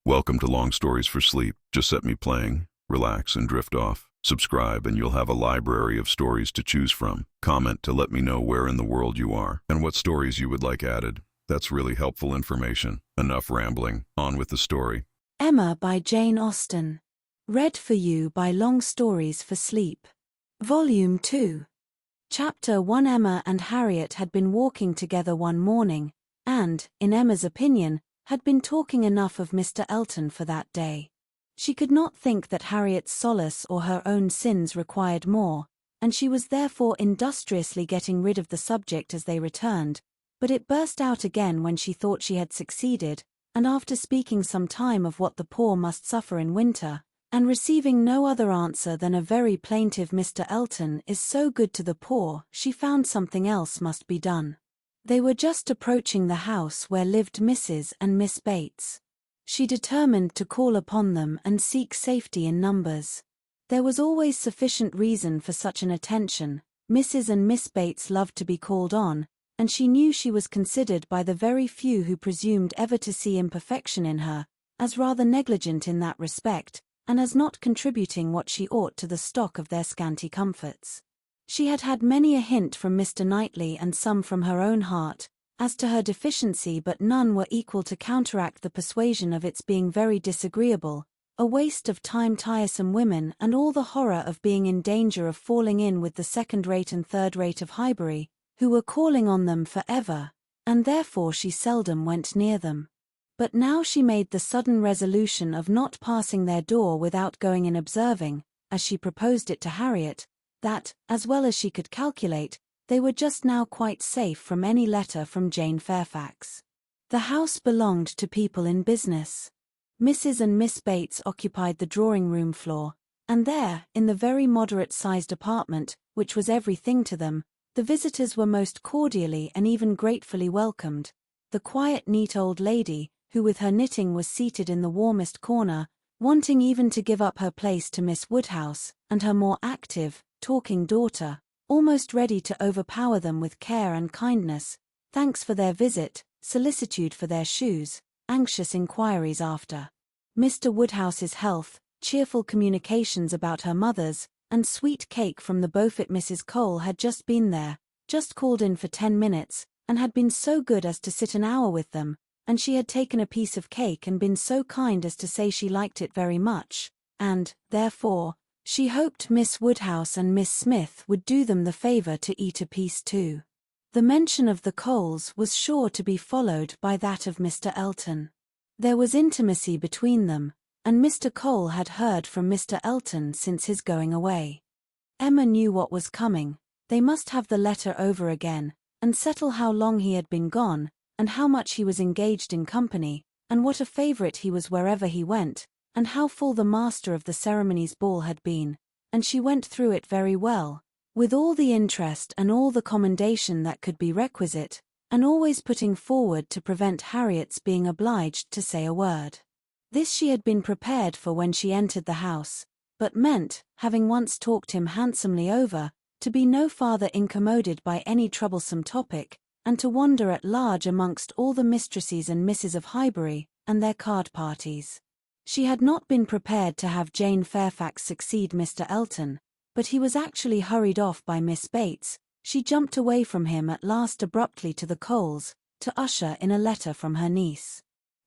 Welcome to Long Stories for Sleep. Just set me playing, relax, and drift off. Subscribe and you'll have a library of stories to choose from. Comment to let me know where in the world you are and what stories you would like added. That's really helpful information. Enough rambling. On with the story. Emma by Jane Austen. Read for you by Long Stories for Sleep. Volume 2. Chapter 1. Emma and Harriet had been walking together one morning, and, in Emma's opinion, had been talking enough of Mr. Elton for that day. She could not think that Harriet's solace or her own sins required more, and she was therefore industriously getting rid of the subject as they returned, but it burst out again when she thought she had succeeded, and after speaking some time of what the poor must suffer in winter, and receiving no other answer than a very plaintive Mr. Elton is so good to the poor, she found something else must be done. They were just approaching the house where lived Mrs. and Miss Bates. She determined to call upon them and seek safety in numbers. There was always sufficient reason for such an attention. Mrs. and Miss Bates loved to be called on, and she knew she was considered by the very few who presumed ever to see imperfection in her, as rather negligent in that respect, and as not contributing what she ought to the stock of their scanty comforts. She had had many a hint from Mr. Knightley and some from her own heart, as to her deficiency, but none were equal to counteract the persuasion of its being very disagreeable, a waste of time, tiresome women, and all the horror of being in danger of falling in with the second-rate and third-rate of Highbury, who were calling on them for ever, and therefore she seldom went near them. But now she made the sudden resolution of not passing their door without going in, observing, as she proposed it to Harriet, that, as well as she could calculate, they were just now quite safe from any letter from Jane Fairfax. The house belonged to people in business. Mrs. and Miss Bates occupied the drawing-room floor, and there, in the very moderate-sized apartment, which was everything to them, the visitors were most cordially and even gratefully welcomed. The quiet, neat old lady, who with her knitting was seated in the warmest corner, wanting even to give up her place to Miss Woodhouse, and her more active, talking daughter, almost ready to overpower them with care and kindness, thanks for their visit, solicitude for their shoes, anxious inquiries after Mr. Woodhouse's health, cheerful communications about her mother's, and sweet cake from the Beaufort. Mrs. Cole had just been there, just called in for 10 minutes, and had been so good as to sit an hour with them, and she had taken a piece of cake and been so kind as to say she liked it very much, and, therefore, she hoped Miss Woodhouse and Miss Smith would do them the favor to eat a piece too. The mention of the Coles was sure to be followed by that of Mr. Elton. There was intimacy between them, and Mr. Cole had heard from Mr. Elton since his going away. Emma knew what was coming. They must have the letter over again, and settle how long he had been gone, and how much he was engaged in company, and what a favorite he was wherever he went, and how full the master of the ceremonies ball had been, and she went through it very well, with all the interest and all the commendation that could be requisite, and always putting forward to prevent Harriet's being obliged to say a word. This she had been prepared for when she entered the house, but meant, having once talked him handsomely over, to be no farther incommoded by any troublesome topic, and to wander at large amongst all the mistresses and misses of Highbury, and their card parties. She had not been prepared to have Jane Fairfax succeed Mr. Elton, but he was actually hurried off by Miss Bates. She jumped away from him at last abruptly to the Coles, to usher in a letter from her niece.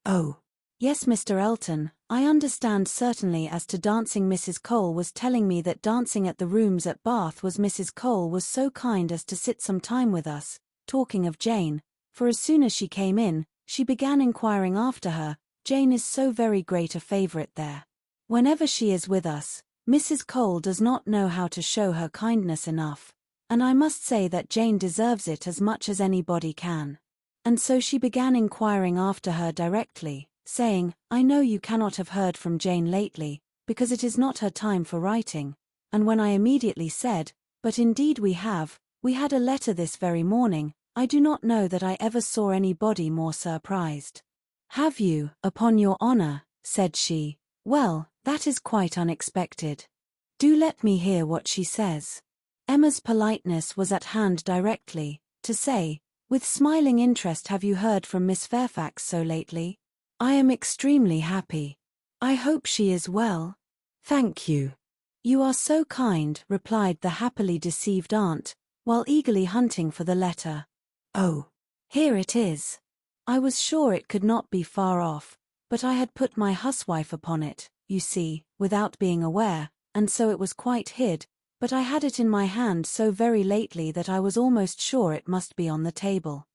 "Oh, yes, Mr. Elton, I understand certainly as to dancing. Mrs. Cole was telling me that dancing at the rooms at Bath was Mrs. Cole was so kind as to sit some time with us, talking of Jane, for as soon as she came in, she began inquiring after her. Jane is so very great a favorite there. Whenever she is with us, Mrs. Cole does not know how to show her kindness enough, and I must say that Jane deserves it as much as anybody can. And so she began inquiring after her directly, saying, I know you cannot have heard from Jane lately, because it is not her time for writing, and when I immediately said, but indeed we had a letter this very morning, I do not know that I ever saw anybody more surprised. Have you, upon your honor, said she, well, that is quite unexpected. Do let me hear what she says. Emma's politeness was at hand directly, to say, with smiling interest, have you heard from Miss Fairfax so lately? I am extremely happy. I hope she is well. Thank you. You are so kind, replied the happily deceived aunt, while eagerly hunting for the letter. Oh, here it is. I was sure it could not be far off, but I had put my huswife upon it, you see, without being aware, and so it was quite hid, but I had it in my hand so very lately that I was almost sure it must be on the table.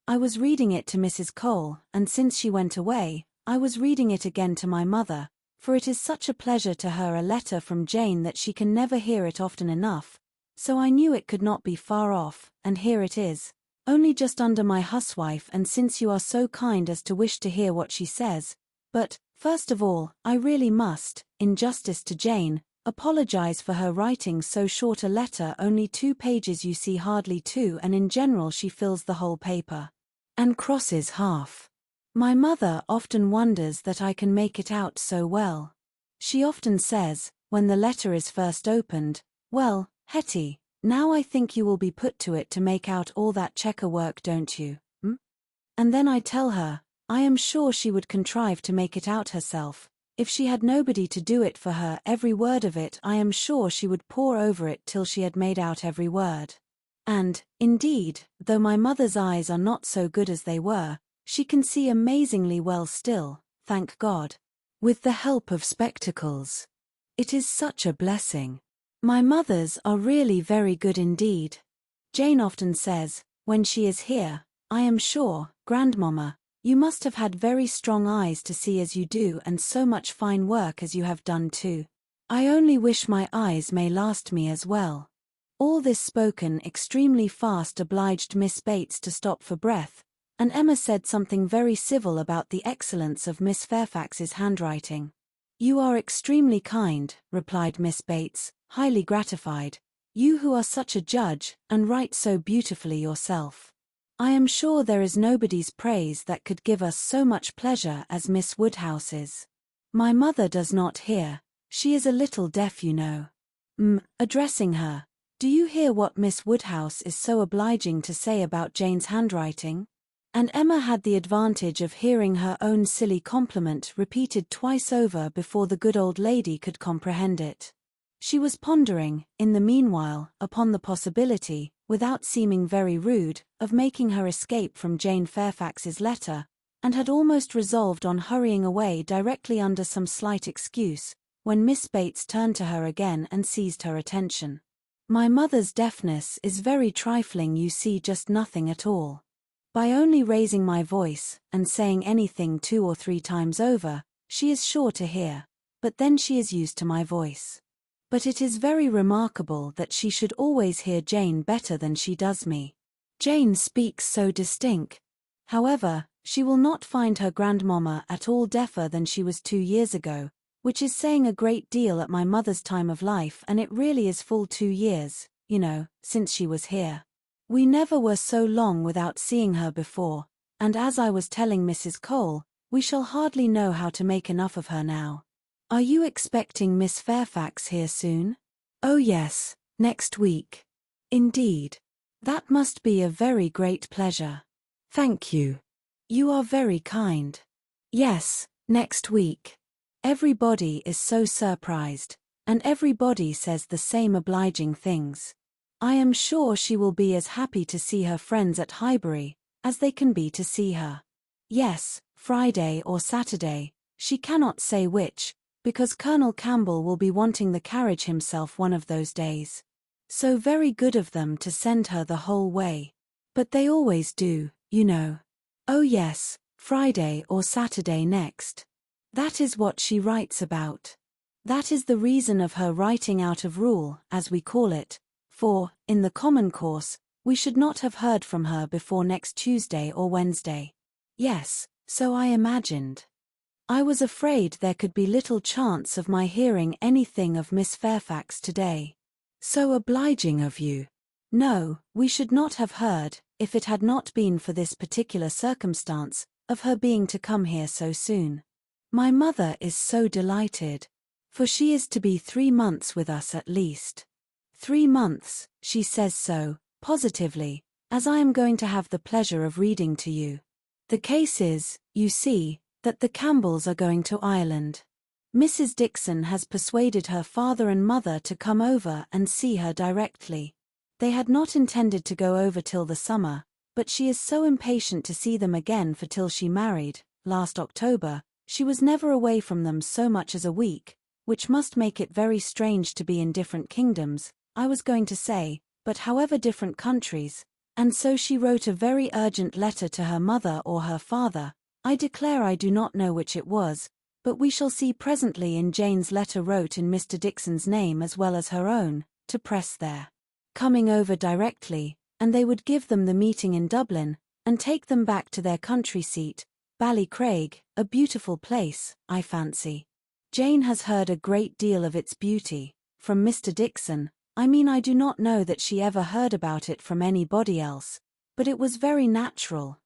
I was reading it to Mrs. Cole, and since she went away, I was reading it again to my mother, for it is such a pleasure to her a letter from Jane that she can never hear it often enough, so I knew it could not be far off, and here it is, only just under my huswife, and since you are so kind as to wish to hear what she says, but, first of all, I really must, in justice to Jane, apologize for her writing so short a letter, only 2 pages, you see, hardly 2, and in general she fills the whole paper. And crosses half. My mother often wonders that I can make it out so well. She often says, when the letter is first opened, "Well, Hetty, now I think you will be put to it to make out all that checker work, don't you, hm?" And then I tell her, I am sure she would contrive to make it out herself. If she had nobody to do it for her, every word of it, I am sure she would pore over it till she had made out every word. And, indeed, though my mother's eyes are not so good as they were, she can see amazingly well still, thank God. With the help of spectacles. It is such a blessing. My mother's are really very good indeed. Jane often says, when she is here, I am sure, Grandmamma, you must have had very strong eyes to see as you do, and so much fine work as you have done too. I only wish my eyes may last me as well. All this spoken extremely fast obliged Miss Bates to stop for breath, and Emma said something very civil about the excellence of Miss Fairfax's handwriting. You are extremely kind, replied Miss Bates, highly gratified, you who are such a judge, and write so beautifully yourself. I am sure there is nobody's praise that could give us so much pleasure as Miss Woodhouse's. My mother does not hear, she is a little deaf, you know. Addressing her, do you hear what Miss Woodhouse is so obliging to say about Jane's handwriting? And Emma had the advantage of hearing her own silly compliment repeated twice over before the good old lady could comprehend it. She was pondering, in the meanwhile, upon the possibility, without seeming very rude, of making her escape from Jane Fairfax's letter, and had almost resolved on hurrying away directly under some slight excuse, when Miss Bates turned to her again and seized her attention. My mother's deafness is very trifling, you see, just nothing at all. By only raising my voice, and saying anything 2 or 3 times over, she is sure to hear, but then she is used to my voice. But it is very remarkable that she should always hear Jane better than she does me. Jane speaks so distinct. However, she will not find her grandmamma at all deafer than she was 2 years ago, which is saying a great deal at my mother's time of life, and it really is full 2 years, you know, since she was here. We never were so long without seeing her before, and as I was telling Mrs. Cole, we shall hardly know how to make enough of her now. Are you expecting Miss Fairfax here soon? Oh yes, next week. Indeed. That must be a very great pleasure. Thank you. You are very kind. Yes, next week. Everybody is so surprised, and everybody says the same obliging things. I am sure she will be as happy to see her friends at Highbury as they can be to see her. Yes, Friday or Saturday, she cannot say which, because Colonel Campbell will be wanting the carriage himself one of those days. So very good of them to send her the whole way. But they always do, you know. Oh yes, Friday or Saturday next. That is what she writes about. That is the reason of her writing out of rule, as we call it, for, in the common course, we should not have heard from her before next Tuesday or Wednesday. Yes, so I imagined. I was afraid there could be little chance of my hearing anything of Miss Fairfax today. So obliging of you. No, we should not have heard, if it had not been for this particular circumstance, of her being to come here so soon. My mother is so delighted, for she is to be 3 months with us at least. 3 months, she says so, positively, as I am going to have the pleasure of reading to you. The case is, you see, that the Campbells are going to Ireland. Mrs. Dixon has persuaded her father and mother to come over and see her directly. They had not intended to go over till the summer, but she is so impatient to see them again, for till she married, last October, she was never away from them so much as a week, which must make it very strange to be in different kingdoms, I was going to say, but however different countries, and so she wrote a very urgent letter to her mother or her father. I declare I do not know which it was, but we shall see presently. In Jane's letter wrote in Mr. Dixon's name as well as her own, to press their coming over directly, and they would give them the meeting in Dublin, and take them back to their country seat, Ballycraig, a beautiful place, I fancy. Jane has heard a great deal of its beauty, from Mr. Dixon. I do not know that she ever heard about it from anybody else, but it was very natural,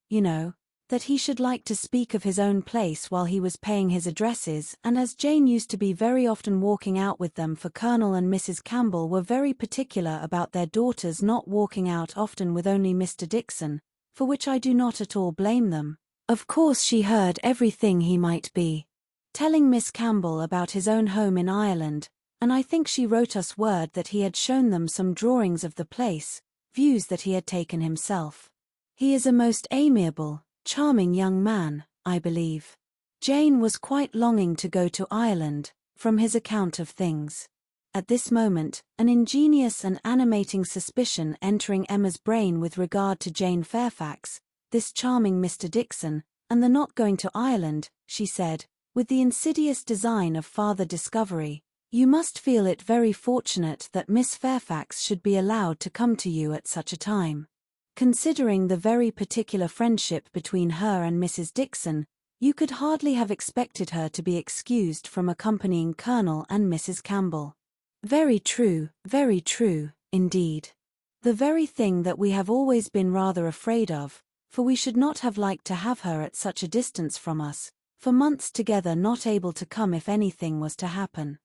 that he should like to speak of his own place while he was paying his addresses, and as Jane used to be very often walking out with them, for Colonel and Mrs. Campbell were very particular about their daughters not walking out often with only Mr. Dixon, for which I do not at all blame them. Of course she heard everything he might be telling Miss Campbell about his own home in Ireland, and I think she wrote us word that he had shown them some drawings of the place, views that he had taken himself. He is a most amiable, charming young man, I believe. Jane was quite longing to go to Ireland, from his account of things. At this moment, an ingenious and animating suspicion entering Emma's brain with regard to Jane Fairfax, this charming Mr. Dixon, and the not going to Ireland, she said, with the insidious design of farther discovery, "You must feel it very fortunate that Miss Fairfax should be allowed to come to you at such a time. Considering the very particular friendship between her and Mrs. Dixon, you could hardly have expected her to be excused from accompanying Colonel and Mrs. Campbell." Very true, indeed. The very thing that we have always been rather afraid of, for we should not have liked to have her at such a distance from us, for months together not able to come if anything was to happen.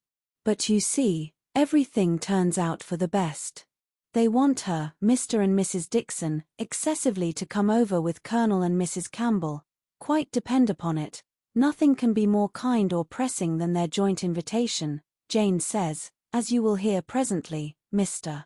But you see, everything turns out for the best. They want her, Mr. and Mrs. Dixon, excessively to come over with Colonel and Mrs. Campbell. Quite depend upon it, nothing can be more kind or pressing than their joint invitation, Jane says, as you will hear presently, Mr.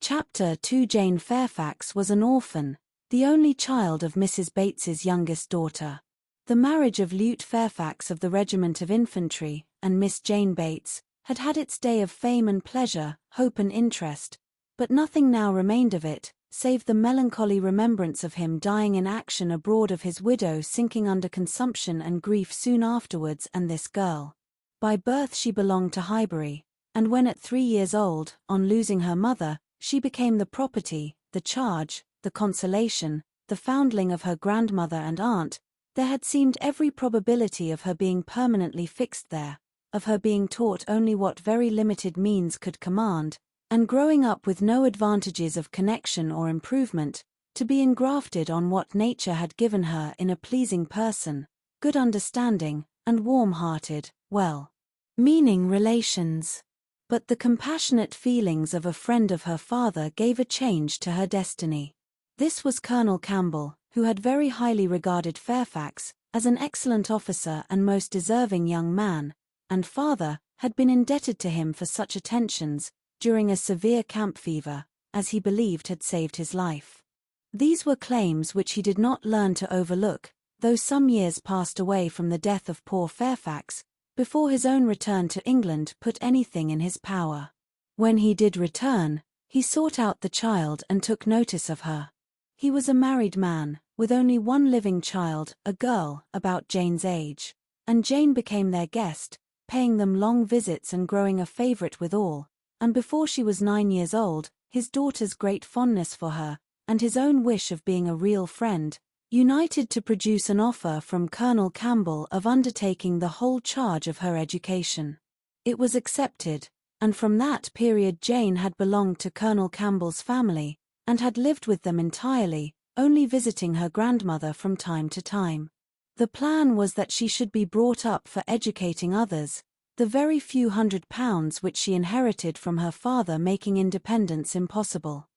Chapter 2. Jane Fairfax was an orphan, the only child of Mrs. Bates's youngest daughter. The marriage of Lute Fairfax of the Regiment of Infantry, and Miss Jane Bates, had had its day of fame and pleasure, hope and interest, but nothing now remained of it, save the melancholy remembrance of him dying in action abroad, of his widow sinking under consumption and grief soon afterwards, and this girl. By birth she belonged to Highbury, and when at 3 years old, on losing her mother, she became the property, the charge, the consolation, the foundling of her grandmother and aunt, there had seemed every probability of her being permanently fixed there, of her being taught only what very limited means could command, and growing up with no advantages of connection or improvement, to be engrafted on what nature had given her in a pleasing person, good understanding, and warm-hearted, well-meaning relations. But the compassionate feelings of a friend of her father gave a change to her destiny. This was Colonel Campbell, who had very highly regarded Fairfax as an excellent officer and most deserving young man, and father had been indebted to him for such attentions, during a severe camp fever, as he believed had saved his life. These were claims which he did not learn to overlook, though some years passed away from the death of poor Fairfax, before his own return to England put anything in his power. When he did return, he sought out the child and took notice of her. He was a married man, with only one living child, a girl, about Jane's age, and Jane became their guest, paying them long visits and growing a favourite with all. And before she was 9 years old, his daughter's great fondness for her, and his own wish of being a real friend, united to produce an offer from Colonel Campbell of undertaking the whole charge of her education. It was accepted, and from that period Jane had belonged to Colonel Campbell's family, and had lived with them entirely, only visiting her grandmother from time to time. The plan was that she should be brought up for educating others, the very few £100 which she inherited from her father making independence impossible.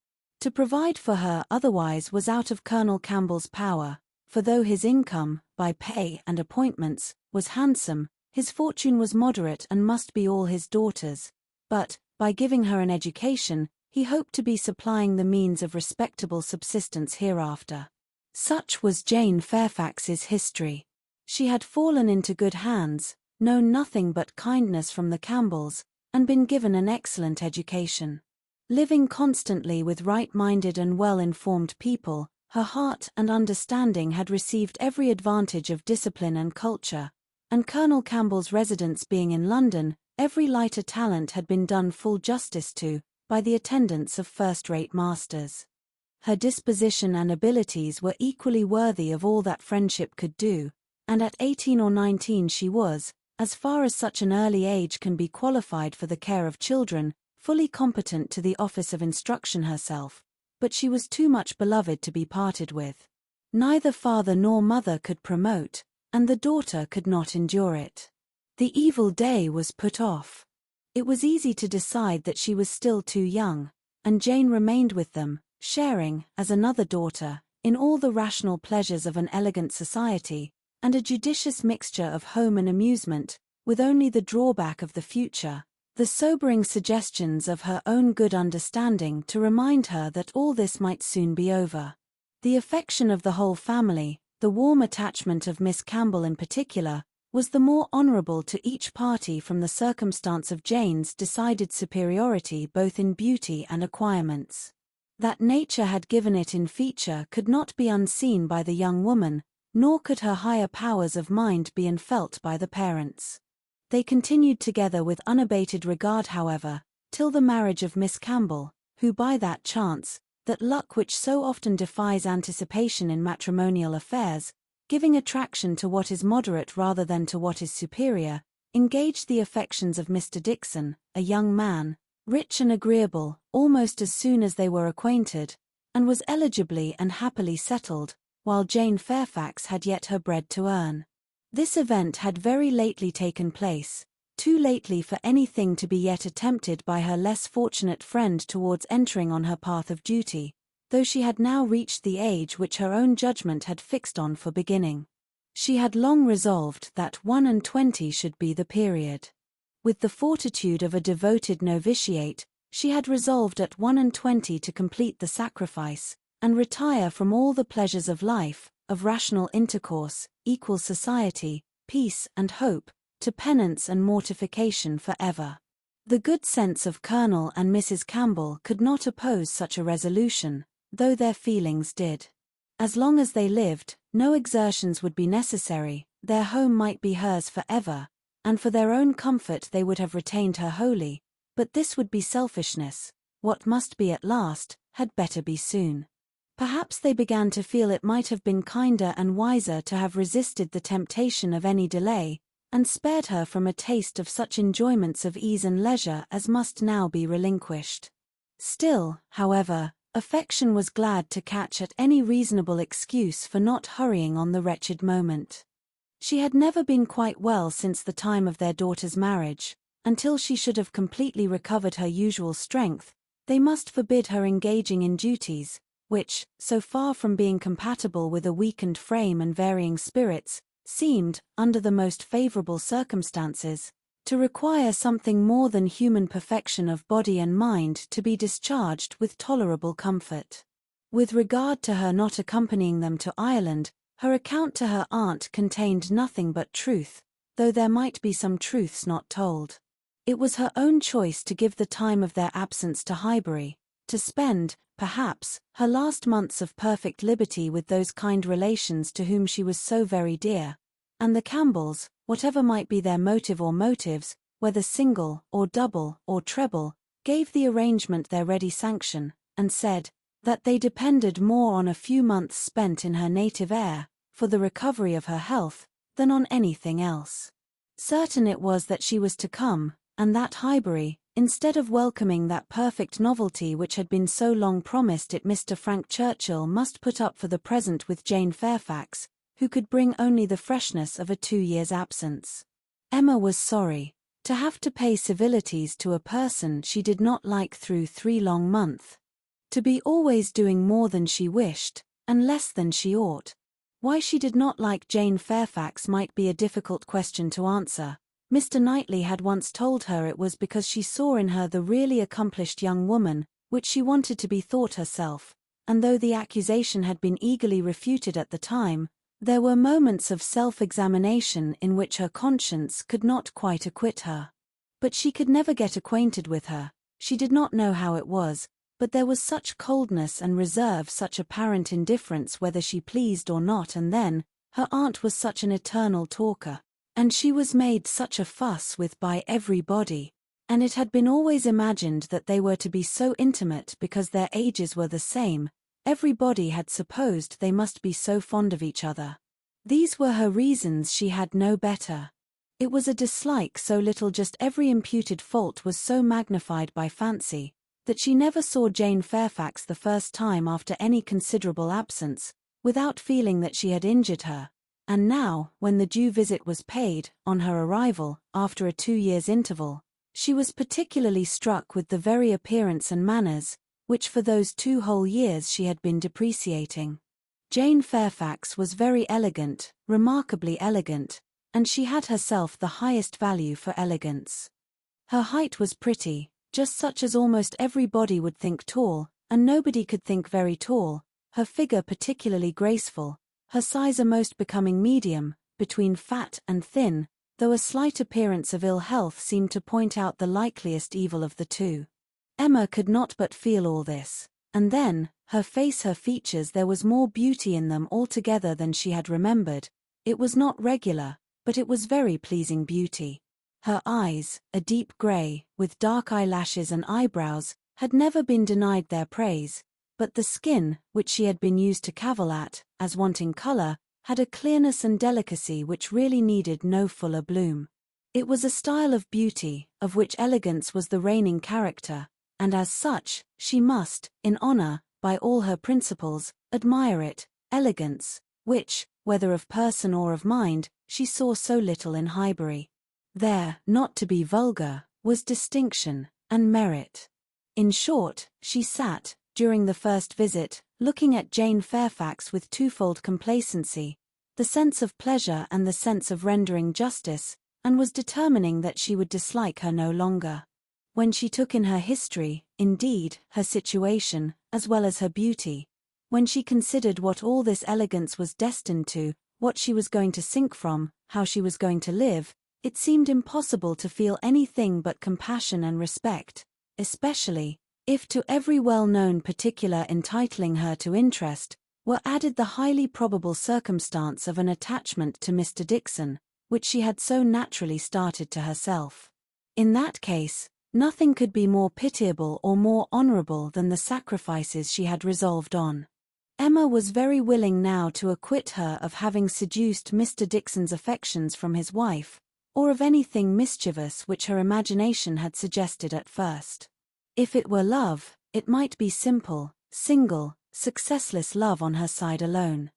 To provide for her otherwise was out of Colonel Campbell's power, for though his income, by pay and appointments, was handsome, his fortune was moderate and must be all his daughter's. But, by giving her an education, he hoped to be supplying the means of respectable subsistence hereafter. Such was Jane Fairfax's history. She had fallen into good hands, known nothing but kindness from the Campbells, and been given an excellent education. Living constantly with right-minded and well-informed people, her heart and understanding had received every advantage of discipline and culture, and Colonel Campbell's residence being in London, every lighter talent had been done full justice to, by the attendance of first-rate masters. Her disposition and abilities were equally worthy of all that friendship could do, and at 18 or 19 she was, as far as such an early age can be qualified for the care of children, fully competent to the office of instruction herself, but she was too much beloved to be parted with. Neither father nor mother could promote, and the daughter could not endure it. The evil day was put off. It was easy to decide that she was still too young, and Jane remained with them, sharing, as another daughter, in all the rational pleasures of an elegant society, and a judicious mixture of home and amusement, with only the drawback of the future, the sobering suggestions of her own good understanding to remind her that all this might soon be over. The affection of the whole family, the warm attachment of Miss Campbell in particular, was the more honourable to each party from the circumstance of Jane's decided superiority both in beauty and acquirements. That nature had given it in feature could not be unseen by the young woman, nor could her higher powers of mind be unfelt by the parents. They continued together with unabated regard, however, till the marriage of Miss Campbell, who by that chance, that luck which so often defies anticipation in matrimonial affairs, giving attraction to what is moderate rather than to what is superior, engaged the affections of Mr. Dickson, a young man, rich and agreeable, almost as soon as they were acquainted, and was eligibly and happily settled, while Jane Fairfax had yet her bread to earn. This event had very lately taken place, too lately for anything to be yet attempted by her less fortunate friend towards entering on her path of duty, though she had now reached the age which her own judgment had fixed on for beginning. She had long resolved that 21 should be the period. With the fortitude of a devoted novitiate, she had resolved at 21 to complete the sacrifice, and retire from all the pleasures of life, of rational intercourse, equal society, peace and hope, to penance and mortification for ever. The good sense of Colonel and Mrs. Campbell could not oppose such a resolution, though their feelings did. As long as they lived, no exertions would be necessary, their home might be hers for ever, and for their own comfort they would have retained her wholly, but this would be selfishness. What must be at last, had better be soon. Perhaps they began to feel it might have been kinder and wiser to have resisted the temptation of any delay, and spared her from a taste of such enjoyments of ease and leisure as must now be relinquished. Still, however, affection was glad to catch at any reasonable excuse for not hurrying on the wretched moment. She had never been quite well since the time of their daughter's marriage. Until she should have completely recovered her usual strength, they must forbid her engaging in duties, which, so far from being compatible with a weakened frame and varying spirits, seemed, under the most favourable circumstances, to require something more than human perfection of body and mind to be discharged with tolerable comfort. With regard to her not accompanying them to Ireland, her account to her aunt contained nothing but truth, though there might be some truths not told. It was her own choice to give the time of their absence to Highbury, to spend, perhaps, her last months of perfect liberty with those kind relations to whom she was so very dear, and the Campbells, whatever might be their motive or motives, whether single or double or treble, gave the arrangement their ready sanction, and said that they depended more on a few months spent in her native air, for the recovery of her health, than on anything else. Certain it was that she was to come, and that Highbury, instead of welcoming that perfect novelty which had been so long promised it, Mr. Frank Churchill must put up for the present with Jane Fairfax, who could bring only the freshness of a 2 years' absence. Emma was sorry to have to pay civilities to a person she did not like through 3 long months, to be always doing more than she wished, and less than she ought. Why she did not like Jane Fairfax might be a difficult question to answer. Mr. Knightley had once told her it was because she saw in her the really accomplished young woman, which she wanted to be thought herself, and though the accusation had been eagerly refuted at the time, there were moments of self-examination in which her conscience could not quite acquit her. But she could never get acquainted with her. She did not know how it was, but there was such coldness and reserve, such apparent indifference whether she pleased or not, and then, her aunt was such an eternal talker, and she was made such a fuss with by everybody, and it had been always imagined that they were to be so intimate because their ages were the same. Everybody had supposed they must be so fond of each other. These were her reasons, she had no better. It was a dislike so little, just every imputed fault was so magnified by fancy, that she never saw Jane Fairfax the first time after any considerable absence, without feeling that she had injured her. And now, when the due visit was paid, on her arrival, after a 2 years' interval, she was particularly struck with the very appearance and manners, which for those 2 whole years she had been depreciating. Jane Fairfax was very elegant, remarkably elegant, and she had herself the highest value for elegance. Her height was pretty, just such as almost everybody would think tall, and nobody could think very tall, her figure particularly graceful, her size a most becoming medium, between fat and thin, though a slight appearance of ill health seemed to point out the likeliest evil of the two. Emma could not but feel all this, and then, her face, her features, there was more beauty in them altogether than she had remembered. It was not regular, but it was very pleasing beauty. Her eyes, a deep grey, with dark eyelashes and eyebrows, had never been denied their praise, but the skin, which she had been used to cavil at, as wanting colour, had a clearness and delicacy which really needed no fuller bloom. It was a style of beauty, of which elegance was the reigning character, and as such, she must, in honour, by all her principles, admire it, elegance, which, whether of person or of mind, she saw so little in Highbury. There, not to be vulgar, was distinction, and merit. In short, she sat, during the first visit, looking at Jane Fairfax with twofold complacency, the sense of pleasure and the sense of rendering justice, and was determining that she would dislike her no longer. When she took in her history, indeed, her situation, as well as her beauty, when she considered what all this elegance was destined to, what she was going to sink from, how she was going to live, it seemed impossible to feel anything but compassion and respect, especially, if to every well-known particular entitling her to interest, were added the highly probable circumstance of an attachment to Mr. Dickson, which she had so naturally started to herself. In that case, nothing could be more pitiable or more honourable than the sacrifices she had resolved on. Emma was very willing now to acquit her of having seduced Mr. Dickson's affections from his wife, or of anything mischievous which her imagination had suggested at first. If it were love, it might be simple, single, successless love on her side alone.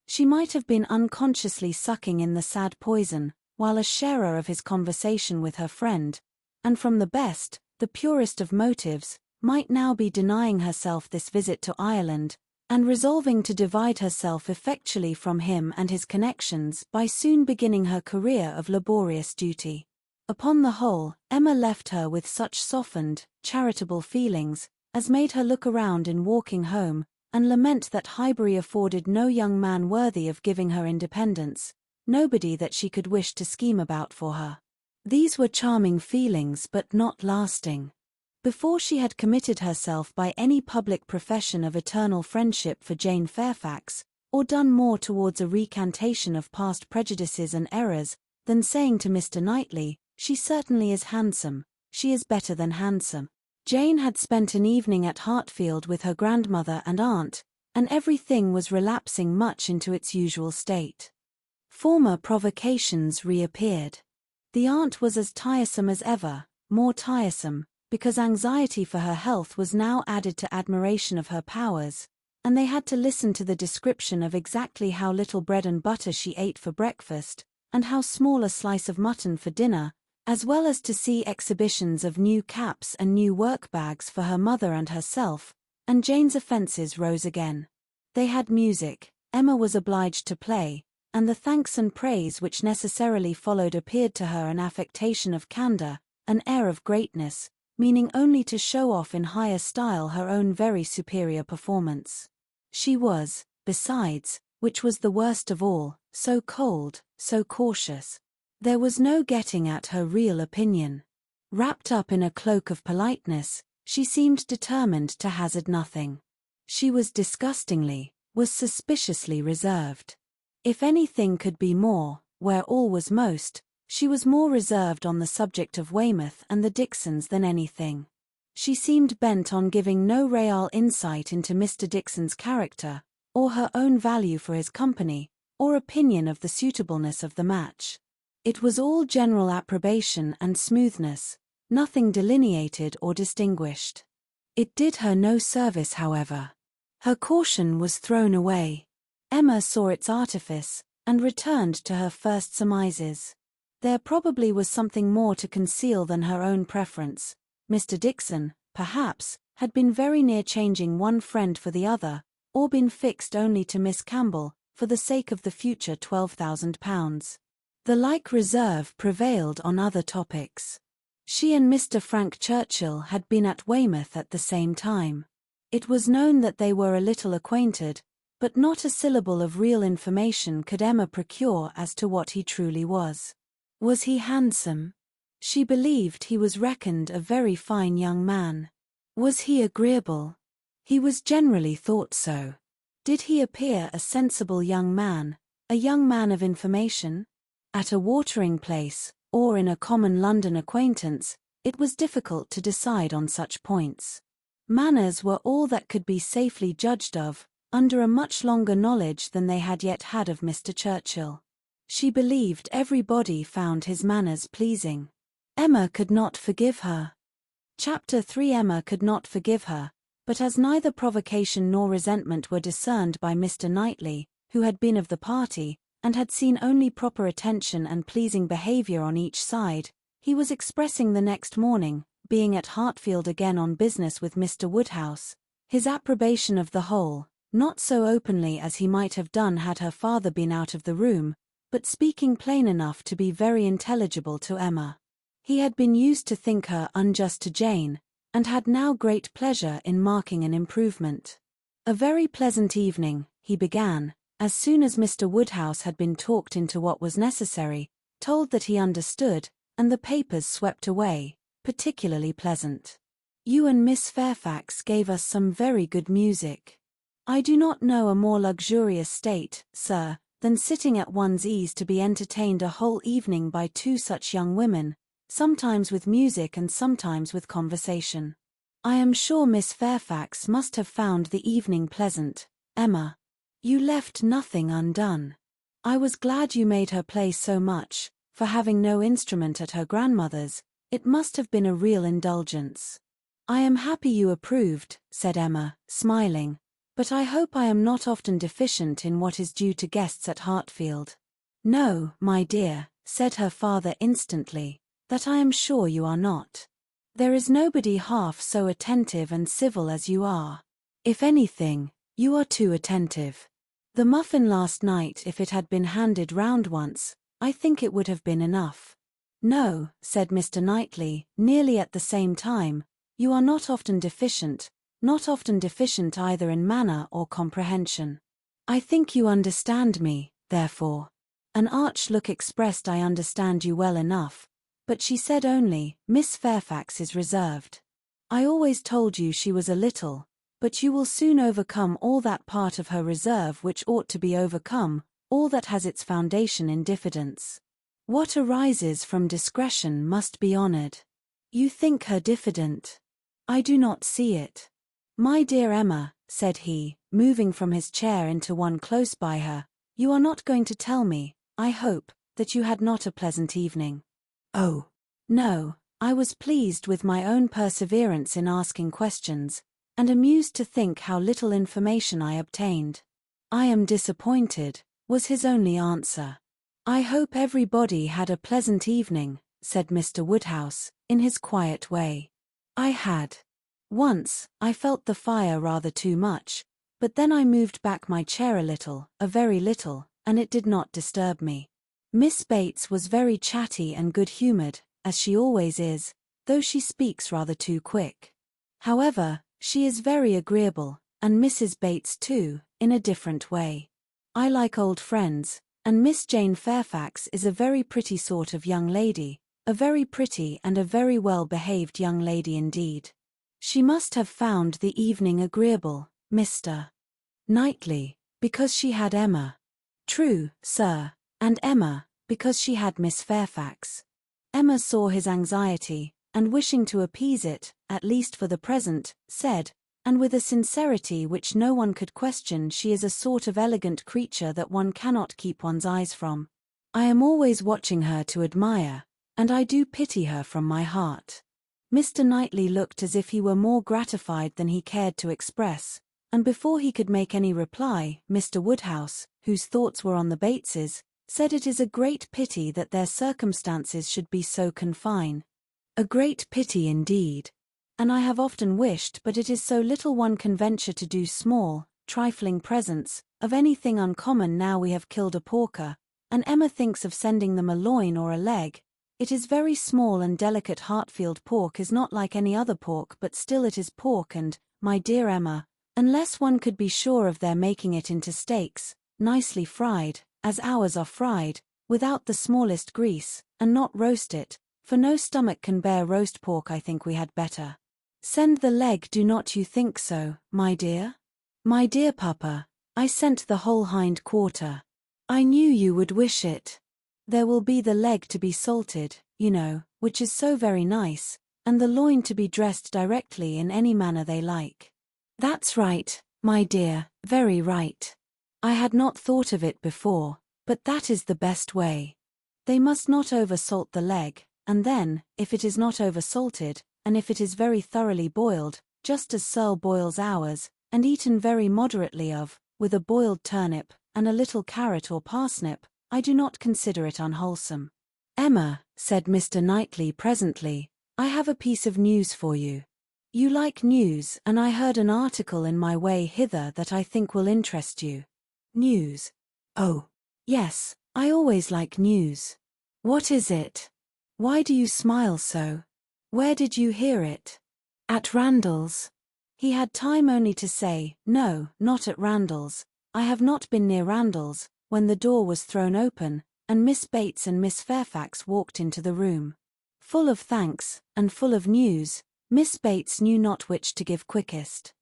She might have been unconsciously sucking in the sad poison, while a sharer of his conversation with her friend, and from the best, the purest of motives, might now be denying herself this visit to Ireland, and resolving to divide herself effectually from him and his connections by soon beginning her career of laborious duty. Upon the whole, Emma left her with such softened, charitable feelings, as made her look around in walking home, and lament that Highbury afforded no young man worthy of giving her independence, nobody that she could wish to scheme about for her. These were charming feelings but not lasting. Before she had committed herself by any public profession of eternal friendship for Jane Fairfax, or done more towards a recantation of past prejudices and errors, than saying to Mr. Knightley, "She certainly is handsome, she is better than handsome." Jane had spent an evening at Hartfield with her grandmother and aunt, and everything was relapsing much into its usual state. Former provocations reappeared. The aunt was as tiresome as ever, more tiresome, because anxiety for her health was now added to admiration of her powers, and they had to listen to the description of exactly how little bread and butter she ate for breakfast, and how small a slice of mutton for dinner, as well as to see exhibitions of new caps and new work-bags for her mother and herself, and Jane's offences rose again. They had music, Emma was obliged to play, and the thanks and praise which necessarily followed appeared to her an affectation of candor, an air of greatness, meaning only to show off in higher style her own very superior performance. She was, besides, which was the worst of all, so cold, so cautious. There was no getting at her real opinion. Wrapped up in a cloak of politeness, she seemed determined to hazard nothing. She was was suspiciously reserved. If anything could be more, where all was most, she was more reserved on the subject of Weymouth and the Dixons than anything. She seemed bent on giving no real insight into Mr. Dixon's character, or her own value for his company, or opinion of the suitableness of the match. It was all general approbation and smoothness, nothing delineated or distinguished. It did her no service, however. Her caution was thrown away. Emma saw its artifice, and returned to her first surmises. There probably was something more to conceal than her own preference. Mr. Dixon, perhaps, had been very near changing one friend for the other, or been fixed only to Miss Campbell, for the sake of the future £12,000. The like reserve prevailed on other topics. She and Mr. Frank Churchill had been at Weymouth at the same time. It was known that they were a little acquainted, but not a syllable of real information could Emma procure as to what he truly was. Was he handsome? She believed he was reckoned a very fine young man. Was he agreeable? He was generally thought so. Did he appear a sensible young man, a young man of information? At a watering place, or in a common London acquaintance, it was difficult to decide on such points. Manners were all that could be safely judged of, under a much longer knowledge than they had yet had of Mr. Churchill. She believed everybody found his manners pleasing. Emma could not forgive her. Chapter 3. Emma could not forgive her, but as neither provocation nor resentment were discerned by Mr. Knightley, who had been of the party, and had seen only proper attention and pleasing behaviour on each side, he was expressing the next morning, being at Hartfield again on business with Mr. Woodhouse, his approbation of the whole, not so openly as he might have done had her father been out of the room, but speaking plain enough to be very intelligible to Emma. He had been used to think her unjust to Jane, and had now great pleasure in marking an improvement. A very pleasant evening, he began, as soon as Mr. Woodhouse had been talked into what was necessary, told that he understood, and the papers swept away, particularly pleasant. You and Miss Fairfax gave us some very good music. I do not know a more luxurious state, sir, than sitting at one's ease to be entertained a whole evening by two such young women, sometimes with music and sometimes with conversation. I am sure Miss Fairfax must have found the evening pleasant, Emma. You left nothing undone. I was glad you made her play so much, for having no instrument at her grandmother's, it must have been a real indulgence. I am happy you approved, said Emma, smiling, but I hope I am not often deficient in what is due to guests at Hartfield. No, my dear, said her father instantly, that I am sure you are not. There is nobody half so attentive and civil as you are. If anything, you are too attentive. The muffin last night, if it had been handed round once, I think it would have been enough. No, said Mr. Knightley, nearly at the same time, you are not often deficient either in manner or comprehension. I think you understand me, therefore. An arch look expressed I understand you well enough, but she said only, Miss Fairfax is reserved. I always told you she was a little, but you will soon overcome all that part of her reserve which ought to be overcome, all that has its foundation in diffidence. What arises from discretion must be honoured. You think her diffident. I do not see it. My dear Emma, said he, moving from his chair into one close by her, you are not going to tell me, I hope, that you had not a pleasant evening. Oh, no, I was pleased with my own perseverance in asking questions, and amused to think how little information I obtained. I am disappointed, was his only answer. I hope everybody had a pleasant evening, said Mr. Woodhouse, in his quiet way. I had. Once, I felt the fire rather too much, But then I moved back my chair a very little, and it did not disturb me. Miss Bates was very chatty and good-humored, as she always is, though she speaks rather too quick. However, she is very agreeable, and Mrs. Bates too, in a different way. I like old friends, and Miss Jane Fairfax is a very pretty sort of young lady, a very pretty and a very well-behaved young lady indeed. She must have found the evening agreeable, Mr. Knightley, because she had Emma. True, sir, and Emma, because she had Miss Fairfax. Emma saw his anxiety, and wishing to appease it, at least for the present, said, and with a sincerity which no one could question, she is a sort of elegant creature that one cannot keep one's eyes from. I am always watching her to admire, and I do pity her from my heart. Mr. Knightley looked as if he were more gratified than he cared to express, and before he could make any reply, Mr. Woodhouse, whose thoughts were on the Bateses, said it is a great pity that their circumstances should be so confined. A great pity indeed. And I have often wished, but it is so little one can venture to do small, trifling presents, of anything uncommon now we have killed a porker, and Emma thinks of sending them a loin or a leg. It is very small and delicate. Hartfield pork is not like any other pork, but still it is pork, and, my dear Emma, unless one could be sure of their making it into steaks, nicely fried, as ours are fried, without the smallest grease, and not roast it, for no stomach can bear roast pork, I think we had better send the leg. Do not you think so, my dear? My dear papa, I sent the whole hind quarter. I knew you would wish it. There will be the leg to be salted, you know, which is so very nice, and the loin to be dressed directly in any manner they like. That's right, my dear, very right. I had not thought of it before, but that is the best way. They must not over-salt the leg, and then, if it is not over-salted, and if it is very thoroughly boiled, just as Searle boils ours, and eaten very moderately of, with a boiled turnip, and a little carrot or parsnip, I do not consider it unwholesome. Emma, said Mr. Knightley presently, I have a piece of news for you. You like news, and I heard an article in my way hither that I think will interest you. News? Oh, yes, I always like news. What is it? Why do you smile so? Where did you hear it? At Randall's. He had time only to say, no, not at Randall's. I have not been near Randall's, when the door was thrown open, and Miss Bates and Miss Fairfax walked into the room. Full of thanks, and full of news, Miss Bates knew not which to give quickest.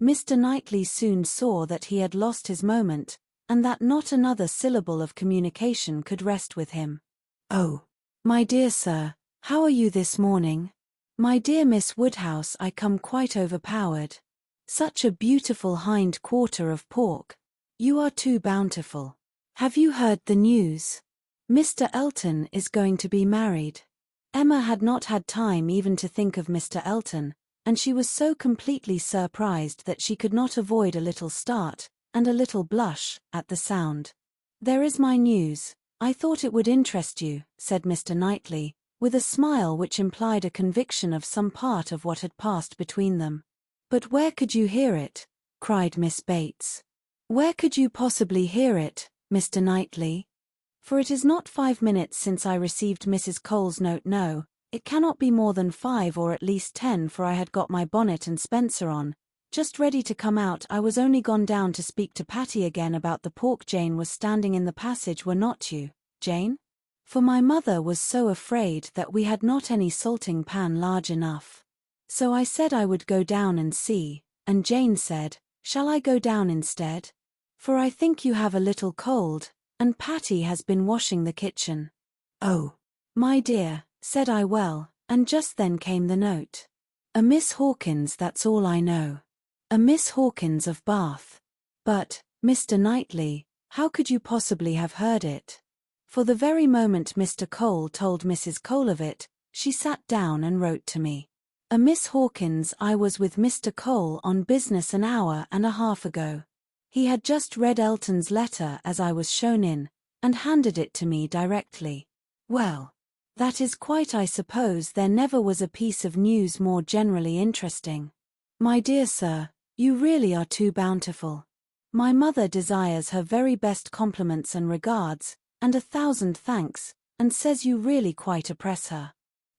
Mr. Knightley soon saw that he had lost his moment, and that not another syllable of communication could rest with him. Oh, my dear sir, how are you this morning? My dear Miss Woodhouse, I come quite overpowered. Such a beautiful hind quarter of pork. You are too bountiful. Have you heard the news? Mr. Elton is going to be married. Emma had not had time even to think of Mr. Elton, and she was so completely surprised that she could not avoid a little start, and a little blush, at the sound. There is my news. I thought it would interest you, said Mr. Knightley, with a smile which implied a conviction of some part of what had passed between them. But where could you hear it? Cried Miss Bates. Where could you possibly hear it, Mr. Knightley? For it is not 5 minutes since I received Mrs. Cole's note. No, it cannot be more than 5 or at least 10, for I had got my bonnet and spencer on, just ready to come out. I was only gone down to speak to Patty again about the pork. Jane was standing in the passage, were not you, Jane? For my mother was so afraid that we had not any salting pan large enough. So I said I would go down and see, and Jane said, shall I go down instead? For I think you have a little cold, and Patty has been washing the kitchen. Oh, my dear, said I. Well, and just then came the note. A Miss Hawkins, that's all I know. A Miss Hawkins of Bath. But, Mr. Knightley, how could you possibly have heard it? For the very moment Mr. Cole told Mrs. Cole of it, she sat down and wrote to me. A Miss Hawkins. I was with Mr. Cole on business an hour and a half ago. He had just read Elton's letter as I was shown in, and handed it to me directly. Well, that is quite. I suppose there never was a piece of news more generally interesting. My dear sir, you really are too bountiful. My mother desires her very best compliments and regards, and 1,000 thanks, and says you really quite oppress her.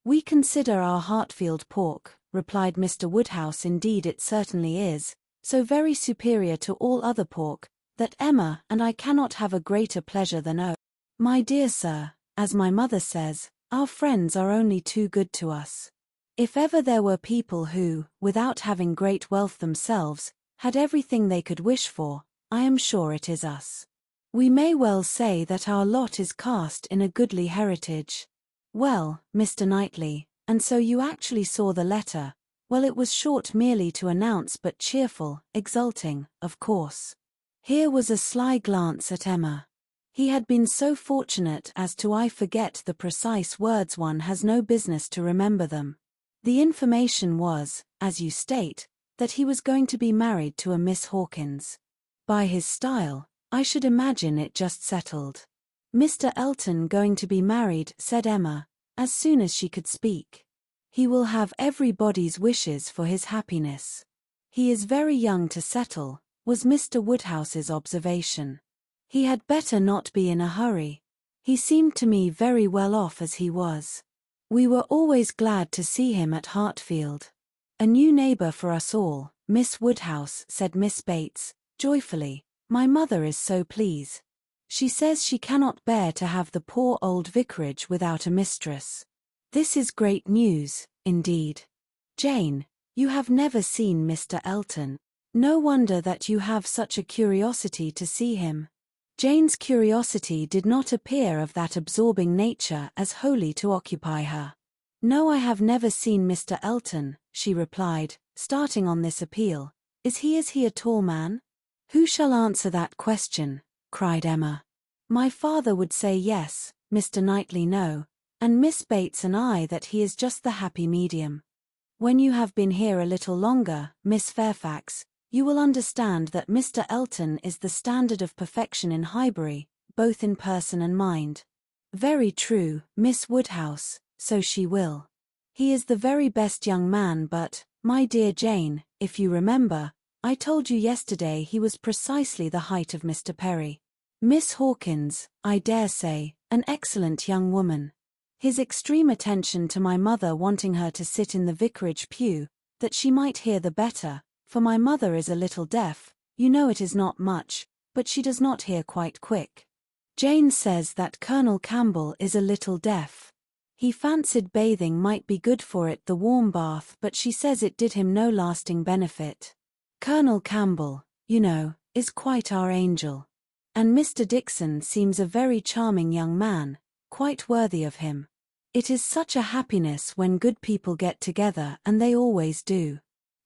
We consider our Hartfield pork, replied Mr. Woodhouse. Indeed it certainly is, so very superior to all other pork, that Emma and I cannot have a greater pleasure than my dear sir, as my mother says, our friends are only too good to us. If ever there were people who, without having great wealth themselves, had everything they could wish for, I am sure it is us. We may well say that our lot is cast in a goodly heritage. Well, Mr. Knightley, and so you actually saw the letter. Well, it was short merely to announce, but cheerful, exulting, of course. Here was a sly glance at Emma. He had been so fortunate as to I forget the precise words, one has no business to remember them. The information was, as you state, that he was going to be married to a Miss Hawkins. By his style, I should imagine it just settled. Mr. Elton going to be married, said Emma, as soon as she could speak. He will have everybody's wishes for his happiness. He is very young to settle, was Mr. Woodhouse's observation. He had better not be in a hurry. He seemed to me very well off as he was. We were always glad to see him at Hartfield. A new neighbour for us all, Miss Woodhouse, said Miss Bates, joyfully. My mother is so pleased. She says she cannot bear to have the poor old vicarage without a mistress. This is great news, indeed. Jane, you have never seen Mr. Elton. No wonder that you have such a curiosity to see him. Jane's curiosity did not appear of that absorbing nature as wholly to occupy her. No, I have never seen Mr. Elton, she replied, starting on this appeal. Is he a tall man? Who shall answer that question? Cried Emma. My father would say yes, Mr. Knightley no, and Miss Bates and I that he is just the happy medium. When you have been here a little longer, Miss Fairfax, you will understand that Mr. Elton is the standard of perfection in Highbury, both in person and mind. Very true, Miss Woodhouse, so she will. He is the very best young man, but, my dear Jane, if you remember, I told you yesterday he was precisely the height of Mr. Perry. Miss Hawkins, I dare say, an excellent young woman. His extreme attention to my mother wanting her to sit in the vicarage pew, that she might hear the better, for my mother is a little deaf, you know it is not much, but she does not hear quite quick. Jane says that Colonel Campbell is a little deaf. He fancied bathing might be good for it, the warm bath, but she says it did him no lasting benefit. Colonel Campbell, you know, is quite our angel. And Mr. Dixon seems a very charming young man, quite worthy of him. It is such a happiness when good people get together, and they always do.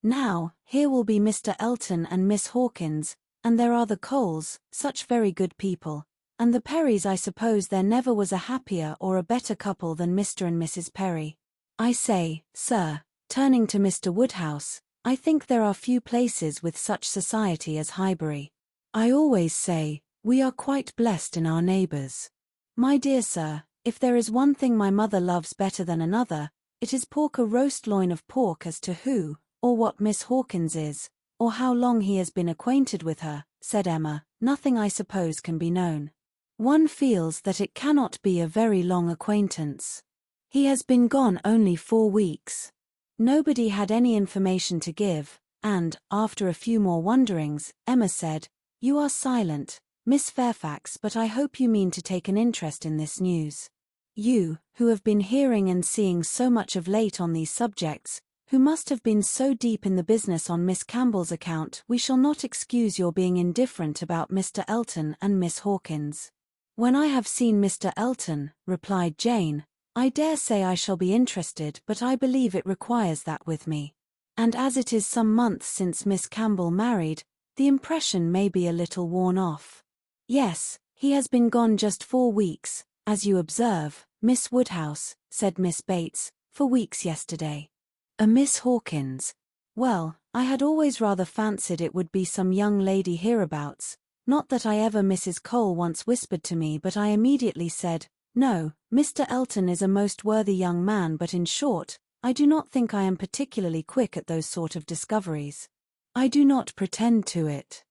Now, here will be Mr. Elton and Miss Hawkins, and there are the Coles, such very good people, and the Perrys. I suppose there never was a happier or a better couple than Mr. and Mrs. Perry. I say, sir, turning to Mr. Woodhouse, I think there are few places with such society as Highbury. I always say, we are quite blessed in our neighbours. My dear sir, if there is one thing my mother loves better than another, it is pork, a roast loin of pork. As to who, or what Miss Hawkins is, or how long he has been acquainted with her, said Emma, nothing I suppose can be known. One feels that it cannot be a very long acquaintance. He has been gone only 4 weeks. Nobody had any information to give, and, after a few more wonderings, Emma said, You are silent, Miss Fairfax, but I hope you mean to take an interest in this news. You, who have been hearing and seeing so much of late on these subjects, who must have been so deep in the business on Miss Campbell's account, we shall not excuse your being indifferent about Mr. Elton and Miss Hawkins. When I have seen Mr. Elton, replied Jane, I dare say I shall be interested, but I believe it requires that with me. And as it is some months since Miss Campbell married, the impression may be a little worn off. Yes, he has been gone just 4 weeks, as you observe, Miss Woodhouse, said Miss Bates, 4 weeks yesterday. A Miss Hawkins. Well, I had always rather fancied it would be some young lady hereabouts, not that I ever. Mrs. Cole once whispered to me, but I immediately said, No, Mr. Elton is a most worthy young man, but in short, I do not think I am particularly quick at those sort of discoveries. I do not pretend to it.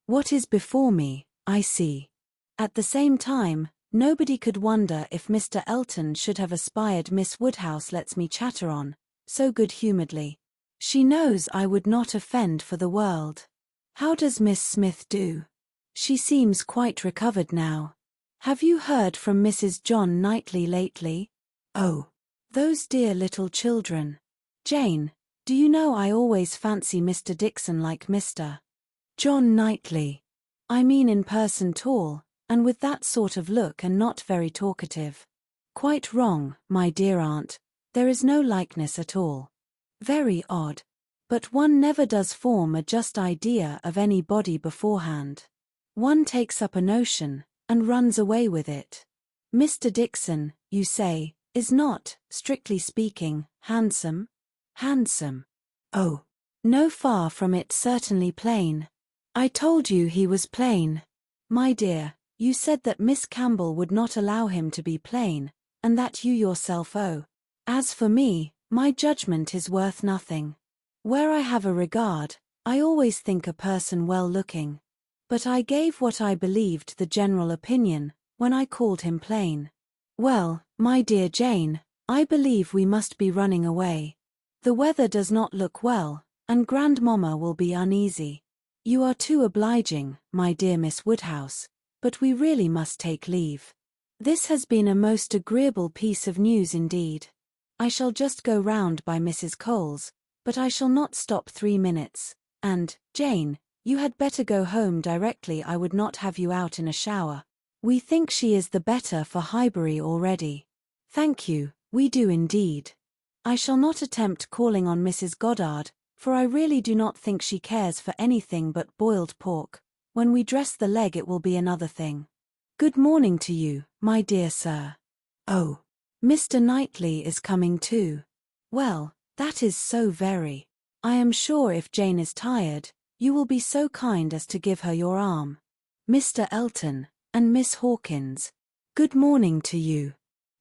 What is before me, I see. At the same time, nobody could wonder if Mr. Elton should have aspired Miss Woodhouse lets me chatter on, so good-humouredly. She knows I would not offend for the world. How does Miss Smith do? She seems quite recovered now. Have you heard from Mrs. John Knightley lately? Oh, those dear little children. Jane, do you know I always fancy Mr. Dixon like Mr. John Knightley. I mean in person tall, and with that sort of look and not very talkative. Quite wrong, my dear aunt, there is no likeness at all. Very odd. But one never does form a just idea of anybody beforehand. One takes up a notion, and runs away with it. Mr. Dixon, you say, is not, strictly speaking, handsome? Handsome? Oh, no, far from it, certainly plain. I told you he was plain. My dear, you said that Miss Campbell would not allow him to be plain, and that you yourself owe. As for me, my judgment is worth nothing. Where I have a regard, I always think a person well-looking. But I gave what I believed the general opinion, when I called him plain. Well, my dear Jane, I believe we must be running away. The weather does not look well, and grandmamma will be uneasy. You are too obliging, my dear Miss Woodhouse, but we really must take leave. This has been a most agreeable piece of news indeed. I shall just go round by Mrs. Cole's, but I shall not stop 3 minutes, and, Jane, you had better go home directly. I would not have you out in a shower. We think she is the better for Highbury already. Thank you, we do indeed. I shall not attempt calling on Mrs. Goddard, for I really do not think she cares for anything but boiled pork. When we dress the leg it will be another thing. Good morning to you, my dear sir. Oh, Mr. Knightley is coming too. Well, that is so very. I am sure if Jane is tired, you will be so kind as to give her your arm. Mr. Elton, and Miss Hawkins. Good morning to you.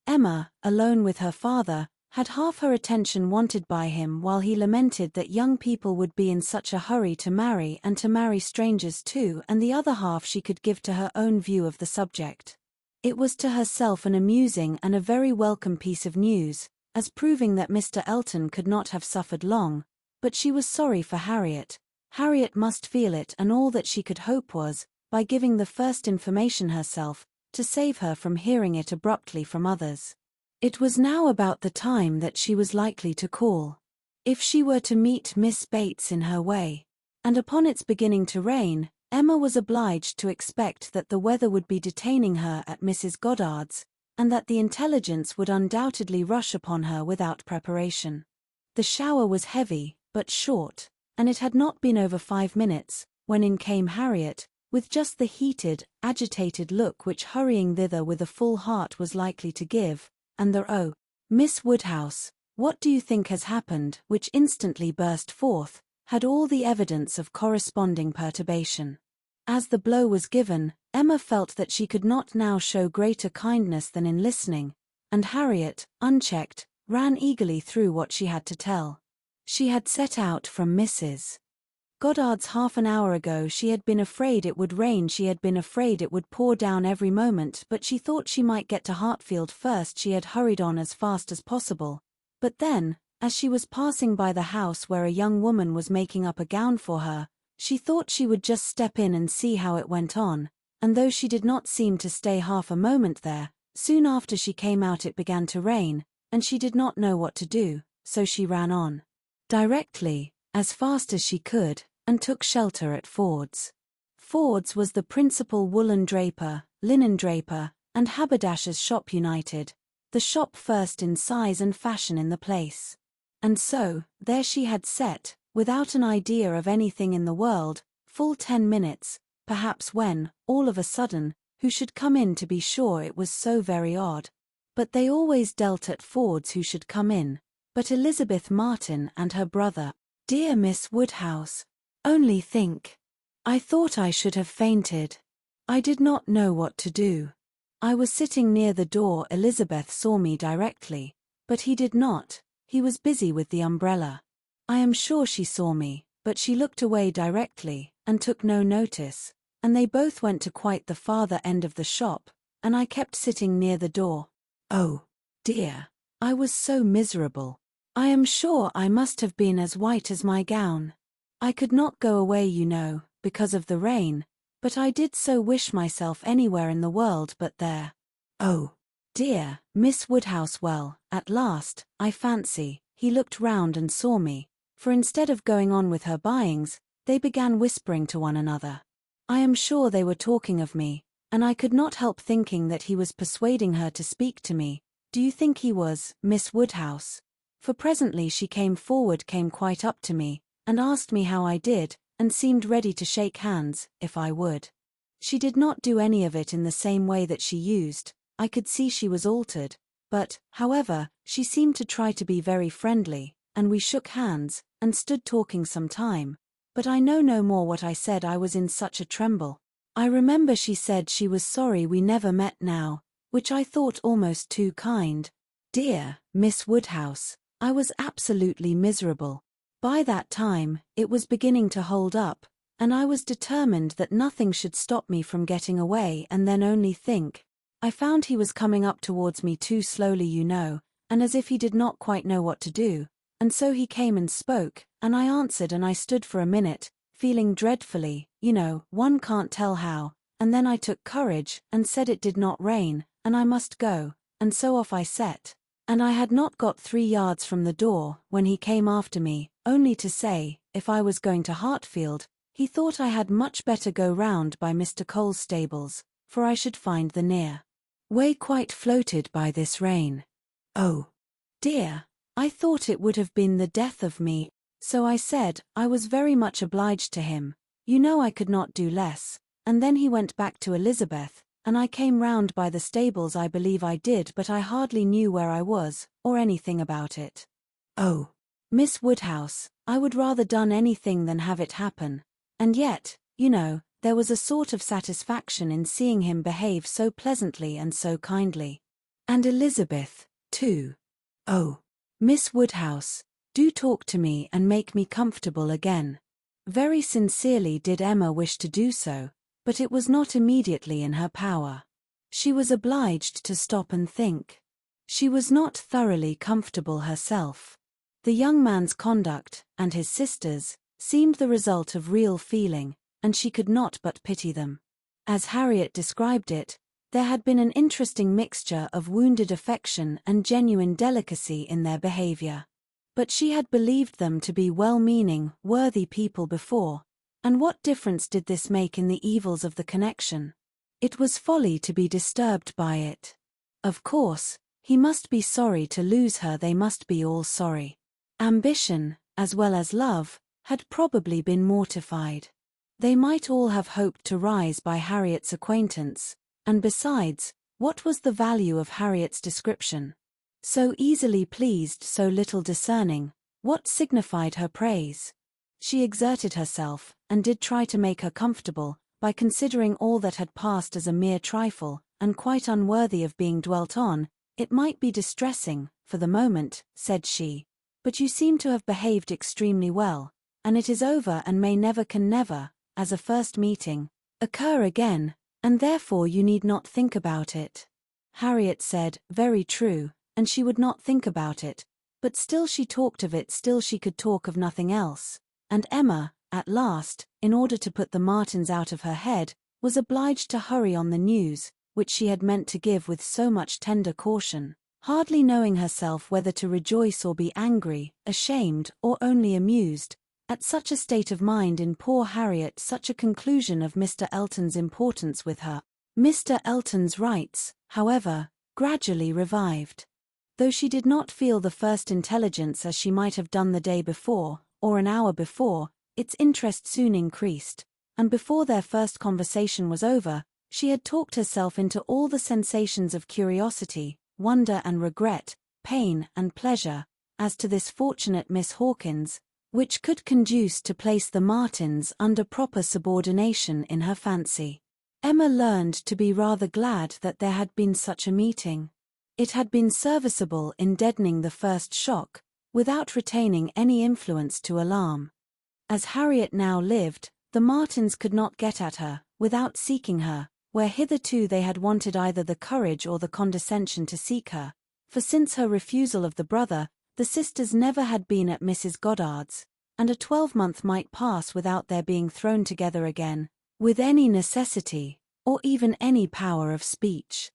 Emma, alone with her father, had half her attention wanted by him while he lamented that young people would be in such a hurry to marry and to marry strangers too, and the other half she could give to her own view of the subject. It was to herself an amusing and a very welcome piece of news, as proving that Mr. Elton could not have suffered long, but she was sorry for Harriet. Harriet must feel it, and all that she could hope was, by giving the first information herself, to save her from hearing it abruptly from others. It was now about the time that she was likely to call. If she were to meet Miss Bates in her way, and upon its beginning to rain, Emma was obliged to expect that the weather would be detaining her at Mrs. Goddard's, and that the intelligence would undoubtedly rush upon her without preparation. The shower was heavy, but short, and it had not been over 5 minutes, when in came Harriet, with just the heated, agitated look which hurrying thither with a full heart was likely to give, and the "Oh, Miss Woodhouse, what do you think has happened?" which instantly burst forth, had all the evidence of corresponding perturbation. As the blow was given, Emma felt that she could not now show greater kindness than in listening, and Harriet, unchecked, ran eagerly through what she had to tell. She had set out from Mrs. Goddard's half an hour ago. She had been afraid it would rain, she had been afraid it would pour down every moment, but she thought she might get to Hartfield first. She had hurried on as fast as possible. But then, as she was passing by the house where a young woman was making up a gown for her, she thought she would just step in and see how it went on, and though she did not seem to stay half a moment there, soon after she came out it began to rain, and she did not know what to do, so she ran on directly, as fast as she could, and took shelter at Ford's. Ford's was the principal woolen draper, linen draper, and haberdasher's shop united, the shop first in size and fashion in the place. And so, there she had sat, without an idea of anything in the world, full 10 minutes, perhaps, when, all of a sudden, who should come in? To be sure, it was so very odd. But they always dealt at Ford's who should come in, but Elizabeth Martin and her brother. Dear Miss Woodhouse, only think. I thought I should have fainted. I did not know what to do. I was sitting near the door. Elizabeth saw me directly, but he did not. He was busy with the umbrella. I am sure she saw me, but she looked away directly, and took no notice, and they both went to quite the farther end of the shop, and I kept sitting near the door. Oh, dear, I was so miserable. I am sure I must have been as white as my gown. I could not go away, you know, because of the rain, but I did so wish myself anywhere in the world but there. Oh, dear, Miss Woodhouse. Well, at last, I fancy, he looked round and saw me, for instead of going on with her buyings, they began whispering to one another. I am sure they were talking of me, and I could not help thinking that he was persuading her to speak to me. Do you think he was, Miss Woodhouse? For presently she came forward, came quite up to me, and asked me how I did, and seemed ready to shake hands, if I would. She did not do any of it in the same way that she used. I could see she was altered, but, however, she seemed to try to be very friendly, and we shook hands, and stood talking some time, but I know no more what I said, I was in such a tremble. I remember she said she was sorry we never met now, which I thought almost too kind. Dear Miss Woodhouse, I was absolutely miserable. By that time, it was beginning to hold up, and I was determined that nothing should stop me from getting away, and then only think. I found he was coming up towards me too slowly, you know, and as if he did not quite know what to do, and so he came and spoke, and I answered, and I stood for a minute, feeling dreadfully, you know, one can't tell how, and then I took courage, and said it did not rain, and I must go, and so off I set. And I had not got 3 yards from the door, when he came after me, only to say, if I was going to Hartfield, he thought I had much better go round by Mr. Cole's stables, for I should find the near way quite floated by this rain. Oh, dear, I thought it would have been the death of me, so I said I was very much obliged to him, you know I could not do less, and then he went back to Elizabeth, and I came round by the stables, I believe I did, but I hardly knew where I was, or anything about it. Oh, Miss Woodhouse, I would rather done anything than have it happen, and yet, you know, there was a sort of satisfaction in seeing him behave so pleasantly and so kindly. And Elizabeth, too. Oh, Miss Woodhouse, do talk to me and make me comfortable again. Very sincerely did Emma wish to do so, but it was not immediately in her power. She was obliged to stop and think. She was not thoroughly comfortable herself. The young man's conduct, and his sister's, seemed the result of real feeling, and she could not but pity them. As Harriet described it, there had been an interesting mixture of wounded affection and genuine delicacy in their behavior. But she had believed them to be well-meaning, worthy people before, and what difference did this make in the evils of the connection? It was folly to be disturbed by it. Of course, he must be sorry to lose her, they must be all sorry. Ambition, as well as love, had probably been mortified. They might all have hoped to rise by Harriet's acquaintance, and besides, what was the value of Harriet's description? So easily pleased, so little discerning, what signified her praise? She exerted herself, and did try to make her comfortable, by considering all that had passed as a mere trifle, and quite unworthy of being dwelt on. It might be distressing, for the moment, said she, but you seem to have behaved extremely well, and it is over and may never can never, as a first meeting, occur again, and therefore you need not think about it. Harriet said, very true, and she would not think about it, but still she talked of it, still she could talk of nothing else, and Emma, at last, in order to put the Martins out of her head, was obliged to hurry on the news, which she had meant to give with so much tender caution, hardly knowing herself whether to rejoice or be angry, ashamed, or only amused. At such a state of mind in poor Harriet, such a conclusion of Mr. Elton's importance with her. Mr. Elton's rights, however, gradually revived. Though she did not feel the first intelligence as she might have done the day before, or an hour before, its interest soon increased, and before their first conversation was over, she had talked herself into all the sensations of curiosity, wonder and regret, pain and pleasure, as to this fortunate Miss Hawkins, which could conduce to place the Martins under proper subordination in her fancy. Emma learned to be rather glad that there had been such a meeting. It had been serviceable in deadening the first shock, without retaining any influence to alarm. As Harriet now lived, the Martins could not get at her, without seeking her, where hitherto they had wanted either the courage or the condescension to seek her, for since her refusal of the brother, the sisters never had been at Mrs. Goddard's, and a 12-month might pass without their being thrown together again, with any necessity, or even any power of speech.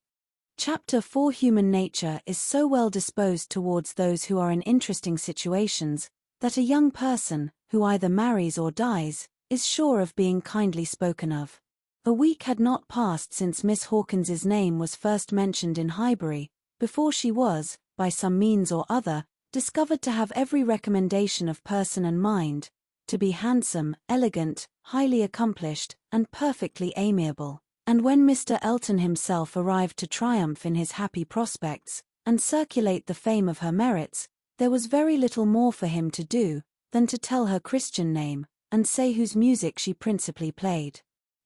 Chapter 4. Human nature is so well disposed towards those who are in interesting situations, that a young person, who either marries or dies, is sure of being kindly spoken of. A week had not passed since Miss Hawkins's name was first mentioned in Highbury, before she was, by some means or other, discovered to have every recommendation of person and mind, to be handsome, elegant, highly accomplished, and perfectly amiable. And when Mr. Elton himself arrived to triumph in his happy prospects, and circulate the fame of her merits, there was very little more for him to do, than to tell her Christian name, and say whose music she principally played.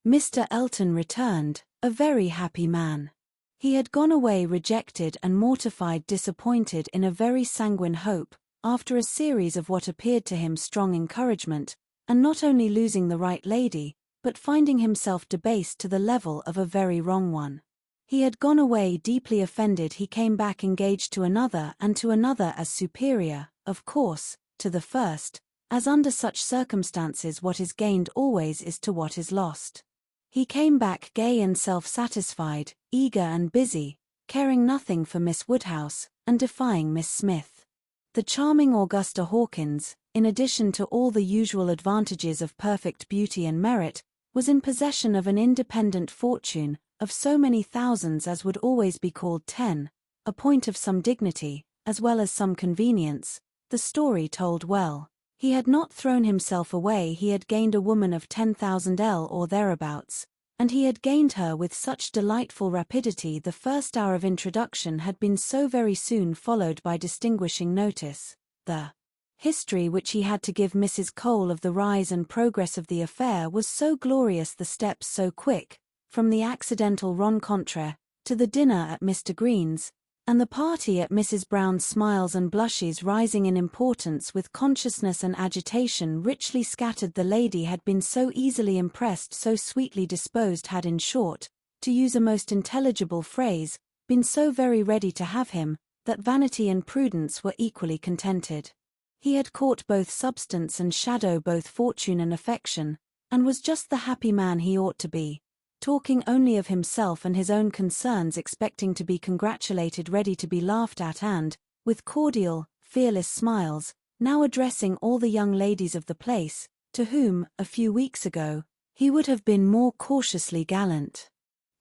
Mr. Elton returned, a very happy man. He had gone away rejected and mortified, disappointed in a very sanguine hope, after a series of what appeared to him strong encouragement, and not only losing the right lady, but finding himself debased to the level of a very wrong one. He had gone away deeply offended. He came back engaged to another and to another as superior, of course, to the first, as under such circumstances what is gained always is to what is lost. He came back gay and self-satisfied, eager and busy, caring nothing for Miss Woodhouse, and defying Miss Smith. The charming Augusta Hawkins, in addition to all the usual advantages of perfect beauty and merit, was in possession of an independent fortune, of so many thousands as would always be called 10, a point of some dignity, as well as some convenience. The story told well. He had not thrown himself away. He had gained a woman of 10,000 L or thereabouts, and he had gained her with such delightful rapidity. The first hour of introduction had been so very soon followed by distinguishing notice. The history which he had to give Mrs. Cole of the rise and progress of the affair was so glorious, the steps so quick, from the accidental rencontre to the dinner at Mr. Green's, and the party at Mrs. Brown's, smiles and blushes rising in importance with consciousness and agitation richly scattered. The lady had been so easily impressed, so sweetly disposed, had, in short, to use a most intelligible phrase, been so very ready to have him, that vanity and prudence were equally contented. He had caught both substance and shadow, both fortune and affection, and was just the happy man he ought to be, talking only of himself and his own concerns, expecting to be congratulated, ready to be laughed at, and, with cordial, fearless smiles, now addressing all the young ladies of the place, to whom, a few weeks ago, he would have been more cautiously gallant.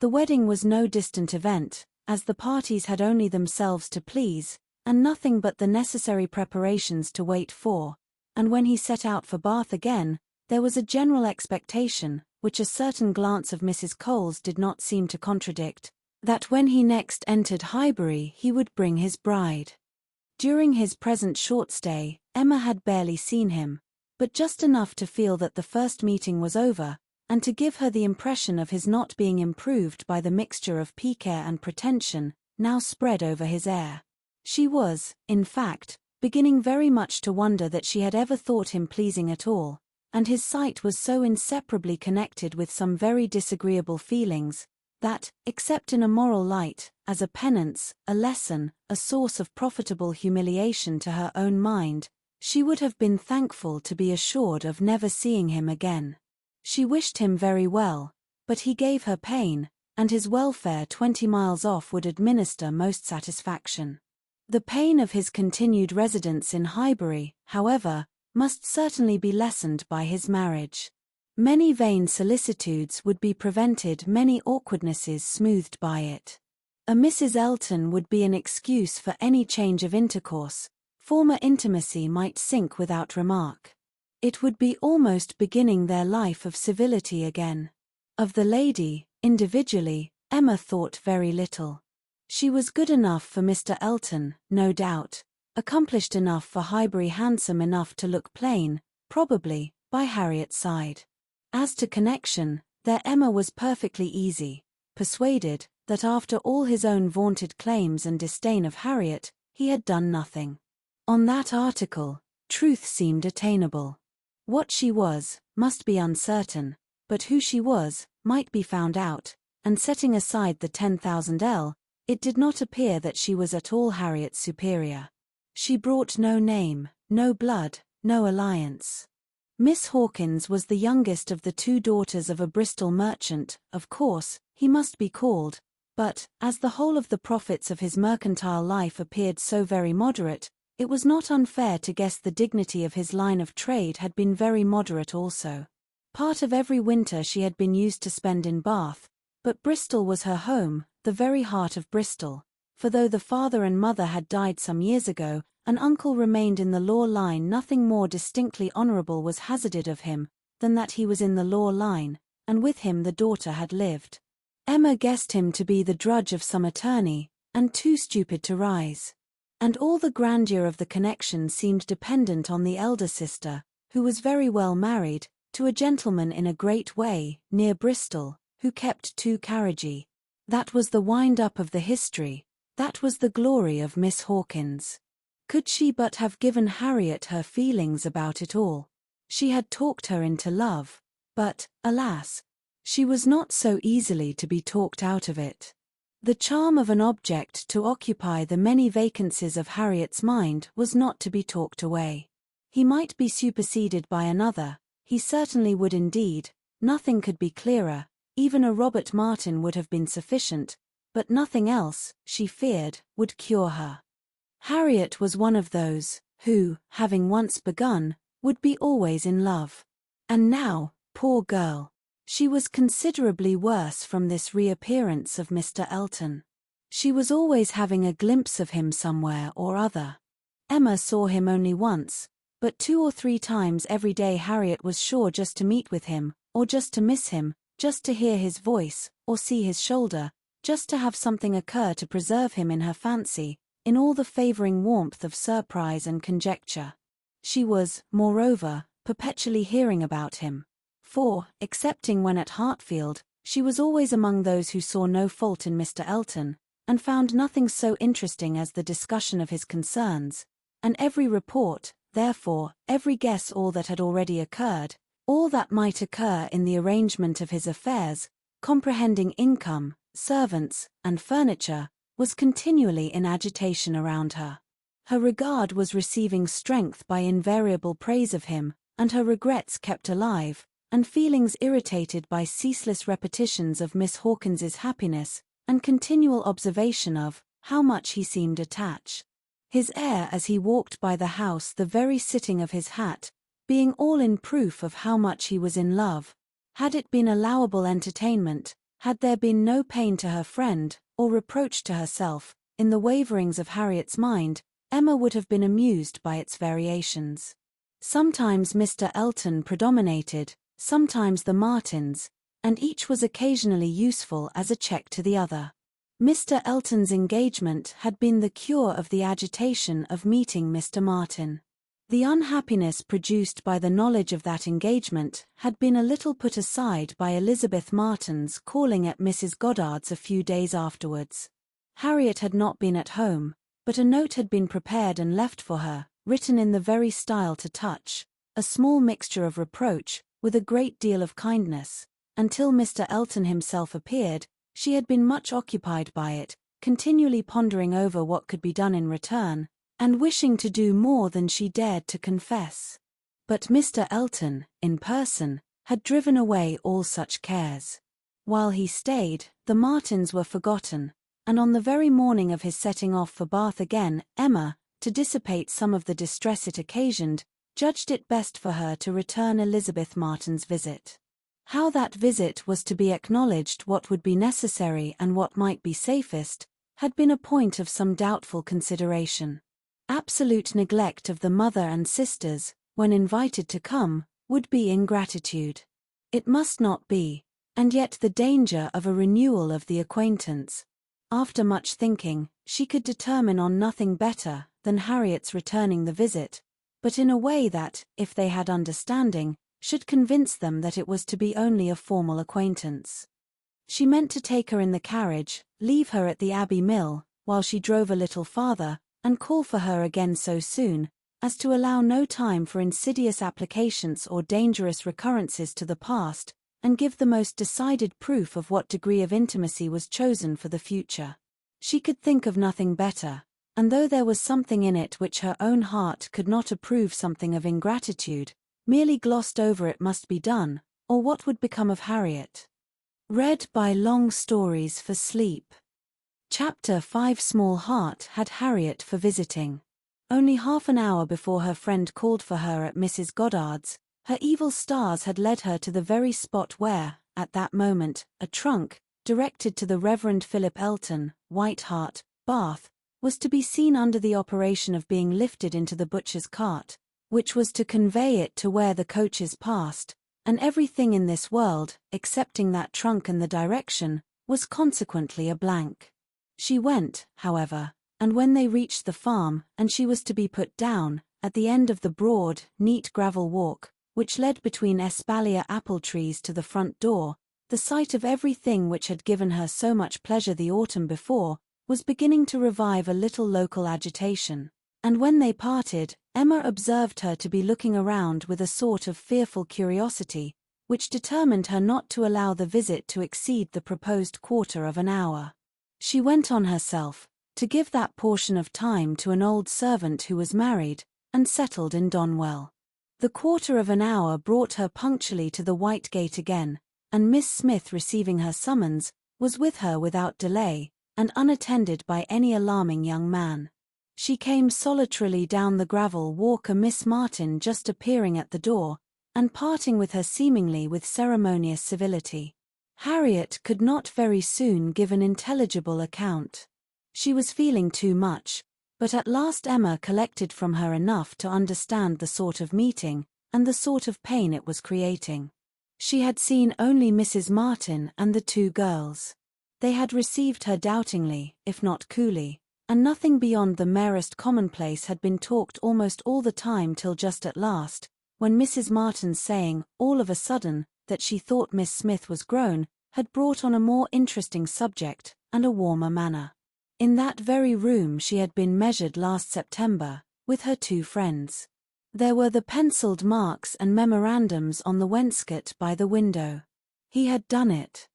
The wedding was no distant event, as the parties had only themselves to please, and nothing but the necessary preparations to wait for, and when he set out for Bath again, there was a general expectation, which a certain glance of Mrs. Cole's did not seem to contradict, that when he next entered Highbury he would bring his bride. During his present short stay, Emma had barely seen him, but just enough to feel that the first meeting was over, and to give her the impression of his not being improved by the mixture of pique and pretension now spread over his air. She was, in fact, beginning very much to wonder that she had ever thought him pleasing at all, and his sight was so inseparably connected with some very disagreeable feelings, that, except in a moral light, as a penance, a lesson, a source of profitable humiliation to her own mind, she would have been thankful to be assured of never seeing him again. She wished him very well, but he gave her pain, and his welfare 20 miles off would administer most satisfaction. The pain of his continued residence in Highbury, however, must certainly be lessened by his marriage. Many vain solicitudes would be prevented, many awkwardnesses smoothed by it. A Mrs. Elton would be an excuse for any change of intercourse, former intimacy might sink without remark. It would be almost beginning their life of civility again. Of the lady, individually, Emma thought very little. She was good enough for Mr. Elton, no doubt, accomplished enough for Highbury, handsome enough to look plain, probably, by Harriet's side. As to connection, there Emma was perfectly easy, persuaded that after all his own vaunted claims and disdain of Harriet, he had done nothing. On that article, truth seemed attainable. What she was, must be uncertain, but who she was, might be found out, and setting aside the 10,000L, it did not appear that she was at all Harriet's superior. She brought no name, no blood, no alliance. Miss Hawkins was the youngest of the 2 daughters of a Bristol merchant, of course, he must be called, but, as the whole of the profits of his mercantile life appeared so very moderate, it was not unfair to guess the dignity of his line of trade had been very moderate also. Part of every winter she had been used to spend in Bath, but Bristol was her home, the very heart of Bristol, for though the father and mother had died some years ago, an uncle remained in the law line. Nothing more distinctly honourable was hazarded of him, than that he was in the law line, and with him the daughter had lived. Emma guessed him to be the drudge of some attorney, and too stupid to rise. And all the grandeur of the connection seemed dependent on the elder sister, who was very well married, to a gentleman in a great way, near Bristol, who kept 2 carriages. That was the wind-up of the history, that was the glory of Miss Hawkins. Could she but have given Harriet her feelings about it all? She had talked her into love, but, alas, she was not so easily to be talked out of it. The charm of an object to occupy the many vacancies of Harriet's mind was not to be talked away. He might be superseded by another, he certainly would indeed, nothing could be clearer, even a Robert Martin would have been sufficient, but nothing else, she feared, would cure her. Harriet was one of those, who, having once begun, would be always in love. And now, poor girl, she was considerably worse from this reappearance of Mr. Elton. She was always having a glimpse of him somewhere or other. Emma saw him only once, but 2 or 3 times every day Harriet was sure just to meet with him, or just to miss him, just to hear his voice, or see his shoulder, just to have something occur to preserve him in her fancy, in all the favouring warmth of surprise and conjecture. She was, moreover, perpetually hearing about him. For, excepting when at Hartfield, she was always among those who saw no fault in Mr. Elton, and found nothing so interesting as the discussion of his concerns, and every report, therefore, every guess all that had already occurred, all that might occur in the arrangement of his affairs, comprehending income, servants, and furniture, was continually in agitation around her. Her regard was receiving strength by invariable praise of him, and her regrets kept alive, and feelings irritated by ceaseless repetitions of Miss Hawkins's happiness, and continual observation of how much he seemed attached. His air as he walked by the house, the very sitting of his hat, being all in proof of how much he was in love. Had it been allowable entertainment, had there been no pain to her friend, or reproach to herself, in the waverings of Harriet's mind, Emma would have been amused by its variations. Sometimes Mr. Elton predominated, sometimes the Martins, and each was occasionally useful as a check to the other. Mr. Elton's engagement had been the cure of the agitation of meeting Mr. Martin. The unhappiness produced by the knowledge of that engagement had been a little put aside by Elizabeth Martin's calling at Mrs. Goddard's a few days afterwards. Harriet had not been at home, but a note had been prepared and left for her, written in the very style to touch, a small mixture of reproach, with a great deal of kindness. Until Mr. Elton himself appeared, she had been much occupied by it, continually pondering over what could be done in return, and wishing to do more than she dared to confess. But Mr. Elton, in person, had driven away all such cares. While he stayed, the Martins were forgotten, and on the very morning of his setting off for Bath again, Emma, to dissipate some of the distress it occasioned, judged it best for her to return Elizabeth Martin's visit. How that visit was to be acknowledged, what would be necessary and what might be safest, had been a point of some doubtful consideration. Absolute neglect of the mother and sisters, when invited to come, would be ingratitude. It must not be, and yet the danger of a renewal of the acquaintance. After much thinking, she could determine on nothing better than Harriet's returning the visit, but in a way that, if they had understanding, should convince them that it was to be only a formal acquaintance. She meant to take her in the carriage, leave her at the Abbey Mill, while she drove a little farther, and call for her again so soon, as to allow no time for insidious applications or dangerous recurrences to the past, and give the most decided proof of what degree of intimacy was chosen for the future. She could think of nothing better, and though there was something in it which her own heart could not approve, something of ingratitude, merely glossed over it must be done, or what would become of Harriet? Read by Long Stories for Sleep. Chapter 5. Small Heart had Harriet for visiting. Only half an hour before her friend called for her at Mrs. Goddard's, her evil stars had led her to the very spot where, at that moment, a trunk, directed to the Reverend Philip Elton, White Hart, Bath, was to be seen under the operation of being lifted into the butcher's cart, which was to convey it to where the coaches passed, and everything in this world, excepting that trunk and the direction, was consequently a blank. She went, however, and when they reached the farm, and she was to be put down, at the end of the broad, neat gravel walk, which led between espalier apple trees to the front door, the sight of everything which had given her so much pleasure the autumn before, was beginning to revive a little local agitation, and when they parted, Emma observed her to be looking around with a sort of fearful curiosity, which determined her not to allow the visit to exceed the proposed quarter of an hour. She went on herself, to give that portion of time to an old servant who was married, and settled in Donwell. The quarter of an hour brought her punctually to the White Gate again, and Miss Smith, receiving her summons, was with her without delay, and unattended by any alarming young man. She came solitarily down the gravel walk, a Miss Martin just appearing at the door, and parting with her seemingly with ceremonious civility. Harriet could not very soon give an intelligible account. She was feeling too much, but at last Emma collected from her enough to understand the sort of meeting, and the sort of pain it was creating. She had seen only Mrs. Martin and the two girls. They had received her doubtingly, if not coolly, and nothing beyond the merest commonplace had been talked almost all the time till just at last, when Mrs. Martin, saying, all of a sudden, that she thought Miss Smith was grown, had brought on a more interesting subject, and a warmer manner. In that very room she had been measured last September, with her two friends. There were the penciled marks and memorandums on the wainscot by the window. He had done it.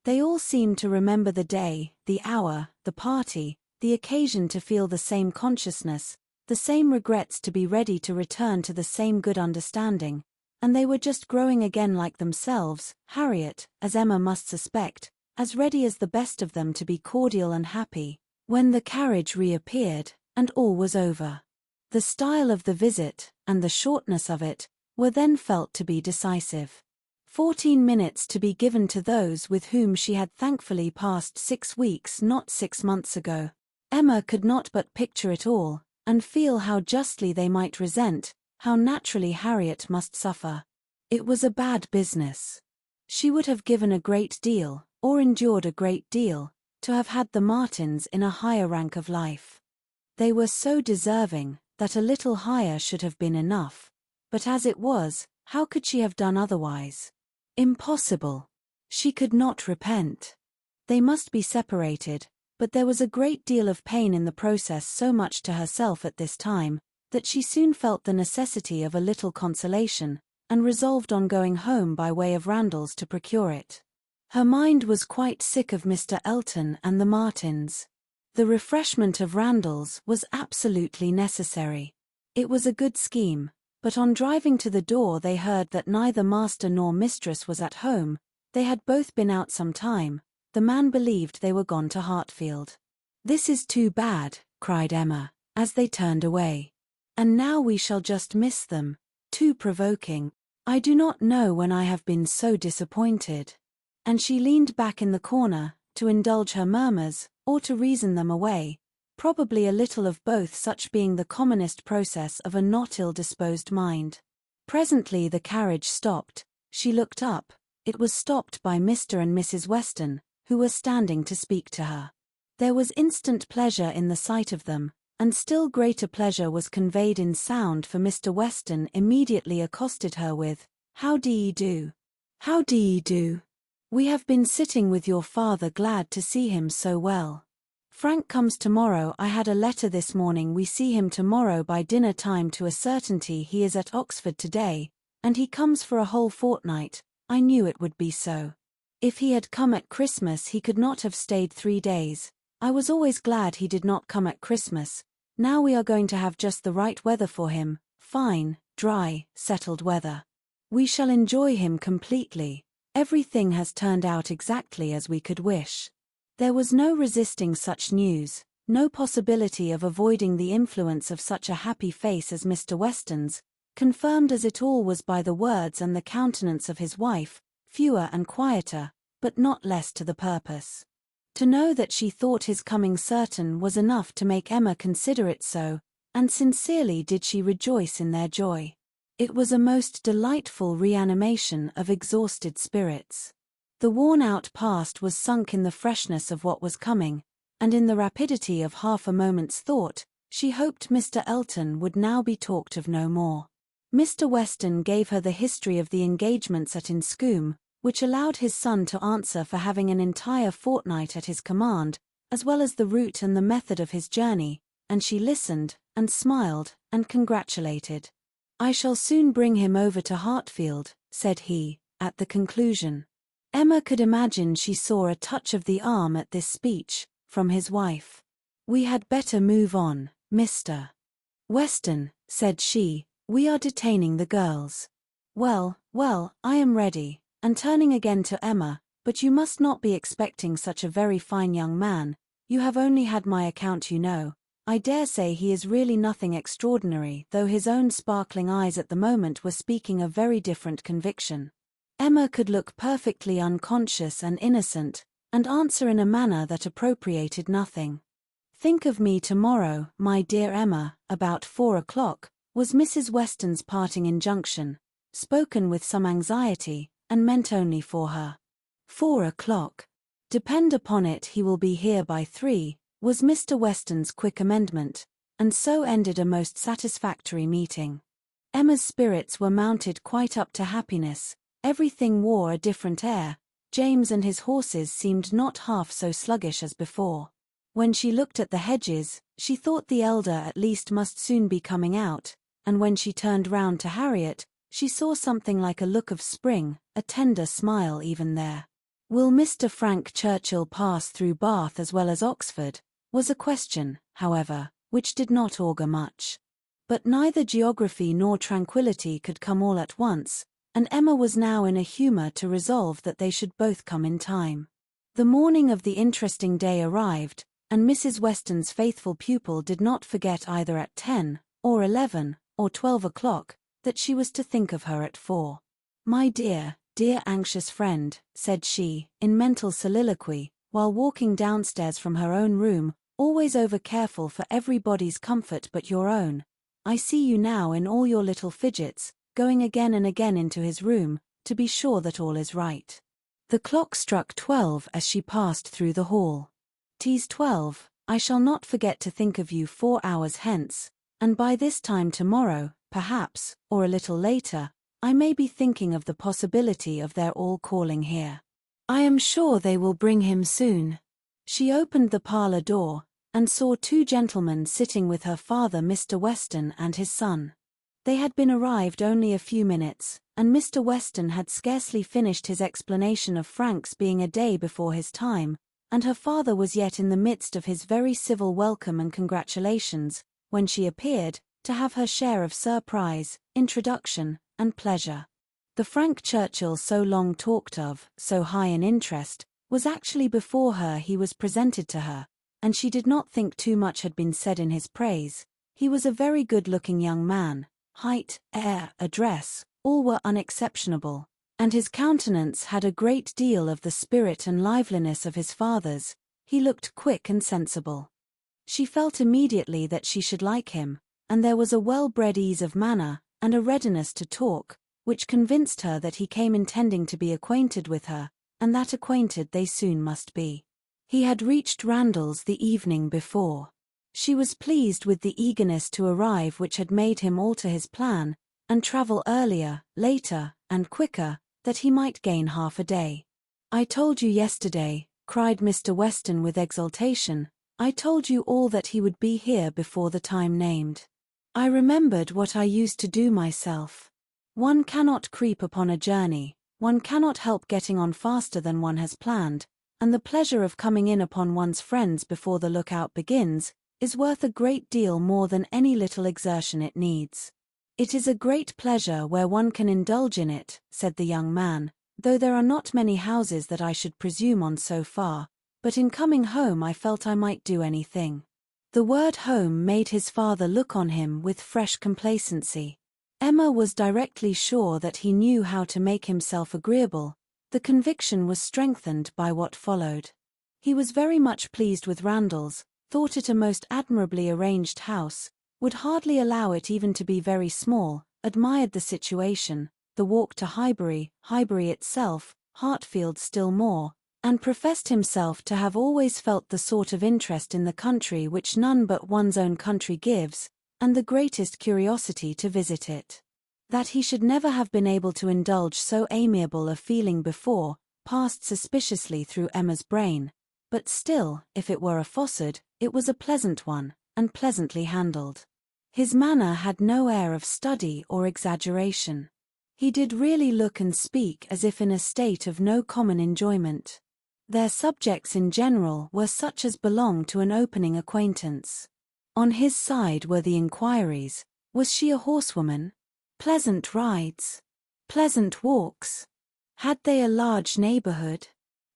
They all seemed to remember the day, the hour, the party, the occasion, to feel the same consciousness, the same regrets, to be ready to return to the same good understanding, and they were just growing again like themselves, Harriet, as Emma must suspect, as ready as the best of them to be cordial and happy, when the carriage reappeared, and all was over. The style of the visit, and the shortness of it, were then felt to be decisive. 14 minutes to be given to those with whom she had thankfully passed 6 weeks, not 6 months ago. Emma could not but picture it all, and feel how justly they might resent, how naturally Harriet must suffer. It was a bad business. She would have given a great deal, or endured a great deal, to have had the Martins in a higher rank of life. They were so deserving, that a little higher should have been enough, but as it was, how could she have done otherwise? Impossible. She could not repent. They must be separated, but there was a great deal of pain in the process, so much to herself at this time, that she soon felt the necessity of a little consolation, and resolved on going home by way of Randalls to procure it. Her mind was quite sick of Mr. Elton and the Martins. The refreshment of Randalls was absolutely necessary. It was a good scheme, but on driving to the door they heard that neither master nor mistress was at home. They had both been out some time. The man believed they were gone to Hartfield. "This is too bad," cried Emma, as they turned away. "And now we shall just miss them. Too provoking. I do not know when I have been so disappointed." And she leaned back in the corner, to indulge her murmurs, or to reason them away, probably a little of both, such being the commonest process of a not ill-disposed mind. Presently the carriage stopped. She looked up. It was stopped by Mr. and Mrs. Weston, who were standing to speak to her. There was instant pleasure in the sight of them, and still greater pleasure was conveyed in sound, for Mr. Weston immediately accosted her with, "How d'ye do? How d'ye do? We have been sitting with your father, glad to see him so well." Frank comes tomorrow. I had a letter this morning. We see him tomorrow by dinner time. To a certainty he is at Oxford today, and he comes for a whole fortnight. I knew it would be so. If he had come at Christmas he could not have stayed 3 days. I was always glad he did not come at Christmas. Now we are going to have just the right weather for him, fine, dry, settled weather. We shall enjoy him completely. Everything has turned out exactly as we could wish. There was no resisting such news, no possibility of avoiding the influence of such a happy face as Mr. Weston's, confirmed as it all was by the words and the countenance of his wife, fewer and quieter, but not less to the purpose. To know that she thought his coming certain was enough to make Emma consider it so, and sincerely did she rejoice in their joy. It was a most delightful reanimation of exhausted spirits. The worn-out past was sunk in the freshness of what was coming, and in the rapidity of half a moment's thought, she hoped Mr. Elton would now be talked of no more. Mr. Weston gave her the history of the engagements at Inscombe, which allowed his son to answer for having an entire fortnight at his command, as well as the route and the method of his journey, and she listened, and smiled, and congratulated. "I shall soon bring him over to Hartfield," said he, at the conclusion. Emma could imagine she saw a touch of the arm at this speech, from his wife. "We had better move on, Mr. Weston," said she, "we are detaining the girls." Well, I am ready," and turning again to Emma, "but you must not be expecting such a very fine young man. You have only had my account, you know. I dare say he is really nothing extraordinary, though his own sparkling eyes at the moment were speaking a very different conviction." Emma could look perfectly unconscious and innocent, and answer in a manner that appropriated nothing. "Think of me tomorrow, my dear Emma, about 4 o'clock, was Mrs. Weston's parting injunction, spoken with some anxiety, and meant only for her. 4 o'clock. "Depend upon it he will be here by 3, was Mr. Weston's quick amendment, and so ended a most satisfactory meeting. Emma's spirits were mounted quite up to happiness. Everything wore a different air. James and his horses seemed not half so sluggish as before. When she looked at the hedges, she thought the elder at least must soon be coming out, and when she turned round to Harriet, she saw something like a look of spring, a tender smile even there. Will Mr. Frank Churchill pass through Bath as well as Oxford? Was a question, however, which did not augur much. But neither geography nor tranquillity could come all at once, and Emma was now in a humour to resolve that they should both come in time. The morning of the interesting day arrived, and Mrs. Weston's faithful pupil did not forget either at 10, or 11, or 12 o'clock, that she was to think of her at 4. "My dear, dear anxious friend," said she, in mental soliloquy, while walking downstairs from her own room, always over-careful for everybody's comfort but your own. "I see you now in all your little fidgets, going again and again into his room, to be sure that all is right." The clock struck 12 as she passed through the hall. "'Tis 12, I shall not forget to think of you 4 hours hence, and by this time tomorrow, perhaps, or a little later, I may be thinking of the possibility of their all calling here. I am sure they will bring him soon." She opened the parlour door, and saw 2 gentlemen sitting with her father, Mr. Weston, and his son. They had been arrived only a few minutes, and Mr. Weston had scarcely finished his explanation of Frank's being a day before his time, and her father was yet in the midst of his very civil welcome and congratulations, when she appeared, to have her share of surprise, introduction, and pleasure. The Frank Churchill so long talked of, so high in interest, was actually before her. He was presented to her, and she did not think too much had been said in his praise. He was a very good-looking young man. Height, air, address, all were unexceptionable, and his countenance had a great deal of the spirit and liveliness of his father's. He looked quick and sensible. She felt immediately that she should like him, and there was a well-bred ease of manner, and a readiness to talk, which convinced her that he came intending to be acquainted with her, and that acquainted they soon must be. He had reached Randalls the evening before. She was pleased with the eagerness to arrive which had made him alter his plan, and travel earlier, later, and quicker, that he might gain half a day. "I told you yesterday," cried Mr. Weston with exultation, I told you all that he would be here before the time named. I remembered what I used to do myself. One cannot creep upon a journey, one cannot help getting on faster than one has planned, and the pleasure of coming in upon one's friends before the lookout begins is worth a great deal more than any little exertion it needs. It is a great pleasure where one can indulge in it, said the young man, though there are not many houses that I should presume on so far, but in coming home I felt I might do anything. The word home made his father look on him with fresh complacency. Emma was directly sure that he knew how to make himself agreeable. The conviction was strengthened by what followed. He was very much pleased with Randalls, thought it a most admirably arranged house, would hardly allow it even to be very small, admired the situation, the walk to Highbury, Highbury itself, Hartfield still more, and professed himself to have always felt the sort of interest in the country which none but one's own country gives, and the greatest curiosity to visit it. That he should never have been able to indulge so amiable a feeling before, passed suspiciously through Emma's brain, but still, if it were a falsehood, it was a pleasant one, and pleasantly handled. His manner had no air of study or exaggeration. He did really look and speak as if in a state of no common enjoyment. Their subjects in general were such as belong to an opening acquaintance. On his side were the inquiries: was she a horsewoman? Pleasant rides? Pleasant walks? Had they a large neighborhood?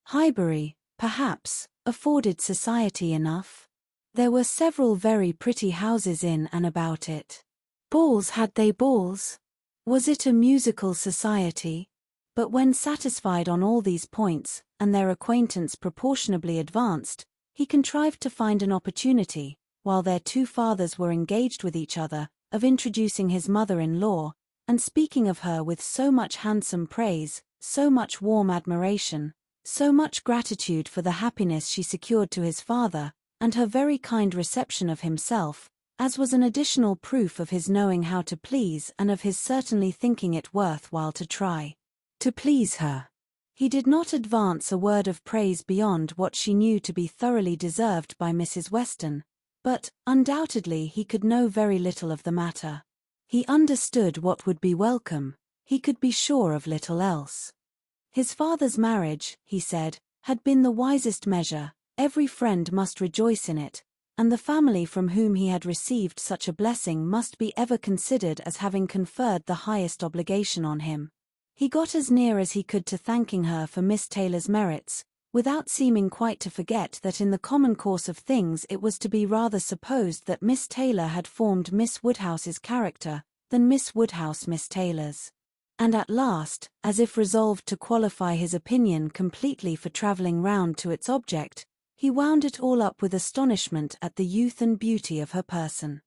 Highbury, perhaps, afforded society enough. There were several very pretty houses in and about it. Balls, had they balls? Was it a musical society? But when satisfied on all these points, and their acquaintance proportionably advanced, he contrived to find an opportunity, while their two fathers were engaged with each other, of introducing his mother-in-law, and speaking of her with so much handsome praise, so much warm admiration, so much gratitude for the happiness she secured to his father, and her very kind reception of himself, as was an additional proof of his knowing how to please and of his certainly thinking it worth while to try to please her. He did not advance a word of praise beyond what she knew to be thoroughly deserved by Mrs. Weston, but, undoubtedly he could know very little of the matter. He understood what would be welcome, he could be sure of little else. His father's marriage, he said, had been the wisest measure, every friend must rejoice in it, and the family from whom he had received such a blessing must be ever considered as having conferred the highest obligation on him. He got as near as he could to thanking her for Miss Taylor's merits, without seeming quite to forget that in the common course of things it was to be rather supposed that Miss Taylor had formed Miss Woodhouse's character, than Miss Woodhouse Miss Taylor's. And at last, as if resolved to qualify his opinion completely for travelling round to its object, he wound it all up with astonishment at the youth and beauty of her person.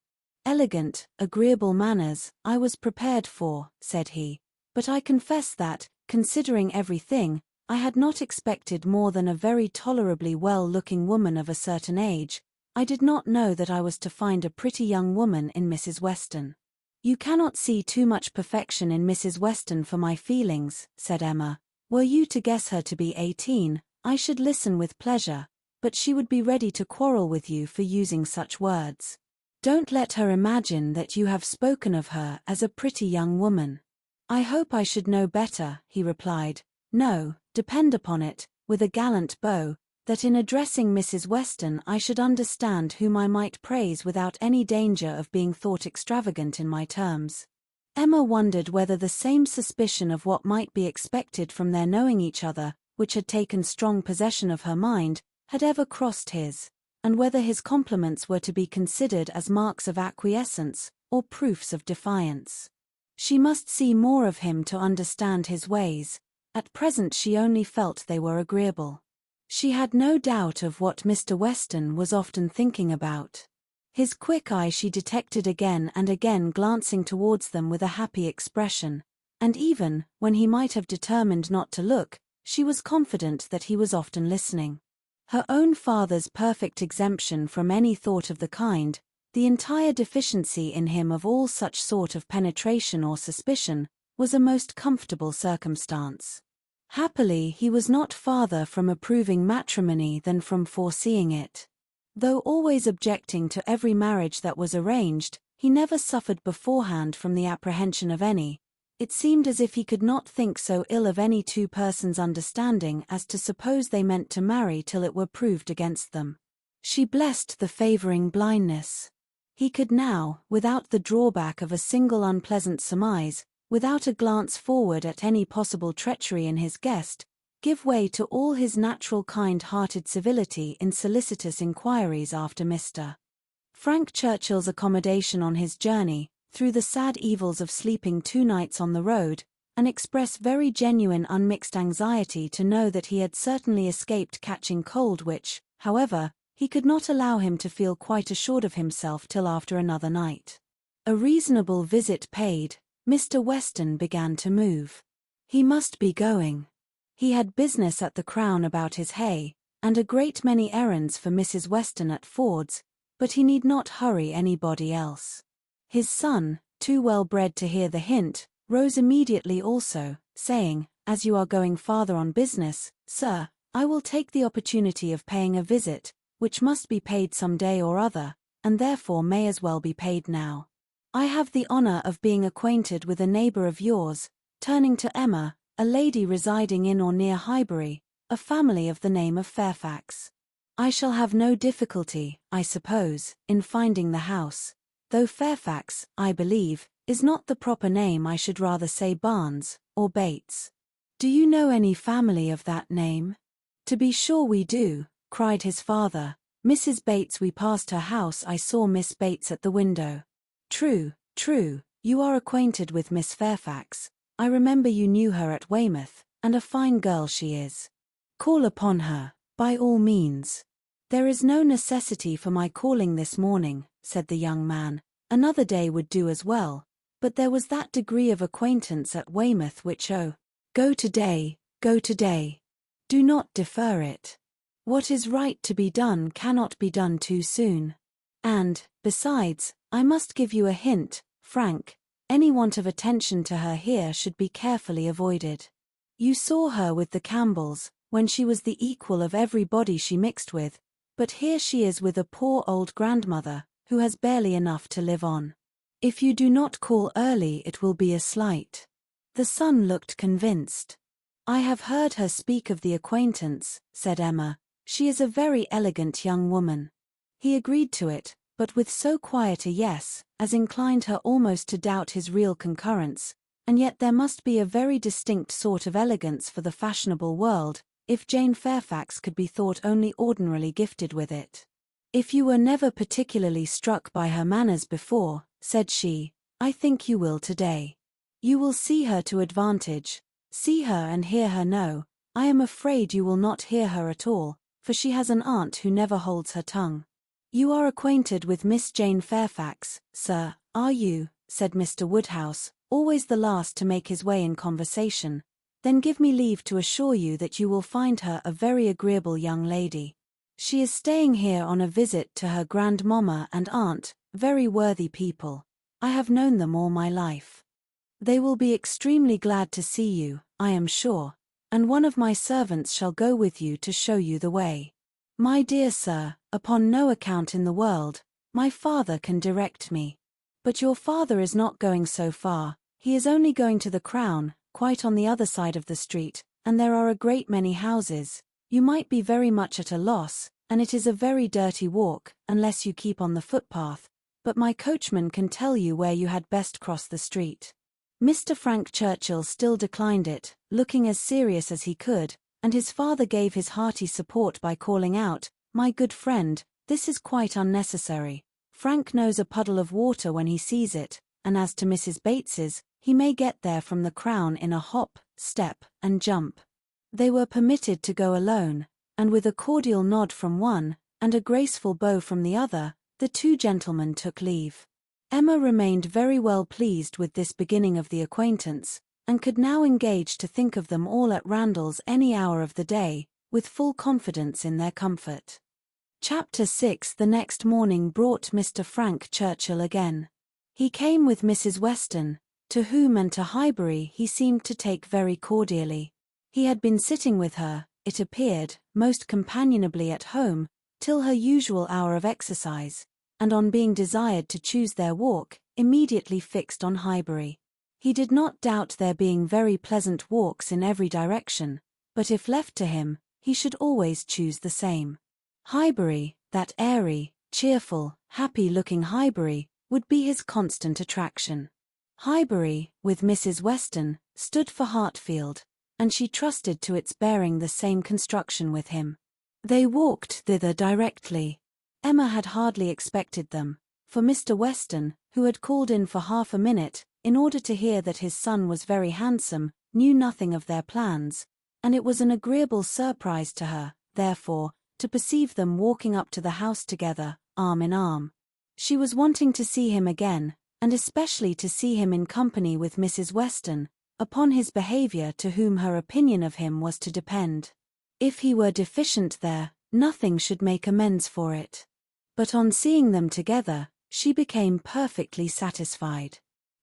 Elegant, agreeable manners, I was prepared for, said he, but I confess that, considering everything, I had not expected more than a very tolerably well-looking woman of a certain age. I did not know that I was to find a pretty young woman in Mrs. Weston. You cannot see too much perfection in Mrs. Weston for my feelings, said Emma. Were you to guess her to be 18, I should listen with pleasure, but she would be ready to quarrel with you for using such words. Don't let her imagine that you have spoken of her as a pretty young woman. I hope I should know better, he replied. No, depend upon it, with a gallant bow, that in addressing Mrs. Weston I should understand whom I might praise without any danger of being thought extravagant in my terms. Emma wondered whether the same suspicion of what might be expected from their knowing each other, which had taken strong possession of her mind, had ever crossed his, and whether his compliments were to be considered as marks of acquiescence, or proofs of defiance. She must see more of him to understand his ways. At present she only felt they were agreeable. She had no doubt of what Mr. Weston was often thinking about. His quick eye she detected again and again glancing towards them with a happy expression, and even, when he might have determined not to look, she was confident that he was often listening. Her own father's perfect exemption from any thought of the kind, the entire deficiency in him of all such sort of penetration or suspicion, was a most comfortable circumstance. Happily he was not farther from approving matrimony than from foreseeing it. Though always objecting to every marriage that was arranged, he never suffered beforehand from the apprehension of any. It seemed as if he could not think so ill of any two persons' understanding as to suppose they meant to marry till it were proved against them. She blessed the favouring blindness. He could now, without the drawback of a single unpleasant surmise, without a glance forward at any possible treachery in his guest, give way to all his natural kind-hearted civility in solicitous inquiries after Mr. Frank Churchill's accommodation on his journey, through the sad evils of sleeping 2 nights on the road, and express very genuine unmixed anxiety to know that he had certainly escaped catching cold, which, however, he could not allow him to feel quite assured of himself till after another night. A reasonable visit paid, Mr. Weston began to move. He must be going. He had business at the Crown about his hay, and a great many errands for Mrs. Weston at Ford's, but he need not hurry anybody else. His son, too well bred to hear the hint, rose immediately also, saying, "As you are going farther on business, sir, I will take the opportunity of paying a visit, which must be paid some day or other, and therefore may as well be paid now. I have the honour of being acquainted with a neighbour of yours," turning to Emma, "a lady residing in or near Highbury, a family of the name of Fairfax. I shall have no difficulty, I suppose, in finding the house, though Fairfax, I believe, is not the proper name. I should rather say Barnes, or Bates. Do you know any family of that name?" "To be sure we do," cried his father. "Mrs. Bates, we passed her house. I saw Miss Bates at the window." "True, true, you are acquainted with Miss Fairfax. I remember you knew her at Weymouth, and a fine girl she is. Call upon her, by all means." "There is no necessity for my calling this morning," said the young man. "Another day would do as well, but there was that degree of acquaintance at Weymouth which go today, go today. Do not defer it. What is right to be done cannot be done too soon. And, besides, I must give you a hint, Frank, any want of attention to her here should be carefully avoided. You saw her with the Campbells, when she was the equal of everybody she mixed with, but here she is with a poor old grandmother, who has barely enough to live on. If you do not call early it will be a slight." The son looked convinced. "I have heard her speak of the acquaintance," said Emma. "She is a very elegant young woman." He agreed to it, but with so quiet a yes, as inclined her almost to doubt his real concurrence, and yet there must be a very distinct sort of elegance for the fashionable world, if Jane Fairfax could be thought only ordinarily gifted with it. "If you were never particularly struck by her manners before," said she, "I think you will today. You will see her to advantage. See her and hear her. No, I am afraid you will not hear her at all, for she has an aunt who never holds her tongue." "You are acquainted with Miss Jane Fairfax, sir, are you?" said Mr. Woodhouse, always the last to make his way in conversation. "Then give me leave to assure you that you will find her a very agreeable young lady. She is staying here on a visit to her grandmamma and aunt, very worthy people. I have known them all my life. They will be extremely glad to see you, I am sure, and one of my servants shall go with you to show you the way." "My dear sir, upon no account in the world. My father can direct me." "But your father is not going so far. He is only going to the Crown, quite on the other side of the street, and there are a great many houses. You might be very much at a loss, and it is a very dirty walk, unless you keep on the footpath, but my coachman can tell you where you had best cross the street." Mr. Frank Churchill still declined it, looking as serious as he could, and his father gave his hearty support by calling out, "My good friend, this is quite unnecessary. Frank knows a puddle of water when he sees it, and as to Mrs. Bates's, he may get there from the Crown in a hop, step, and jump." They were permitted to go alone, and with a cordial nod from one, and a graceful bow from the other, the two gentlemen took leave. Emma remained very well pleased with this beginning of the acquaintance, and could now engage to think of them all at Randalls any hour of the day, with full confidence in their comfort. Chapter 6. The next morning brought Mr. Frank Churchill again. He came with Mrs. Weston, to whom and to Highbury he seemed to take very cordially. He had been sitting with her, it appeared, most companionably at home, till her usual hour of exercise, and on being desired to choose their walk, immediately fixed on Highbury. He did not doubt there being very pleasant walks in every direction, but if left to him, he should always choose the same. Highbury, that airy, cheerful, happy-looking Highbury, would be his constant attraction. Highbury, with Mrs. Weston, stood for Hartfield, and she trusted to its bearing the same construction with him. They walked thither directly. Emma had hardly expected them, for Mr. Weston, who had called in for half a minute, in order to hear that his son was very handsome, knew nothing of their plans, and it was an agreeable surprise to her, therefore, to perceive them walking up to the house together, arm in arm. She was wanting to see him again, and especially to see him in company with Mrs. Weston, upon his behaviour to whom her opinion of him was to depend. If he were deficient there, nothing should make amends for it. But on seeing them together, she became perfectly satisfied.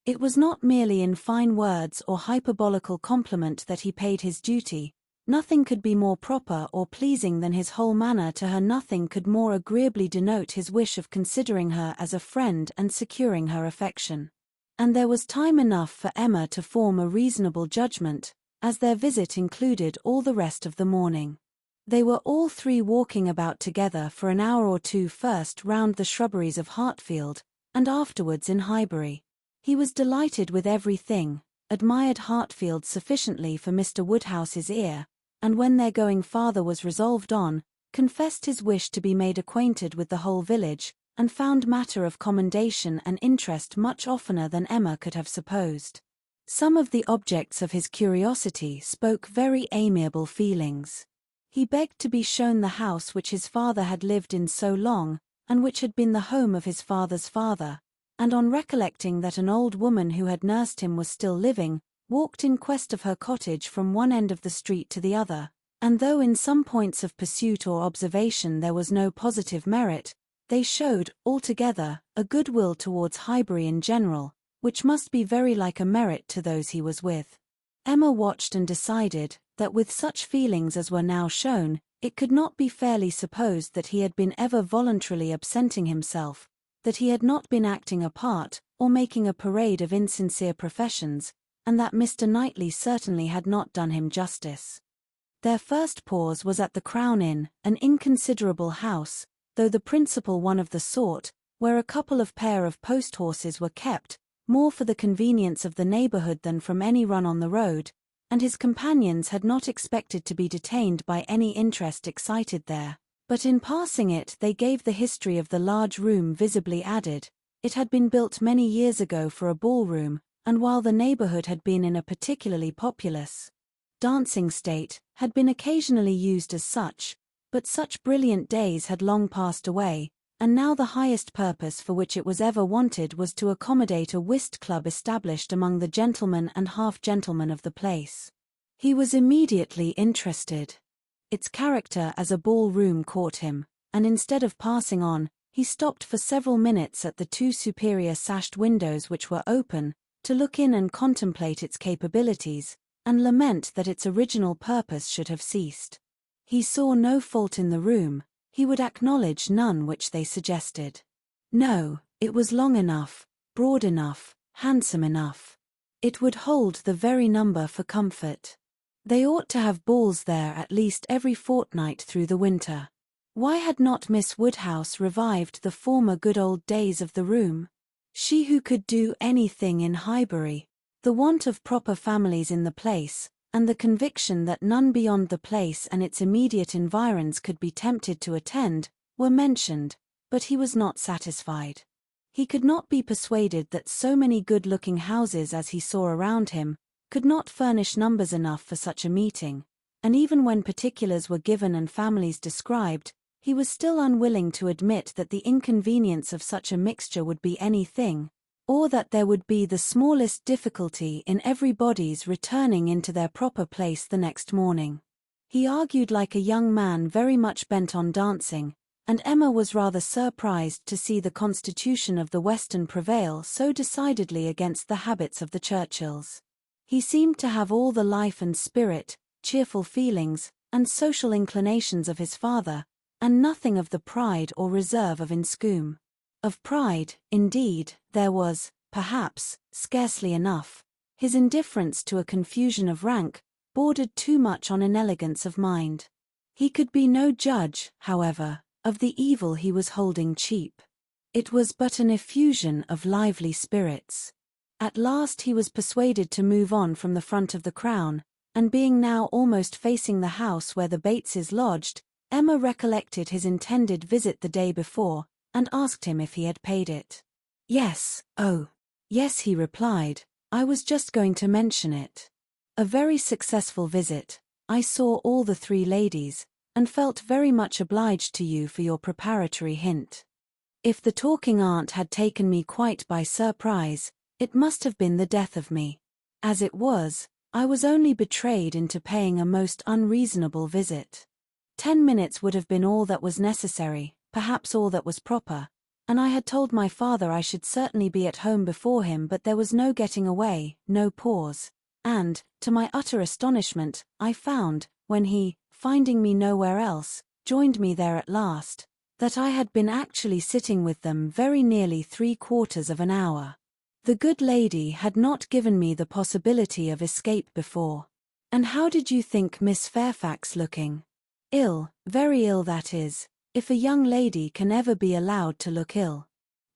It was not merely in fine words or hyperbolical compliment that he paid his duty. Nothing could be more proper or pleasing than his whole manner to her. Nothing could more agreeably denote his wish of considering her as a friend and securing her affection. And there was time enough for Emma to form a reasonable judgment, as their visit included all the rest of the morning. They were all three walking about together for an hour or two, first round the shrubberies of Hartfield, and afterwards in Highbury. He was delighted with everything, admired Hartfield sufficiently for Mr. Woodhouse's ear, and when their going farther was resolved on, confessed his wish to be made acquainted with the whole village, and found matter of commendation and interest much oftener than Emma could have supposed. Some of the objects of his curiosity spoke very amiable feelings. He begged to be shown the house which his father had lived in so long, and which had been the home of his father's father, and on recollecting that an old woman who had nursed him was still living, walked in quest of her cottage from one end of the street to the other, and though in some points of pursuit or observation there was no positive merit, they showed, altogether, a good will towards Highbury in general, which must be very like a merit to those he was with. Emma watched and decided that with such feelings as were now shown, it could not be fairly supposed that he had been ever voluntarily absenting himself, that he had not been acting a part, or making a parade of insincere professions, and that Mr. Knightley certainly had not done him justice. Their first pause was at the Crown Inn, an inconsiderable house, though the principal one of the sort, where a couple of pair of post-horses were kept, more for the convenience of the neighbourhood than from any run on the road, and his companions had not expected to be detained by any interest excited there. But in passing it they gave the history of the large room visibly added. It had been built many years ago for a ballroom, and while the neighbourhood had been in a particularly populous dancing state, had been occasionally used as such, but such brilliant days had long passed away, and now the highest purpose for which it was ever wanted was to accommodate a whist club established among the gentlemen and half-gentlemen of the place. He was immediately interested. Its character as a ball-room caught him, and instead of passing on, he stopped for several minutes at the two superior sashed windows which were open, to look in and contemplate its capabilities, and lament that its original purpose should have ceased. He saw no fault in the room, he would acknowledge none which they suggested. No, it was long enough, broad enough, handsome enough. It would hold the very number for comfort. They ought to have balls there at least every fortnight through the winter. Why had not Miss Woodhouse revived the former good old days of the room? She who could do anything in Highbury. The want of proper families in the place, and the conviction that none beyond the place and its immediate environs could be tempted to attend, were mentioned, but he was not satisfied. He could not be persuaded that so many good-looking houses as he saw around him could not furnish numbers enough for such a meeting, and even when particulars were given and families described, he was still unwilling to admit that the inconvenience of such a mixture would be anything, or that there would be the smallest difficulty in everybody's returning into their proper place the next morning. He argued like a young man very much bent on dancing, and Emma was rather surprised to see the constitution of the Weston prevail so decidedly against the habits of the Churchills. He seemed to have all the life and spirit, cheerful feelings, and social inclinations of his father, and nothing of the pride or reserve of Inscoombe. Of pride, indeed, there was, perhaps, scarcely enough. His indifference to a confusion of rank bordered too much on inelegance of mind. He could be no judge, however, of the evil he was holding cheap. It was but an effusion of lively spirits. At last he was persuaded to move on from the front of the Crown, and being now almost facing the house where the Bateses lodged, Emma recollected his intended visit the day before, and asked him if he had paid it. Yes, oh, yes, he replied, I was just going to mention it. A very successful visit. I saw all the three ladies, and felt very much obliged to you for your preparatory hint. If the talking aunt had taken me quite by surprise, it must have been the death of me. As it was, I was only betrayed into paying a most unreasonable visit. 10 minutes would have been all that was necessary, perhaps all that was proper, and I had told my father I should certainly be at home before him, but there was no getting away, no pause, and, to my utter astonishment, I found, when he, finding me nowhere else, joined me there at last, that I had been actually sitting with them very nearly 3/4 of an hour. The good lady had not given me the possibility of escape before. And how did you think Miss Fairfax looking? Ill, very ill, that is, if a young lady can ever be allowed to look ill.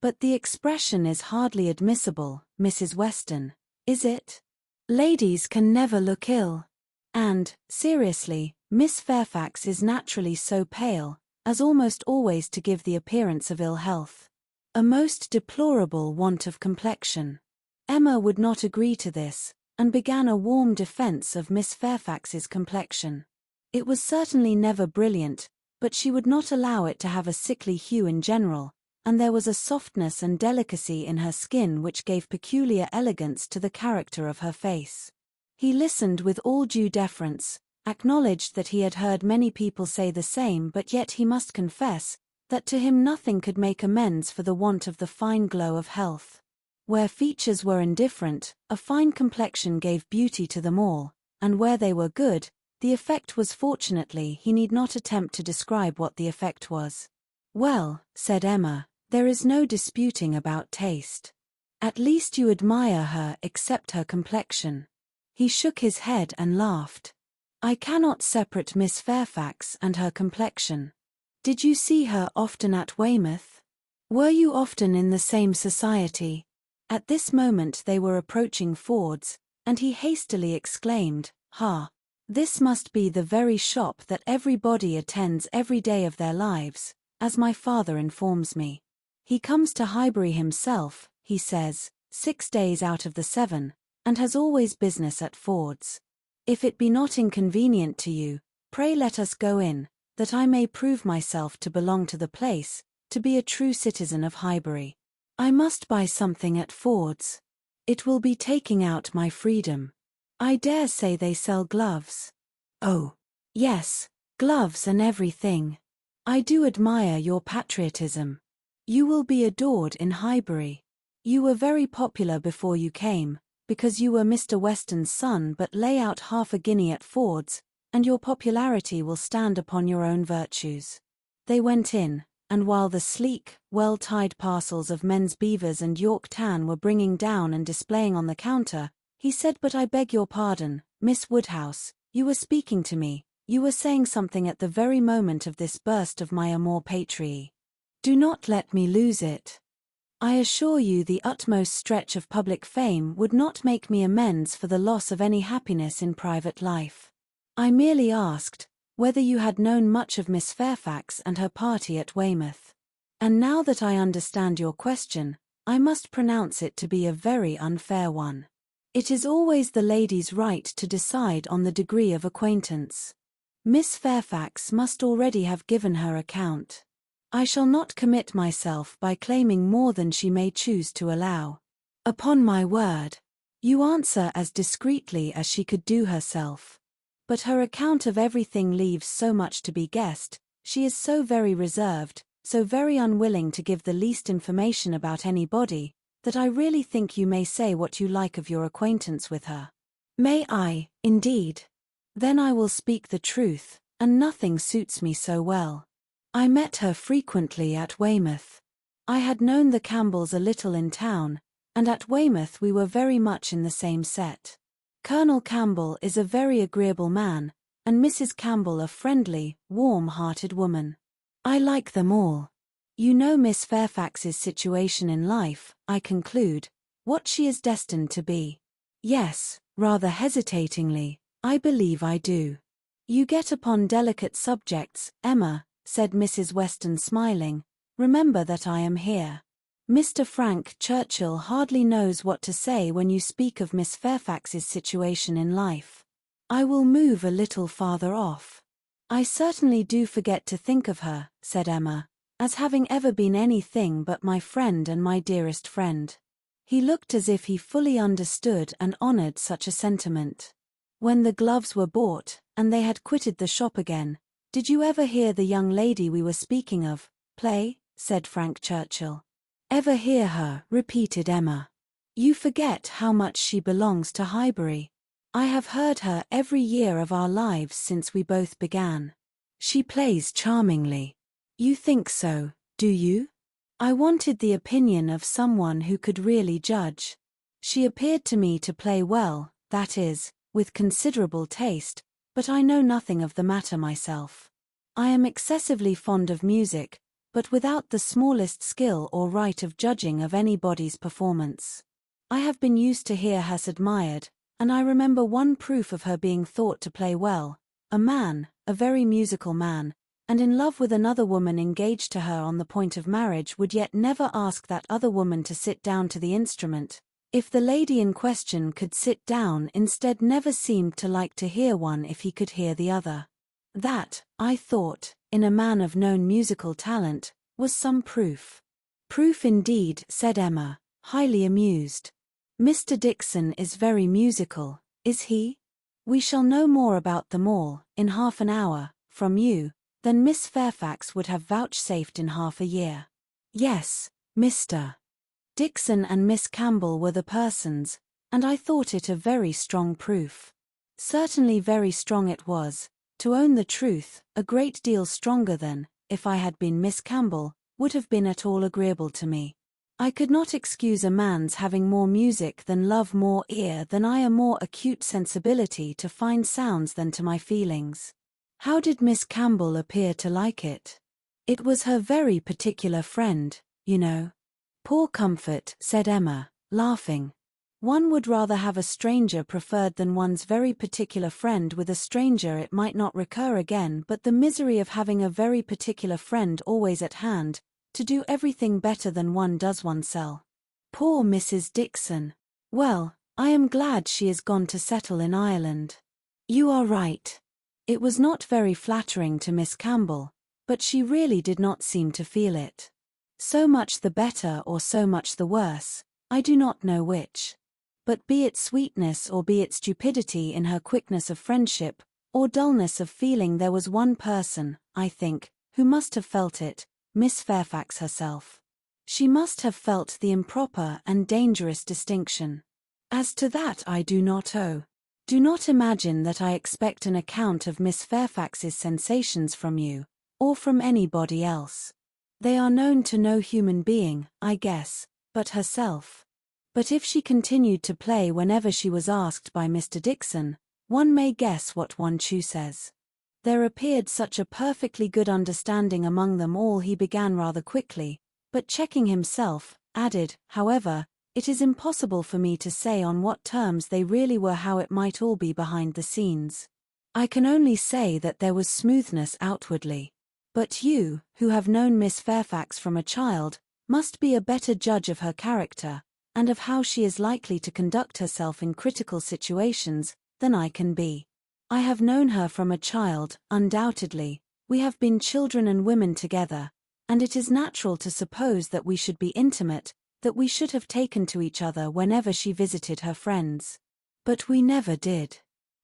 But the expression is hardly admissible, Mrs. Weston, is it? Ladies can never look ill. And, seriously, Miss Fairfax is naturally so pale, as almost always to give the appearance of ill health. A most deplorable want of complexion. Emma would not agree to this, and began a warm defence of Miss Fairfax's complexion. It was certainly never brilliant, but she would not allow it to have a sickly hue in general, and there was a softness and delicacy in her skin which gave peculiar elegance to the character of her face. He listened with all due deference, acknowledged that he had heard many people say the same, but yet he must confess that to him nothing could make amends for the want of the fine glow of health. Where features were indifferent, a fine complexion gave beauty to them all, and where they were good, the effect was fortunately he need not attempt to describe what the effect was. Well, said Emma, there is no disputing about taste. At least you admire her except her complexion. He shook his head and laughed. I cannot separate Miss Fairfax and her complexion. Did you see her often at Weymouth? Were you often in the same society? At this moment they were approaching Ford's, and he hastily exclaimed, Ha! This must be the very shop that everybody attends every day of their lives, as my father informs me. He comes to Highbury himself, he says, 6 days out of the 7, and has always business at Ford's. If it be not inconvenient to you, pray let us go in, that I may prove myself to belong to the place, to be a true citizen of Highbury. I must buy something at Ford's. It will be taking out my freedom. I dare say they sell gloves. Oh, yes, gloves and everything. I do admire your patriotism. You will be adored in Highbury. You were very popular before you came, because you were Mr. Weston's son, but lay out half a guinea at Ford's, and your popularity will stand upon your own virtues. They went in, and while the sleek, well-tied parcels of men's beavers and York tan were bringing down and displaying on the counter, he said, But I beg your pardon, Miss Woodhouse, you were speaking to me, you were saying something at the very moment of this burst of my amour patriae. Do not let me lose it. I assure you the utmost stretch of public fame would not make me amends for the loss of any happiness in private life. I merely asked whether you had known much of Miss Fairfax and her party at Weymouth. And now that I understand your question, I must pronounce it to be a very unfair one. It is always the lady's right to decide on the degree of acquaintance. Miss Fairfax must already have given her account. I shall not commit myself by claiming more than she may choose to allow. Upon my word, you answer as discreetly as she could do herself. But her account of everything leaves so much to be guessed, she is so very reserved, so very unwilling to give the least information about anybody, that I really think you may say what you like of your acquaintance with her. May I, indeed? Then I will speak the truth, and nothing suits me so well. I met her frequently at Weymouth. I had known the Campbells a little in town, and at Weymouth we were very much in the same set. Colonel Campbell is a very agreeable man, and Mrs. Campbell a friendly, warm-hearted woman. I like them all. You know Miss Fairfax's situation in life, I conclude, what she is destined to be. Yes, rather hesitatingly, I believe I do. You get upon delicate subjects, Emma, said Mrs. Weston smiling. Remember that I am here. Mr. Frank Churchill hardly knows what to say when you speak of Miss Fairfax's situation in life. I will move a little farther off. I certainly do forget to think of her, said Emma, as having ever been anything but my friend and my dearest friend. He looked as if he fully understood and honored such a sentiment. When the gloves were bought, and they had quitted the shop again, did you ever hear the young lady we were speaking of play? Said Frank Churchill. Ever hear her? Repeated Emma. You forget how much she belongs to Highbury. I have heard her every year of our lives since we both began. She plays charmingly. You think so, do you? I wanted the opinion of someone who could really judge. She appeared to me to play well, that is, with considerable taste, but I know nothing of the matter myself. I am excessively fond of music, but without the smallest skill or right of judging of anybody's performance. I have been used to hear her admired, and I remember one proof of her being thought to play well, a man, a very musical man, and in love with another woman engaged to her on the point of marriage would yet never ask that other woman to sit down to the instrument. If the lady in question could sit down instead never seemed to like to hear one if he could hear the other. That, I thought, in a man of known musical talent, was some proof. Proof indeed, said Emma, highly amused. Mr. Dixon is very musical, is he? We shall know more about them all, in half an hour, from you, than Miss Fairfax would have vouchsafed in half a year. Yes, Mr. Dixon and Miss Campbell were the persons, and I thought it a very strong proof. Certainly very strong it was. To own the truth, a great deal stronger than, if I had been Miss Campbell, would have been at all agreeable to me. I could not excuse a man's having more music than love, more ear than I, a more acute sensibility to fine sounds than to my feelings. How did Miss Campbell appear to like it? It was her very particular friend, you know. Poor comfort, said Emma, laughing. One would rather have a stranger preferred than one's very particular friend. With a stranger it might not recur again, but the misery of having a very particular friend always at hand, to do everything better than one does oneself. Poor Mrs. Dixon. Well, I am glad she is gone to settle in Ireland. You are right. It was not very flattering to Miss Campbell, but she really did not seem to feel it. So much the better or so much the worse, I do not know which. But be it sweetness or be it stupidity in her quickness of friendship, or dullness of feeling, there was one person, I think, who must have felt it, Miss Fairfax herself. She must have felt the improper and dangerous distinction. As to that I do not owe. Do not imagine that I expect an account of Miss Fairfax's sensations from you, or from anybody else. They are known to no human being, I guess, but herself. But if she continued to play whenever she was asked by Mr. Dixon, one may guess what one chooses. There appeared such a perfectly good understanding among them all. He began rather quickly, but checking himself, added, however, it is impossible for me to say on what terms they really were, how it might all be behind the scenes. I can only say that there was smoothness outwardly. But you, who have known Miss Fairfax from a child, must be a better judge of her character, and of how she is likely to conduct herself in critical situations, than I can be. I have known her from a child, undoubtedly. We have been children and women together, and it is natural to suppose that we should be intimate, that we should have taken to each other whenever she visited her friends. But we never did.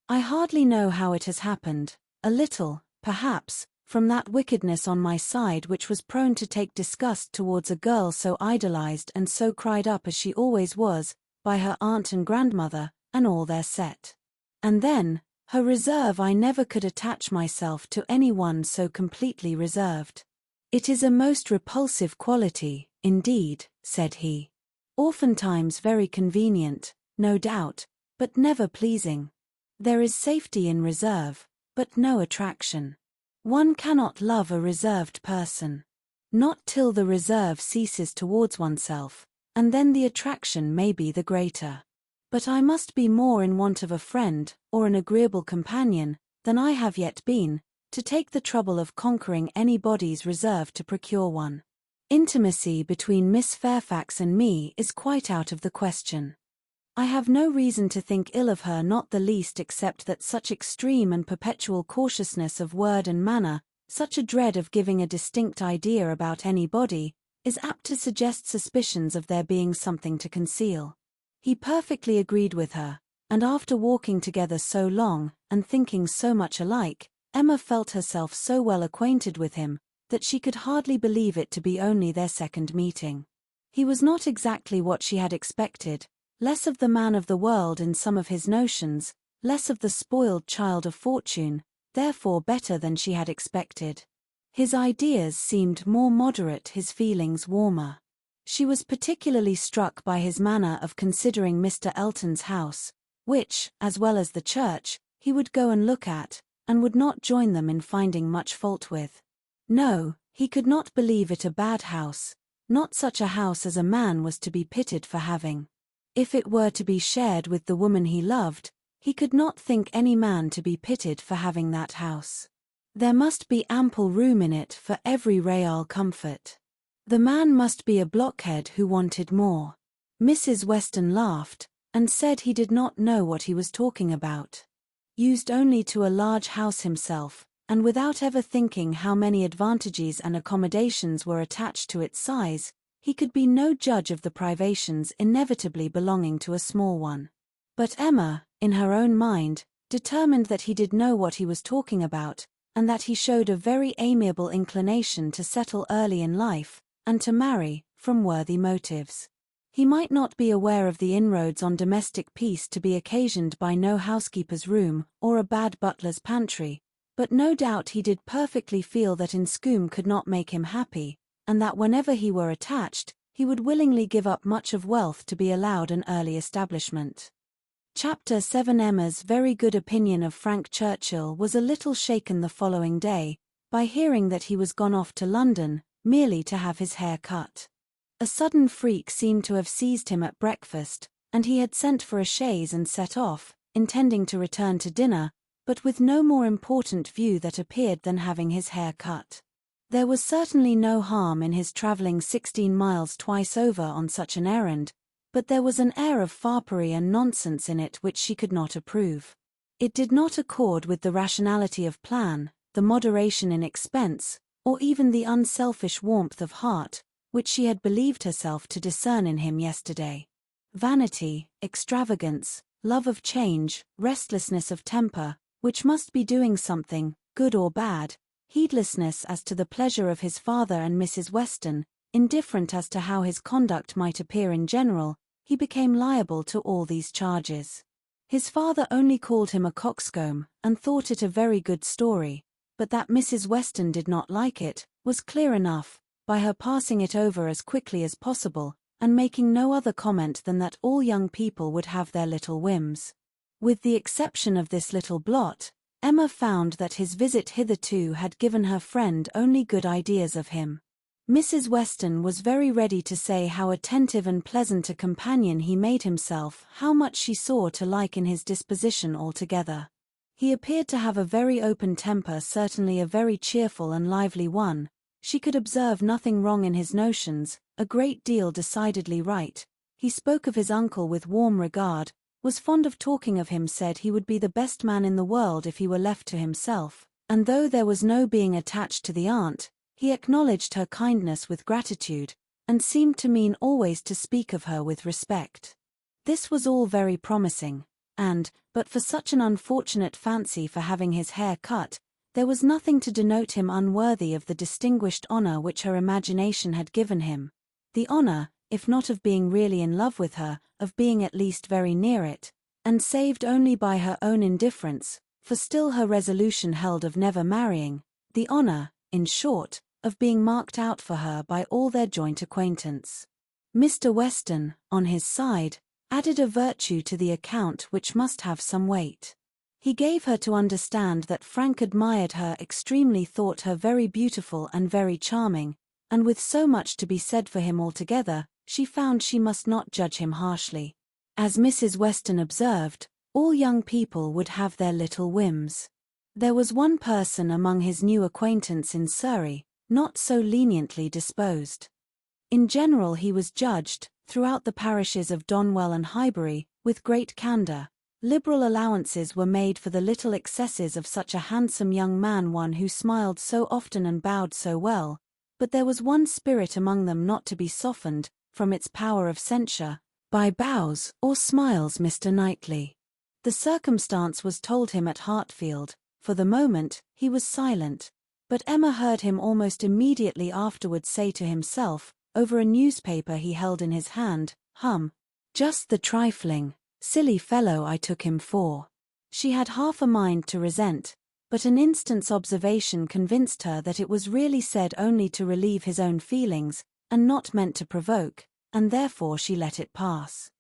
I hardly know how it has happened, a little, perhaps, from that wickedness on my side which was prone to take disgust towards a girl so idolized and so cried up as she always was, by her aunt and grandmother, and all their set. And then, her reserve. I never could attach myself to any one so completely reserved. "It is a most repulsive quality, indeed," said he. "Oftentimes very convenient, no doubt, but never pleasing. There is safety in reserve, but no attraction. One cannot love a reserved person. Not till the reserve ceases towards oneself, and then the attraction may be the greater. But I must be more in want of a friend, or an agreeable companion, than I have yet been, to take the trouble of conquering anybody's reserve to procure one. Intimacy between Miss Fairfax and me is quite out of the question. I have no reason to think ill of her, not the least, except that such extreme and perpetual cautiousness of word and manner, such a dread of giving a distinct idea about anybody, is apt to suggest suspicions of there being something to conceal." He perfectly agreed with her, and after walking together so long, and thinking so much alike, Emma felt herself so well acquainted with him, that she could hardly believe it to be only their second meeting. He was not exactly what she had expected, less of the man of the world in some of his notions, less of the spoiled child of fortune, therefore better than she had expected. His ideas seemed more moderate, his feelings warmer. She was particularly struck by his manner of considering Mr. Elton's house, which, as well as the church, he would go and look at, and would not join them in finding much fault with. No, he could not believe it a bad house, not such a house as a man was to be pitied for having. If it were to be shared with the woman he loved, he could not think any man to be pitied for having that house. There must be ample room in it for every real comfort. The man must be a blockhead who wanted more. Mrs. Weston laughed, and said he did not know what he was talking about. Used only to a large house himself, and without ever thinking how many advantages and accommodations were attached to its size, he could be no judge of the privations inevitably belonging to a small one. But Emma, in her own mind, determined that he did know what he was talking about, and that he showed a very amiable inclination to settle early in life, and to marry, from worthy motives. He might not be aware of the inroads on domestic peace to be occasioned by no housekeeper's room, or a bad butler's pantry, but no doubt he did perfectly feel that in Scombe could not make him happy, and that whenever he were attached, he would willingly give up much of wealth to be allowed an early establishment. Chapter 7. Emma's very good opinion of Frank Churchill was a little shaken the following day, by hearing that he was gone off to London, merely to have his hair cut. A sudden freak seemed to have seized him at breakfast, and he had sent for a chaise and set off, intending to return to dinner, but with no more important view that appeared than having his hair cut. There was certainly no harm in his travelling 16 miles twice over on such an errand, but there was an air of foppery and nonsense in it which she could not approve. It did not accord with the rationality of plan, the moderation in expense, or even the unselfish warmth of heart, which she had believed herself to discern in him yesterday. Vanity, extravagance, love of change, restlessness of temper, which must be doing something, good or bad, heedlessness as to the pleasure of his father and Mrs. Weston, indifferent as to how his conduct might appear in general, he became liable to all these charges. His father only called him a coxcomb, and thought it a very good story, but that Mrs. Weston did not like it, was clear enough, by her passing it over as quickly as possible, and making no other comment than that all young people would have their little whims. With the exception of this little blot, Emma found that his visit hitherto had given her friend only good ideas of him. Mrs. Weston was very ready to say how attentive and pleasant a companion he made himself, how much she saw to like in his disposition altogether. He appeared to have a very open temper, certainly a very cheerful and lively one. She could observe nothing wrong in his notions, a great deal decidedly right. He spoke of his uncle with warm regard, was fond of talking of him, said he would be the best man in the world if he were left to himself, and though there was no being attached to the aunt, he acknowledged her kindness with gratitude, and seemed to mean always to speak of her with respect. This was all very promising, and, but for such an unfortunate fancy for having his hair cut, there was nothing to denote him unworthy of the distinguished honor which her imagination had given him. The honor, if not of being really in love with her, of being at least very near it, and saved only by her own indifference, for still her resolution held of never marrying, the honor, in short, of being marked out for her by all their joint acquaintance. Mr. Weston, on his side, added a virtue to the account which must have some weight. He gave her to understand that Frank admired her extremely, thought her very beautiful and very charming, and with so much to be said for him altogether, she found she must not judge him harshly. As Mrs. Weston observed, all young people would have their little whims. There was one person among his new acquaintance in Surrey, not so leniently disposed. In general he was judged, throughout the parishes of Donwell and Highbury, with great candour. Liberal allowances were made for the little excesses of such a handsome young man, one who smiled so often and bowed so well, but there was one spirit among them not to be softened, from its power of censure, by bows or smiles. Mr. Knightley. The circumstance was told him at Hartfield. For the moment, he was silent, but Emma heard him almost immediately afterwards say to himself, over a newspaper he held in his hand, just the trifling, silly fellow I took him for. She had half a mind to resent, but an instant's observation convinced her that it was really said only to relieve his own feelings, and not meant to provoke, and therefore she let it pass.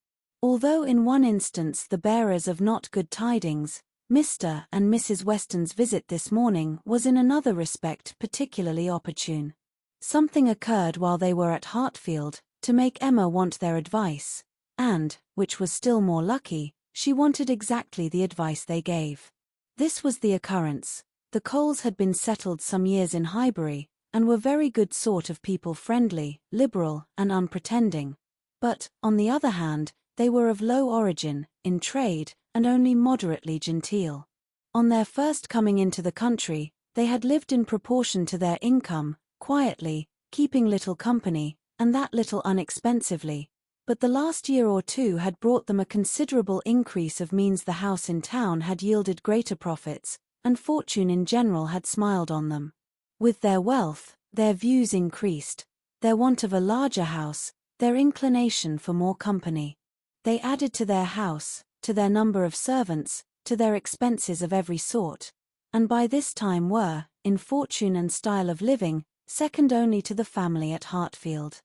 Although in one instance the bearers of not good tidings, Mr. and Mrs. Weston's visit this morning was in another respect particularly opportune. Something occurred while they were at Hartfield, to make Emma want their advice, and, which was still more lucky, she wanted exactly the advice they gave. This was the occurrence. The Coles had been settled some years in Highbury, and were very good sort of people, friendly, liberal, and unpretending. But, on the other hand, they were of low origin, in trade, and only moderately genteel. On their first coming into the country, they had lived in proportion to their income, quietly, keeping little company, and that little unexpensively, but the last year or two had brought them a considerable increase of means. The house in town had yielded greater profits, and fortune in general had smiled on them. With their wealth, their views increased, their want of a larger house, their inclination for more company. They added to their house, to their number of servants, to their expenses of every sort, and by this time were, in fortune and style of living, second only to the family at Hartfield.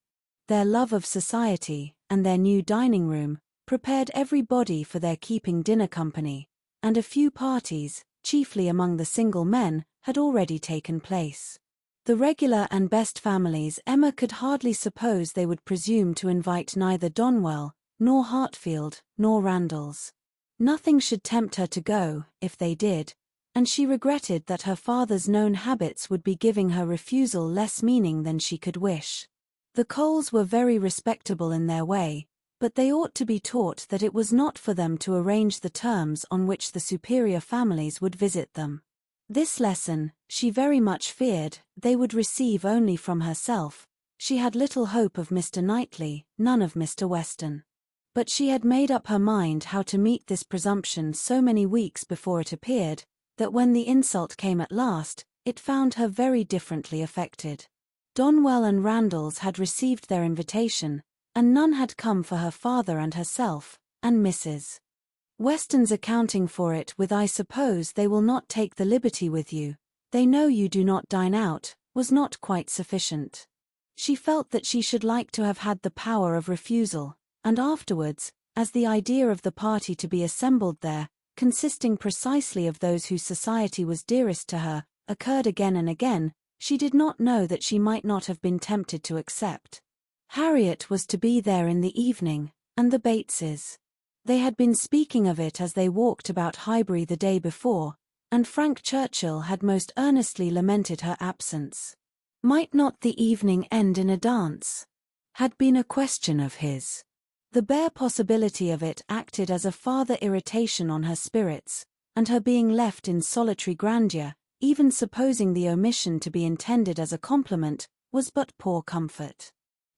Their love of society, and their new dining-room, prepared everybody for their keeping dinner company, and a few parties, chiefly among the single men, had already taken place. The regular and best families Emma could hardly suppose they would presume to invite neither Donwell, nor Hartfield, nor Randalls. Nothing should tempt her to go, if they did, and she regretted that her father's known habits would be giving her refusal less meaning than she could wish. The Coles were very respectable in their way, but they ought to be taught that it was not for them to arrange the terms on which the superior families would visit them. This lesson, she very much feared, they would receive only from herself. She had little hope of Mr. Knightley, none of Mr. Weston. But she had made up her mind how to meet this presumption so many weeks before it appeared, that when the insult came at last, it found her very differently affected. Donwell and Randalls had received their invitation, and none had come for her father and herself, and Mrs. Weston's accounting for it with "I suppose they will not take the liberty with you, they know you do not dine out," was not quite sufficient. She felt that she should like to have had the power of refusal, and afterwards, as the idea of the party to be assembled there, consisting precisely of those whose society was dearest to her, occurred again and again, she did not know that she might not have been tempted to accept. Harriet was to be there in the evening, and the Bateses. They had been speaking of it as they walked about Highbury the day before, and Frank Churchill had most earnestly lamented her absence. Might not the evening end in a dance? Had been a question of his. The bare possibility of it acted as a farther irritation on her spirits, and her being left in solitary grandeur, even supposing the omission to be intended as a compliment, was but poor comfort.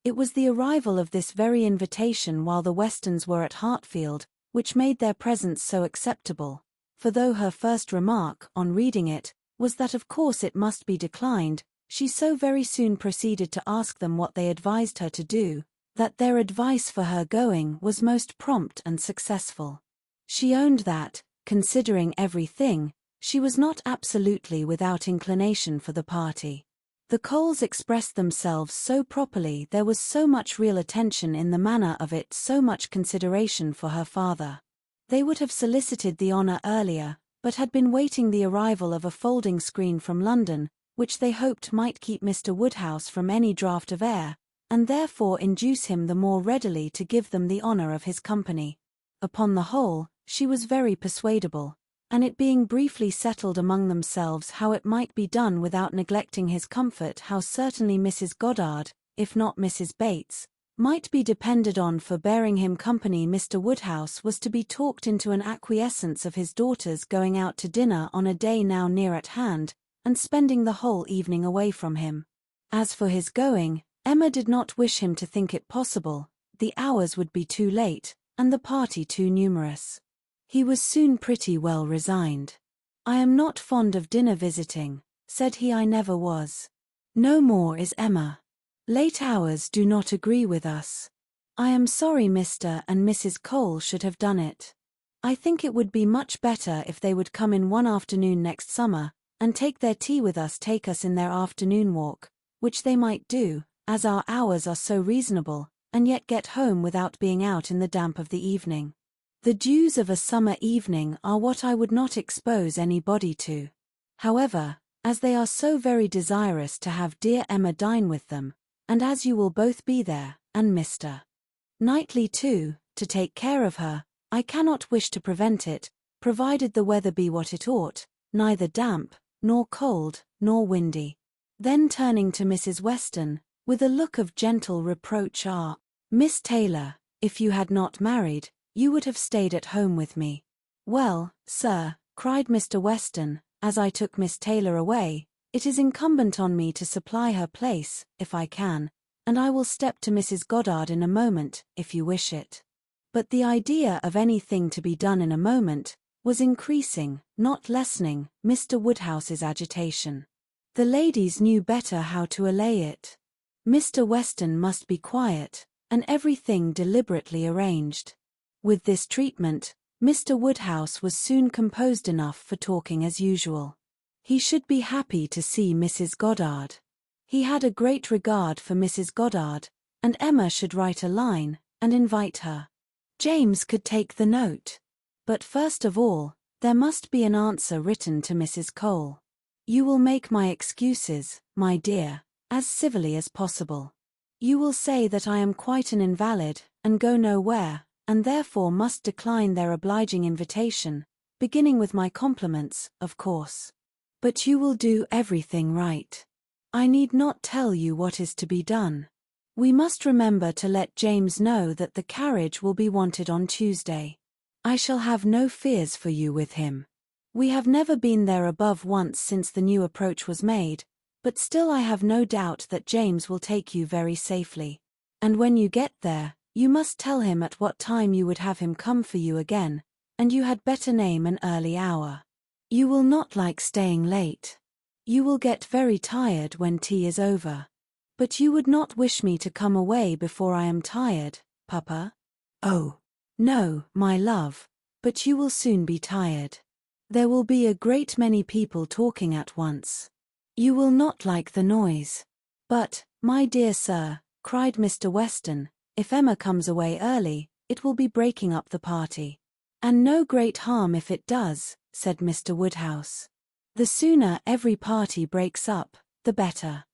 It was the arrival of this very invitation while the Westons were at Hartfield, which made their presence so acceptable, for though her first remark, on reading it, was that of course it must be declined, she so very soon proceeded to ask them what they advised her to do, that their advice for her going was most prompt and successful. She owned that, considering everything, she was not absolutely without inclination for the party. The Coles expressed themselves so properly, there was so much real attention in the manner of it, so much consideration for her father. They would have solicited the honour earlier, but had been waiting the arrival of a folding screen from London, which they hoped might keep Mr. Woodhouse from any draught of air, and therefore induce him the more readily to give them the honour of his company. Upon the whole, she was very persuadable, and it being briefly settled among themselves how it might be done without neglecting his comfort, how certainly Mrs. Goddard, if not Mrs. Bates, might be depended on for bearing him company, Mr. Woodhouse was to be talked into an acquiescence of his daughter's going out to dinner on a day now near at hand, and spending the whole evening away from him. As for his going, Emma did not wish him to think it possible. The hours would be too late, and the party too numerous. He was soon pretty well resigned. "I am not fond of dinner visiting," said he. "I never was. No more is Emma. Late hours do not agree with us. I am sorry Mr. and Mrs. Cole should have done it. I think it would be much better if they would come in one afternoon next summer, and take their tea with us, take us in their afternoon walk, which they might do, as our hours are so reasonable, and yet get home without being out in the damp of the evening. The dews of a summer evening are what I would not expose anybody to. However, as they are so very desirous to have dear Emma dine with them, and as you will both be there, and Mr. Knightley too, to take care of her, I cannot wish to prevent it, provided the weather be what it ought, neither damp, nor cold, nor windy." Then turning to Mrs. Weston, with a look of gentle reproach, "Miss Taylor, if you had not married, you would have stayed at home with me." "Well, sir," cried Mr. Weston, "as I took Miss Taylor away, it is incumbent on me to supply her place, if I can, and I will step to Mrs. Goddard in a moment, if you wish it." But the idea of anything to be done in a moment was increasing, not lessening, Mr. Woodhouse's agitation. The ladies knew better how to allay it. Mr. Weston must be quiet, and everything deliberately arranged. With this treatment, Mr. Woodhouse was soon composed enough for talking as usual. He should be happy to see Mrs. Goddard. He had a great regard for Mrs. Goddard, and Emma should write a line, and invite her. James could take the note. But first of all, there must be an answer written to Mrs. Cole. "You will make my excuses, my dear, as civilly as possible. You will say that I am quite an invalid, and go nowhere, and therefore must decline their obliging invitation, beginning with my compliments, of course. But you will do everything right. I need not tell you what is to be done. We must remember to let James know that the carriage will be wanted on Tuesday. I shall have no fears for you with him. We have never been there above once since the new approach was made, but still I have no doubt that James will take you very safely. And when you get there, you must tell him at what time you would have him come for you again, and you had better name an early hour. You will not like staying late. You will get very tired when tea is over. But you would not wish me to come away before I am tired, Papa?" "Oh, no, my love, but you will soon be tired. There will be a great many people talking at once. You will not like the noise." "But, my dear sir," cried Mr. Weston, "if Emma comes away early, it will be breaking up the party." "And no great harm if it does," said Mr. Woodhouse. "The sooner every party breaks up, the better.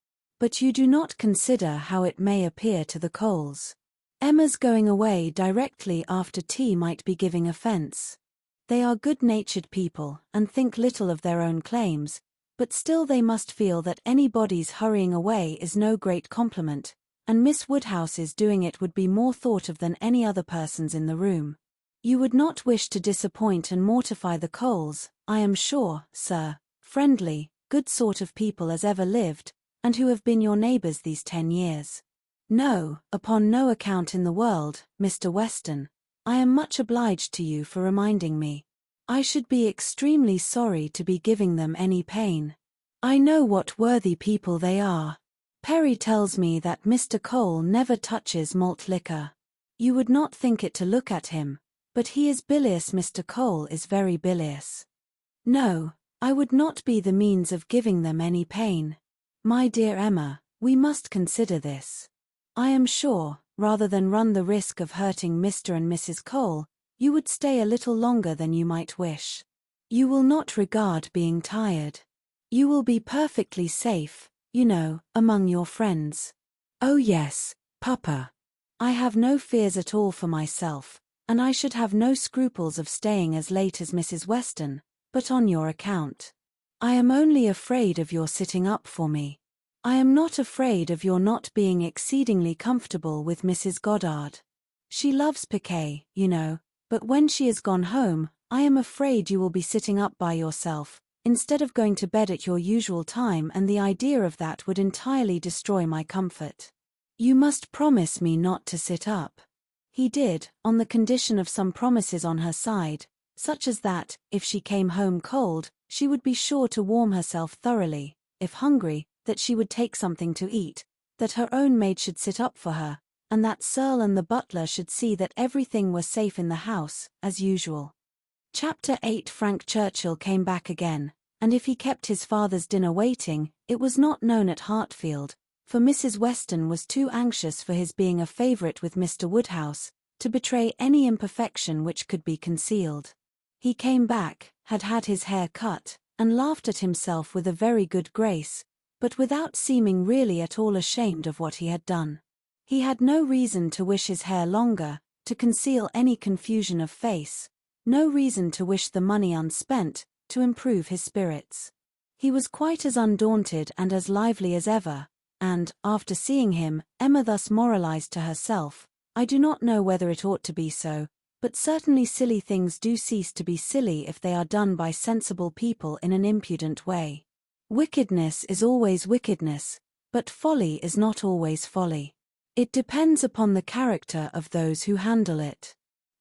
But you do not consider how it may appear to the Coles. Emma's going away directly after tea might be giving offence. They are good-natured people, and think little of their own claims, but still they must feel that anybody's hurrying away is no great compliment, and Miss Woodhouse's doing it would be more thought of than any other person's in the room. You would not wish to disappoint and mortify the Coles, I am sure, sir, friendly, good sort of people as ever lived, and who have been your neighbours these 10 years. No, upon no account in the world, Mr. Weston. I am much obliged to you for reminding me. I should be extremely sorry to be giving them any pain. I know what worthy people they are. Perry tells me that Mr. Cole never touches malt liquor. You would not think it to look at him, but he is bilious. Mr. Cole is very bilious. No, I would not be the means of giving them any pain. My dear Emma, we must consider this. I am sure, rather than run the risk of hurting Mr. and Mrs. Cole, you would stay a little longer than you might wish. You will not regard being tired. You will be perfectly safe, you know, among your friends. Oh yes, Papa. I have no fears at all for myself, and I should have no scruples of staying as late as Mrs. Weston, but on your account. I am only afraid of your sitting up for me. I am not afraid of your not being exceedingly comfortable with Mrs. Goddard. She loves piquet, you know, but when she is gone home, I am afraid you will be sitting up by yourself, instead of going to bed at your usual time, and the idea of that would entirely destroy my comfort. You must promise me not to sit up. He did, on the condition of some promises on her side, such as that, if she came home cold, she would be sure to warm herself thoroughly, if hungry, that she would take something to eat, that her own maid should sit up for her, and that Searle and the butler should see that everything was safe in the house, as usual. Chapter 8. Frank Churchill came back again, and if he kept his father's dinner waiting, it was not known at Hartfield, for Mrs. Weston was too anxious for his being a favourite with Mr. Woodhouse, to betray any imperfection which could be concealed. He came back, had had his hair cut, and laughed at himself with a very good grace, but without seeming really at all ashamed of what he had done. He had no reason to wish his hair longer, to conceal any confusion of face, no reason to wish the money unspent, to improve his spirits. He was quite as undaunted and as lively as ever, and, after seeing him, Emma thus moralized to herself, I do not know whether it ought to be so, but certainly silly things do cease to be silly if they are done by sensible people in an impudent way. Wickedness is always wickedness, but folly is not always folly. It depends upon the character of those who handle it.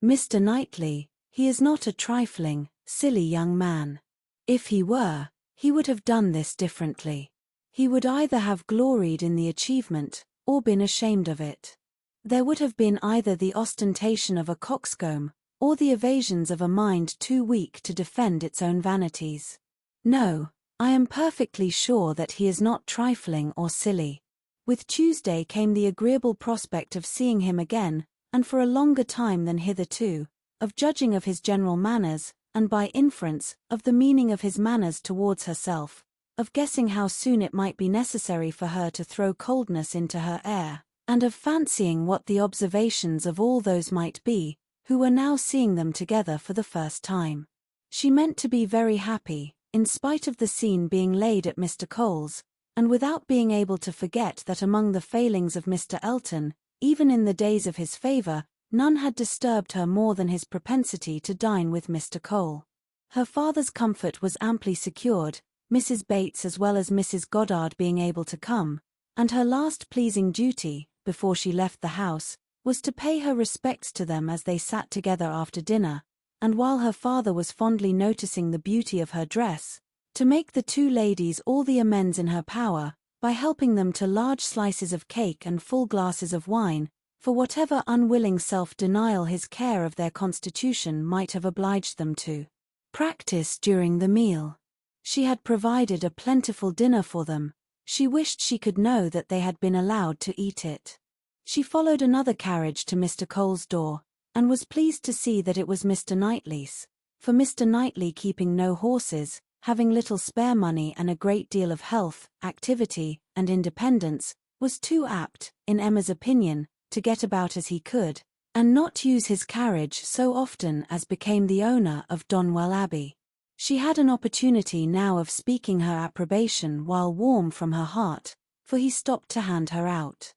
Mr. Knightley, he is not a trifling, silly young man. If he were, he would have done this differently. He would either have gloried in the achievement, or been ashamed of it. There would have been either the ostentation of a coxcomb, or the evasions of a mind too weak to defend its own vanities. No, I am perfectly sure that he is not trifling or silly. With Tuesday came the agreeable prospect of seeing him again, and for a longer time than hitherto, of judging of his general manners, and by inference, of the meaning of his manners towards herself, of guessing how soon it might be necessary for her to throw coldness into her air, and of fancying what the observations of all those might be, who were now seeing them together for the first time. She meant to be very happy, in spite of the scene being laid at Mr. Cole's, and without being able to forget that among the failings of Mr. Elton, even in the days of his favour, none had disturbed her more than his propensity to dine with Mr. Cole. Her father's comfort was amply secured, Mrs. Bates as well as Mrs. Goddard being able to come, and her last pleasing duty, before she left the house, was to pay her respects to them as they sat together after dinner, and while her father was fondly noticing the beauty of her dress, to make the two ladies all the amends in her power, by helping them to large slices of cake and full glasses of wine, for whatever unwilling self-denial his care of their constitution might have obliged them to practice during the meal. She had provided a plentiful dinner for them. She wished she could know that they had been allowed to eat it. She followed another carriage to Mr. Cole's door, and was pleased to see that it was Mr. Knightley's, for Mr. Knightley, keeping no horses, having little spare money and a great deal of health, activity, and independence, was too apt, in Emma's opinion, to get about as he could, and not use his carriage so often as became the owner of Donwell Abbey. She had an opportunity now of speaking her approbation while warm from her heart, for he stopped to hand her out.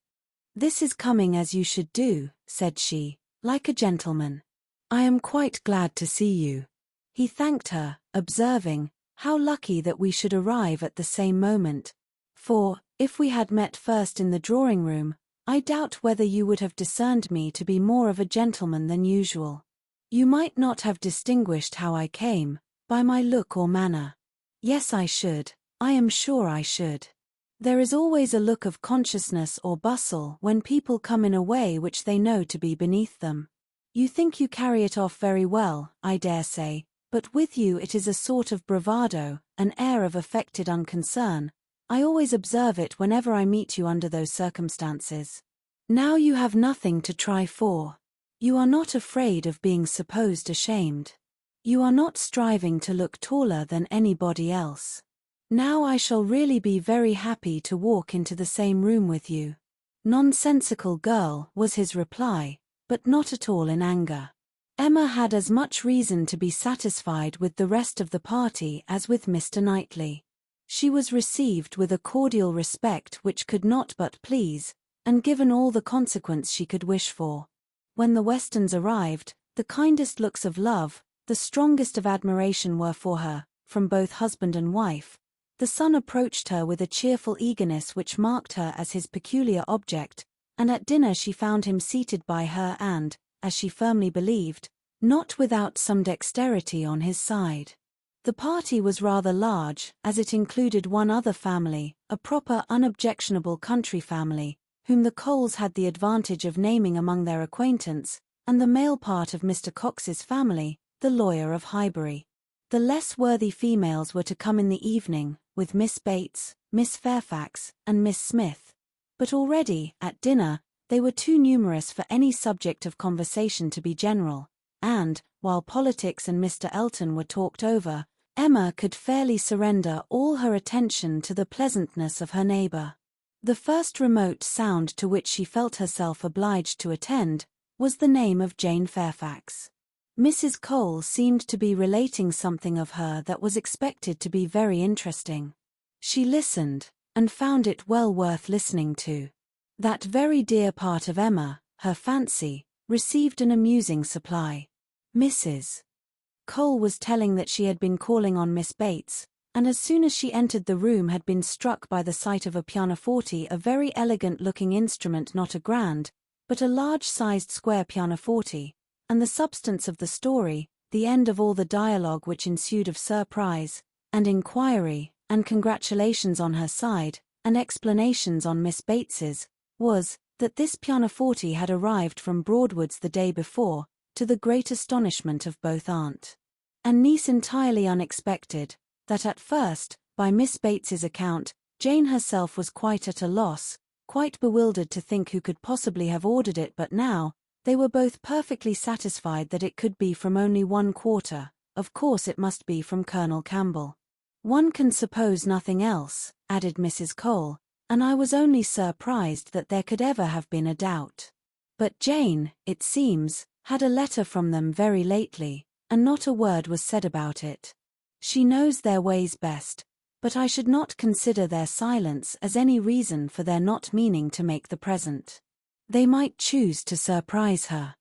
"This is coming as you should do," said she, "like a gentleman. I am quite glad to see you." He thanked her, observing, "How lucky that we should arrive at the same moment, for, if we had met first in the drawing-room, I doubt whether you would have discerned me to be more of a gentleman than usual. You might not have distinguished how I came, by my look or manner." "Yes, I should, I am sure I should. There is always a look of consciousness or bustle when people come in a way which they know to be beneath them. You think you carry it off very well, I dare say, but with you it is a sort of bravado, an air of affected unconcern, I always observe it whenever I meet you under those circumstances. Now you have nothing to try for. You are not afraid of being supposed ashamed. You are not striving to look taller than anybody else. Now I shall really be very happy to walk into the same room with you. Nonsensical girl, was his reply, but not at all in anger. Emma had as much reason to be satisfied with the rest of the party as with Mr. Knightley. She was received with a cordial respect which could not but please, and given all the consequence she could wish for. When the Westons arrived, the kindest looks of love, the strongest of admiration were for her, from both husband and wife. The son approached her with a cheerful eagerness which marked her as his peculiar object, and at dinner she found him seated by her and, as she firmly believed, not without some dexterity on his side. The party was rather large, as it included one other family, a proper unobjectionable country family, whom the Coles had the advantage of naming among their acquaintance, and the male part of Mr. Cox's family, the lawyer of Highbury. The less worthy females were to come in the evening, with Miss Bates, Miss Fairfax, and Miss Smith. But already, at dinner, they were too numerous for any subject of conversation to be general, and, while politics and Mr. Elton were talked over, Emma could fairly surrender all her attention to the pleasantness of her neighbour. The first remote sound to which she felt herself obliged to attend was the name of Jane Fairfax. Mrs. Cole seemed to be relating something of her that was expected to be very interesting. She listened, and found it well worth listening to. That very dear part of Emma, her fancy, received an amusing supply. Mrs. Cole was telling that she had been calling on Miss Bates, and as soon as she entered the room had been struck by the sight of a pianoforte, a very elegant-looking instrument, not a grand, but a large-sized square pianoforte, and the substance of the story, the end of all the dialogue which ensued of surprise, and inquiry, and congratulations on her side, and explanations on Miss Bates's, was, that this pianoforte had arrived from Broadwood's the day before, to the great astonishment of both aunt and niece, entirely unexpected, that at first, by Miss Bates's account, Jane herself was quite at a loss, quite bewildered to think who could possibly have ordered it, but now, they were both perfectly satisfied that it could be from only one quarter. Of course it must be from Colonel Campbell. One can suppose nothing else, added Mrs. Cole, and I was only surprised that there could ever have been a doubt. But Jane, it seems, had a letter from them very lately, and not a word was said about it. She knows their ways best, but I should not consider their silence as any reason for their not meaning to make the present. They might choose to surprise her.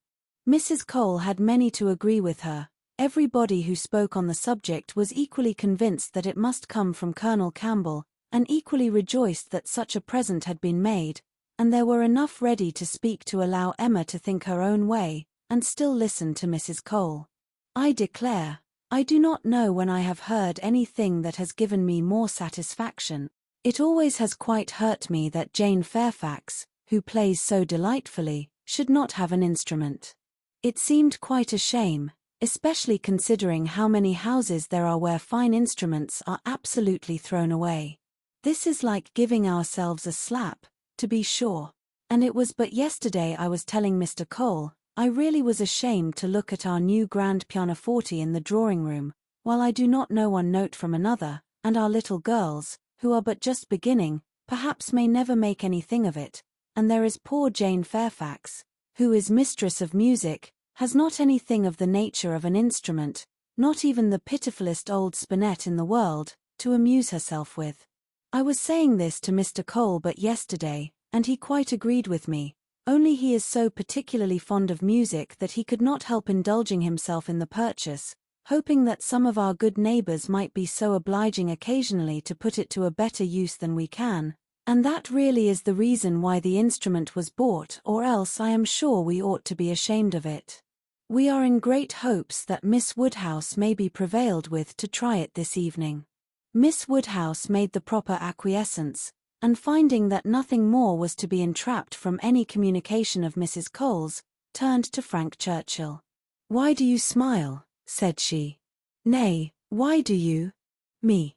Mrs. Cole had many to agree with her. Everybody who spoke on the subject was equally convinced that it must come from Colonel Campbell, and equally rejoiced that such a present had been made, and there were enough ready to speak to allow Emma to think her own way, and still listen to Mrs. Cole. I declare, I do not know when I have heard anything that has given me more satisfaction. It always has quite hurt me that Jane Fairfax, who plays so delightfully, should not have an instrument. It seemed quite a shame, especially considering how many houses there are where fine instruments are absolutely thrown away. This is like giving ourselves a slap, to be sure. And it was but yesterday I was telling Mr. Cole, I really was ashamed to look at our new grand pianoforte in the drawing-room, while I do not know one note from another, and our little girls, who are but just beginning, perhaps may never make anything of it. And there is poor Jane Fairfax, who is mistress of music, has not anything of the nature of an instrument, not even the pitifullest old spinet in the world, to amuse herself with. I was saying this to Mr. Cole but yesterday, and he quite agreed with me, only he is so particularly fond of music that he could not help indulging himself in the purchase, hoping that some of our good neighbours might be so obliging occasionally to put it to a better use than we can. And that really is the reason why the instrument was bought, or else I am sure we ought to be ashamed of it. We are in great hopes that Miss Woodhouse may be prevailed with to try it this evening. Miss Woodhouse made the proper acquiescence, and finding that nothing more was to be entrapped from any communication of Mrs. Cole's, turned to Frank Churchill. "Why do you smile?" said she. "Nay, why do you? Me.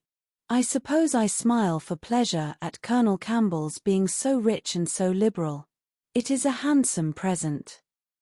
I suppose I smile for pleasure at Colonel Campbell's being so rich and so liberal. It is a handsome present.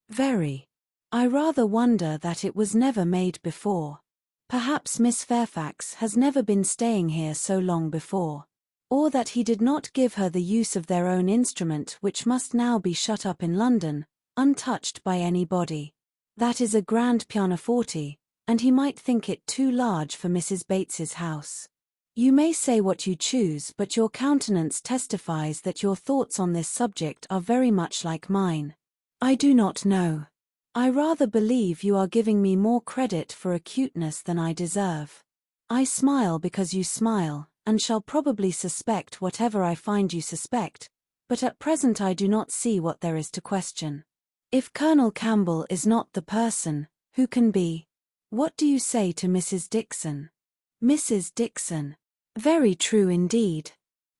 Very. I rather wonder that it was never made before. Perhaps Miss Fairfax has never been staying here so long before. Or that he did not give her the use of their own instrument, which must now be shut up in London, untouched by anybody. That is a grand pianoforte, and he might think it too large for Mrs. Bates's house. You may say what you choose, but your countenance testifies that your thoughts on this subject are very much like mine. I do not know. I rather believe you are giving me more credit for acuteness than I deserve. I smile because you smile, and shall probably suspect whatever I find you suspect, but at present I do not see what there is to question. If Colonel Campbell is not the person, who can be? What do you say to Mrs. Dixon? Mrs. Dixon. Very true indeed.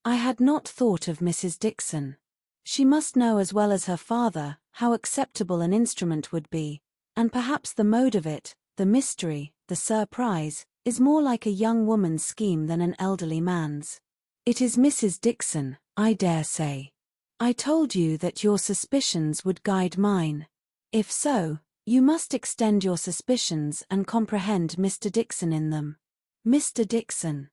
I had not thought of Mrs. Dixon. She must know as well as her father how acceptable an instrument would be, and perhaps the mode of it, the mystery, the surprise, is more like a young woman's scheme than an elderly man's. It is Mrs. Dixon, I dare say. I told you that your suspicions would guide mine. If so, you must extend your suspicions and comprehend Mr. Dixon in them. Mr. Dixon.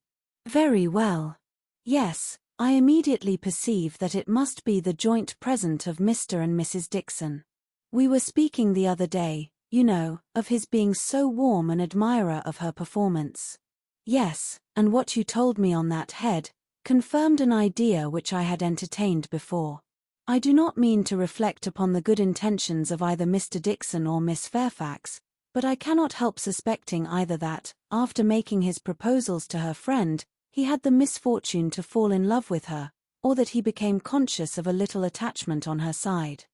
Very well. Yes, I immediately perceive that it must be the joint present of Mr. and Mrs. Dixon. We were speaking the other day, you know, of his being so warm an admirer of her performance. Yes, and what you told me on that head confirmed an idea which I had entertained before. I do not mean to reflect upon the good intentions of either Mr. Dixon or Miss Fairfax, but I cannot help suspecting either that, after making his proposals to her friend, he had the misfortune to fall in love with her, or that he became conscious of a little attachment on her side.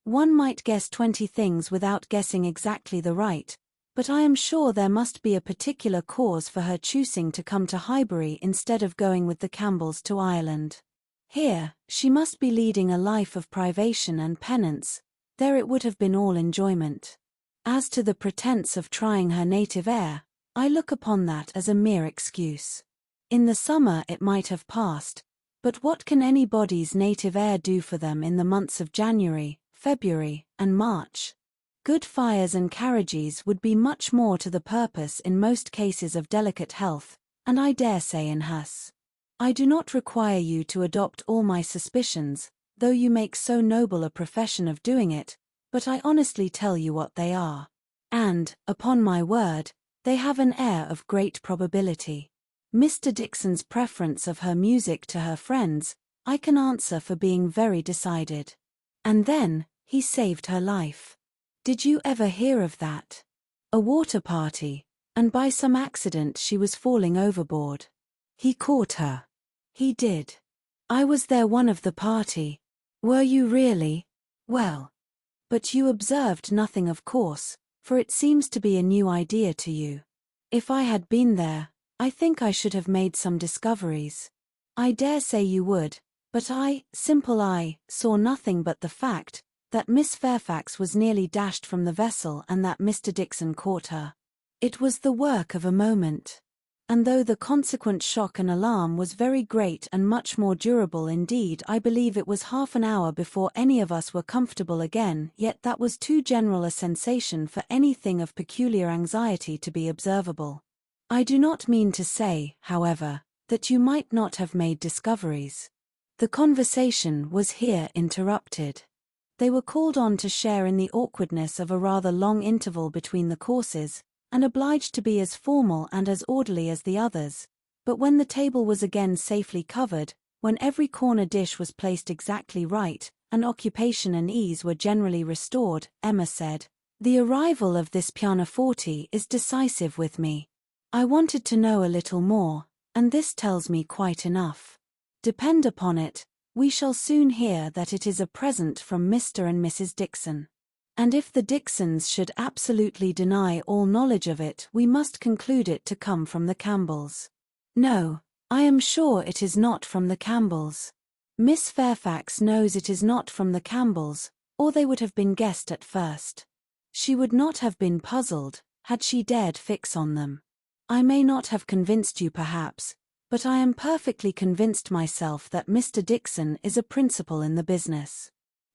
One might guess 20 things without guessing exactly the right, but I am sure there must be a particular cause for her choosing to come to Highbury instead of going with the Campbells to Ireland. Here, she must be leading a life of privation and penance, there it would have been all enjoyment. As to the pretence of trying her native air, I look upon that as a mere excuse. In the summer it might have passed, but what can anybody's native air do for them in the months of January, February, and March? Good fires and carriages would be much more to the purpose in most cases of delicate health, and I dare say in hers. I do not require you to adopt all my suspicions, though you make so noble a profession of doing it, but I honestly tell you what they are. And, upon my word, they have an air of great probability. Mr. Dixon's preference of her music to her friends, I can answer for being very decided. And then, he saved her life. Did you ever hear of that? A water party, and by some accident she was falling overboard. He caught her. He did. I was there one of the party. Were you really? Well. But you observed nothing of course, for it seems to be a new idea to you. If I had been there, I think I should have made some discoveries. I dare say you would, but I saw nothing but the fact that Miss Fairfax was nearly dashed from the vessel and that Mr. Dixon caught her. It was the work of a moment. And though the consequent shock and alarm was very great and much more durable indeed, I believe it was half an hour before any of us were comfortable again, yet that was too general a sensation for anything of peculiar anxiety to be observable. I do not mean to say, however, that you might not have made discoveries. The conversation was here interrupted. They were called on to share in the awkwardness of a rather long interval between the courses, and obliged to be as formal and as orderly as the others, but when the table was again safely covered, when every corner dish was placed exactly right, and occupation and ease were generally restored, Emma said, "The arrival of this pianoforte is decisive with me. I wanted to know a little more, and this tells me quite enough. Depend upon it, we shall soon hear that it is a present from Mr. and Mrs. Dixon. And if the Dixons should absolutely deny all knowledge of it, we must conclude it to come from the Campbells. No, I am sure it is not from the Campbells. Miss Fairfax knows it is not from the Campbells, or they would have been guessed at first. She would not have been puzzled, had she dared fix on them. I may not have convinced you perhaps, But I am perfectly convinced myself that Mr. Dixon is a principal in the business.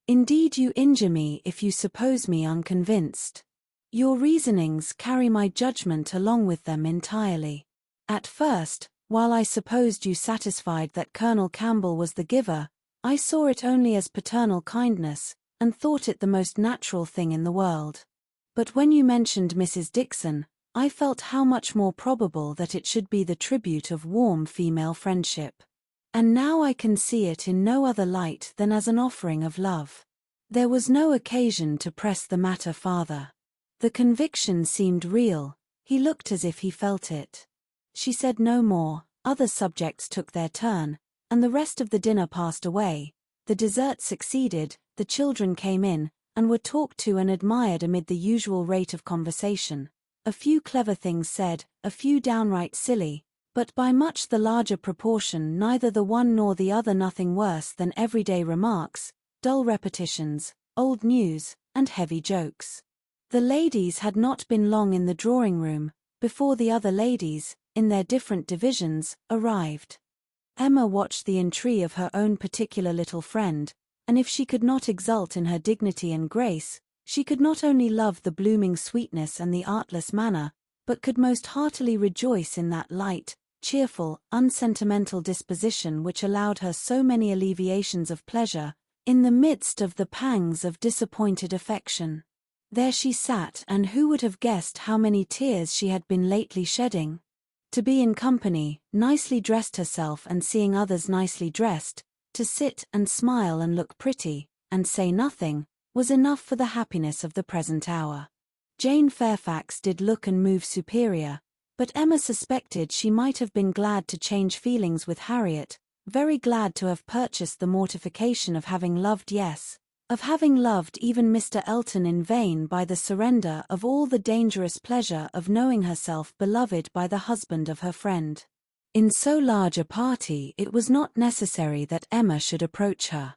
Indeed, you injure me if you suppose me unconvinced. Your reasonings carry my judgment along with them entirely. At first, while I supposed you satisfied that Colonel Campbell was the giver, I saw it only as paternal kindness, and thought it the most natural thing in the world. But when you mentioned Mrs. Dixon, I felt how much more probable that it should be the tribute of warm female friendship. And now I can see it in no other light than as an offering of love. There was no occasion to press the matter farther. The conviction seemed real, he looked as if he felt it. She said no more, other subjects took their turn, and the rest of the dinner passed away. The dessert succeeded, the children came in, and were talked to and admired amid the usual rate of conversation. A few clever things said, a few downright silly, but by much the larger proportion neither the one nor the other nothing worse than everyday remarks, dull repetitions, old news, and heavy jokes. The ladies had not been long in the drawing-room, before the other ladies, in their different divisions, arrived. Emma watched the intrigue of her own particular little friend, and if she could not exult in her dignity and grace, she could not only love the blooming sweetness and the artless manner, but could most heartily rejoice in that light, cheerful, unsentimental disposition which allowed her so many alleviations of pleasure, in the midst of the pangs of disappointed affection. There she sat, and who would have guessed how many tears she had been lately shedding? To be in company, nicely dressed herself and seeing others nicely dressed, to sit and smile and look pretty, and say nothing, was enough for the happiness of the present hour. Jane Fairfax did look and move superior, but Emma suspected she might have been glad to change feelings with Harriet, very glad to have purchased the mortification of having loved, yes, of having loved even Mr. Elton in vain, by the surrender of all the dangerous pleasure of knowing herself beloved by the husband of her friend. In so large a party it was not necessary that Emma should approach her.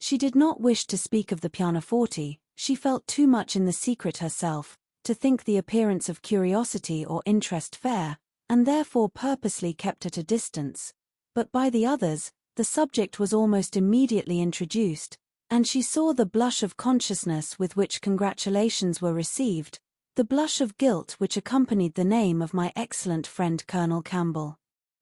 She did not wish to speak of the pianoforte, she felt too much in the secret herself, to think the appearance of curiosity or interest fair, and therefore purposely kept at a distance. But by the others, the subject was almost immediately introduced, and she saw the blush of consciousness with which congratulations were received, the blush of guilt which accompanied the name of my excellent friend Colonel Campbell.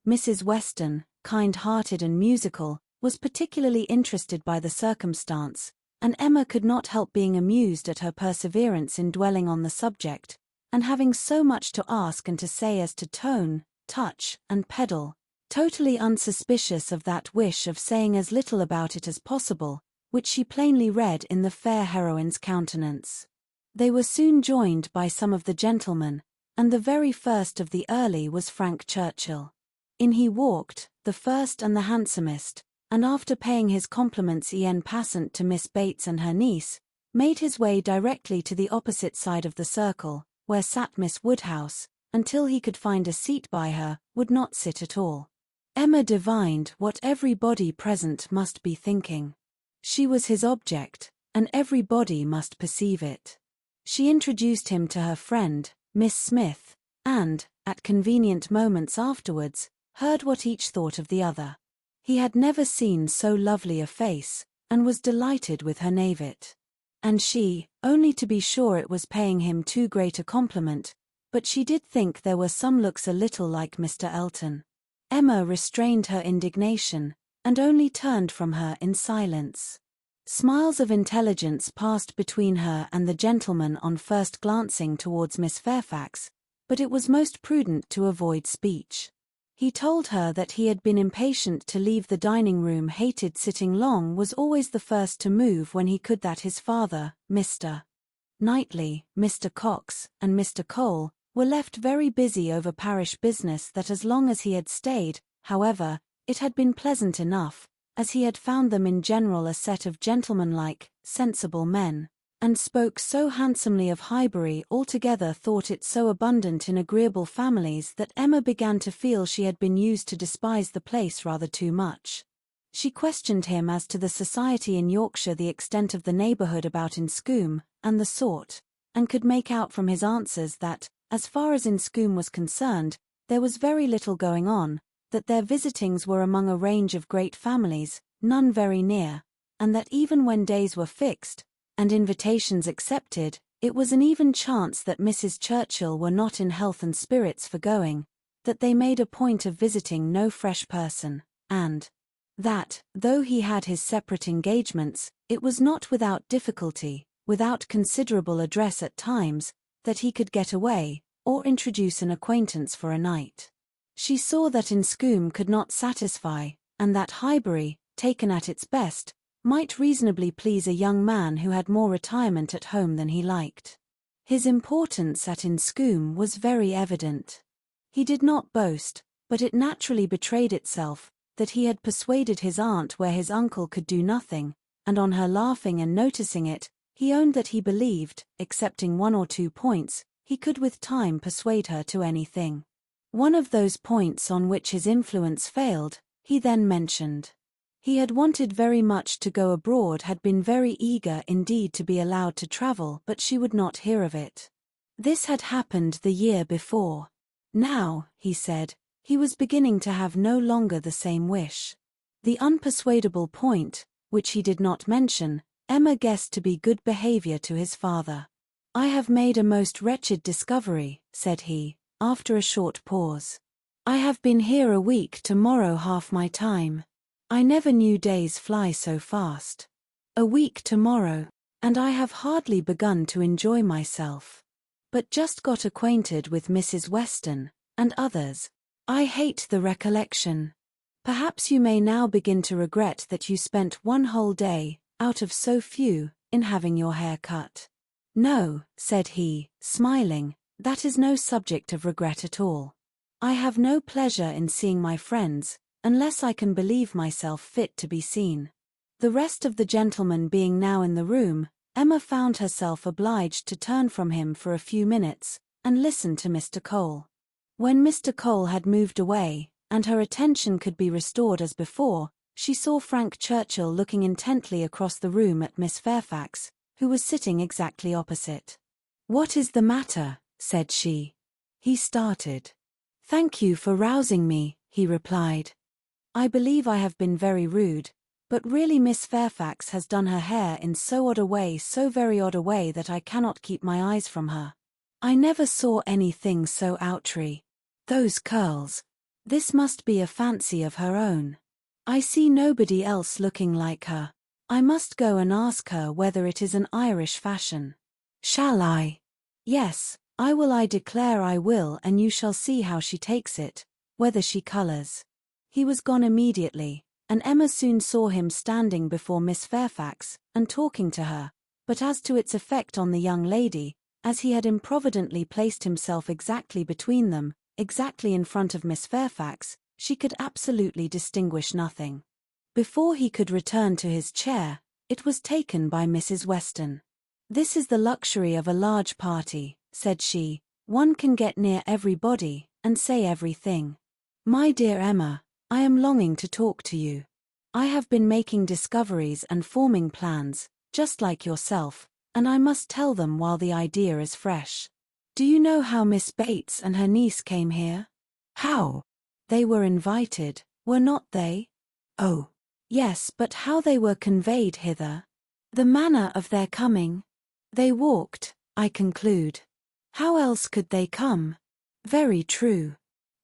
Mrs. Weston, kind-hearted and musical, was particularly interested by the circumstance, and Emma could not help being amused at her perseverance in dwelling on the subject, and having so much to ask and to say as to tone, touch, and pedal, totally unsuspicious of that wish of saying as little about it as possible, which she plainly read in the fair heroine's countenance. They were soon joined by some of the gentlemen, and the very first of the early was Frank Churchill. In he walked, the first and the handsomest, and after paying his compliments en passant to Miss Bates and her niece, made his way directly to the opposite side of the circle, where sat Miss Woodhouse, until he could find a seat by her, would not sit at all. Emma divined what everybody present must be thinking. She was his object, and everybody must perceive it. She introduced him to her friend, Miss Smith, and, at convenient moments afterwards, heard what each thought of the other. He had never seen so lovely a face, and was delighted with her navet. And she, only to be sure it was paying him too great a compliment, but she did think there were some looks a little like Mr. Elton. Emma restrained her indignation, and only turned from her in silence. Smiles of intelligence passed between her and the gentleman on first glancing towards Miss Fairfax, but it was most prudent to avoid speech. He told her that he had been impatient to leave the dining-room, hated sitting long, was always the first to move when he could, that his father, Mr. Knightley, Mr. Cox, and Mr. Cole, were left very busy over parish business, that as long as he had stayed, however, it had been pleasant enough, as he had found them in general a set of gentlemanlike, sensible men, and spoke so handsomely of Highbury, altogether thought it so abundant in agreeable families, that Emma began to feel she had been used to despise the place rather too much. She questioned him as to the society in Yorkshire, the extent of the neighbourhood about Inscombe, and the sort, and could make out from his answers that, as far as Inscombe was concerned, there was very little going on, that their visitings were among a range of great families, none very near, and that even when days were fixed, and invitations accepted, it was an even chance that Mrs. Churchill were not in health and spirits for going, that they made a point of visiting no fresh person, and that, though he had his separate engagements, it was not without difficulty, without considerable address at times, that he could get away, or introduce an acquaintance for a night. She saw that Inscombe could not satisfy, and that Highbury, taken at its best, might reasonably please a young man who had more retirement at home than he liked. His importance at Inscombe was very evident. He did not boast, but it naturally betrayed itself, that he had persuaded his aunt where his uncle could do nothing, and on her laughing and noticing it, he owned that he believed, excepting 1 or 2 points, he could with time persuade her to anything. One of those points on which his influence failed, he then mentioned. He had wanted very much to go abroad, had been very eager indeed to be allowed to travel, but she would not hear of it. This had happened the year before. Now, he said, he was beginning to have no longer the same wish. The unpersuadable point, which he did not mention, Emma guessed to be good behavior to his father. "I have made a most wretched discovery," said he, after a short pause. "I have been here a week, tomorrow half my time. I never knew days fly so fast. A week tomorrow, and I have hardly begun to enjoy myself. But just got acquainted with Mrs. Weston, and others. I hate the recollection. Perhaps you may now begin to regret that you spent one whole day, out of so few, in having your hair cut." "No," said he, smiling, "that is no subject of regret at all. I have no pleasure in seeing my friends, unless I can believe myself fit to be seen." The rest of the gentlemen being now in the room, Emma found herself obliged to turn from him for a few minutes, and listen to Mr. Cole. When Mr. Cole had moved away, and her attention could be restored as before, she saw Frank Churchill looking intently across the room at Miss Fairfax, who was sitting exactly opposite. "What is the matter?" said she. He started. "Thank you for rousing me," he replied. "I believe I have been very rude, but really Miss Fairfax has done her hair in so odd a way, so very odd a way, that I cannot keep my eyes from her. I never saw anything so outre. Those curls. This must be a fancy of her own. I see nobody else looking like her. I must go and ask her whether it is an Irish fashion." "Shall I?" "Yes, I will, I declare I will, and you shall see how she takes it, whether she colours." He was gone immediately, and Emma soon saw him standing before Miss Fairfax, and talking to her, but as to its effect on the young lady, as he had improvidently placed himself exactly between them, exactly in front of Miss Fairfax, she could absolutely distinguish nothing. Before he could return to his chair, it was taken by Mrs. Weston. "This is the luxury of a large party," said she, "one can get near everybody, and say everything. My dear Emma, I am longing to talk to you. I have been making discoveries and forming plans, just like yourself, and I must tell them while the idea is fresh. Do you know how Miss Bates and her niece came here?" "How?" "They were invited, were not they?" "Oh, yes, but how they were conveyed hither? The manner of their coming? They walked, I conclude. How else could they come?" "Very true.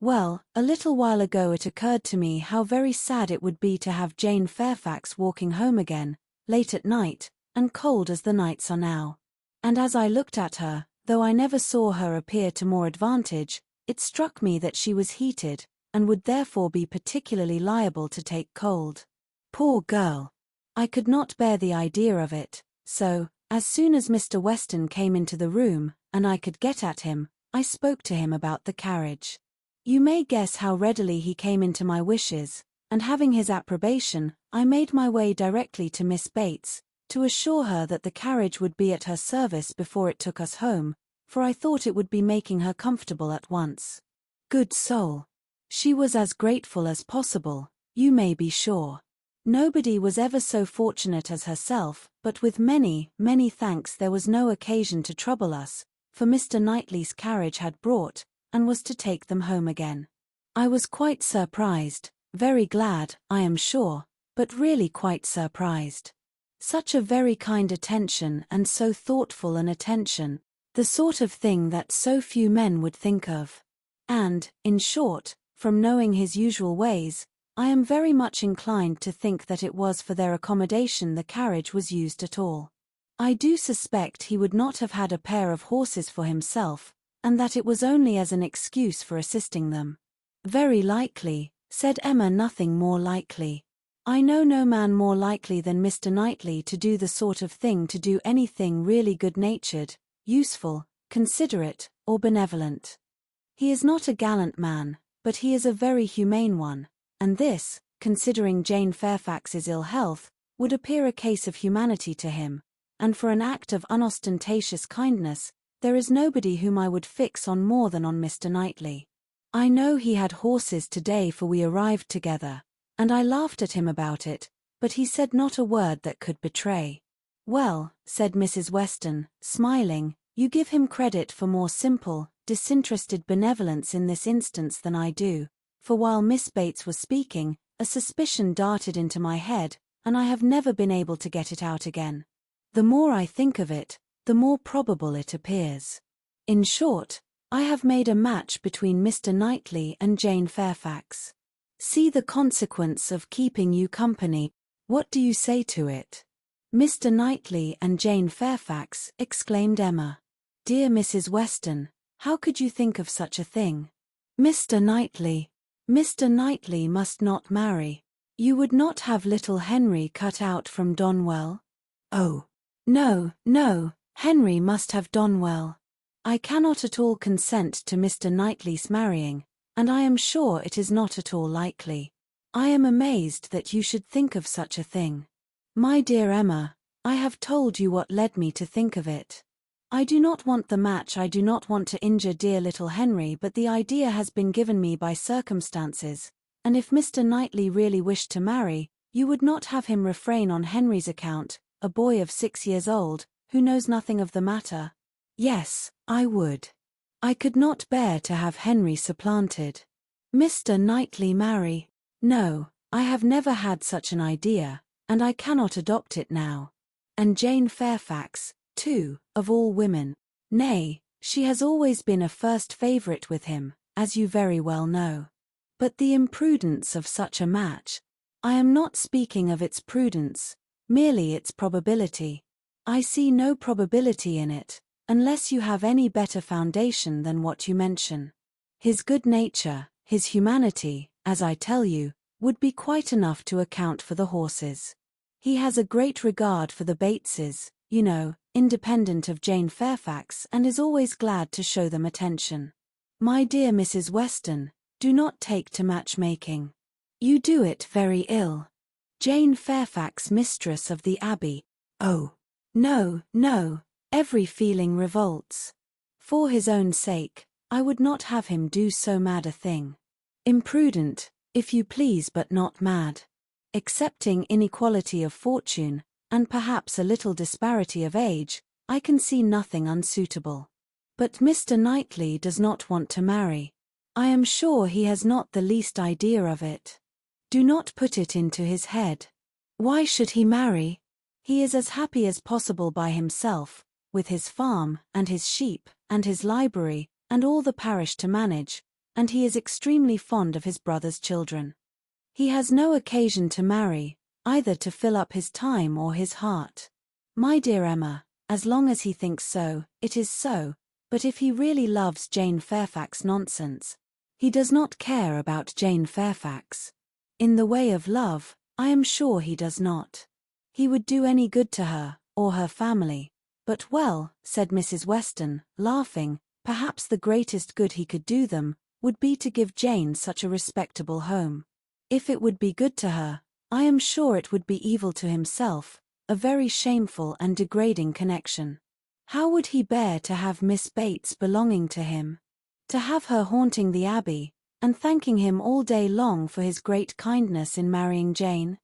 Well, a little while ago it occurred to me how very sad it would be to have Jane Fairfax walking home again, late at night, and cold as the nights are now. And as I looked at her, though I never saw her appear to more advantage, it struck me that she was heated, and would therefore be particularly liable to take cold. Poor girl! I could not bear the idea of it, so, as soon as Mr. Weston came into the room, and I could get at him, I spoke to him about the carriage. You may guess how readily he came into my wishes, and having his approbation, I made my way directly to Miss Bates, to assure her that the carriage would be at her service before it took us home, for I thought it would be making her comfortable at once. Good soul! She was as grateful as possible, you may be sure. Nobody was ever so fortunate as herself, but with many, many thanks there was no occasion to trouble us, for Mr. Knightley's carriage had brought, and was to take them home again. I was quite surprised, very glad, I am sure, but really quite surprised. Such a very kind attention and so thoughtful an attention, the sort of thing that so few men would think of. And, in short, from knowing his usual ways, I am very much inclined to think that it was for their accommodation the carriage was used at all. I do suspect he would not have had a pair of horses for himself, and that it was only as an excuse for assisting them. Very likely, said Emma, nothing more likely. I know no man more likely than Mr. Knightley to do the sort of thing, to do anything really good-natured, useful, considerate, or benevolent. He is not a gallant man, but he is a very humane one, and this, considering Jane Fairfax's ill health, would appear a case of humanity to him, and for an act of unostentatious kindness, there is nobody whom I would fix on more than on Mr. Knightley. I know he had horses today, for we arrived together, and I laughed at him about it, but he said not a word that could betray. Well, said Mrs. Weston, smiling, you give him credit for more simple, disinterested benevolence in this instance than I do, for while Miss Bates was speaking, a suspicion darted into my head, and I have never been able to get it out again. The more I think of it, the more probable it appears. In short, I have made a match between Mr. Knightley and Jane Fairfax. See the consequence of keeping you company. What do you say to it? Mr. Knightley and Jane Fairfax, exclaimed Emma. Dear Mrs. Weston, how could you think of such a thing? Mr. Knightley must not marry. You would not have little Henry cut out from Donwell? Oh, no, Henry must have Donwell. I cannot at all consent to Mr. Knightley's marrying, and I am sure it is not at all likely. I am amazed that you should think of such a thing. My dear Emma, I have told you what led me to think of it. I do not want the match, I do not want to injure dear little Henry, but the idea has been given me by circumstances, and if Mr. Knightley really wished to marry, you would not have him refrain on Henry's account, a boy of 6 years old, who knows nothing of the matter. Yes, I would. I could not bear to have Henry supplanted. Mr. Knightley marry? No, I have never had such an idea, and I cannot adopt it now. And Jane Fairfax, too, of all women. Nay, she has always been a first favourite with him, as you very well know. But the imprudence of such a match. I am not speaking of its prudence, merely its probability. I see no probability in it, unless you have any better foundation than what you mention. His good nature, his humanity, as I tell you, would be quite enough to account for the horses. He has a great regard for the Bateses, you know, independent of Jane Fairfax, and is always glad to show them attention. My dear Mrs. Weston, do not take to matchmaking. You do it very ill. Jane Fairfax, mistress of the Abbey. Oh, no, every feeling revolts. For his own sake, I would not have him do so mad a thing. Imprudent, if you please, but not mad. Excepting inequality of fortune, and perhaps a little disparity of age, I can see nothing unsuitable. But Mr. Knightley does not want to marry. I am sure he has not the least idea of it. Do not put it into his head. Why should he marry? He is as happy as possible by himself, with his farm, and his sheep, and his library, and all the parish to manage, and he is extremely fond of his brother's children. He has no occasion to marry, either to fill up his time or his heart. My dear Emma, as long as he thinks so, it is so, but if he really loves Jane Fairfax, nonsense. He does not care about Jane Fairfax. In the way of love, I am sure he does not. He would do any good to her, or her family. But well, said Mrs. Weston, laughing, perhaps the greatest good he could do them, would be to give Jane such a respectable home. If it would be good to her, I am sure it would be evil to himself, a very shameful and degrading connection. How would he bear to have Miss Bates belonging to him? To have her haunting the Abbey, and thanking him all day long for his great kindness in marrying Jane?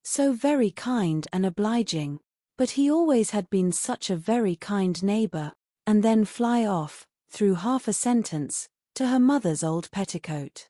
So very kind and obliging, but he always had been such a very kind neighbour, and then fly off, through half a sentence, to her mother's old petticoat.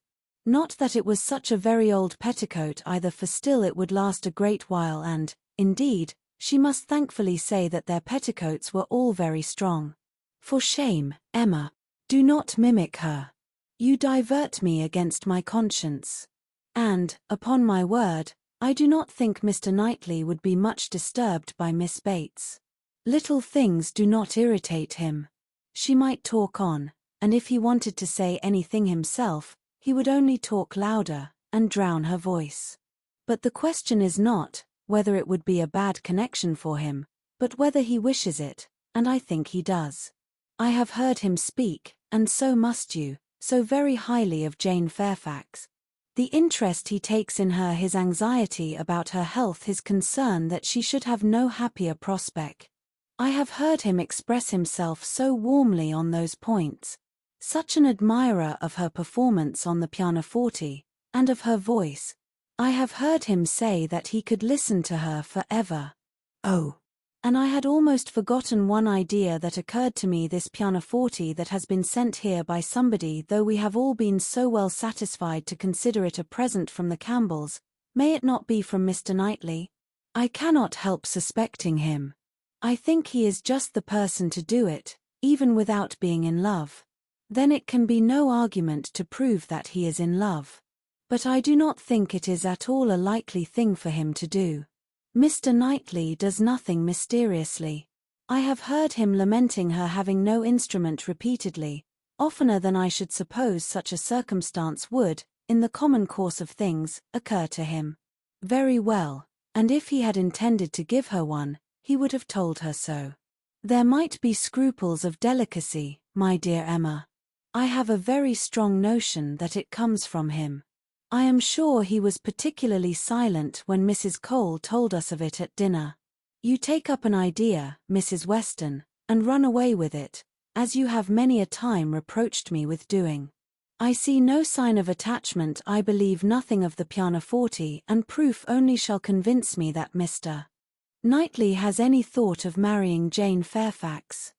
Not that it was such a very old petticoat either, for still it would last a great while, and, indeed, she must thankfully say that their petticoats were all very strong. For shame, Emma. Do not mimic her. You divert me against my conscience. And, upon my word, I do not think Mr. Knightley would be much disturbed by Miss Bates. Little things do not irritate him. She might talk on, and if he wanted to say anything himself, he would only talk louder, and drown her voice. But the question is not whether it would be a bad connection for him, but whether he wishes it, and I think he does. I have heard him speak, and so must you, so very highly of Jane Fairfax. The interest he takes in her, his anxiety about her health, his concern that she should have no happier prospect. I have heard him express himself so warmly on those points. Such an admirer of her performance on the pianoforte, and of her voice. I have heard him say that he could listen to her forever. Oh! And I had almost forgotten one idea that occurred to me, this pianoforte that has been sent here by somebody, though we have all been so well satisfied to consider it a present from the Campbells, may it not be from Mr. Knightley? I cannot help suspecting him. I think he is just the person to do it, even without being in love. Then it can be no argument to prove that he is in love. But I do not think it is at all a likely thing for him to do. Mr. Knightley does nothing mysteriously. I have heard him lamenting her having no instrument repeatedly, oftener than I should suppose such a circumstance would, in the common course of things, occur to him. Very well, and if he had intended to give her one, he would have told her so. There might be scruples of delicacy, my dear Emma. I have a very strong notion that it comes from him. I am sure he was particularly silent when Mrs. Cole told us of it at dinner. You take up an idea, Mrs. Weston, and run away with it, as you have many a time reproached me with doing. I see no sign of attachment, I believe nothing of the pianoforte, and proof only shall convince me that Mr. Knightley has any thought of marrying Jane Fairfax.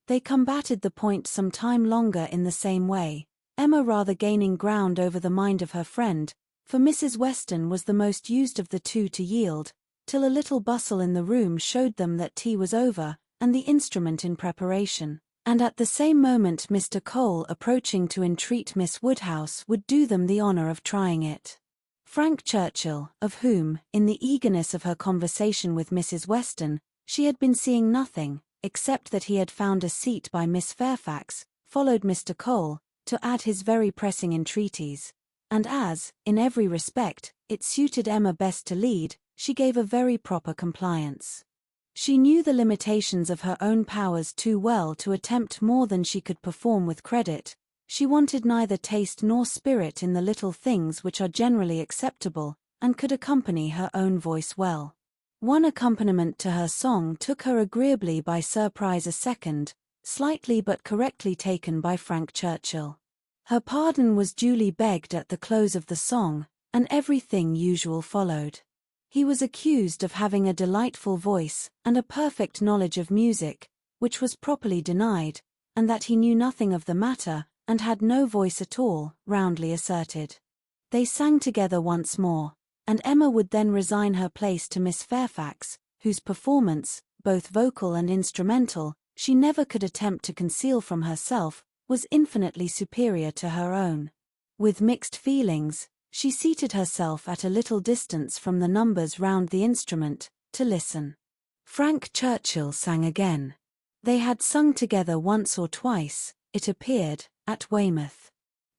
They combated the point some time longer in the same way, Emma rather gaining ground over the mind of her friend, for Mrs. Weston was the most used of the two to yield, till a little bustle in the room showed them that tea was over, and the instrument in preparation, and at the same moment Mr. Cole approaching to entreat Miss Woodhouse would do them the honour of trying it. Frank Churchill, of whom, in the eagerness of her conversation with Mrs. Weston, she had been seeing nothing, except that he had found a seat by Miss Fairfax, followed Mr. Cole, to add his very pressing entreaties, and as, in every respect, it suited Emma best to lead, she gave a very proper compliance. She knew the limitations of her own powers too well to attempt more than she could perform with credit. She wanted neither taste nor spirit in the little things which are generally acceptable, and could accompany her own voice well. One accompaniment to her song took her agreeably by surprise, a second, slightly but correctly taken by Frank Churchill. Her pardon was duly begged at the close of the song, and everything usual followed. He was accused of having a delightful voice, and a perfect knowledge of music, which was properly denied, and that he knew nothing of the matter, and had no voice at all, roundly asserted. They sang together once more, and Emma would then resign her place to Miss Fairfax, whose performance, both vocal and instrumental, she never could attempt to conceal from herself, was infinitely superior to her own. With mixed feelings, she seated herself at a little distance from the numbers round the instrument, to listen. Frank Churchill sang again. They had sung together once or twice, it appeared, at Weymouth.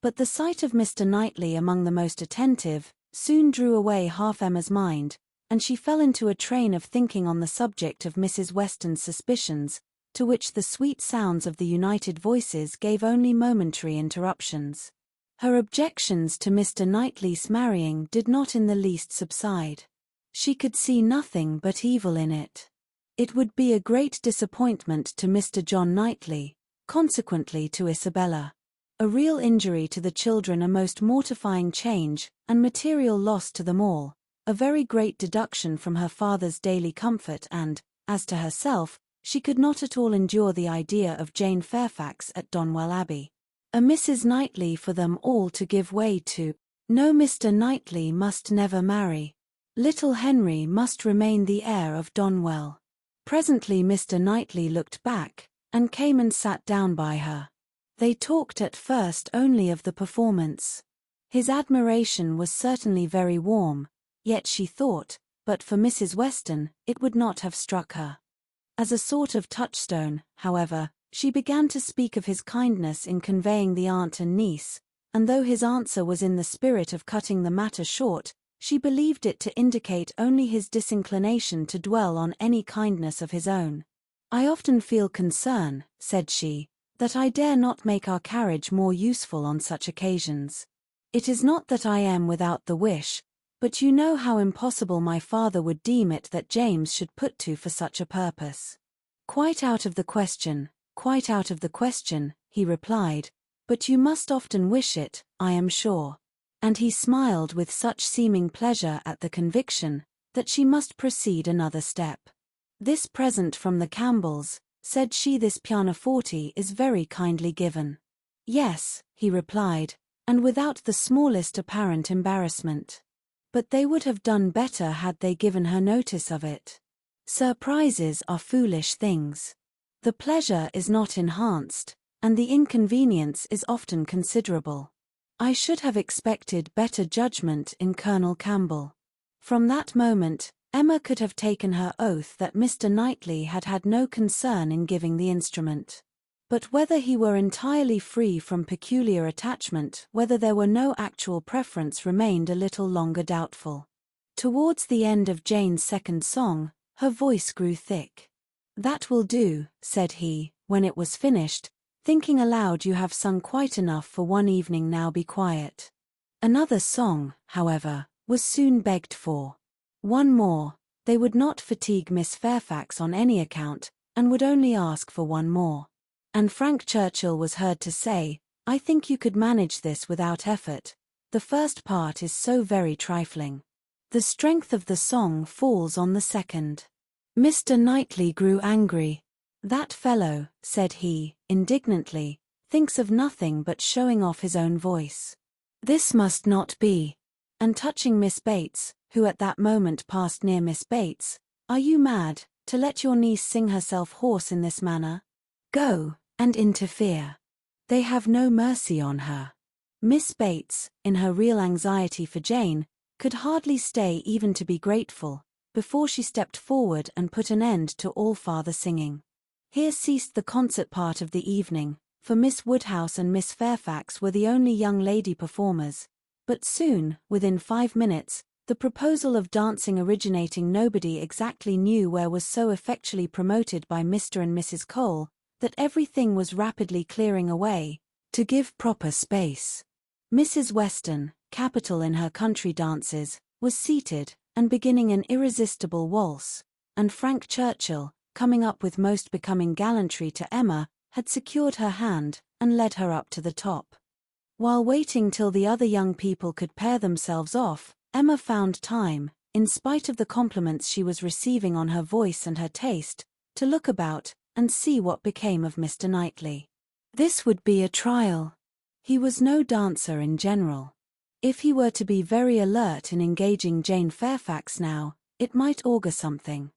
But the sight of Mr. Knightley among the most attentive soon drew away half Emma's mind, and she fell into a train of thinking on the subject of Mrs. Weston's suspicions, to which the sweet sounds of the united voices gave only momentary interruptions. Her objections to Mr. Knightley's marrying did not in the least subside. She could see nothing but evil in it. It would be a great disappointment to Mr. John Knightley, consequently to Isabella. A real injury to the children, a most mortifying change, and material loss to them all, a very great deduction from her father's daily comfort, and, as to herself, she could not at all endure the idea of Jane Fairfax at Donwell Abbey. A Mrs. Knightley for them all to give way to. No, Mr. Knightley must never marry. Little Henry must remain the heir of Donwell. Presently Mr. Knightley looked back, and came and sat down by her. They talked at first only of the performance. His admiration was certainly very warm, yet she thought, but for Mrs. Weston, it would not have struck her. As a sort of touchstone, however, she began to speak of his kindness in conveying the aunt and niece, and though his answer was in the spirit of cutting the matter short, she believed it to indicate only his disinclination to dwell on any kindness of his own. "I often feel concern," said she, "that I dare not make our carriage more useful on such occasions. It is not that I am without the wish, but you know how impossible my father would deem it that James should put to for such a purpose." "Quite out of the question, quite out of the question," he replied, "but you must often wish it, I am sure." And he smiled with such seeming pleasure at the conviction that she must proceed another step. "This present from the Campbells," said she, "this pianoforte is very kindly given." "Yes," he replied, and without the smallest apparent embarrassment. "But they would have done better had they given her notice of it. Surprises are foolish things. The pleasure is not enhanced, and the inconvenience is often considerable. I should have expected better judgment in Colonel Campbell." From that moment, Emma could have taken her oath that Mr. Knightley had had no concern in giving the instrument. But whether he were entirely free from peculiar attachment, whether there were no actual preference, remained a little longer doubtful. Towards the end of Jane's second song, her voice grew thick. "That will do," said he, when it was finished, thinking aloud, "you have sung quite enough for one evening, now be quiet." Another song, however, was soon begged for. One more. They would not fatigue Miss Fairfax on any account, and would only ask for one more. And Frank Churchill was heard to say, "I think you could manage this without effort. The first part is so very trifling. The strength of the song falls on the second." Mr. Knightley grew angry. "That fellow," said he, indignantly, "thinks of nothing but showing off his own voice. This must not be." And touching Miss Bates, who at that moment passed near, "Miss Bates, are you mad, to let your niece sing herself hoarse in this manner? Go, and interfere. They have no mercy on her." Miss Bates, in her real anxiety for Jane, could hardly stay even to be grateful, before she stepped forward and put an end to all farther singing. Here ceased the concert part of the evening, for Miss Woodhouse and Miss Fairfax were the only young lady performers. But soon, within 5 minutes, the proposal of dancing, originating nobody exactly knew where, was so effectually promoted by Mr. and Mrs. Cole, that everything was rapidly clearing away, to give proper space. Mrs. Weston, capital in her country dances, was seated, and beginning an irresistible waltz, and Frank Churchill, coming up with most becoming gallantry to Emma, had secured her hand, and led her up to the top. While waiting till the other young people could pair themselves off, Emma found time, in spite of the compliments she was receiving on her voice and her taste, to look about, and see what became of Mr. Knightley. This would be a trial. He was no dancer in general. If he were to be very alert in engaging Jane Fairfax now, it might augur something.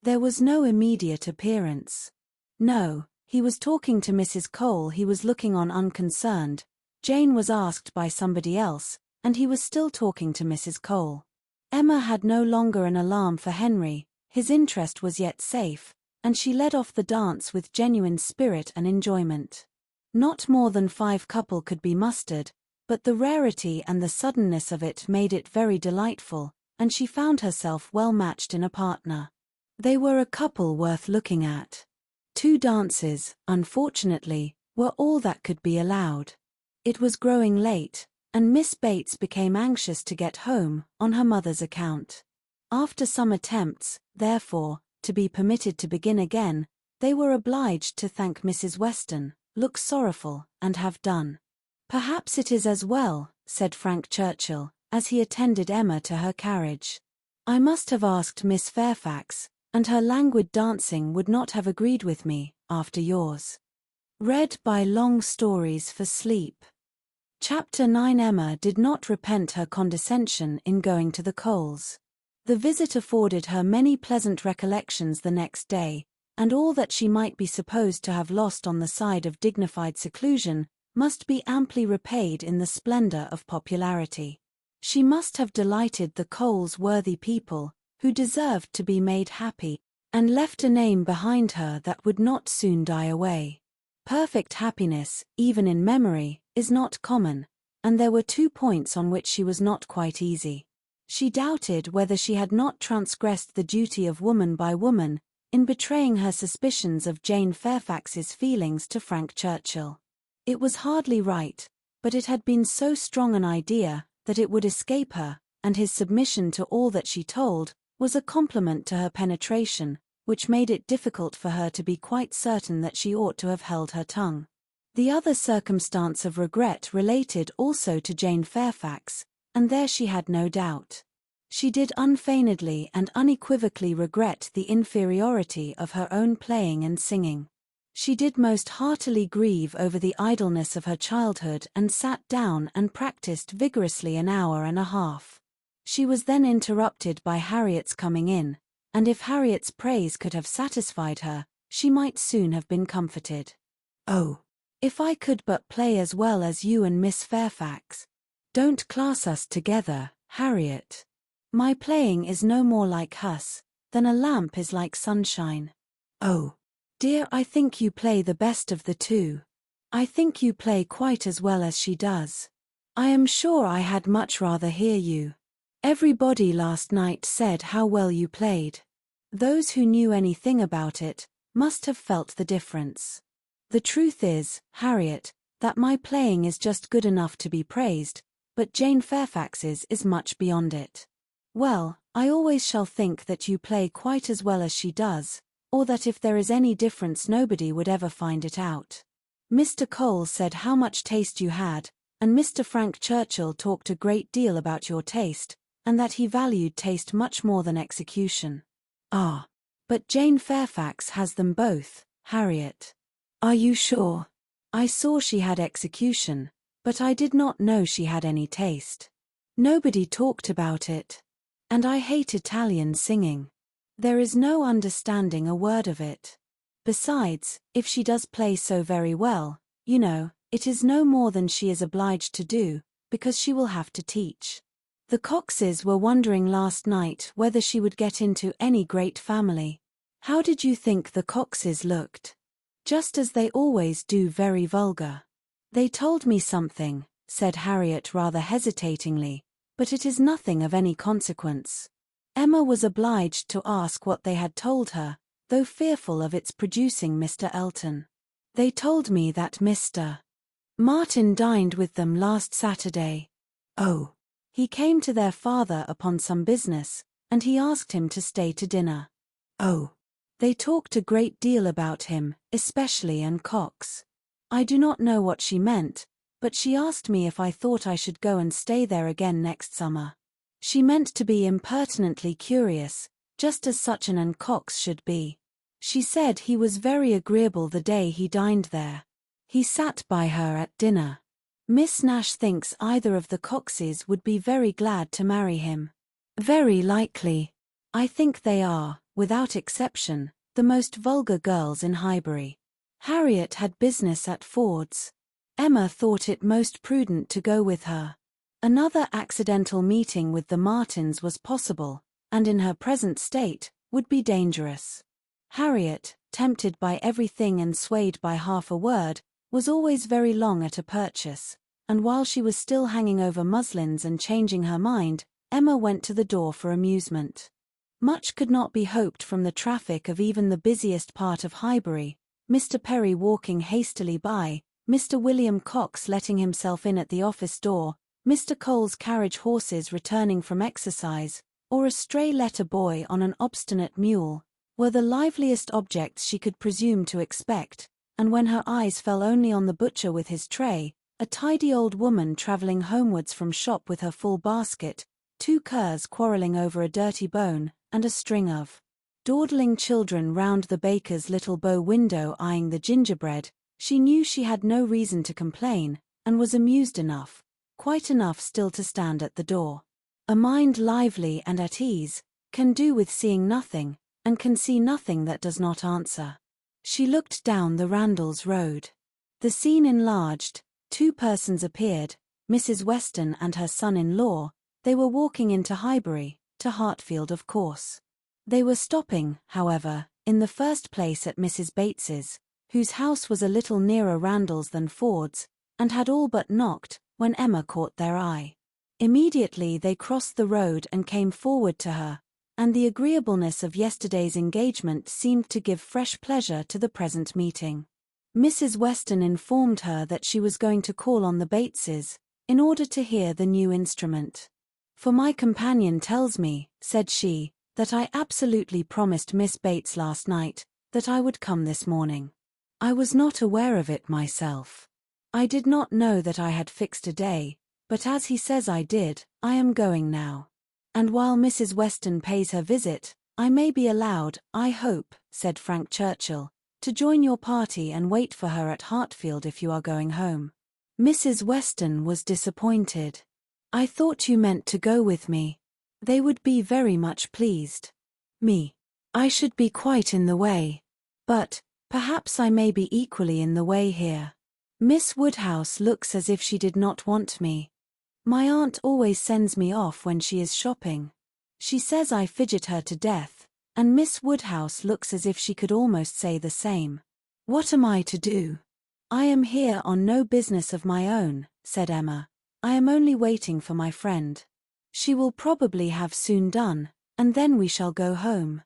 There was no immediate appearance. No, he was talking to Mrs. Cole, he was looking on unconcerned. Jane was asked by somebody else, and he was still talking to Mrs. Cole. Emma had no longer an alarm for Henry, his interest was yet safe, and she led off the dance with genuine spirit and enjoyment. Not more than 5 couple could be mustered, but the rarity and the suddenness of it made it very delightful, and she found herself well matched in a partner. They were a couple worth looking at. 2 dances, unfortunately, were all that could be allowed. It was growing late, and Miss Bates became anxious to get home, on her mother's account. After some attempts, therefore, to be permitted to begin again, they were obliged to thank Mrs. Weston, look sorrowful, and have done. "Perhaps it is as well," said Frank Churchill, as he attended Emma to her carriage. "I must have asked Miss Fairfax, and her languid dancing would not have agreed with me, after yours." Read by Long Stories for Sleep. Chapter 9. Emma did not repent her condescension in going to the Coles. The visit afforded her many pleasant recollections the next day, and all that she might be supposed to have lost on the side of dignified seclusion must be amply repaid in the splendor of popularity. She must have delighted the Coles worthy people, who deserved to be made happy, and left a name behind her that would not soon die away. Perfect happiness, even in memory, is not common, and there were 2 points on which she was not quite easy. She doubted whether she had not transgressed the duty of woman by woman, in betraying her suspicions of Jane Fairfax's feelings to Frank Churchill. It was hardly right, but it had been so strong an idea that it would escape her, and his submission to all that she told was a compliment to her penetration, which made it difficult for her to be quite certain that she ought to have held her tongue. The other circumstance of regret related also to Jane Fairfax, and there she had no doubt. She did unfeignedly and unequivocally regret the inferiority of her own playing and singing. She did most heartily grieve over the idleness of her childhood and sat down and practiced vigorously an hour and a half. She was then interrupted by Harriet's coming in, and if Harriet's praise could have satisfied her, she might soon have been comforted. "Oh, if I could but play as well as you and Miss Fairfax. Don't class us together, Harriet. My playing is no more like Huss than a lamp is like sunshine. Oh, dear, I think you play the best of the two. I think you play quite as well as she does. I am sure I had much rather hear you. Everybody last night said how well you played." Those who knew anything about it must have felt the difference. "The truth is, Harriet, that my playing is just good enough to be praised, but Jane Fairfax's is much beyond it." "Well, I always shall think that you play quite as well as she does, or that if there is any difference nobody would ever find it out. Mr. Cole said how much taste you had, and Mr. Frank Churchill talked a great deal about your taste, and that he valued taste much more than execution." "Ah, but Jane Fairfax has them both, Harriet." "Are you sure? I saw she had execution, but I did not know she had any taste. Nobody talked about it. And I hate Italian singing. There is no understanding a word of it. Besides, if she does play so very well, you know, it is no more than she is obliged to do, because she will have to teach. The Coxes were wondering last night whether she would get into any great family. How did you think the Coxes looked? Just as they always do, very vulgar." "They told me something," said Harriet rather hesitatingly, "but it is nothing of any consequence." Emma was obliged to ask what they had told her, though fearful of its producing Mr. Elton. "They told me that Mr. Martin dined with them last Saturday." "Oh." "He came to their father upon some business, and he asked him to stay to dinner." "Oh." "They talked a great deal about him, especially Anne Cox. I do not know what she meant, but she asked me if I thought I should go and stay there again next summer. She meant to be impertinently curious, just as such an Anne Cox should be. She said he was very agreeable the day he dined there. He sat by her at dinner. Miss Nash thinks either of the Coxes would be very glad to marry him." "Very likely. I think they are, without exception, the most vulgar girls in Highbury." Harriet had business at Ford's. Emma thought it most prudent to go with her. Another accidental meeting with the Martins was possible, and in her present state, would be dangerous. Harriet, tempted by everything and swayed by half a word, was always very long at a purchase, and while she was still hanging over muslins and changing her mind, Emma went to the door for amusement. Much could not be hoped from the traffic of even the busiest part of Highbury, Mr. Perry walking hastily by, Mr. William Cox letting himself in at the office door, Mr. Cole's carriage horses returning from exercise, or a stray letter boy on an obstinate mule, were the liveliest objects she could presume to expect, and when her eyes fell only on the butcher with his tray, a tidy old woman travelling homewards from shop with her full basket, 2 curs quarrelling over a dirty bone, and a string of dawdling children round the baker's little bow window eyeing the gingerbread, she knew she had no reason to complain, and was amused enough, quite enough still to stand at the door. A mind lively and at ease can do with seeing nothing, and can see nothing that does not answer. She looked down the Randalls Road. The scene enlarged, 2 persons appeared, Mrs. Weston and her son-in-law. They were walking into Highbury, to Hartfield of course. They were stopping, however, in the first place at Mrs. Bates's, whose house was a little nearer Randalls than Ford's, and had all but knocked, when Emma caught their eye. Immediately they crossed the road and came forward to her, and the agreeableness of yesterday's engagement seemed to give fresh pleasure to the present meeting. Mrs. Weston informed her that she was going to call on the Bateses, in order to hear the new instrument. "For my companion tells me," said she, "that I absolutely promised Miss Bates last night that I would come this morning. I was not aware of it myself. I did not know that I had fixed a day, but as he says I did, I am going now. And while Mrs. Weston pays her visit, I may be allowed, I hope," said Frank Churchill, "to join your party and wait for her at Hartfield if you are going home." Mrs. Weston was disappointed. "I thought you meant to go with me." "They would be very much pleased." "Me? I should be quite in the way. But perhaps I may be equally in the way here. Miss Woodhouse looks as if she did not want me. My aunt always sends me off when she is shopping. She says I fidget her to death, and Miss Woodhouse looks as if she could almost say the same. What am I to do?" "I am here on no business of my own," said Emma. "I am only waiting for my friend. She will probably have soon done, and then we shall go home.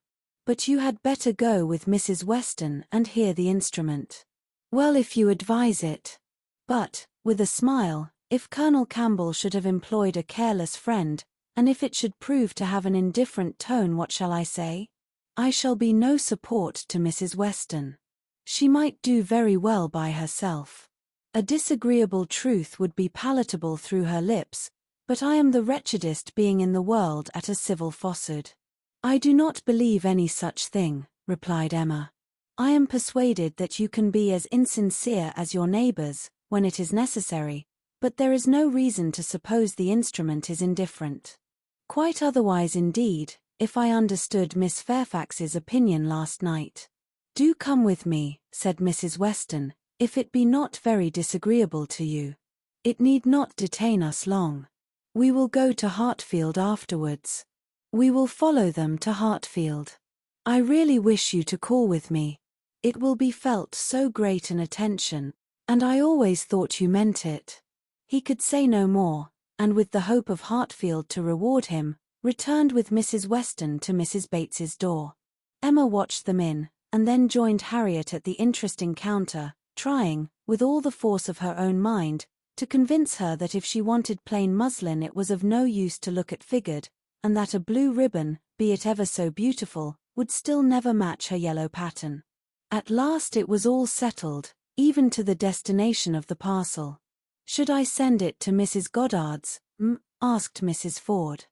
But you had better go with Mrs. Weston and hear the instrument." "Well, if you advise it. But," with a smile, "if Colonel Campbell should have employed a careless friend, and if it should prove to have an indifferent tone, what shall I say? I shall be no support to Mrs. Weston. She might do very well by herself. A disagreeable truth would be palatable through her lips, but I am the wretchedest being in the world at a civil falsehood." "I do not believe any such thing," replied Emma. "I am persuaded that you can be as insincere as your neighbors, when it is necessary, but there is no reason to suppose the instrument is indifferent. Quite otherwise indeed, if I understood Miss Fairfax's opinion last night." "Do come with me," said Mrs. Weston, "if it be not very disagreeable to you. It need not detain us long. We will go to Hartfield afterwards." "We will follow them to Hartfield. I really wish you to call with me. It will be felt so great an attention, and I always thought you meant it." He could say no more, and with the hope of Hartfield to reward him, returned with Mrs. Weston to Mrs. Bates's door. Emma watched them in, and then joined Harriet at the interesting counter, trying, with all the force of her own mind, to convince her that if she wanted plain muslin it was of no use to look at figured, and that a blue ribbon, be it ever so beautiful, would still never match her yellow pattern. At last it was all settled, even to the destination of the parcel. "Should I send it to Mrs. Goddard's?" asked Mrs. Ford.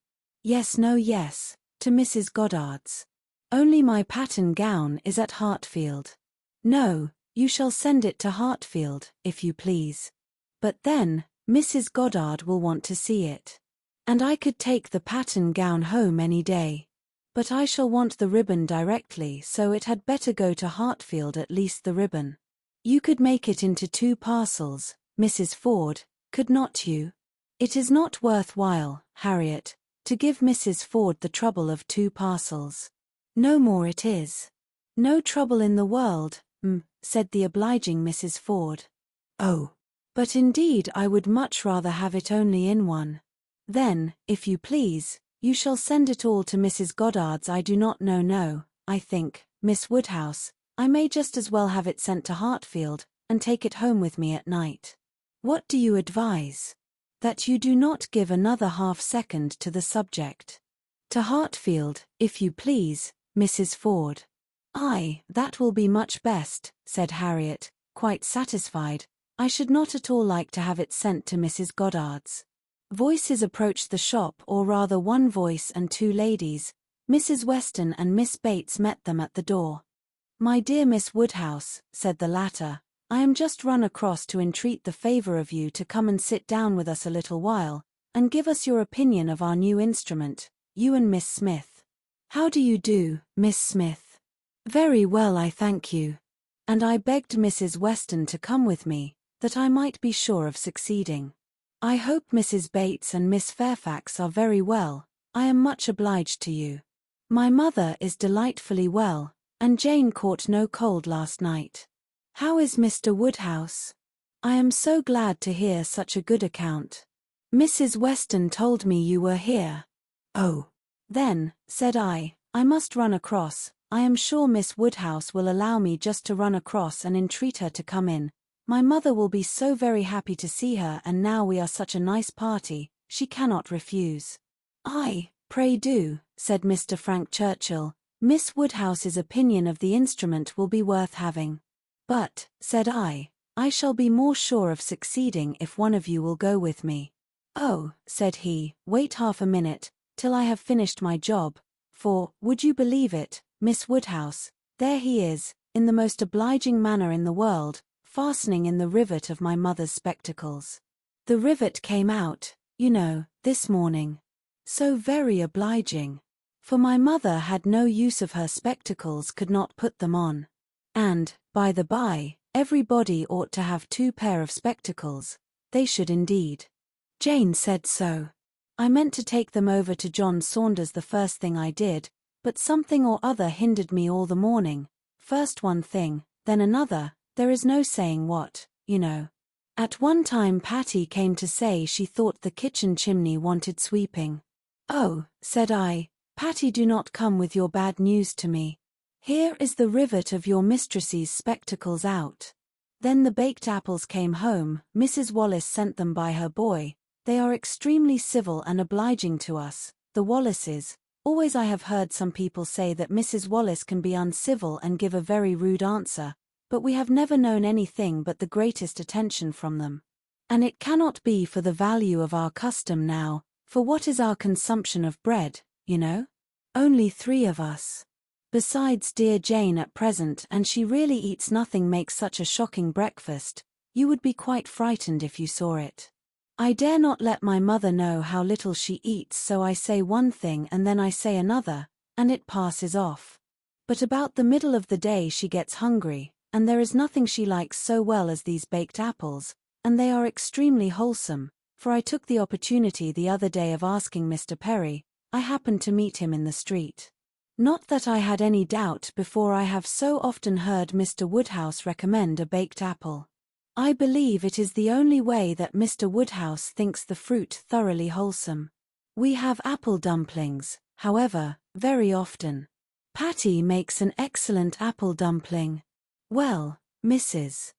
"Yes, no, yes, to Mrs. Goddard's. Only my pattern gown is at Hartfield." "No, you shall send it to Hartfield, if you please. But then, Mrs. Goddard will want to see it. And I could take the pattern gown home any day. But I shall want the ribbon directly, so it had better go to Hartfield, at least the ribbon. You could make it into 2 parcels, Mrs. Ford, could not you? It is not worth while, Harriet, to give Mrs. Ford the trouble of 2 parcels. "No more it is." "No trouble in the world," said the obliging Mrs. Ford. "Oh, but indeed I would much rather have it only in one." "Then, if you please, you shall send it all to Mrs. Goddard's. I do not know, no, I think, Miss Woodhouse, I may just as well have it sent to Hartfield, and take it home with me at night." "What do you advise?" "That you do not give another half-second to the subject. To Hartfield, if you please, Mrs. Ford." "Aye, that will be much best," said Harriet, quite satisfied. "I should not at all like to have it sent to Mrs. Goddard's." Voices approached the shop, or rather one voice and 2 ladies. Mrs. Weston and Miss Bates met them at the door. "My dear Miss Woodhouse," said the latter, I am just run across to entreat the favor of you to come and sit down with us a little while, and give us your opinion of our new instrument, you and Miss Smith. How do you do, Miss Smith? Very well, I thank you. And I begged Mrs. Weston to come with me, that I might be sure of succeeding. I hope Mrs. Bates and Miss Fairfax are very well. I am much obliged to you. My mother is delightfully well, and Jane caught no cold last night. How is Mr. Woodhouse? I am so glad to hear such a good account. Mrs. Weston told me you were here. Oh. Then, said I must run across. I am sure Miss Woodhouse will allow me just to run across and entreat her to come in. My mother will be so very happy to see her, and now we are such a nice party, she cannot refuse. Aye, pray do, said Mr. Frank Churchill. Miss Woodhouse's opinion of the instrument will be worth having. But, said I shall be more sure of succeeding if one of you will go with me. Oh, said he, wait half a minute, till I have finished my job, for, would you believe it, Miss Woodhouse, there he is, in the most obliging manner in the world, fastening in the rivet of my mother's spectacles. The rivet came out, you know, this morning. So very obliging. For my mother had no use of her spectacles, could not put them on. And, by the by, everybody ought to have 2 pair of spectacles. They should indeed. Jane said so. I meant to take them over to John Saunders the first thing I did, but something or other hindered me all the morning. First one thing, then another, there is no saying what, you know. At one time Patty came to say she thought the kitchen chimney wanted sweeping. Oh, said I, Patty, do not come with your bad news to me. Here is the rivet of your mistress's spectacles out. Then the baked apples came home, Mrs. Wallace sent them by her boy. They are extremely civil and obliging to us, the Wallaces. Always I have heard some people say that Mrs. Wallace can be uncivil and give a very rude answer, but we have never known anything but the greatest attention from them. And it cannot be for the value of our custom now, for what is our consumption of bread, you know? Only 3 of us. Besides dear Jane at present, and she really eats nothing, makes such a shocking breakfast, you would be quite frightened if you saw it. I dare not let my mother know how little she eats, so I say one thing and then I say another, and it passes off. But about the middle of the day she gets hungry, and there is nothing she likes so well as these baked apples, and they are extremely wholesome, for I took the opportunity the other day of asking Mr. Perry. I happened to meet him in the street. Not that I had any doubt before, I have so often heard Mr. Woodhouse recommend a baked apple. I believe it is the only way that Mr. Woodhouse thinks the fruit thoroughly wholesome. We have apple dumplings, however, very often. Patty makes an excellent apple dumpling. Well, Mrs.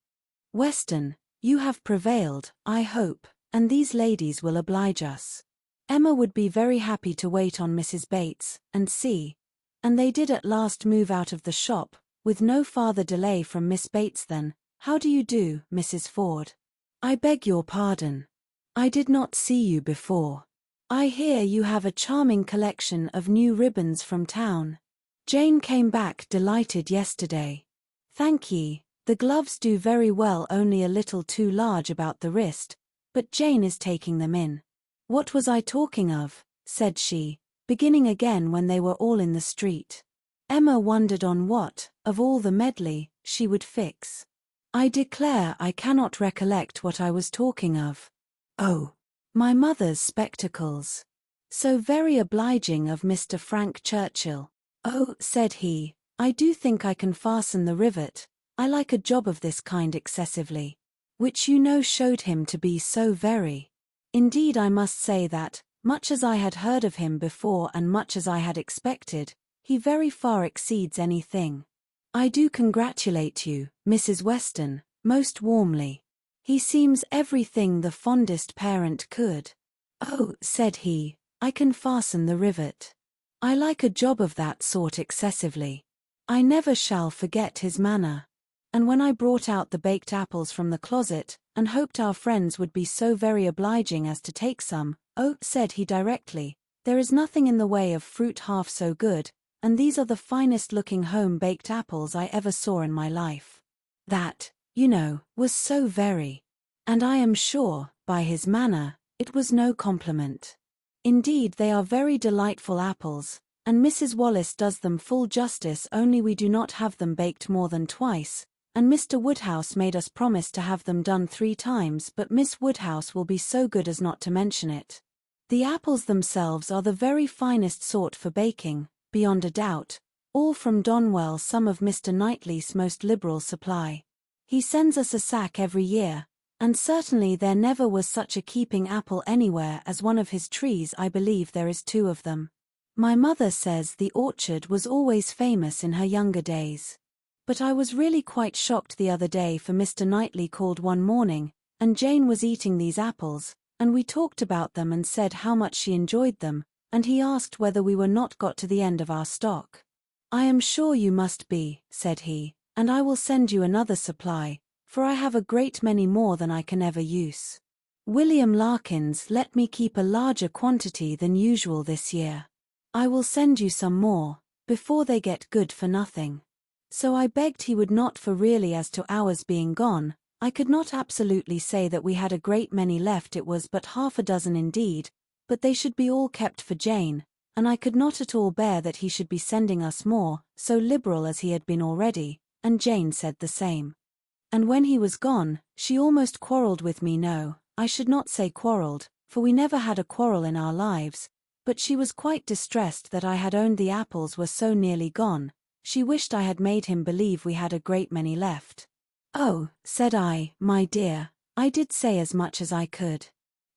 Weston, you have prevailed, I hope, and these ladies will oblige us. Emma would be very happy to wait on Mrs. Bates, and see. And they did at last move out of the shop, with no farther delay from Miss Bates. Then, how do you do, Mrs. Ford? I beg your pardon. I did not see you before. I hear you have a charming collection of new ribbons from town. Jane came back delighted yesterday. Thank ye, the gloves do very well, only a little too large about the wrist, but Jane is taking them in. What was I talking of? Said she, beginning again when they were all in the street. Emma wondered on what, of all the medley, she would fix. I declare I cannot recollect what I was talking of. Oh, my mother's spectacles. So very obliging of Mr. Frank Churchill. Oh, said he, I do think I can fasten the rivet. I like a job of this kind excessively. Which you know showed him to be so very. Indeed, I must say that, much as I had heard of him before and much as I had expected, he very far exceeds anything. I do congratulate you, Mrs. Weston, most warmly. He seems everything the fondest parent could. Oh, said he, I can fasten the rivet. I like a job of that sort excessively. I never shall forget his manner. And when I brought out the baked apples from the closet, and hoped our friends would be so very obliging as to take some, oh, said he directly, there is nothing in the way of fruit half so good, and these are the finest looking home-baked apples I ever saw in my life. That, was so very. And I am sure, by his manner, it was no compliment. Indeed, they are very delightful apples, and Mrs. Wallace does them full justice, only we do not have them baked more than twice, and Mr. Woodhouse made us promise to have them done 3 times, but Miss Woodhouse will be so good as not to mention it. The apples themselves are the very finest sort for baking, beyond a doubt, all from Donwell, some of Mr. Knightley's most liberal supply. He sends us a sack every year, and certainly there never was such a keeping apple anywhere as one of his trees. I believe there is 2 of them. My mother says the orchard was always famous in her younger days. But I was really quite shocked the other day, for Mr. Knightley called one morning, and Jane was eating these apples, and we talked about them and said how much she enjoyed them, and he asked whether we were not got to the end of our stock. "I am sure you must be," said he, "and I will send you another supply, for I have a great many more than I can ever use. William Larkins let me keep a larger quantity than usual this year. I will send you some more, before they get good for nothing." So I begged he would not, for really as to ours being gone, I could not absolutely say that we had a great many left, it was but 6 indeed, but they should be all kept for Jane, and I could not at all bear that he should be sending us more, so liberal as he had been already, and Jane said the same. And when he was gone, she almost quarrelled with me. No, I should not say quarrelled, for we never had a quarrel in our lives, but she was quite distressed that I had owned the apples were so nearly gone. She wished I had made him believe we had a great many left. "Oh," said I, "my dear, I did say as much as I could."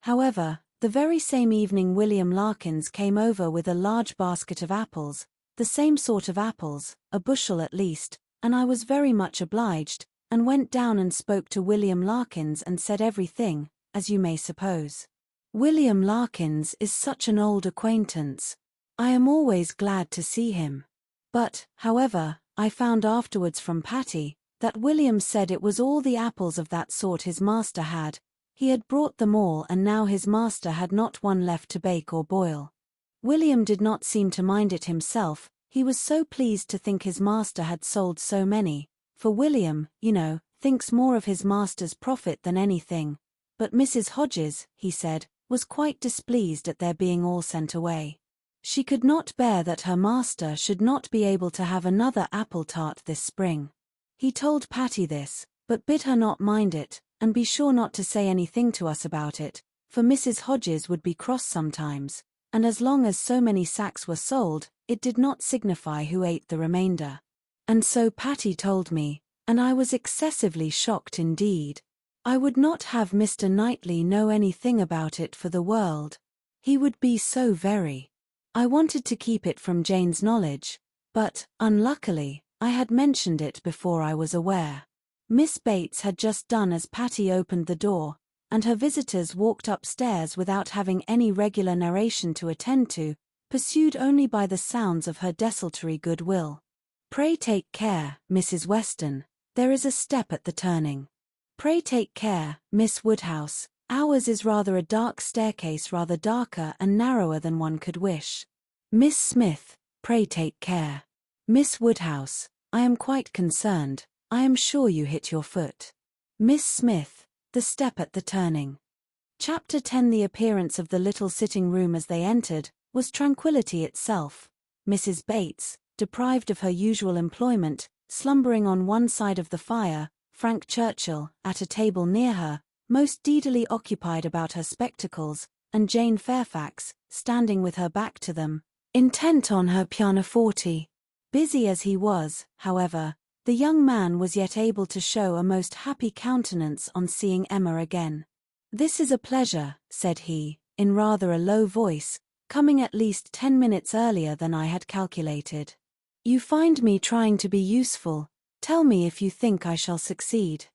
However, the very same evening William Larkins came over with a large basket of apples, the same sort of apples, a bushel at least, and I was very much obliged, and went down and spoke to William Larkins and said everything, as you may suppose. William Larkins is such an old acquaintance. I am always glad to see him. But, however, I found afterwards from Patty, that William said it was all the apples of that sort his master had. He had brought them all, and now his master had not one left to bake or boil. William did not seem to mind it himself, he was so pleased to think his master had sold so many, for William, thinks more of his master's profit than anything. But Mrs. Hodges, he said, was quite displeased at their being all sent away. She could not bear that her master should not be able to have another apple tart this spring. He told Patty this, but bid her not mind it, and be sure not to say anything to us about it, for Mrs. Hodges would be cross sometimes, and as long as so many sacks were sold, it did not signify who ate the remainder. And so Patty told me, and I was excessively shocked indeed. I would not have Mr. Knightley know anything about it for the world. He would be so very. I wanted to keep it from Jane's knowledge, but, unluckily, I had mentioned it before I was aware. Miss Bates had just done as Patty opened the door, and her visitors walked upstairs without having any regular narration to attend to, pursued only by the sounds of her desultory goodwill. "Pray take care, Mrs. Weston, there is a step at the turning. Pray take care, Miss Woodhouse. Ours is rather a dark staircase, rather darker and narrower than one could wish. Miss Smith, pray take care. Miss Woodhouse, I am quite concerned, I am sure you hit your foot. Miss Smith, the step at the turning." Chapter 10. The appearance of the little sitting room as they entered was tranquillity itself. Mrs. Bates, deprived of her usual employment, slumbering on one side of the fire, Frank Churchill, at a table near her, most deedily occupied about her spectacles, and Jane Fairfax, standing with her back to them, intent on her pianoforte. Busy as he was, however, the young man was yet able to show a most happy countenance on seeing Emma again. "This is a pleasure," said he, in rather a low voice, coming at least 10 minutes earlier than I had calculated. "You find me trying to be useful. Tell me if you think I shall succeed."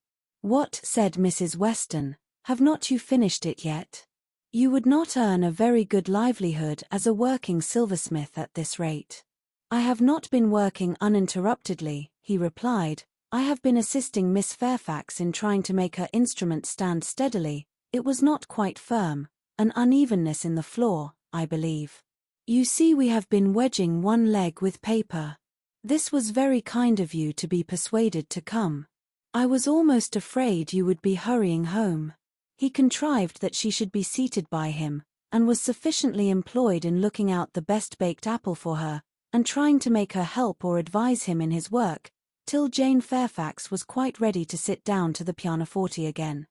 "What," said Mrs. Weston, "have not you finished it yet? You would not earn a very good livelihood as a working silversmith at this rate." "I have not been working uninterruptedly," he replied. "I have been assisting Miss Fairfax in trying to make her instrument stand steadily. It was not quite firm, an unevenness in the floor, I believe. You see, we have been wedging one leg with paper. This was very kind of you to be persuaded to come. I was almost afraid you would be hurrying home." He contrived that she should be seated by him, and was sufficiently employed in looking out the best baked apple for her, and trying to make her help or advise him in his work, till Jane Fairfax was quite ready to sit down to the pianoforte again.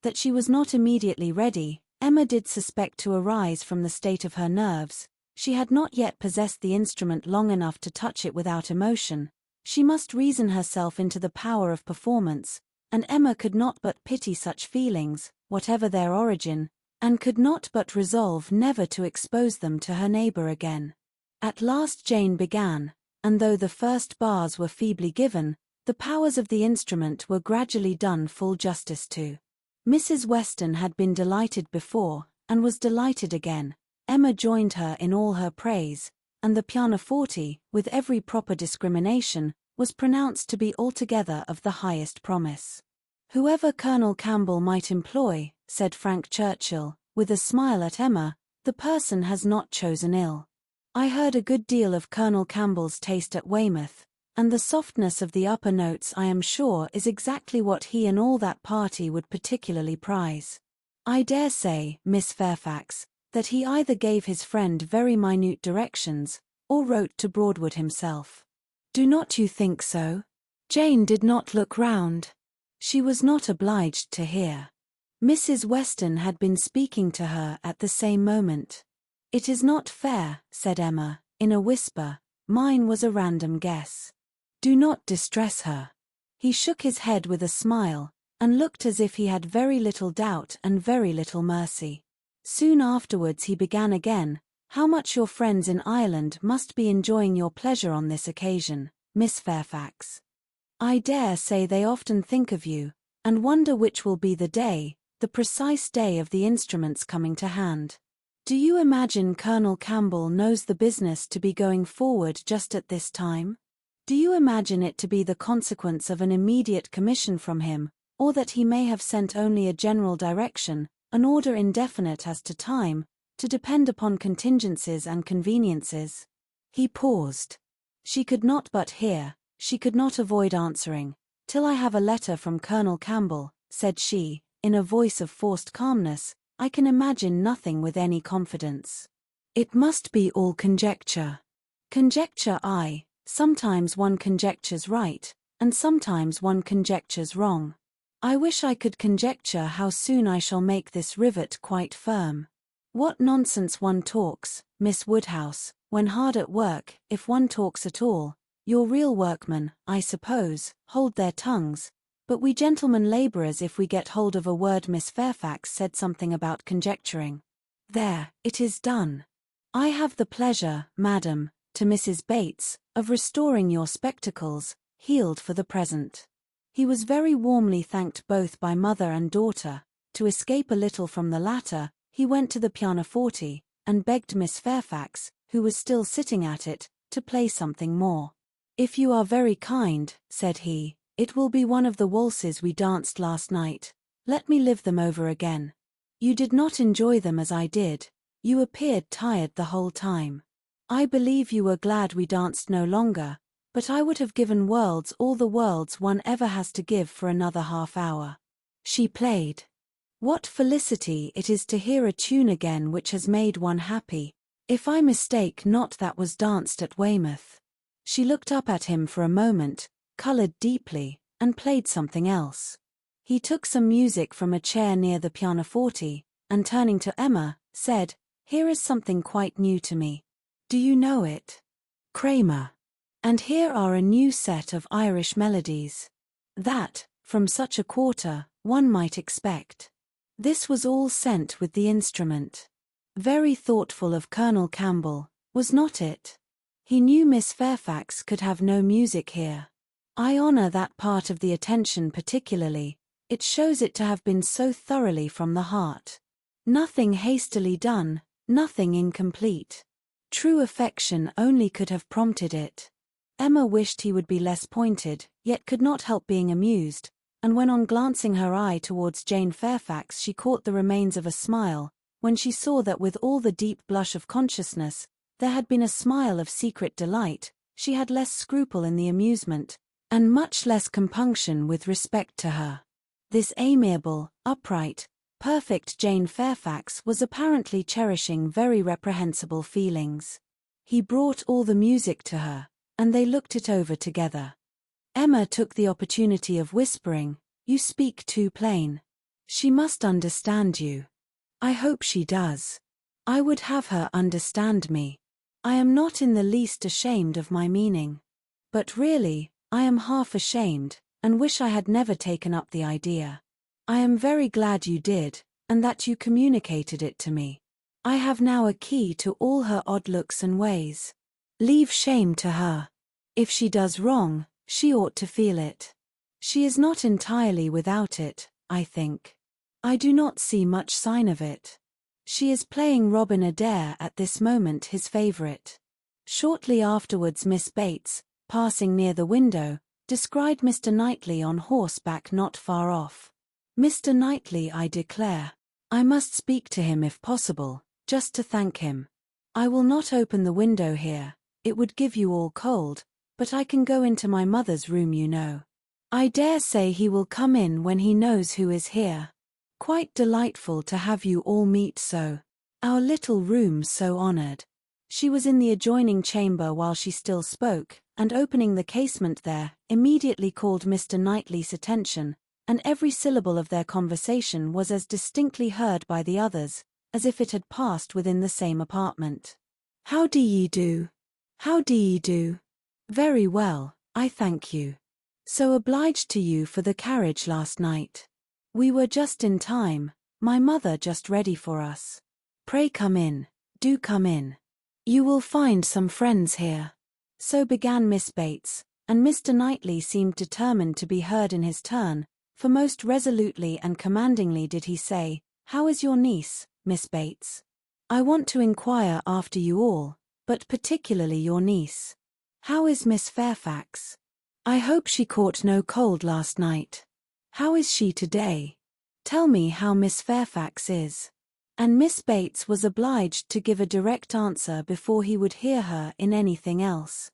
That she was not immediately ready, Emma did suspect to arise from the state of her nerves. She had not yet possessed the instrument long enough to touch it without emotion. She must reason herself into the power of performance, and Emma could not but pity such feelings, whatever their origin, and could not but resolve never to expose them to her neighbour again. At last Jane began, and though the first bars were feebly given, the powers of the instrument were gradually done full justice to. Mrs. Weston had been delighted before, and was delighted again. Emma joined her in all her praise, and the pianoforte, with every proper discrimination, was pronounced to be altogether of the highest promise. "Whoever Colonel Campbell might employ," said Frank Churchill, with a smile at Emma, "the person has not chosen ill. I heard a good deal of Colonel Campbell's taste at Weymouth, and the softness of the upper notes I am sure is exactly what he and all that party would particularly prize. I dare say, Miss Fairfax, that he either gave his friend very minute directions, or wrote to Broadwood himself. Do not you think so?" Jane did not look round. She was not obliged to hear. Mrs. Weston had been speaking to her at the same moment. "It is not fair," said Emma, in a whisper. "Mine was a random guess. Do not distress her." He shook his head with a smile, and looked as if he had very little doubt and very little mercy. Soon afterwards he began again. "How much your friends in Ireland must be enjoying your pleasure on this occasion, Miss Fairfax. I dare say they often think of you, and wonder which will be the day, the precise day of the instrument's coming to hand. Do you imagine Colonel Campbell knows the business to be going forward just at this time? Do you imagine it to be the consequence of an immediate commission from him, or that he may have sent only a general direction, an order indefinite as to time, to depend upon contingencies and conveniences?" He paused. She could not but hear, she could not avoid answering. "Till I have a letter from Colonel Campbell," said she, in a voice of forced calmness, "I can imagine nothing with any confidence. It must be all conjecture." "Conjecture, aye. Sometimes one conjectures right, and sometimes one conjectures wrong. I wish I could conjecture how soon I shall make this rivet quite firm. What nonsense one talks, Miss Woodhouse, when hard at work, if one talks at all. Your real workmen, I suppose, hold their tongues, but we gentlemen labourers, if we get hold of a word." Miss Fairfax said something about conjecturing. "There, it is done. I have the pleasure, madam," to Mrs. Bates, "of restoring your spectacles, healed for the present." He was very warmly thanked both by mother and daughter. To escape a little from the latter, he went to the pianoforte, and begged Miss Fairfax, who was still sitting at it, to play something more. "If you are very kind," said he, "it will be one of the waltzes we danced last night. Let me live them over again. You did not enjoy them as I did. You appeared tired the whole time. I believe you were glad we danced no longer, but I would have given worlds, all the worlds one ever has to give, for another half hour." She played. What felicity it is to hear a tune again which has made one happy. "If I mistake not, that was danced at Weymouth." She looked up at him for a moment, coloured deeply, and played something else. He took some music from a chair near the pianoforte, and turning to Emma, said, "Here is something quite new to me. Do you know it? Kramer. And here are a new set of Irish melodies. That, from such a quarter, one might expect." This was all sent with the instrument. Very thoughtful of Colonel Campbell, was not it? He knew Miss Fairfax could have no music here. I honour that part of the attention particularly. It shows it to have been so thoroughly from the heart. Nothing hastily done, nothing incomplete. True affection only could have prompted it. Emma wished he would be less pointed, yet could not help being amused, and when on glancing her eye towards Jane Fairfax she caught the remains of a smile, when she saw that with all the deep blush of consciousness, there had been a smile of secret delight, she had less scruple in the amusement, and much less compunction with respect to her. This amiable, upright, perfect Jane Fairfax was apparently cherishing very reprehensible feelings. He brought all the music to her, and they looked it over together. Emma took the opportunity of whispering, "You speak too plain. She must understand you." "I hope she does. I would have her understand me. I am not in the least ashamed of my meaning. But really, I am half ashamed, and wish I had never taken up the idea. I am very glad you did, and that you communicated it to me. I have now a key to all her odd looks and ways. Leave shame to her. If she does wrong, she ought to feel it. She is not entirely without it, I think. I do not see much sign of it. She is playing Robin Adair at this moment, his favorite." Shortly afterwards Miss Bates, passing near the window, descried Mr. Knightley on horseback not far off. "Mr. Knightley, I declare. I must speak to him if possible, just to thank him. I will not open the window here, it would give you all cold, but I can go into my mother's room, you know. I dare say he will come in when he knows who is here. Quite delightful to have you all meet so. Our little room so honored." She was in the adjoining chamber while she still spoke, and opening the casement there, immediately called Mr. Knightley's attention, and every syllable of their conversation was as distinctly heard by the others, as if it had passed within the same apartment. "How do ye do? How do ye do? Very well, I thank you. So obliged to you for the carriage last night. We were just in time, my mother just ready for us. Pray come in, do come in. You will find some friends here." So began Miss Bates, and Mr. Knightley seemed determined to be heard in his turn, for most resolutely and commandingly did he say, "How is your niece, Miss Bates? I want to inquire after you all, but particularly your niece. How is Miss Fairfax? I hope she caught no cold last night. How is she today? Tell me how Miss Fairfax is." And Miss Bates was obliged to give a direct answer before he would hear her in anything else.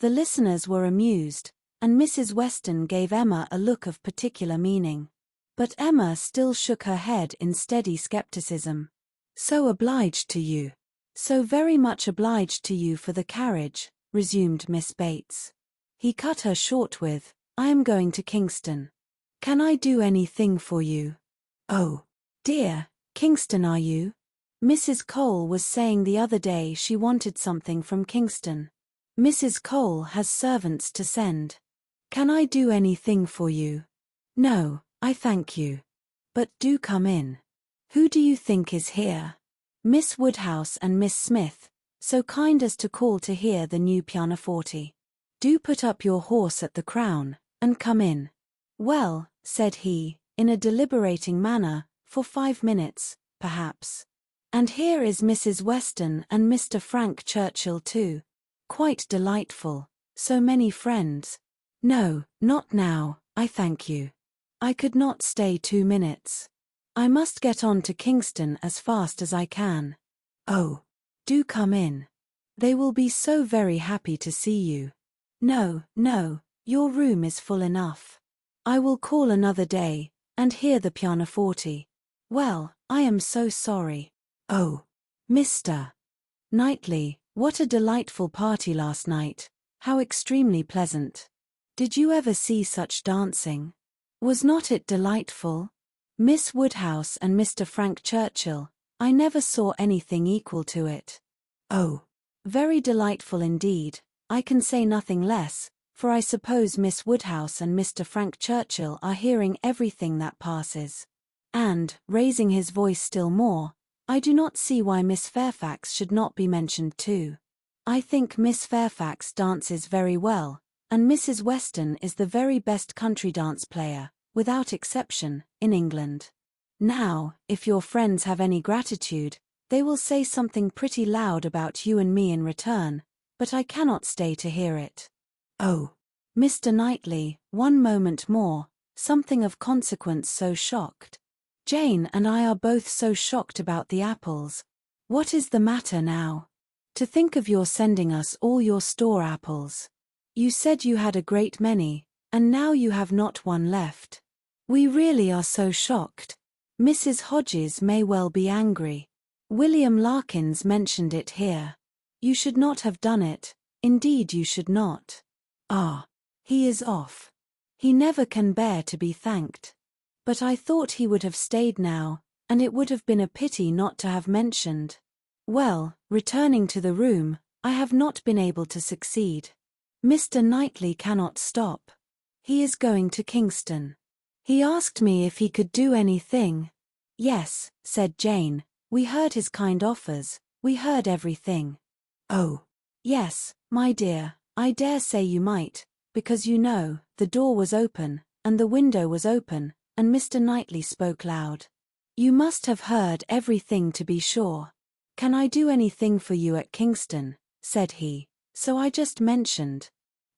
The listeners were amused, and Mrs. Weston gave Emma a look of particular meaning. But Emma still shook her head in steady skepticism. "So obliged to you. So very much obliged to you for the carriage," resumed Miss Bates. He cut her short with, "I am going to Kingston. Can I do anything for you?" "Oh, dear, Kingston are you? Mrs. Cole was saying the other day she wanted something from Kingston. Mrs. Cole has servants to send. Can I do anything for you?" "No, I thank you. But do come in. Who do you think is here?" "Miss Woodhouse and Miss Smith, so kind as to call to hear the new pianoforte. Do put up your horse at the Crown, and come in." "Well," said he, in a deliberating manner, "for 5 minutes, perhaps. And here is Mrs. Weston and Mr. Frank Churchill too. Quite delightful, so many friends. No, not now, I thank you. I could not stay 2 minutes. I must get on to Kingston as fast as I can. Oh, do come in. They will be so very happy to see you." "No, no, your room is full enough. I will call another day, and hear the pianoforte. Well, I am so sorry. Oh, Mr. Knightley, what a delightful party last night, how extremely pleasant. Did you ever see such dancing? Was not it delightful? Miss Woodhouse and Mr. Frank Churchill, I never saw anything equal to it. Oh, very delightful indeed, I can say nothing less, for I suppose Miss Woodhouse and Mr. Frank Churchill are hearing everything that passes. And, raising his voice still more, I do not see why Miss Fairfax should not be mentioned too. I think Miss Fairfax dances very well, and Mrs. Weston is the very best country dance player, without exception, in England. Now, if your friends have any gratitude, they will say something pretty loud about you and me in return, but I cannot stay to hear it. Oh, Mr. Knightley, one moment more, something of consequence so shocked. Jane and I are both so shocked about the apples. What is the matter now? To think of your sending us all your store apples. You said you had a great many, And now you have not one left. We really are so shocked. Mrs. Hodges may well be angry. William Larkins mentioned it here. You should not have done it, indeed you should not. Ah, he is off. He never can bear to be thanked. But I thought he would have stayed now, and it would have been a pity not to have mentioned. Well, returning to the room, I have not been able to succeed. Mr. Knightley cannot stop. He is going to Kingston. He asked me if he could do anything. Yes, said Jane, we heard his kind offers, we heard everything. Oh. Yes, my dear, I dare say you might, because you know, the door was open, and the window was open, and Mr. Knightley spoke loud. You must have heard everything to be sure. Can I do anything for you at Kingston? Said he. So I just mentioned.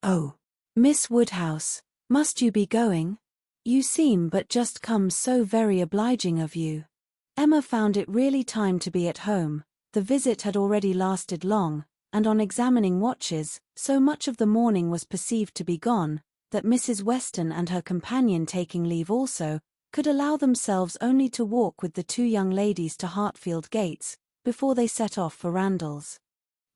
Oh. Miss Woodhouse, must you be going? You seem but just come so very obliging of you. Emma found it really time to be at home. The visit had already lasted long, and on examining watches, so much of the morning was perceived to be gone, that Mrs. Weston and her companion taking leave also, could allow themselves only to walk with the two young ladies to Hartfield gates, before they set off for Randalls.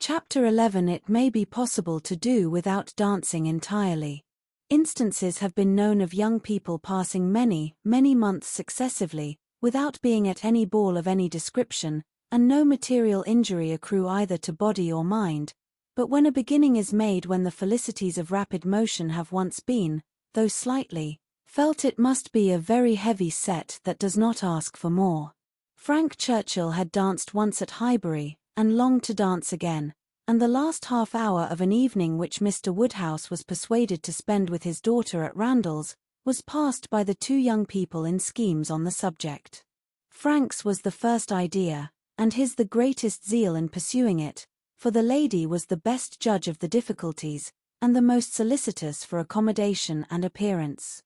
Chapter 11. It may be possible to do without dancing entirely. Instances have been known of young people passing many, many months successively, without being at any ball of any description, and no material injury accrue either to body or mind, but when a beginning is made when the felicities of rapid motion have once been, though slightly, felt, it must be a very heavy set that does not ask for more. Frank Churchill had danced once at Highbury, and longed to dance again, and the last half hour of an evening which Mr. Woodhouse was persuaded to spend with his daughter at Randalls, was passed by the two young people in schemes on the subject. Frank's was the first idea, and his the greatest zeal in pursuing it, for the lady was the best judge of the difficulties, and the most solicitous for accommodation and appearance.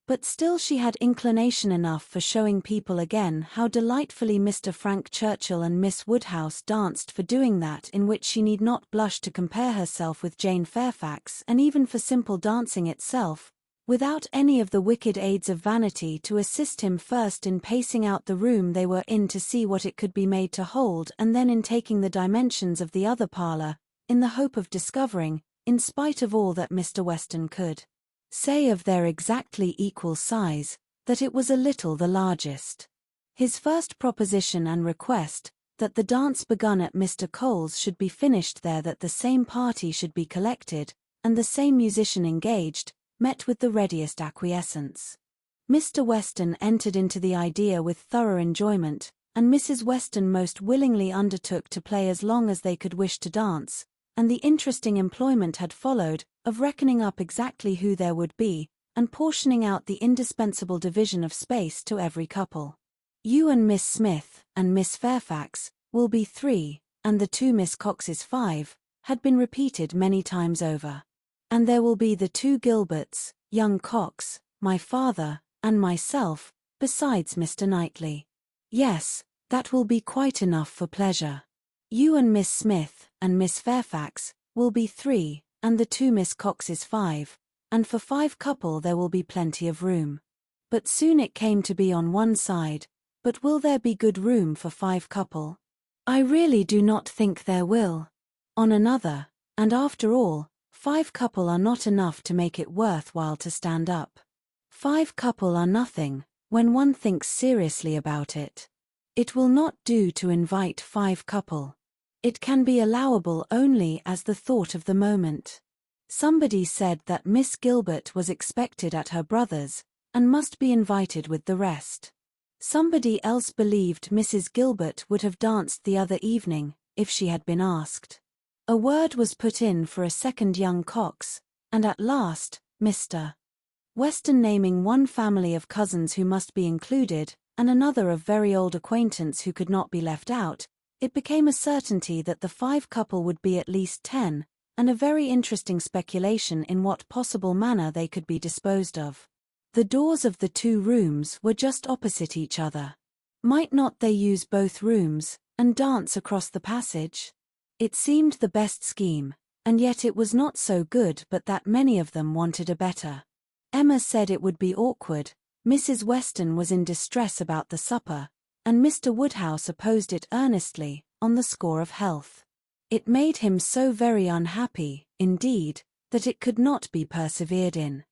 But still she had inclination enough for showing people again how delightfully Mr. Frank Churchill and Miss Woodhouse danced, for doing that in which she need not blush to compare herself with Jane Fairfax, and even for simple dancing itself, without any of the wicked aids of vanity to assist him, first in pacing out the room they were in to see what it could be made to hold, and then in taking the dimensions of the other parlour, in the hope of discovering, in spite of all that Mr. Weston could say of their exactly equal size, that it was a little the largest. His first proposition and request, that the dance begun at Mr. Cole's should be finished there, that the same party should be collected, and the same musician engaged, met with the readiest acquiescence. Mr. Weston entered into the idea with thorough enjoyment, and Mrs. Weston most willingly undertook to play as long as they could wish to dance, and the interesting employment had followed, of reckoning up exactly who there would be, and portioning out the indispensable division of space to every couple. You and Miss Smith, and Miss Fairfax, will be 3, and the 2 Miss Coxes 5, had been repeated many times over. And there will be the 2 Gilberts, young Cox, my father, and myself, besides Mr. Knightley. Yes, that will be quite enough for pleasure. You and Miss Smith, and Miss Fairfax, will be 3, and the 2 Miss Coxes 5, and for 5 couple there will be plenty of room. But soon it came to be on one side, but will there be good room for 5 couple? I really do not think there will. On another, and after all, 5 couple are not enough to make it worth while to stand up. 5 couple are nothing, when one thinks seriously about it. It will not do to invite 5 couple. It can be allowable only as the thought of the moment. Somebody said that Miss Gilbert was expected at her brother's, and must be invited with the rest. Somebody else believed Mrs. Gilbert would have danced the other evening, if she had been asked. A word was put in for a second young Cox, and at last, Mr. Weston naming one family of cousins who must be included, and another of very old acquaintance who could not be left out, it became a certainty that the 5 couple would be at least 10, and a very interesting speculation in what possible manner they could be disposed of. The doors of the 2 rooms were just opposite each other. Might not they use both rooms, and dance across the passage? It seemed the best scheme, and yet it was not so good but that many of them wanted a better. Emma said it would be awkward, Mrs. Weston was in distress about the supper, and Mr. Woodhouse opposed it earnestly, on the score of health. It made him so very unhappy, indeed, that it could not be persevered in.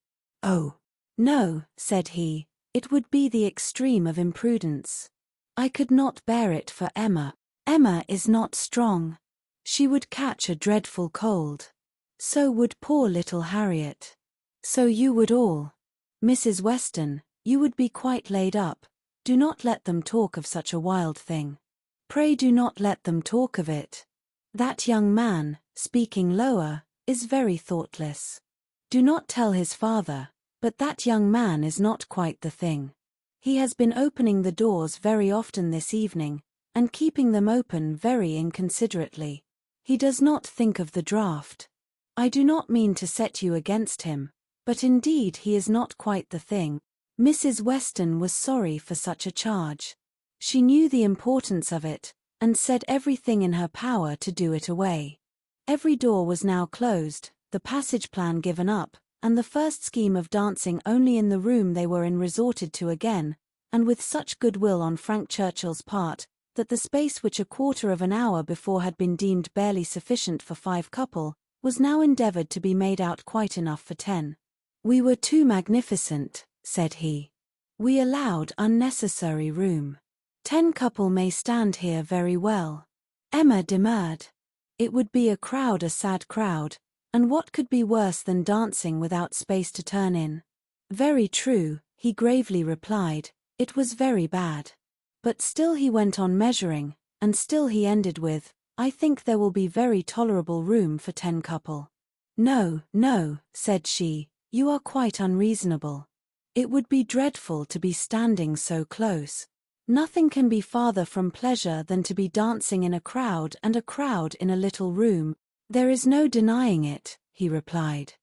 "Oh, no," said he, "it would be the extreme of imprudence. I could not bear it for Emma. Emma is not strong. She would catch a dreadful cold. So would poor little Harriet. So you would all. Mrs. Weston, you would be quite laid up. Do not let them talk of such a wild thing. Pray do not let them talk of it. That young man," speaking lower, "is very thoughtless. Do not tell his father, but that young man is not quite the thing. He has been opening the doors very often this evening, and keeping them open very inconsiderately. He does not think of the draught. I do not mean to set you against him, but indeed he is not quite the thing." Mrs. Weston was sorry for such a charge. She knew the importance of it, and said everything in her power to do it away. Every door was now closed, the passage plan given up, and the first scheme of dancing only in the room they were in resorted to again, and with such goodwill on Frank Churchill's part, that the space which a quarter of an hour before had been deemed barely sufficient for 5 couple, was now endeavoured to be made out quite enough for 10. "We were too magnificent," said he. "We allowed unnecessary room. 10 couple may stand here very well." Emma demurred. It would be a sad crowd, and what could be worse than dancing without space to turn in? "Very true," he gravely replied, "it was very bad." But still he went on measuring, and still he ended with, "I think there will be very tolerable room for 10 couple." "No, no," said she, "you are quite unreasonable. It would be dreadful to be standing so close. Nothing can be farther from pleasure than to be dancing in a crowd and a crowd in a little room." "There is no denying it," he replied.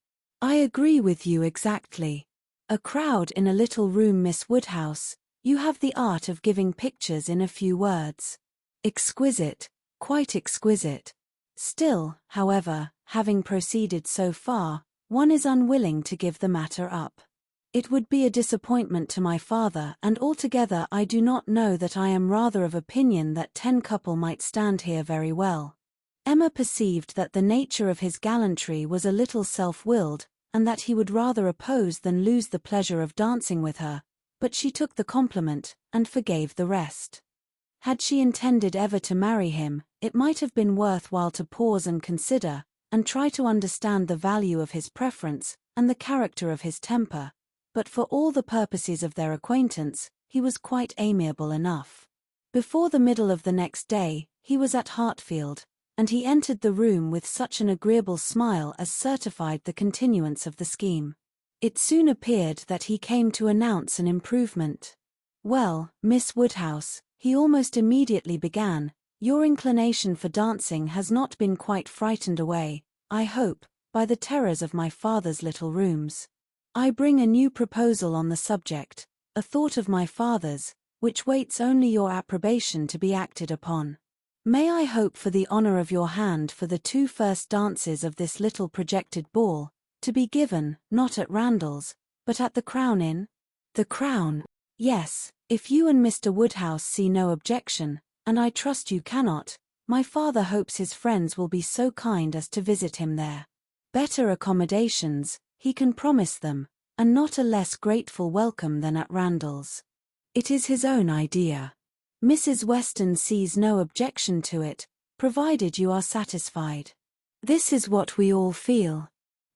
"I agree with you exactly. A crowd in a little room, Miss Woodhouse, you have the art of giving pictures in a few words. Exquisite, quite exquisite. Still, however, having proceeded so far, one is unwilling to give the matter up. It would be a disappointment to my father, and altogether I do not know that I am rather of opinion that 10 couple might stand here very well." Emma perceived that the nature of his gallantry was a little self-willed, and that he would rather oppose than lose the pleasure of dancing with her, but she took the compliment, and forgave the rest. Had she intended ever to marry him, it might have been worth while to pause and consider, and try to understand the value of his preference, and the character of his temper, but for all the purposes of their acquaintance, he was quite amiable enough. Before the middle of the next day, he was at Hartfield, and he entered the room with such an agreeable smile as certified the continuance of the scheme. It soon appeared that he came to announce an improvement. "Well, Miss Woodhouse," he almost immediately began, "your inclination for dancing has not been quite frightened away, I hope, by the terrors of my father's little rooms. I bring a new proposal on the subject, a thought of my father's, which waits only your approbation to be acted upon. May I hope for the honour of your hand for the 2 first dances of this little projected ball, to be given, not at Randall's, but at the Crown Inn?" "The Crown? Yes, if you and Mr. Woodhouse see no objection, and I trust you cannot. My father hopes his friends will be so kind as to visit him there. Better accommodations, he can promise them, and not a less grateful welcome than at Randall's. It is his own idea. Mrs. Weston sees no objection to it, provided you are satisfied. This is what we all feel.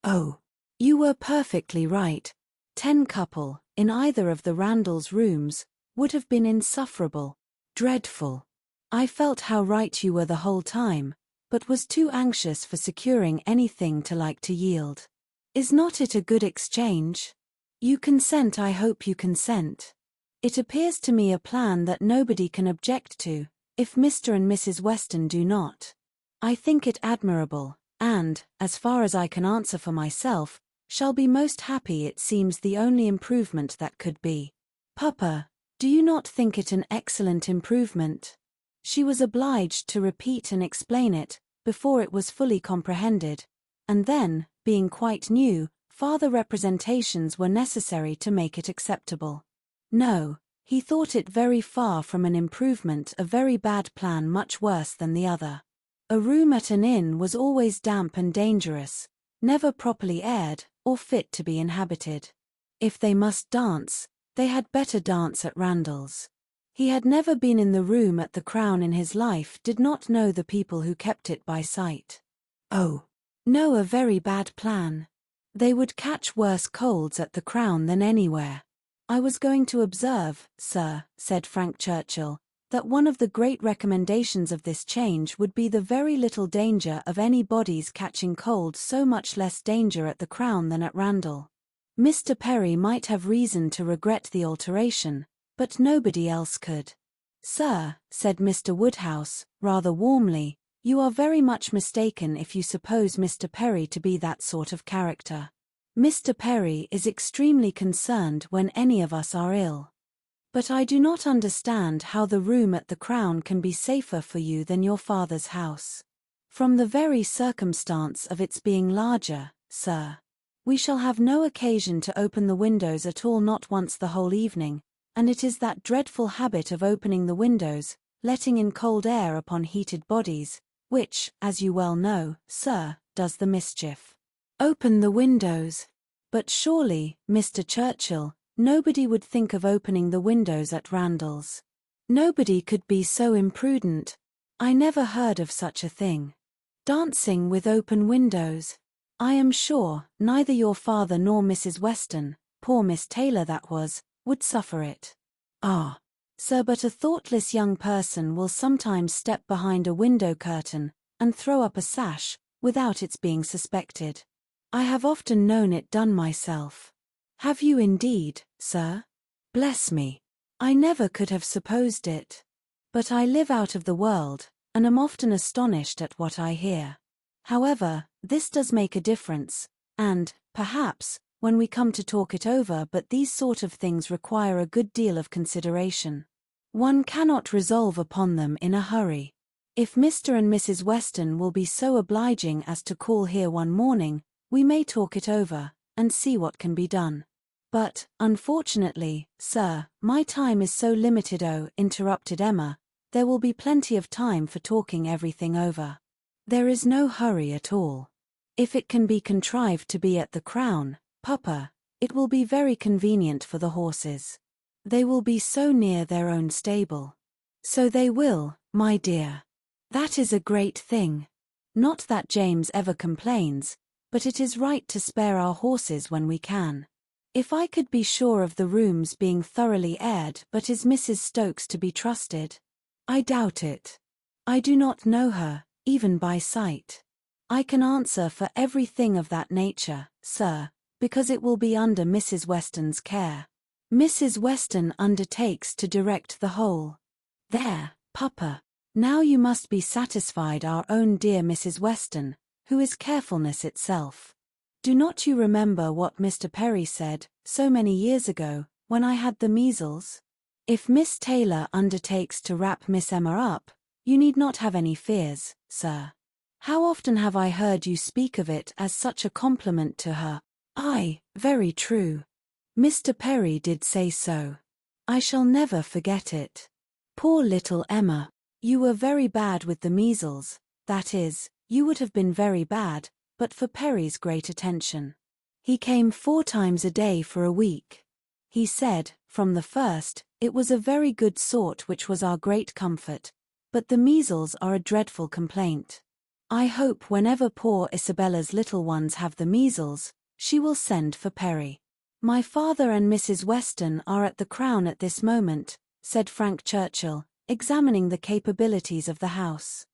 Oh, you were perfectly right. 10 couple, in either of the Randalls' rooms, would have been insufferable, dreadful. I felt how right you were the whole time, but was too anxious for securing anything to like to yield. Is not it a good exchange? You consent, I hope you consent. It appears to me a plan that nobody can object to, if Mr. and Mrs. Weston do not. I think it admirable, and, as far as I can answer for myself, shall be most happy. It seems the only improvement that could be. Papa, do you not think it an excellent improvement?" She was obliged to repeat and explain it, before it was fully comprehended, and then, being quite new, Farther representations were necessary to make it acceptable. No, he thought it very far from an improvement, a very bad plan, much worse than the other. A room at an inn was always damp and dangerous, never properly aired, or fit to be inhabited. If they must dance, they had better dance at Randall's. He had never been in the room at the Crown in his life, did not know the people who kept it by sight. Oh, no, a very bad plan. They would catch worse colds at the Crown than anywhere. I was going to observe, sir, said Frank Churchill, that one of the great recommendations of this change would be the very little danger of anybody's catching cold, so much less danger at the Crown than at Randall. Mr. Perry might have reason to regret the alteration, but nobody else could. Sir, said Mr. Woodhouse, rather warmly, you are very much mistaken if you suppose Mr. Perry to be that sort of character. Mr. Perry is extremely concerned when any of us are ill. But I do not understand how the room at the Crown can be safer for you than your father's house. From the very circumstance of its being larger, sir. We shall have no occasion to open the windows at all, not once the whole evening, and it is that dreadful habit of opening the windows, letting in cold air upon heated bodies, which, as you well know, sir, does the mischief. Open the windows. But surely, Mr. Churchill, nobody would think of opening the windows at Randall's. Nobody could be so imprudent. I never heard of such a thing. Dancing with open windows. I am sure neither your father nor Mrs. Weston, poor Miss Taylor that was, would suffer it. Ah, sir, but a thoughtless young person will sometimes step behind a window curtain and throw up a sash, without its being suspected. I have often known it done myself. Have you indeed, sir? Bless me. I never could have supposed it. But I live out of the world, and am often astonished at what I hear. However, this does make a difference, and, perhaps, when we come to talk it over, but these sort of things require a good deal of consideration. One cannot resolve upon them in a hurry. If Mr. and Mrs. Weston will be so obliging as to call here one morning, we may talk it over, and see what can be done. But, unfortunately, sir, my time is so limited. Oh, interrupted Emma, there will be plenty of time for talking everything over. There is no hurry at all. If it can be contrived to be at the Crown, Papa, it will be very convenient for the horses. They will be so near their own stable. So they will, my dear. That is a great thing. Not that James ever complains, but it is right to spare our horses when we can. If I could be sure of the rooms being thoroughly aired, but is Mrs. Stokes to be trusted? I doubt it. I do not know her, even by sight. I can answer for everything of that nature, sir, because it will be under Mrs. Weston's care. Mrs. Weston undertakes to direct the whole. There, Papa. Now you must be satisfied, our own dear Mrs. Weston, who is carefulness itself. Do not you remember what Mr. Perry said, so many years ago, when I had the measles? If Miss Taylor undertakes to wrap Miss Emma up, you need not have any fears, sir. How often have I heard you speak of it as such a compliment to her? Aye, very true. Mr. Perry did say so. I shall never forget it. Poor little Emma. You were very bad with the measles, that is, you would have been very bad, but for Perry's great attention. He came 4 times a day for a week. He said, from the first, it was a very good sort, which was our great comfort, but the measles are a dreadful complaint. I hope whenever poor Isabella's little ones have the measles, she will send for Perry. My father and Mrs. Weston are at the Crown at this moment, said Frank Churchill, examining the capabilities of the house.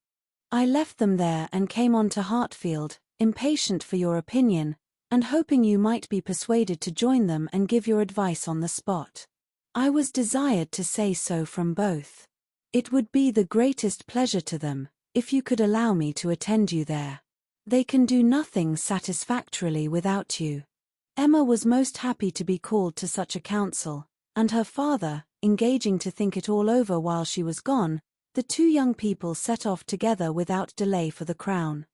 I left them there and came on to Hartfield, impatient for your opinion, and hoping you might be persuaded to join them and give your advice on the spot. I was desired to say so from both. It would be the greatest pleasure to them, if you could allow me to attend you there. They can do nothing satisfactorily without you. Emma was most happy to be called to such a council, and her father, engaging to think it all over while she was gone, the 2 young people set off together without delay for the Crown.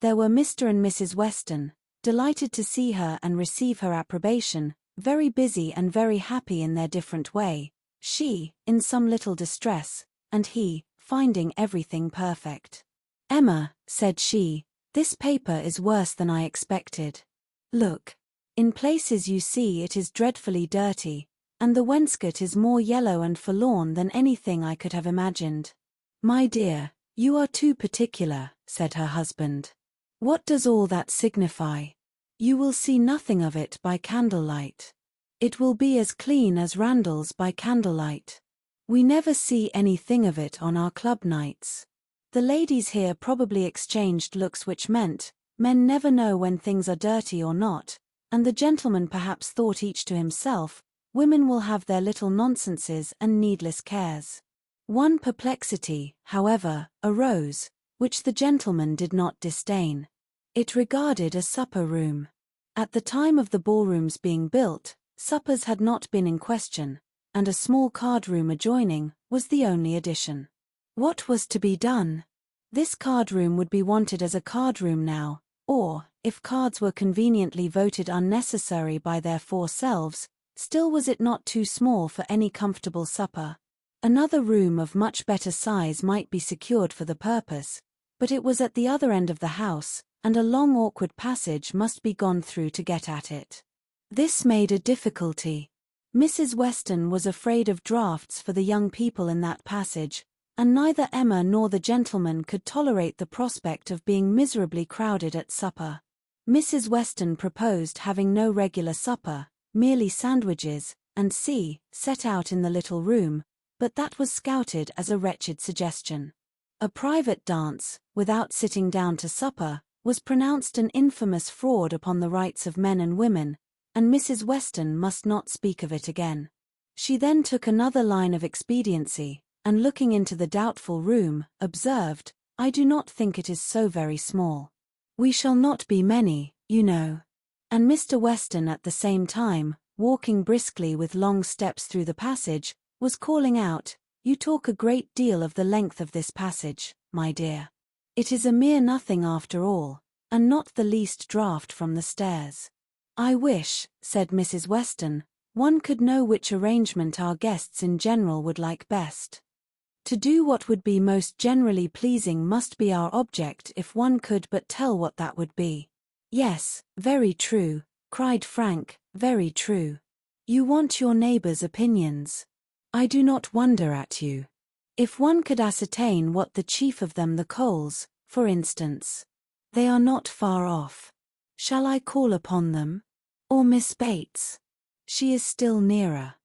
There were Mr. and Mrs. Weston, delighted to see her and receive her approbation, very busy and very happy in their different way, she, in some little distress, and he, finding everything perfect. "Emma," said she, "this paper is worse than I expected. Look. In places you see it is dreadfully dirty, and the wainscot is more yellow and forlorn than anything I could have imagined." "My dear, you are too particular," said her husband. "What does all that signify? You will see nothing of it by candlelight. It will be as clean as Randall's by candlelight. We never see anything of it on our club nights." The ladies here probably exchanged looks which meant, men never know when things are dirty or not, and the gentlemen perhaps thought each to himself, women will have their little nonsenses and needless cares. One perplexity, however, arose, which the gentleman did not disdain. It regarded a supper room. At the time of the ballrooms being built, suppers had not been in question, and a small card room adjoining was the only addition. What was to be done? This card room would be wanted as a card room now, or, if cards were conveniently voted unnecessary by their four selves, still was it not too small for any comfortable supper? Another room of much better size might be secured for the purpose, but it was at the other end of the house, and a long awkward passage must be gone through to get at it. This made a difficulty. Mrs. Weston was afraid of draughts for the young people in that passage, and neither Emma nor the gentleman could tolerate the prospect of being miserably crowded at supper. Mrs. Weston proposed having no regular supper, merely sandwiches, and set out in the little room, but that was scouted as a wretched suggestion. A private dance, without sitting down to supper, was pronounced an infamous fraud upon the rights of men and women, and Mrs. Weston must not speak of it again. She then took another line of expediency, and looking into the doubtful room, observed, "I do not think it is so very small. We shall not be many, you know." And Mr. Weston at the same time, walking briskly with long steps through the passage, was calling out, "You talk a great deal of the length of this passage, my dear. It is a mere nothing after all, and not the least draught from the stairs." "I wish," said Mrs. Weston, "one could know which arrangement our guests in general would like best. To do what would be most generally pleasing must be our object if one could but tell what that would be." "Yes, very true," cried Frank, "very true. You want your neighbors' opinions. I do not wonder at you. If one could ascertain what the chief of them, the Coles, for instance. They are not far off. Shall I call upon them? Or Miss Bates? She is still nearer.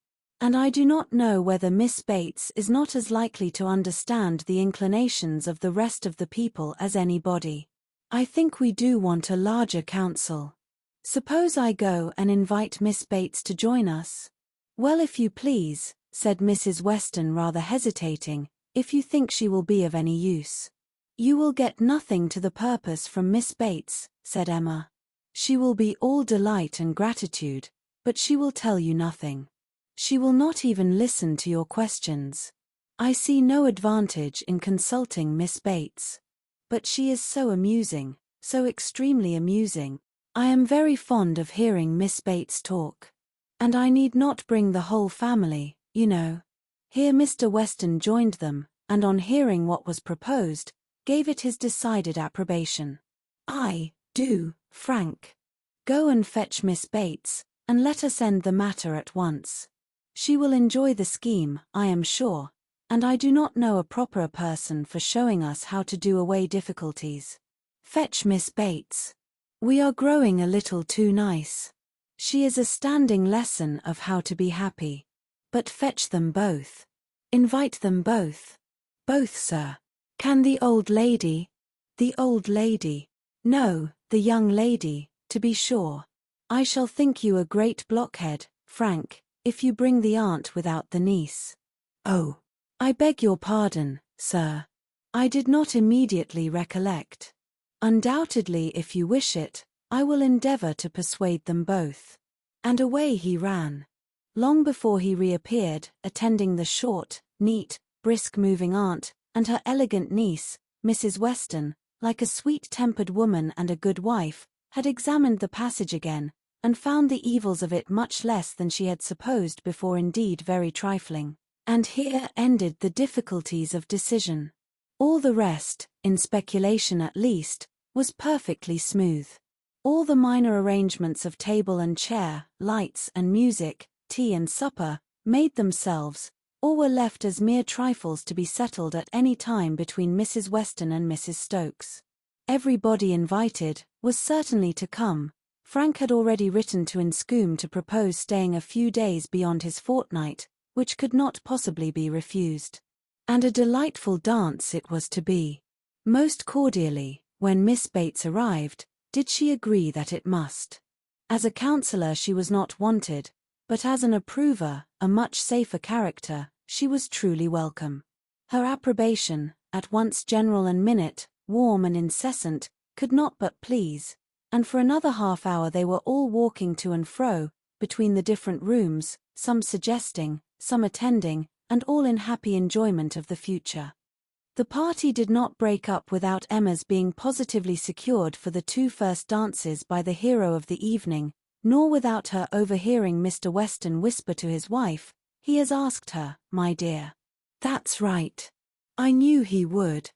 And I do not know whether Miss Bates is not as likely to understand the inclinations of the rest of the people as anybody. I think we do want a larger council. Suppose I go and invite Miss Bates to join us?" "Well, if you please," said Mrs. Weston rather hesitating, "if you think she will be of any use." "You will get nothing to the purpose from Miss Bates," said Emma. "She will be all delight and gratitude, but she will tell you nothing. She will not even listen to your questions. I see no advantage in consulting Miss Bates. But she is so amusing, so extremely amusing. I am very fond of hearing Miss Bates talk. And I need not bring the whole family, you know." Here Mr. Weston joined them, and on hearing what was proposed, gave it his decided approbation. "I do, Frank. Go and fetch Miss Bates, and let us end the matter at once. She will enjoy the scheme, I am sure, and I do not know a properer person for showing us how to do away difficulties. Fetch Miss Bates. We are growing a little too nice. She is a standing lesson of how to be happy. But fetch them both. Invite them both." "Both, sir. Can the old lady?" "The old lady. No, the young lady, to be sure. I shall think you a great blockhead, Frank, if you bring the aunt without the niece." "Oh, I beg your pardon, sir. I did not immediately recollect. Undoubtedly, if you wish it, I will endeavor to persuade them both." And away he ran. Long before he reappeared, attending the short, neat, brisk-moving aunt, and her elegant niece, Mrs. Weston, like a sweet-tempered woman and a good wife, had examined the passage again, and found the evils of it much less than she had supposed before, indeed very trifling. And here ended the difficulties of decision. All the rest, in speculation at least, was perfectly smooth. All the minor arrangements of table and chair, lights and music, tea and supper, made themselves, or were left as mere trifles to be settled at any time between Mrs. Weston and Mrs. Stokes. Everybody invited was certainly to come. Frank had already written to Inscombe to propose staying a few days beyond his fortnight, which could not possibly be refused. And a delightful dance it was to be. Most cordially, when Miss Bates arrived, did she agree that it must. As a counsellor she was not wanted, but as an approver, a much safer character, she was truly welcome. Her approbation, at once general and minute, warm and incessant, could not but please, and for another half-hour they were all walking to and fro, between the different rooms, some suggesting, some attending, and all in happy enjoyment of the future. The party did not break up without Emma's being positively secured for the 2 first dances by the hero of the evening, nor without her overhearing Mr. Weston whisper to his wife, "He has asked her, my dear." "That's right. I knew he would."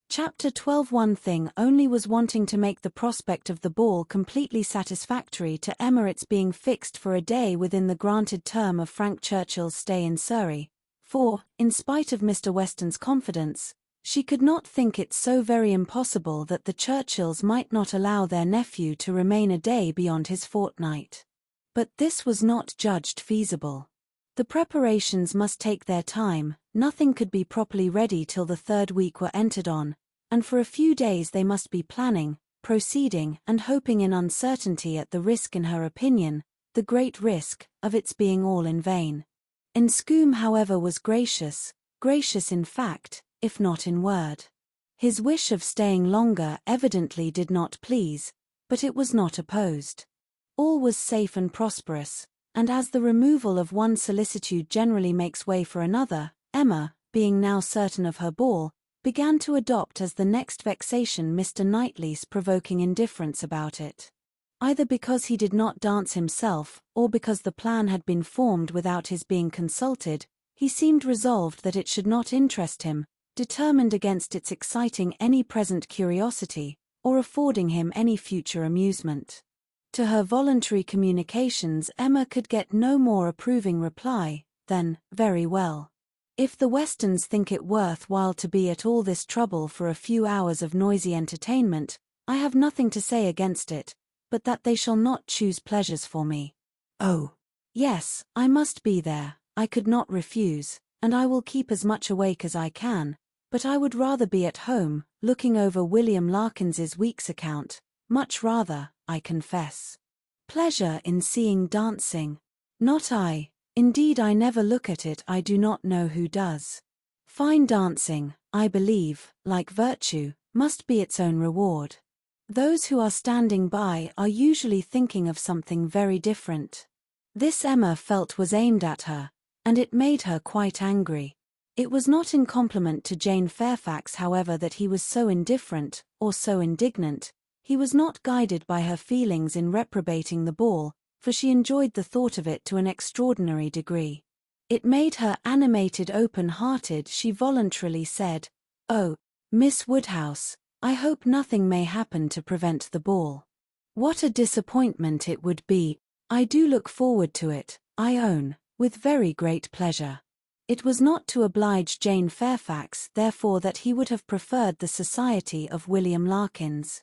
Chapter 12. One thing only was wanting to make the prospect of the ball completely satisfactory to Emma: its being fixed for a day within the granted term of Frank Churchill's stay in Surrey. For, in spite of Mr. Weston's confidence, she could not think it so very impossible that the Churchills might not allow their nephew to remain a day beyond his fortnight. But this was not judged feasible. The preparations must take their time, nothing could be properly ready till the 3rd week were entered on, and for a few days they must be planning, proceeding and hoping in uncertainty, at the risk, in her opinion, the great risk, of its being all in vain. Inscombe, however, was gracious in fact, if not in word. His wish of staying longer evidently did not please, but it was not opposed. All was safe and prosperous, and as the removal of one solicitude generally makes way for another, Emma, being now certain of her ball, began to adopt as the next vexation Mr. Knightley's provoking indifference about it. Either because he did not dance himself, or because the plan had been formed without his being consulted, he seemed resolved that it should not interest him, determined against its exciting any present curiosity, or affording him any future amusement. To her voluntary communications Emma could get no more approving reply than, "Very well. If the Westons think it worth while to be at all this trouble for a few hours of noisy entertainment, I have nothing to say against it, but that they shall not choose pleasures for me. Oh, yes, I must be there, I could not refuse, and I will keep as much awake as I can, but I would rather be at home, looking over William Larkins's week's account, much rather, I confess. Pleasure in seeing dancing? Not I. Indeed, I never look at it. I do not know who does. Fine dancing, I believe, like virtue, must be its own reward. Those who are standing by are usually thinking of something very different." This Emma felt was aimed at her, and it made her quite angry. It was not in compliment to Jane Fairfax, however, that he was so indifferent, or so indignant. He was not guided by her feelings in reprobating the ball, for she enjoyed the thought of it to an extraordinary degree. It made her animated, open-hearted. She voluntarily said, "Oh, Miss Woodhouse, I hope nothing may happen to prevent the ball. What a disappointment it would be. I do look forward to it, I own, with very great pleasure." It was not to oblige Jane Fairfax, therefore, that he would have preferred the society of William Larkins.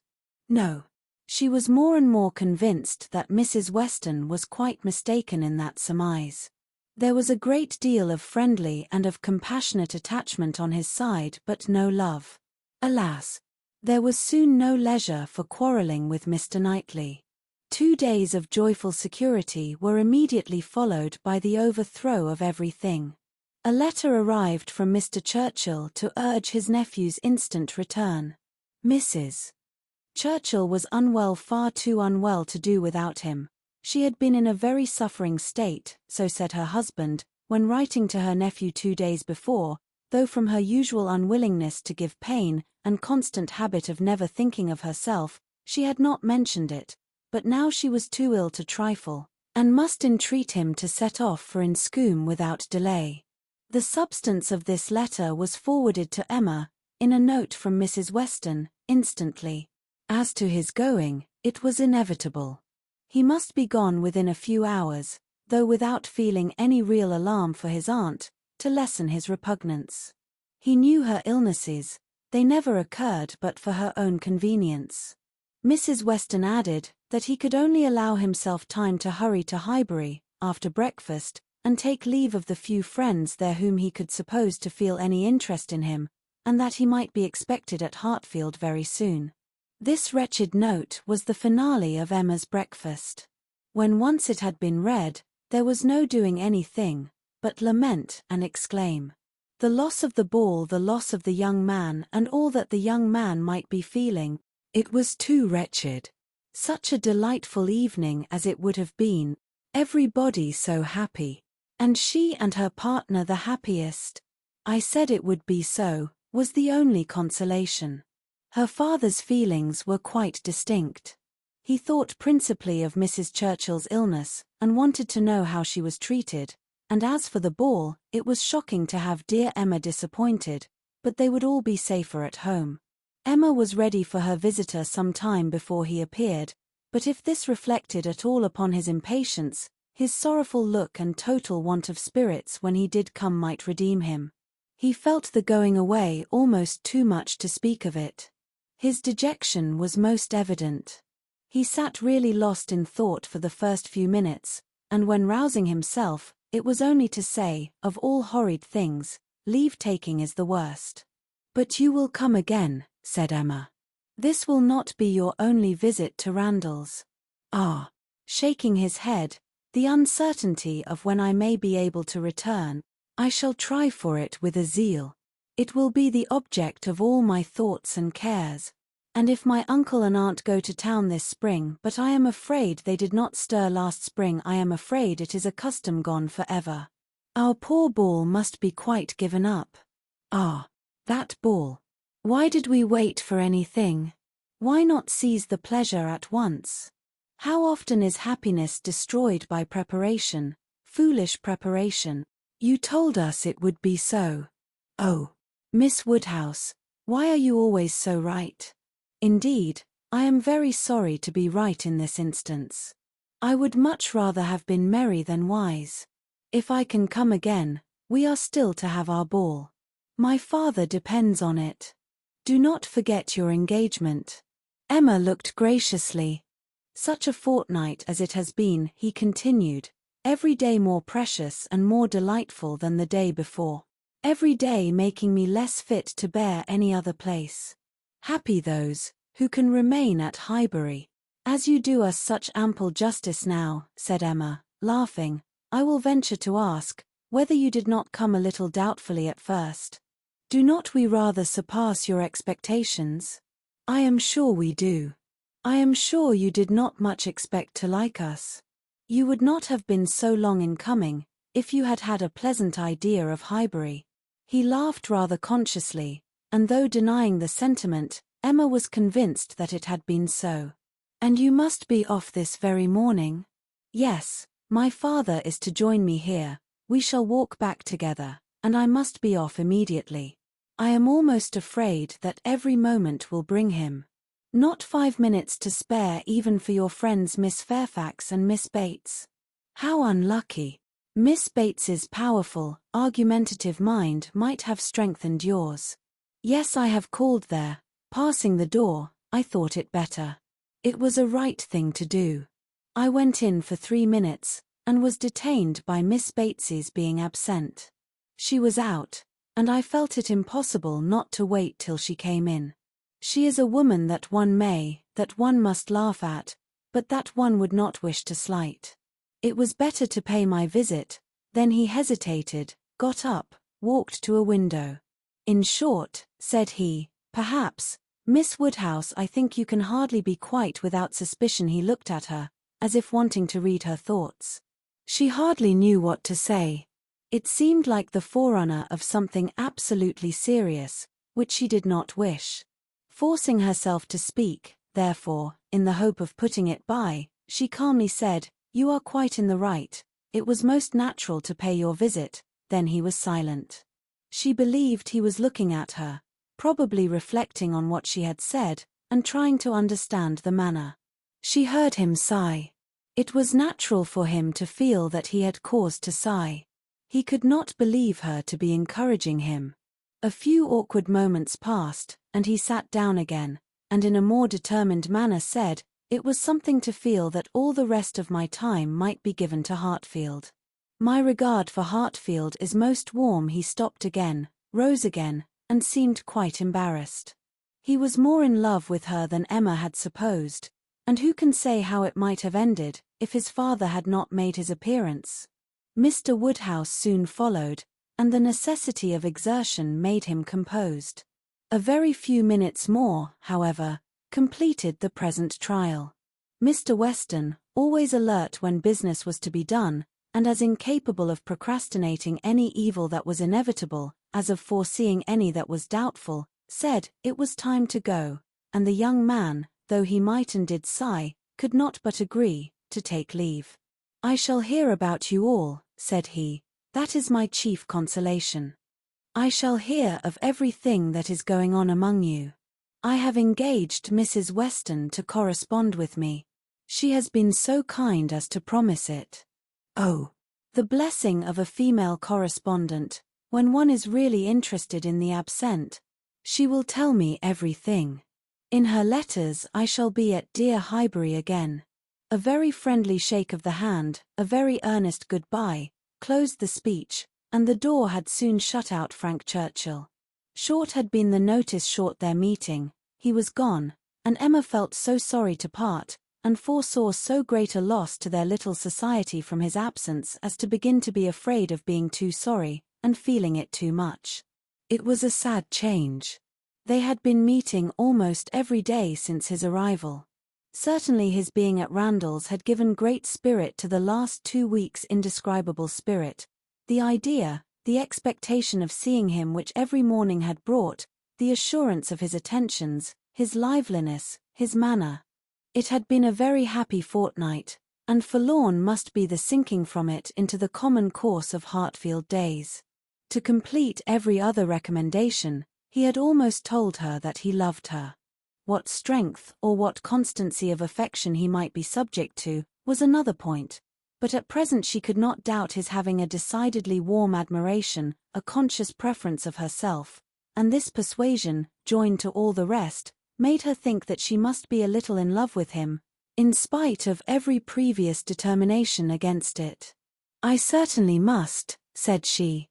No. She was more and more convinced that Mrs. Weston was quite mistaken in that surmise. There was a great deal of friendly and of compassionate attachment on his side, but no love. Alas! There was soon no leisure for quarrelling with Mr. Knightley. 2 days of joyful security were immediately followed by the overthrow of everything. A letter arrived from Mr. Churchill to urge his nephew's instant return. Mrs. Churchill was unwell, far too unwell to do without him. She had been in a very suffering state, so said her husband, when writing to her nephew 2 days before, though from her usual unwillingness to give pain, and constant habit of never thinking of herself, she had not mentioned it, but now she was too ill to trifle, and must entreat him to set off for Inscombe without delay. The substance of this letter was forwarded to Emma, in a note from Mrs. Weston, instantly. As to his going, it was inevitable. He must be gone within a few hours, though without feeling any real alarm for his aunt, to lessen his repugnance. He knew her illnesses, they never occurred but for her own convenience. Mrs. Weston added that he could only allow himself time to hurry to Highbury, after breakfast, and take leave of the few friends there whom he could suppose to feel any interest in him, and that he might be expected at Hartfield very soon. This wretched note was the finale of Emma's breakfast. When once it had been read, there was no doing anything but lament and exclaim. The loss of the ball, the loss of the young man, and all that the young man might be feeling. It was too wretched. Such a delightful evening as it would have been, everybody so happy, and she and her partner the happiest. I said it would be so, was the only consolation. Her father's feelings were quite distinct. He thought principally of Mrs. Churchill's illness, and wanted to know how she was treated, and as for the ball, it was shocking to have dear Emma disappointed, but they would all be safer at home. Emma was ready for her visitor some time before he appeared, but if this reflected at all upon his impatience, his sorrowful look and total want of spirits when he did come might redeem him. He felt the going away almost too much to speak of it. His dejection was most evident. He sat really lost in thought for the first few minutes, and when rousing himself, it was only to say, of all horrid things, leave-taking is the worst. "But you will come again," said Emma. "This will not be your only visit to Randalls." "Ah," shaking his head, "the uncertainty of when I may be able to return. I shall try for it with a zeal. It will be the object of all my thoughts and cares. And if my uncle and aunt go to town this spring, but I am afraid they did not stir last spring, I am afraid it is a custom gone for ever. Our poor ball must be quite given up. Ah, that ball. Why did we wait for anything? Why not seize the pleasure at once? How often is happiness destroyed by preparation, foolish preparation? You told us it would be so. Oh, Miss Woodhouse, why are you always so right? Indeed, I am very sorry to be right in this instance. I would much rather have been merry than wise. If I can come again, we are still to have our ball. My father depends on it. Do not forget your engagement." Emma looked graciously. "Such a fortnight as it has been," he continued, "every day more precious and more delightful than the day before. Every day making me less fit to bear any other place. Happy those who can remain at Highbury." "As you do us such ample justice now," said Emma, laughing, "I will venture to ask, whether you did not come a little doubtfully at first. Do not we rather surpass your expectations? I am sure we do. I am sure you did not much expect to like us. You would not have been so long in coming, if you had had a pleasant idea of Highbury." He laughed rather consciously, and though denying the sentiment, Emma was convinced that it had been so. "And you must be off this very morning?" "Yes, my father is to join me here, we shall walk back together, and I must be off immediately. I am almost afraid that every moment will bring him. Not 5 minutes to spare even for your friends Miss Fairfax and Miss Bates. How unlucky! Miss Bates's powerful, argumentative mind might have strengthened yours. Yes, I have called there. Passing the door, I thought it better. It was a right thing to do. I went in for 3 minutes, and was detained by Miss Bates's being absent. She was out, and I felt it impossible not to wait till she came in. She is a woman that one must laugh at, but that one would not wish to slight. It was better to pay my visit." Then he hesitated, got up, walked to a window. "In short," said he, "perhaps, Miss Woodhouse, I think you can hardly be quite without suspicion." He looked at her, as if wanting to read her thoughts. She hardly knew what to say. It seemed like the forerunner of something absolutely serious, which she did not wish. Forcing herself to speak, therefore, in the hope of putting it by, she calmly said, "You are quite in the right. It was most natural to pay your visit." Then he was silent. She believed he was looking at her, probably reflecting on what she had said, and trying to understand the manner. She heard him sigh. It was natural for him to feel that he had cause to sigh. He could not believe her to be encouraging him. A few awkward moments passed, and he sat down again, and in a more determined manner said, "It was something to feel that all the rest of my time might be given to Hartfield. My regard for Hartfield is most warm." He stopped again, rose again, and seemed quite embarrassed. He was more in love with her than Emma had supposed, and who can say how it might have ended, if his father had not made his appearance? Mr. Woodhouse soon followed, and the necessity of exertion made him composed. A very few minutes more, however, completed the present trial. Mr. Weston, always alert when business was to be done, and as incapable of procrastinating any evil that was inevitable, as of foreseeing any that was doubtful, said it was time to go, and the young man, though he might and did sigh, could not but agree to take leave. "I shall hear about you all," said he. "That is my chief consolation. I shall hear of everything that is going on among you. I have engaged Mrs. Weston to correspond with me. She has been so kind as to promise it. Oh, the blessing of a female correspondent, when one is really interested in the absent. She will tell me everything. In her letters I shall be at dear Highbury again." A very friendly shake of the hand, a very earnest goodbye, closed the speech, and the door had soon shut out Frank Churchill. Short had been the notice short their meeting, he was gone, and Emma felt so sorry to part, and foresaw so great a loss to their little society from his absence as to begin to be afraid of being too sorry, and feeling it too much. It was a sad change. They had been meeting almost every day since his arrival. Certainly his being at Randalls had given great spirit to the last 2 weeks, indescribable spirit. The idea, the expectation of seeing him which every morning had brought, the assurance of his attentions, his liveliness, his manner. It had been a very happy fortnight, and forlorn must be the sinking from it into the common course of Hartfield days. To complete every other recommendation, he had almost told her that he loved her. What strength or what constancy of affection he might be subject to, was another point, but at present she could not doubt his having a decidedly warm admiration, a conscious preference of herself, and this persuasion, joined to all the rest, made her think that she must be a little in love with him, in spite of every previous determination against it. "I certainly must," said she.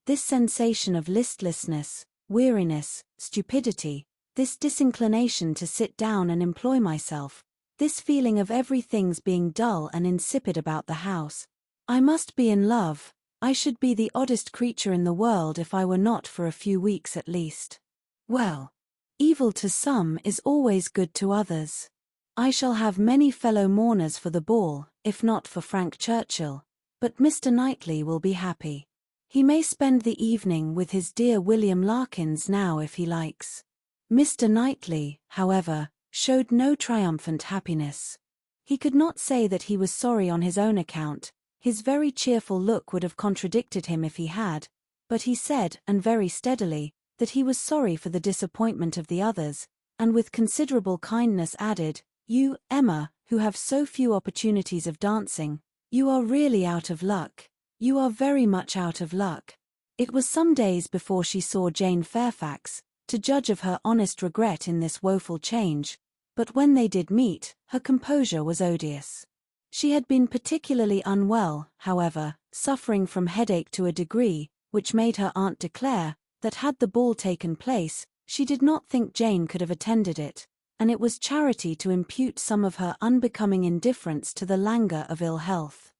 This sensation of listlessness, weariness, stupidity, this disinclination to sit down and employ myself, this feeling of everything's being dull and insipid about the house. I must be in love. I should be the oddest creature in the world if I were not for a few weeks at least. Well, evil to some is always good to others. I shall have many fellow mourners for the ball, if not for Frank Churchill, but Mr. Knightley will be happy. He may spend the evening with his dear William Larkins now if he likes." Mr. Knightley, however, showed no triumphant happiness. He could not say that he was sorry on his own account, his very cheerful look would have contradicted him if he had, but he said, and very steadily, that he was sorry for the disappointment of the others, and with considerable kindness added, "You, Emma, who have so few opportunities of dancing, you are really out of luck. You are very much out of luck." It was some days before she saw Jane Fairfax, to judge of her honest regret in this woeful change, but when they did meet, her composure was odious. She had been particularly unwell, however, suffering from headache to a degree, which made her aunt declare, that had the ball taken place, she did not think Jane could have attended it, and it was charity to impute some of her unbecoming indifference to the languor of ill health.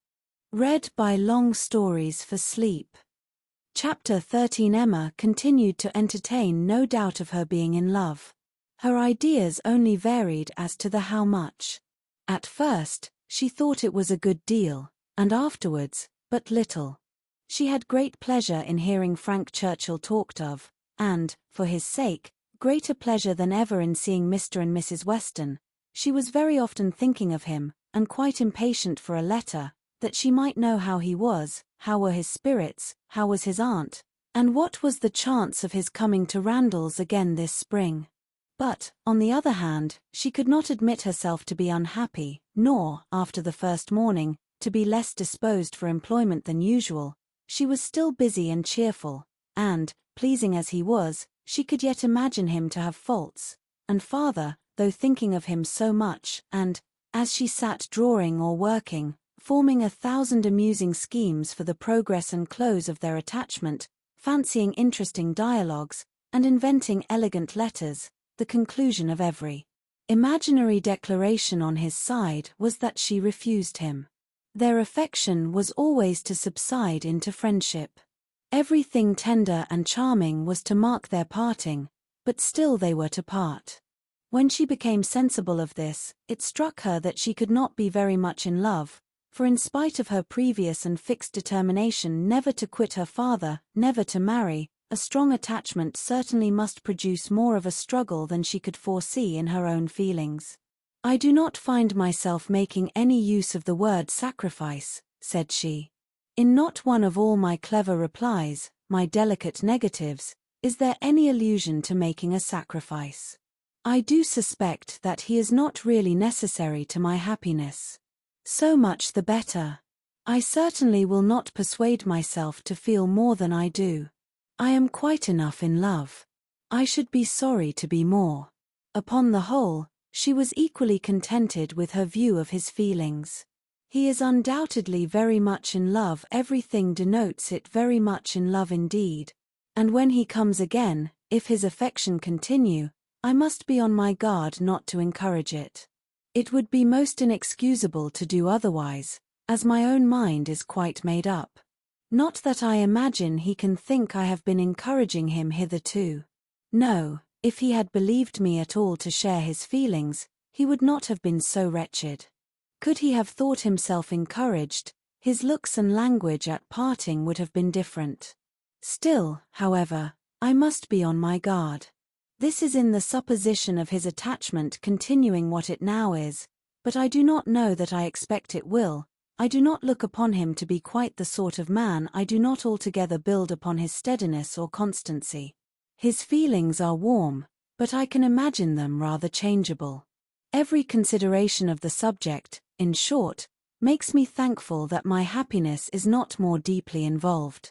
Read by Long Stories for Sleep. Chapter 13. Emma continued to entertain no doubt of her being in love. Her ideas only varied as to the how much. At first, she thought it was a good deal, and afterwards, but little. She had great pleasure in hearing Frank Churchill talked of, and, for his sake, greater pleasure than ever in seeing Mr. and Mrs. Weston. She was very often thinking of him, and quite impatient for a letter, that she might know how he was, how were his spirits, how was his aunt, and what was the chance of his coming to Randalls again this spring. But, on the other hand, she could not admit herself to be unhappy, nor, after the first morning, to be less disposed for employment than usual. She was still busy and cheerful, and, pleasing as he was, she could yet imagine him to have faults. And father, though thinking of him so much, and, as she sat drawing or working, forming 1,000 amusing schemes for the progress and close of their attachment, fancying interesting dialogues, and inventing elegant letters, the conclusion of every imaginary declaration on his side was that she refused him. Their affection was always to subside into friendship. Everything tender and charming was to mark their parting, but still they were to part. When she became sensible of this, it struck her that she could not be very much in love, for in spite of her previous and fixed determination never to quit her father, never to marry, a strong attachment certainly must produce more of a struggle than she could foresee in her own feelings. "I do not find myself making any use of the word sacrifice," said she. "In not one of all my clever replies, my delicate negatives, is there any allusion to making a sacrifice. I do suspect that he is not really necessary to my happiness. So much the better. I certainly will not persuade myself to feel more than I do. I am quite enough in love. I should be sorry to be more." Upon the whole, she was equally contented with her view of his feelings. He is undoubtedly very much in love. Everything denotes it, very much in love indeed. And when he comes again, if his affection continue, I must be on my guard not to encourage it. It would be most inexcusable to do otherwise, as my own mind is quite made up. Not that I imagine he can think I have been encouraging him hitherto. No, if he had believed me at all to share his feelings, he would not have been so wretched. Could he have thought himself encouraged, his looks and language at parting would have been different. Still, however, I must be on my guard. This is in the supposition of his attachment continuing what it now is, but I do not know that I expect it will. I do not look upon him to be quite the sort of man. I do not altogether build upon his steadiness or constancy. His feelings are warm, but I can imagine them rather changeable. Every consideration of the subject, in short, makes me thankful that my happiness is not more deeply involved.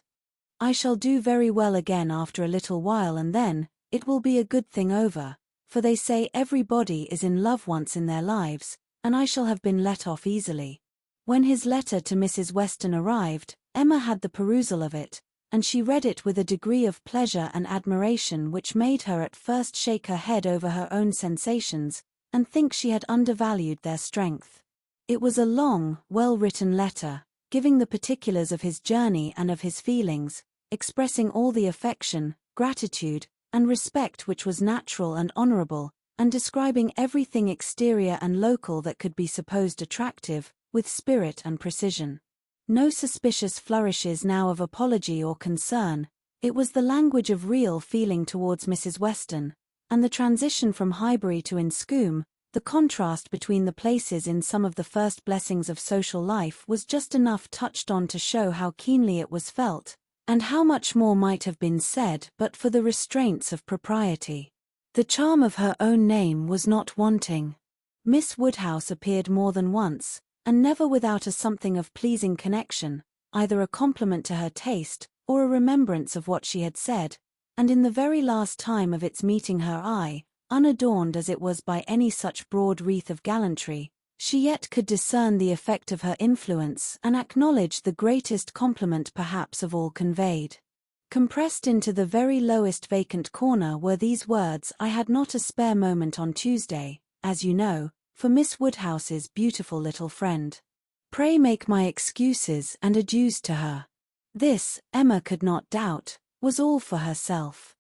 I shall do very well again after a little while, and then, it will be a good thing over, for they say everybody is in love once in their lives, and I shall have been let off easily. When his letter to Mrs. Weston arrived, Emma had the perusal of it, and she read it with a degree of pleasure and admiration which made her at first shake her head over her own sensations, and think she had undervalued their strength. It was a long, well-written letter, giving the particulars of his journey and of his feelings, expressing all the affection, gratitude, and respect which was natural and honorable, and describing everything exterior and local that could be supposed attractive, with spirit and precision. No suspicious flourishes now of apology or concern. It was the language of real feeling towards Mrs. Weston, and the transition from Highbury to Inscombe, the contrast between the places in some of the first blessings of social life was just enough touched on to show how keenly it was felt, and how much more might have been said but for the restraints of propriety. The charm of her own name was not wanting. Miss Woodhouse appeared more than once, and never without a something of pleasing connection, either a compliment to her taste, or a remembrance of what she had said, and in the very last time of its meeting her eye, unadorned as it was by any such broad wreath of gallantry, she yet could discern the effect of her influence and acknowledge the greatest compliment perhaps of all conveyed. Compressed into the very lowest vacant corner were these words: "I had not a spare moment on Tuesday, as you know, for Miss Woodhouse's beautiful little friend. Pray make my excuses and adieus to her." This, Emma could not doubt, was all for herself.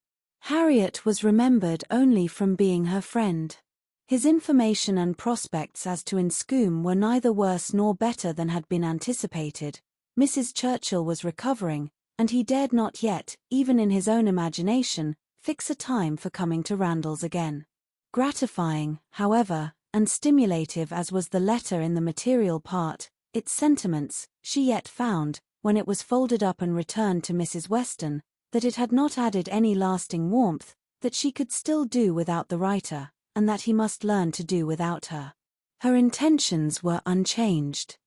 Harriet was remembered only from being her friend. His information and prospects as to Inscombe were neither worse nor better than had been anticipated. Mrs. Churchill was recovering, and he dared not yet, even in his own imagination, fix a time for coming to Randalls again. Gratifying, however, and stimulative as was the letter in the material part, its sentiments, she yet found, when it was folded up and returned to Mrs. Weston, that it had not added any lasting warmth, that she could still do without the writer, and that he must learn to do without her. Her intentions were unchanged.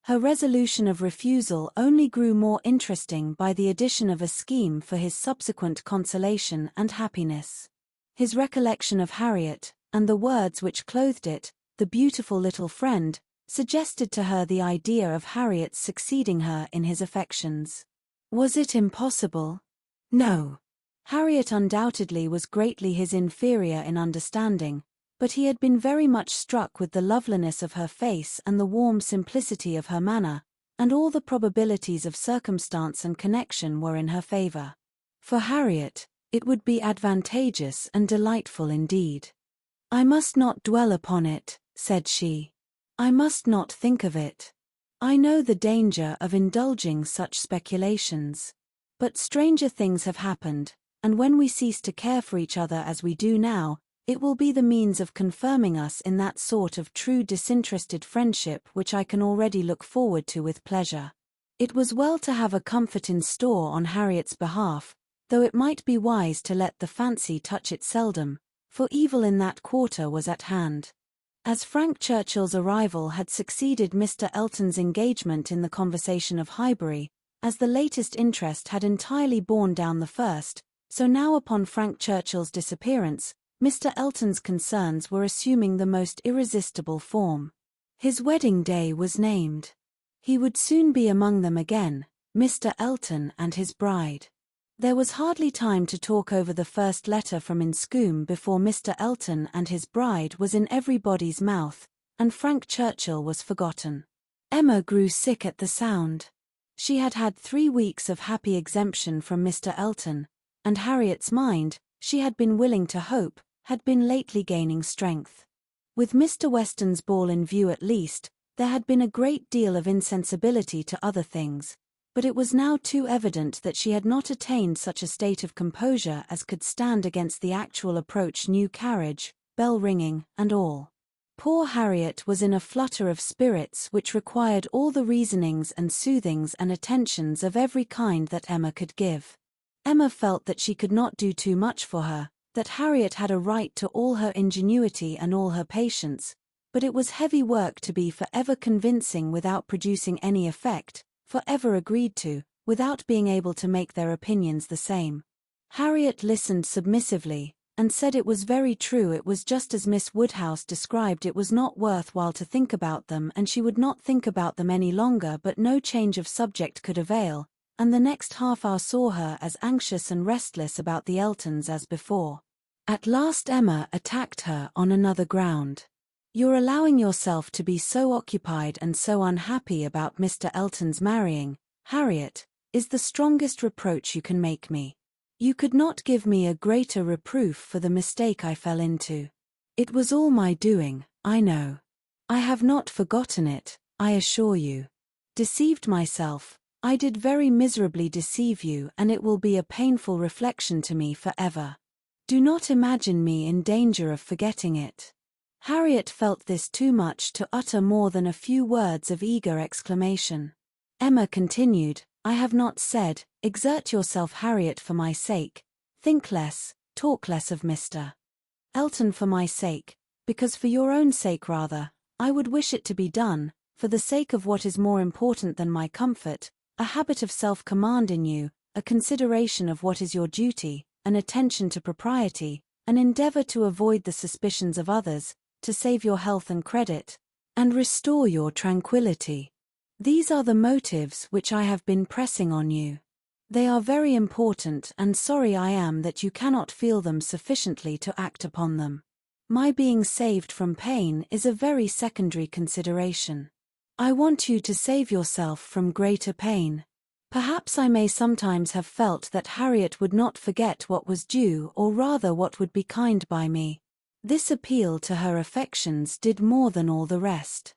Her resolution of refusal only grew more interesting by the addition of a scheme for his subsequent consolation and happiness. His recollection of Harriet, and the words which clothed it, the beautiful little friend, suggested to her the idea of Harriet's succeeding her in his affections. Was it impossible? No. Harriet undoubtedly was greatly his inferior in understanding, but he had been very much struck with the loveliness of her face and the warm simplicity of her manner, and all the probabilities of circumstance and connection were in her favor. For Harriet, it would be advantageous and delightful indeed. "I must not dwell upon it," said she. "I must not think of it. I know the danger of indulging such speculations. But stranger things have happened, and when we cease to care for each other as we do now, it will be the means of confirming us in that sort of true disinterested friendship which I can already look forward to with pleasure." It was well to have a comfort in store on Harriet's behalf, though it might be wise to let the fancy touch it seldom, for evil in that quarter was at hand. As Frank Churchill's arrival had succeeded Mr. Elton's engagement in the conversation of Highbury, as the latest interest had entirely borne down the first, so now upon Frank Churchill's disappearance, Mr. Elton's concerns were assuming the most irresistible form. His wedding day was named. He would soon be among them again, Mr. Elton and his bride. There was hardly time to talk over the first letter from Inscombe before Mr. Elton and his bride was in everybody's mouth, and Frank Churchill was forgotten. Emma grew sick at the sound. She had had 3 weeks of happy exemption from Mr. Elton, and Harriet's mind, she had been willing to hope, had been lately gaining strength. With Mr. Weston's ball in view at least, there had been a great deal of insensibility to other things, but it was now too evident that she had not attained such a state of composure as could stand against the actual approach, new carriage, bell ringing, and all. Poor Harriet was in a flutter of spirits which required all the reasonings and soothings and attentions of every kind that Emma could give. Emma felt that she could not do too much for her, that Harriet had a right to all her ingenuity and all her patience, but it was heavy work to be for ever convincing without producing any effect, for ever agreed to, without being able to make their opinions the same. Harriet listened submissively, and said it was very true, it was just as Miss Woodhouse described, it was not worth while to think about them, and she would not think about them any longer, but no change of subject could avail, and the next half-hour saw her as anxious and restless about the Eltons as before. At last Emma attacked her on another ground. "You're allowing yourself to be so occupied and so unhappy about Mr. Elton's marrying, Harriet, is the strongest reproach you can make me. You could not give me a greater reproof for the mistake I fell into. It was all my doing, I know. I have not forgotten it, I assure you. Deceived myself, I did very miserably deceive you, and it will be a painful reflection to me forever. Do not imagine me in danger of forgetting it." Harriet felt this too much to utter more than a few words of eager exclamation. Emma continued, "I have not said, exert yourself, Harriet, for my sake. Think less, talk less of Mr. Elton for my sake, because for your own sake rather, I would wish it to be done, for the sake of what is more important than my comfort, a habit of self-command in you, a consideration of what is your duty, an attention to propriety, an endeavor to avoid the suspicions of others, to save your health and credit, and restore your tranquility. These are the motives which I have been pressing on you. They are very important, and sorry I am that you cannot feel them sufficiently to act upon them. My being saved from pain is a very secondary consideration. I want you to save yourself from greater pain. Perhaps I may sometimes have felt that Harriet would not forget what was due, or rather what would be kind by me. This appeal to her affections did more than all the rest.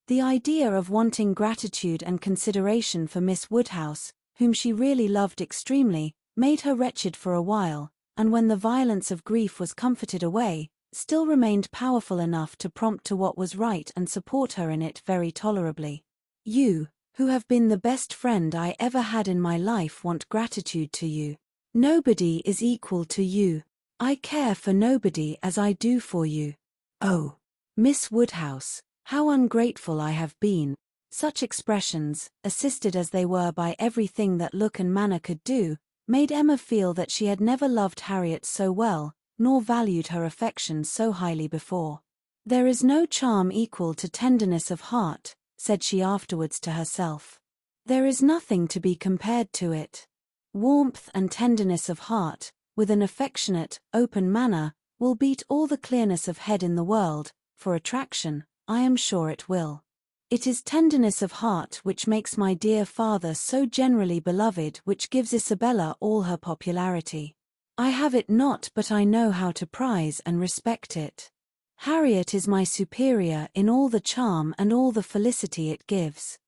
The idea of wanting gratitude and consideration for Miss Woodhouse, whom she really loved extremely, made her wretched for a while, and when the violence of grief was comforted away, still remained powerful enough to prompt to what was right and support her in it very tolerably. You, who have been the best friend I ever had in my life, want gratitude to you. Nobody is equal to you. I care for nobody as I do for you. Oh, Miss Woodhouse, how ungrateful I have been. Such expressions, assisted as they were by everything that look and manner could do, made Emma feel that she had never loved Harriet so well, nor valued her affection so highly before. There is no charm equal to tenderness of heart, said she afterwards to herself. There is nothing to be compared to it. Warmth and tenderness of heart, with an affectionate, open manner, will beat all the clearness of head in the world. For attraction, I am sure it will. It is tenderness of heart which makes my dear father so generally beloved, which gives Isabella all her popularity. I have it not, but I know how to prize and respect it. Harriet is my superior in all the charm and all the felicity it gives.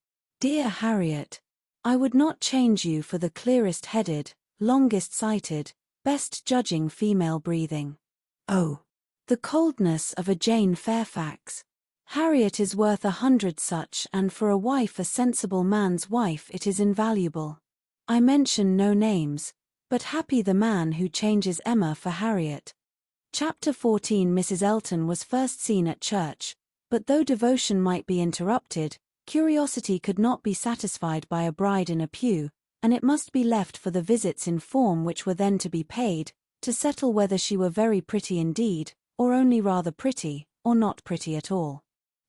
Dear Harriet, I would not change you for the clearest-headed, longest-sighted, best-judging female breathing. Oh, the coldness of a Jane Fairfax! Harriet is worth 100 such, and for a wife, a sensible man's wife, it is invaluable. I mention no names, but happy the man who changes Emma for Harriet. Chapter 14. Mrs. Elton was first seen at church, but though devotion might be interrupted, curiosity could not be satisfied by a bride in a pew, and it must be left for the visits in form which were then to be paid, to settle whether she were very pretty indeed, or only rather pretty, or not pretty at all.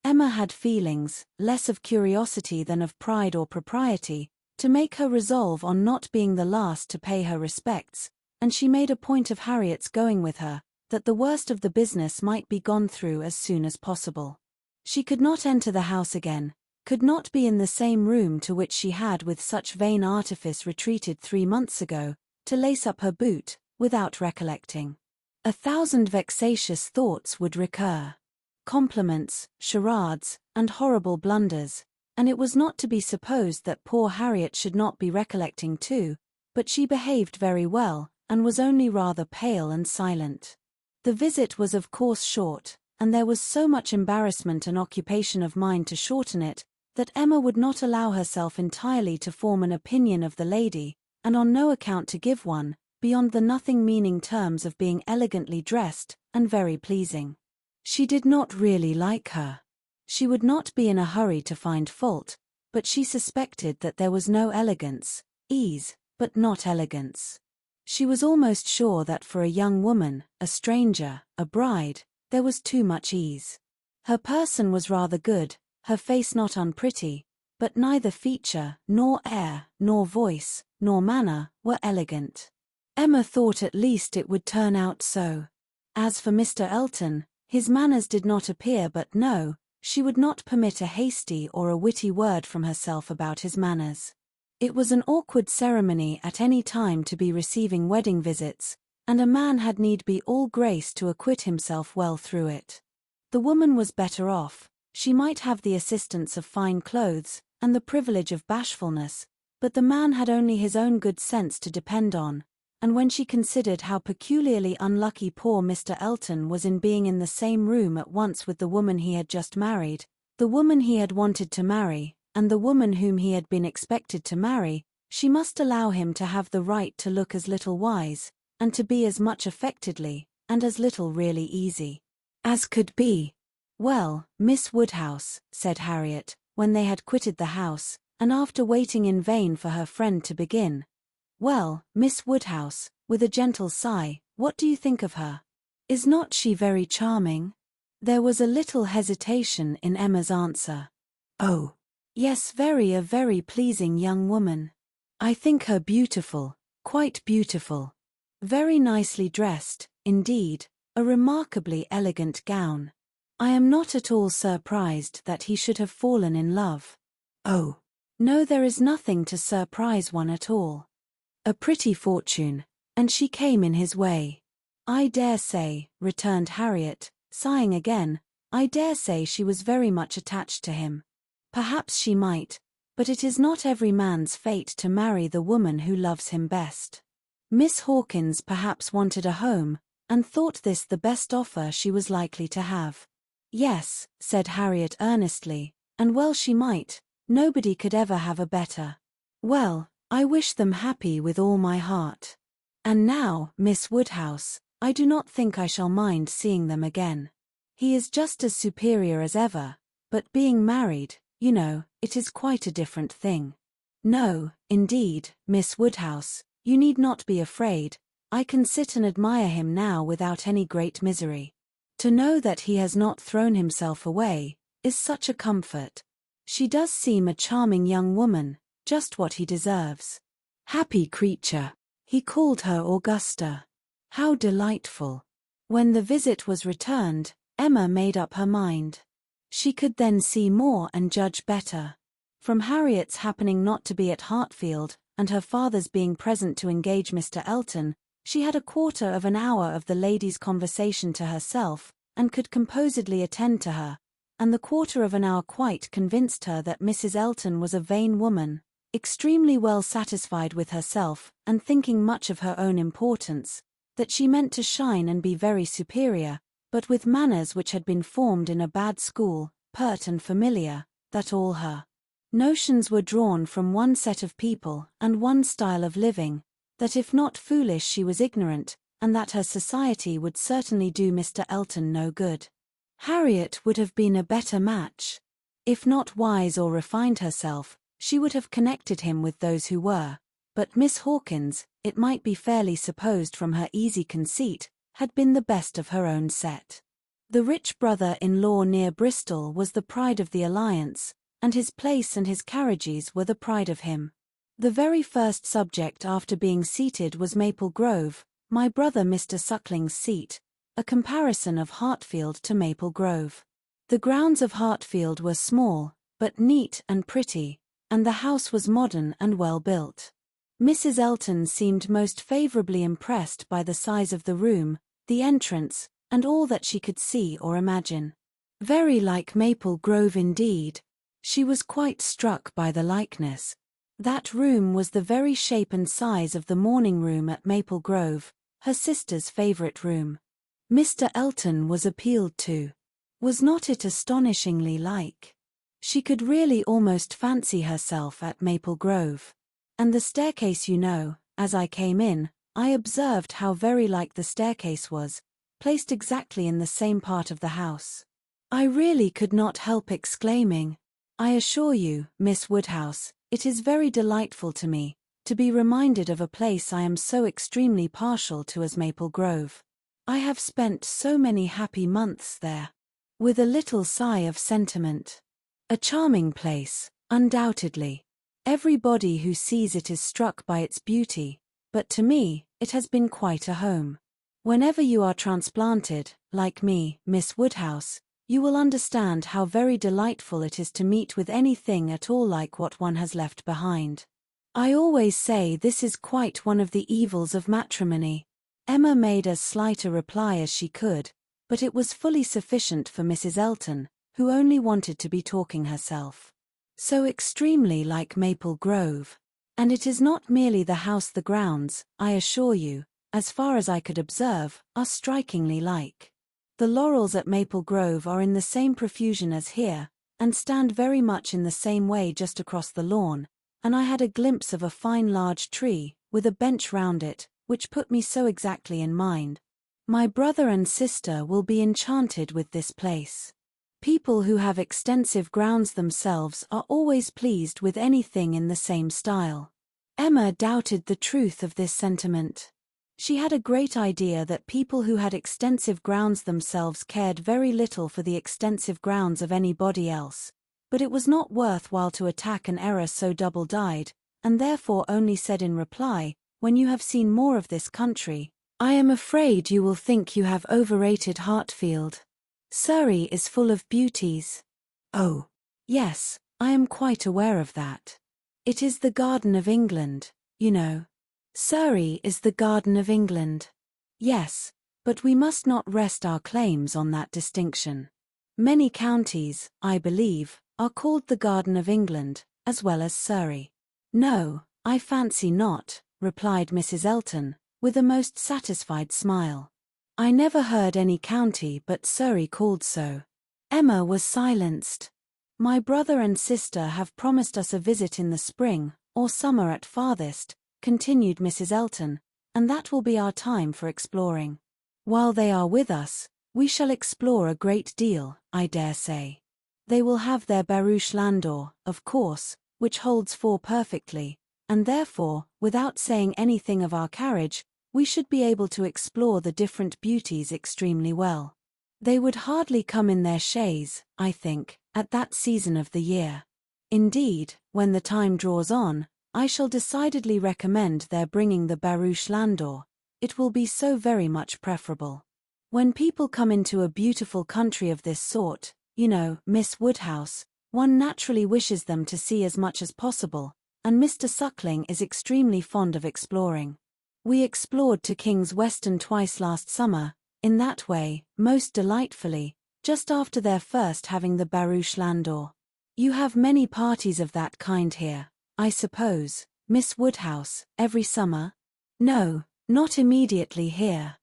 Emma had feelings, less of curiosity than of pride or propriety, to make her resolve on not being the last to pay her respects, and she made a point of Harriet's going with her, that the worst of the business might be gone through as soon as possible. She could not enter the house again, could not be in the same room to which she had with such vain artifice retreated 3 months ago, to lace up her boot, without recollecting. 1,000 vexatious thoughts would recur. Compliments, charades, and horrible blunders, and it was not to be supposed that poor Harriet should not be recollecting too, but she behaved very well, and was only rather pale and silent. The visit was of course short, and there was so much embarrassment and occupation of mind to shorten it, that Emma would not allow herself entirely to form an opinion of the lady, and on no account to give one, beyond the nothing-meaning terms of being elegantly dressed, and very pleasing. She did not really like her. She would not be in a hurry to find fault, but she suspected that there was no elegance, ease, but not elegance. She was almost sure that for a young woman, a stranger, a bride, there was too much ease. Her person was rather good, her face not unpretty, but neither feature, nor air, nor voice, nor manner, were elegant. Emma thought at least it would turn out so. As for Mr. Elton, his manners did not appear, but no, she would not permit a hasty or a witty word from herself about his manners. It was an awkward ceremony at any time to be receiving wedding visits, and a man had need be all grace to acquit himself well through it. The woman was better off. She might have the assistance of fine clothes, and the privilege of bashfulness, but the man had only his own good sense to depend on, and when she considered how peculiarly unlucky poor Mr. Elton was in being in the same room at once with the woman he had just married, the woman he had wanted to marry, and the woman whom he had been expected to marry, she must allow him to have the right to look as little wise, and to be as much affectedly, and as little really easy, as could be. "Well, Miss Woodhouse," said Harriet, when they had quitted the house, and after waiting in vain for her friend to begin. "Well, Miss Woodhouse," with a gentle sigh, "what do you think of her? Is not she very charming?" There was a little hesitation in Emma's answer. "Oh, yes, a very pleasing young woman. I think her beautiful, quite beautiful. Very nicely dressed, indeed, a remarkably elegant gown. I am not at all surprised that he should have fallen in love. Oh, no, there is nothing to surprise one at all. A pretty fortune, and she came in his way." "I dare say," returned Harriet, sighing again, "I dare say she was very much attached to him. Perhaps she might, but it is not every man's fate to marry the woman who loves him best. Miss Hawkins perhaps wanted a home, and thought this the best offer she was likely to have. "Yes," said Harriet earnestly, "and well she might, nobody could ever have a better. Well, I wish them happy with all my heart. And now, Miss Woodhouse, I do not think I shall mind seeing them again. He is just as superior as ever, but being married, you know, it is quite a different thing. No, indeed, Miss Woodhouse, you need not be afraid, I can sit and admire him now without any great misery. To know that he has not thrown himself away is such a comfort. She does seem a charming young woman, just what he deserves. Happy creature. He called her Augusta. How delightful. When the visit was returned, Emma made up her mind. She could then see more and judge better. From Harriet's happening not to be at Hartfield, and her father's being present to engage Mr. Elton, she had a quarter of an hour of the lady's conversation to herself, and could composedly attend to her, and the quarter of an hour quite convinced her that Mrs. Elton was a vain woman, extremely well satisfied with herself, and thinking much of her own importance, that she meant to shine and be very superior, but with manners which had been formed in a bad school, pert and familiar, that all her notions were drawn from one set of people and one style of living, that if not foolish she was ignorant, and that her society would certainly do Mr. Elton no good. Harriet would have been a better match. If not wise or refined herself, she would have connected him with those who were, but Miss Hawkins, it might be fairly supposed from her easy conceit, had been the best of her own set. The rich brother-in-law near Bristol was the pride of the alliance, and his place and his carriages were the pride of him. The very first subject after being seated was Maple Grove, my brother Mr. Suckling's seat, a comparison of Hartfield to Maple Grove. The grounds of Hartfield were small, but neat and pretty, and the house was modern and well built. Mrs. Elton seemed most favourably impressed by the size of the room, the entrance, and all that she could see or imagine. Very like Maple Grove indeed. She was quite struck by the likeness. That room was the very shape and size of the morning room at Maple Grove, her sister's favourite room. Mr. Elton was appealed to. Was not it astonishingly like? She could really almost fancy herself at Maple Grove. And the staircase, you know, as I came in, I observed how very like the staircase was, placed exactly in the same part of the house. I really could not help exclaiming, "I assure you, Miss Woodhouse, it is very delightful to me, to be reminded of a place I am so extremely partial to as Maple Grove. I have spent so many happy months there." With a little sigh of sentiment. A charming place, undoubtedly. Everybody who sees it is struck by its beauty, but to me, it has been quite a home. Whenever you are transplanted, like me, Miss Woodhouse, you will understand how very delightful it is to meet with anything at all like what one has left behind. I always say this is quite one of the evils of matrimony. Emma made as slight a reply as she could, but it was fully sufficient for Mrs. Elton, who only wanted to be talking herself. So extremely like Maple Grove. And it is not merely the house, the grounds, I assure you, as far as I could observe, are strikingly like. The laurels at Maple Grove are in the same profusion as here, and stand very much in the same way just across the lawn, and I had a glimpse of a fine large tree, with a bench round it, which put me so exactly in mind. My brother and sister will be enchanted with this place. People who have extensive grounds themselves are always pleased with anything in the same style. Emma doubted the truth of this sentiment. She had a great idea that people who had extensive grounds themselves cared very little for the extensive grounds of anybody else, but it was not worth while to attack an error so double-dyed, and therefore only said in reply, "When you have seen more of this country, I am afraid you will think you have overrated Hartfield. Surrey is full of beauties." "Oh, yes, I am quite aware of that. It is the Garden of England, you know." "Surrey is the Garden of England." "Yes, but we must not rest our claims on that distinction. Many counties, I believe, are called the Garden of England, as well as Surrey." "No, I fancy not," replied Mrs. Elton, with a most satisfied smile. I never heard any county but Surrey called so. Emma was silenced. My brother and sister have promised us a visit in the spring, or summer at farthest, continued Mrs. Elton, and that will be our time for exploring. While they are with us, we shall explore a great deal, I dare say. They will have their barouche landau, of course, which holds four perfectly, and therefore, without saying anything of our carriage, we should be able to explore the different beauties extremely well. They would hardly come in their chaise, I think, at that season of the year. Indeed, when the time draws on, I shall decidedly recommend their bringing the barouche landau. It will be so very much preferable. When people come into a beautiful country of this sort, you know, Miss Woodhouse, one naturally wishes them to see as much as possible, and Mr. Suckling is extremely fond of exploring. We explored to King's Weston twice last summer, in that way, most delightfully, just after their first having the barouche landau. You have many parties of that kind here, I suppose, Miss Woodhouse, every summer? No, not immediately here.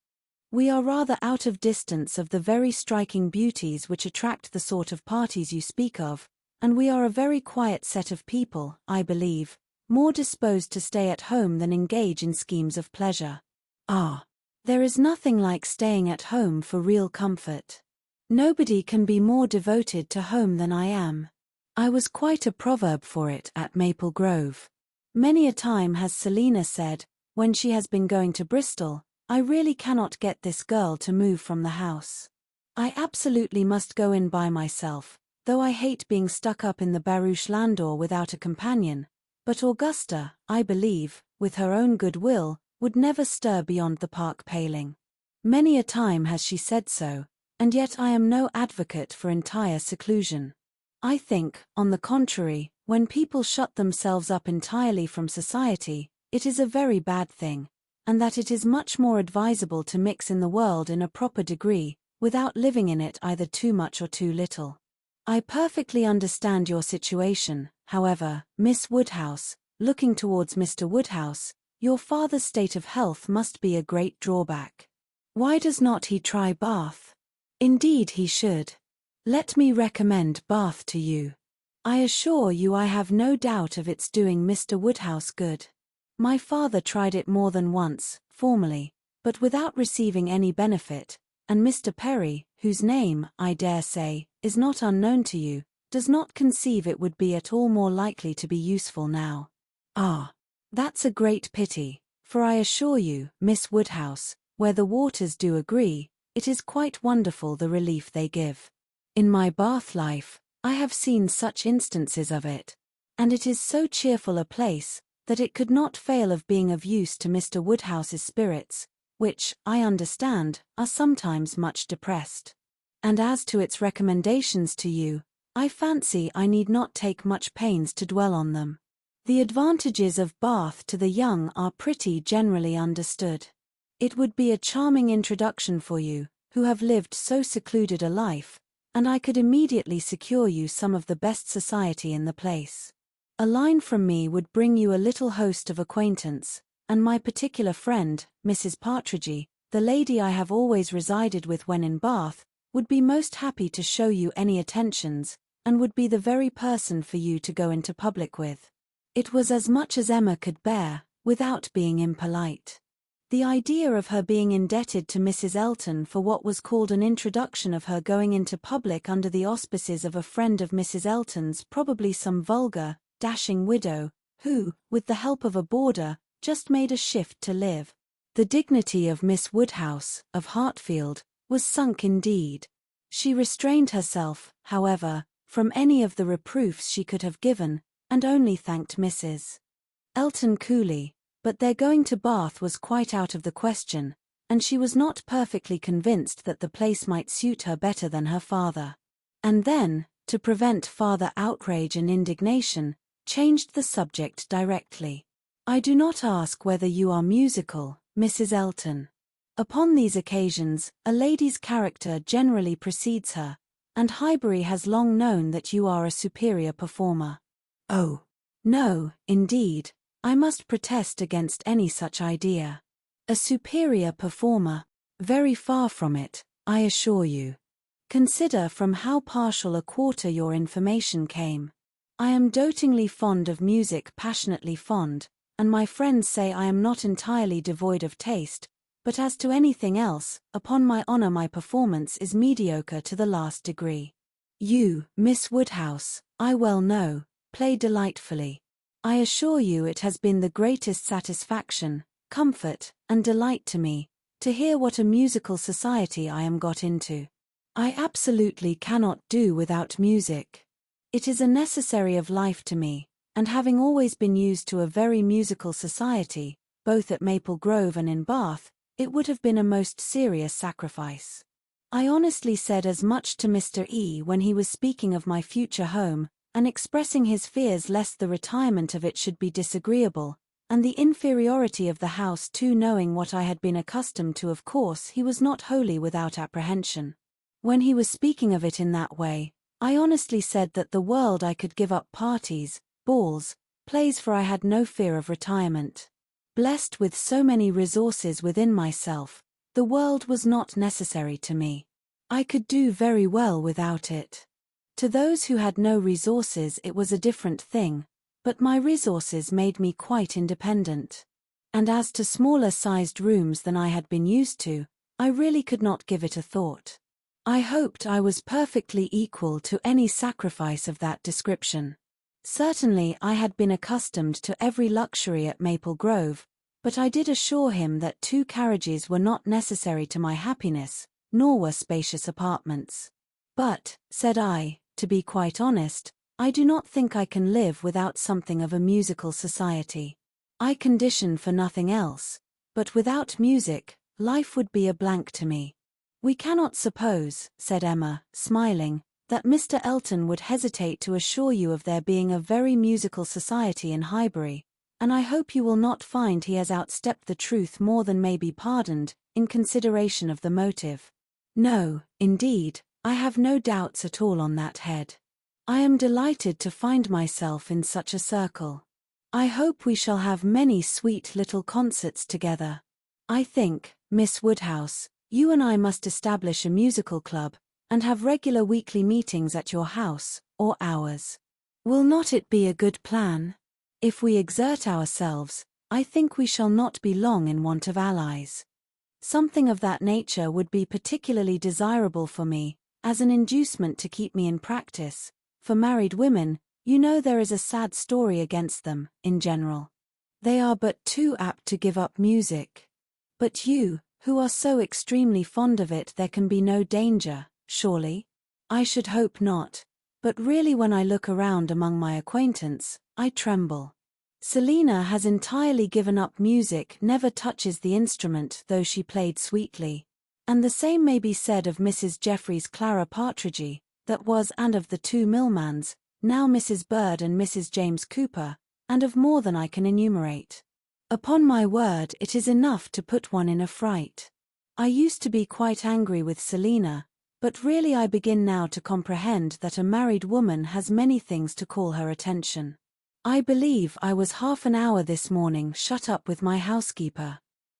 We are rather out of distance of the very striking beauties which attract the sort of parties you speak of, and we are a very quiet set of people, I believe, more disposed to stay at home than engage in schemes of pleasure. Ah, there is nothing like staying at home for real comfort. Nobody can be more devoted to home than I am. I was quite a proverb for it at Maple Grove. Many a time has Selina said, when she has been going to Bristol, I really cannot get this girl to move from the house. I absolutely must go in by myself, though I hate being stuck up in the barouche landau without a companion. But Augusta, I believe, with her own good will, would never stir beyond the park paling. Many a time has she said so, and yet I am no advocate for entire seclusion. I think, on the contrary, when people shut themselves up entirely from society, it is a very bad thing, and that it is much more advisable to mix in the world in a proper degree, without living in it either too much or too little. I perfectly understand your situation, however, Miss Woodhouse, looking towards Mr. Woodhouse, your father's state of health must be a great drawback. Why does not he try Bath? Indeed he should. Let me recommend Bath to you. I assure you I have no doubt of its doing Mr. Woodhouse good. My father tried it more than once, formerly, but without receiving any benefit, and Mr. Perry, whose name, I dare say, is not unknown to you, does not conceive it would be at all more likely to be useful now. Ah, that's a great pity, for I assure you, Miss Woodhouse, where the waters do agree, it is quite wonderful the relief they give. In my Bath life, I have seen such instances of it, and it is so cheerful a place, that it could not fail of being of use to Mr. Woodhouse's spirits, which, I understand, are sometimes much depressed. And as to its recommendations to you, I fancy I need not take much pains to dwell on them. The advantages of Bath to the young are pretty generally understood. It would be a charming introduction for you, who have lived so secluded a life, and I could immediately secure you some of the best society in the place. A line from me would bring you a little host of acquaintance, and my particular friend, Mrs. Partridge, the lady I have always resided with when in Bath, would be most happy to show you any attentions, and would be the very person for you to go into public with. It was as much as Emma could bear, without being impolite. The idea of her being indebted to Mrs. Elton for what was called an introduction of her going into public under the auspices of a friend of Mrs. Elton's, probably some vulgar, dashing widow, who, with the help of a boarder, just made a shift to live. The dignity of Miss Woodhouse, of Hartfield, was sunk indeed. She restrained herself, however, from any of the reproofs she could have given, and only thanked Mrs. Elton coolly, but their going to Bath was quite out of the question, and she was not perfectly convinced that the place might suit her better than her father. And then, to prevent farther outrage and indignation, changed the subject directly. I do not ask whether you are musical, Mrs. Elton. Upon these occasions, a lady's character generally precedes her, and Highbury has long known that you are a superior performer. Oh, no, indeed, I must protest against any such idea. A superior performer. Very far from it, I assure you. Consider from how partial a quarter your information came. I am dotingly fond of music, passionately fond, and my friends say I am not entirely devoid of taste, but as to anything else, upon my honor my performance is mediocre to the last degree. You, Miss Woodhouse, I well know, play delightfully. I assure you it has been the greatest satisfaction, comfort, and delight to me, to hear what a musical society I am got into. I absolutely cannot do without music. It is a necessary of life to me, and having always been used to a very musical society, both at Maple Grove and in Bath, it would have been a most serious sacrifice. I honestly said as much to Mr. E. when he was speaking of my future home, and expressing his fears lest the retirement of it should be disagreeable, and the inferiority of the house too, knowing what I had been accustomed to. Of course he was not wholly without apprehension. When he was speaking of it in that way, I honestly said that the world I could give up parties, balls, plays, for I had no fear of retirement. Blessed with so many resources within myself, the world was not necessary to me. I could do very well without it. To those who had no resources it was a different thing, but my resources made me quite independent. And as to smaller-sized rooms than I had been used to, I really could not give it a thought. I hoped I was perfectly equal to any sacrifice of that description. Certainly I had been accustomed to every luxury at Maple Grove, but I did assure him that 2 carriages were not necessary to my happiness, nor were spacious apartments. But, said I, to be quite honest, I do not think I can live without something of a musical society. I condition for nothing else, but without music, life would be a blank to me. We cannot suppose, said Emma, smiling, that Mr. Elton would hesitate to assure you of there being a very musical society in Highbury, and I hope you will not find he has outstepped the truth more than may be pardoned, in consideration of the motive. No, indeed, I have no doubts at all on that head. I am delighted to find myself in such a circle. I hope we shall have many sweet little concerts together. I think, Miss Woodhouse, you and I must establish a musical club, and have regular weekly meetings at your house, or ours. Will not it be a good plan? If we exert ourselves, I think we shall not be long in want of allies. Something of that nature would be particularly desirable for me, as an inducement to keep me in practice. For married women, you know there is a sad story against them, in general. They are but too apt to give up music. But you, who are so extremely fond of it, there can be no danger, surely? I should hope not, but really when I look around among my acquaintance, I tremble. Selina has entirely given up music, never touches the instrument though she played sweetly. And the same may be said of Mrs. Jeffrey's Clara Partridge, that was, and of the 2 Millmans, now Mrs. Bird and Mrs. James Cooper, and of more than I can enumerate. Upon my word, it is enough to put one in a fright. I used to be quite angry with Selina, but really I begin now to comprehend that a married woman has many things to call her attention. I believe I was half an hour this morning shut up with my housekeeper.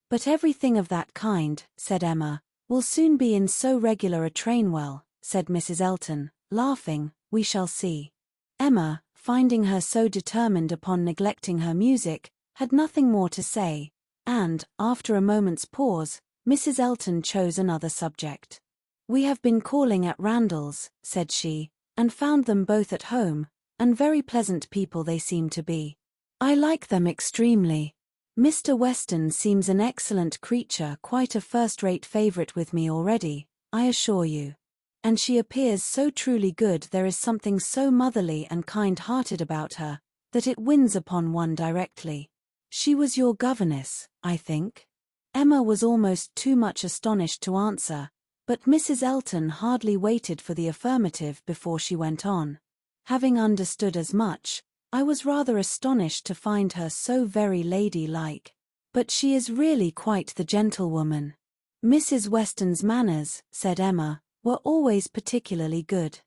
But everything of that kind, said Emma, will soon be in so regular a train. Well, said Mrs. Elton, laughing, we shall see. Emma, finding her so determined upon neglecting her music, had nothing more to say, and, after a moment's pause, Mrs. Elton chose another subject. We have been calling at Randall's, said she, and found them both at home, and very pleasant people they seem to be. I like them extremely. Mr. Weston seems an excellent creature, quite a first-rate favourite with me already, I assure you. And she appears so truly good, there is something so motherly and kind-hearted about her, that it wins upon one directly. She was your governess, I think? Emma was almost too much astonished to answer, but Mrs. Elton hardly waited for the affirmative before she went on. Having understood as much, I was rather astonished to find her so very ladylike. But she is really quite the gentlewoman. Mrs. Weston's manners, said Emma, were always particularly good.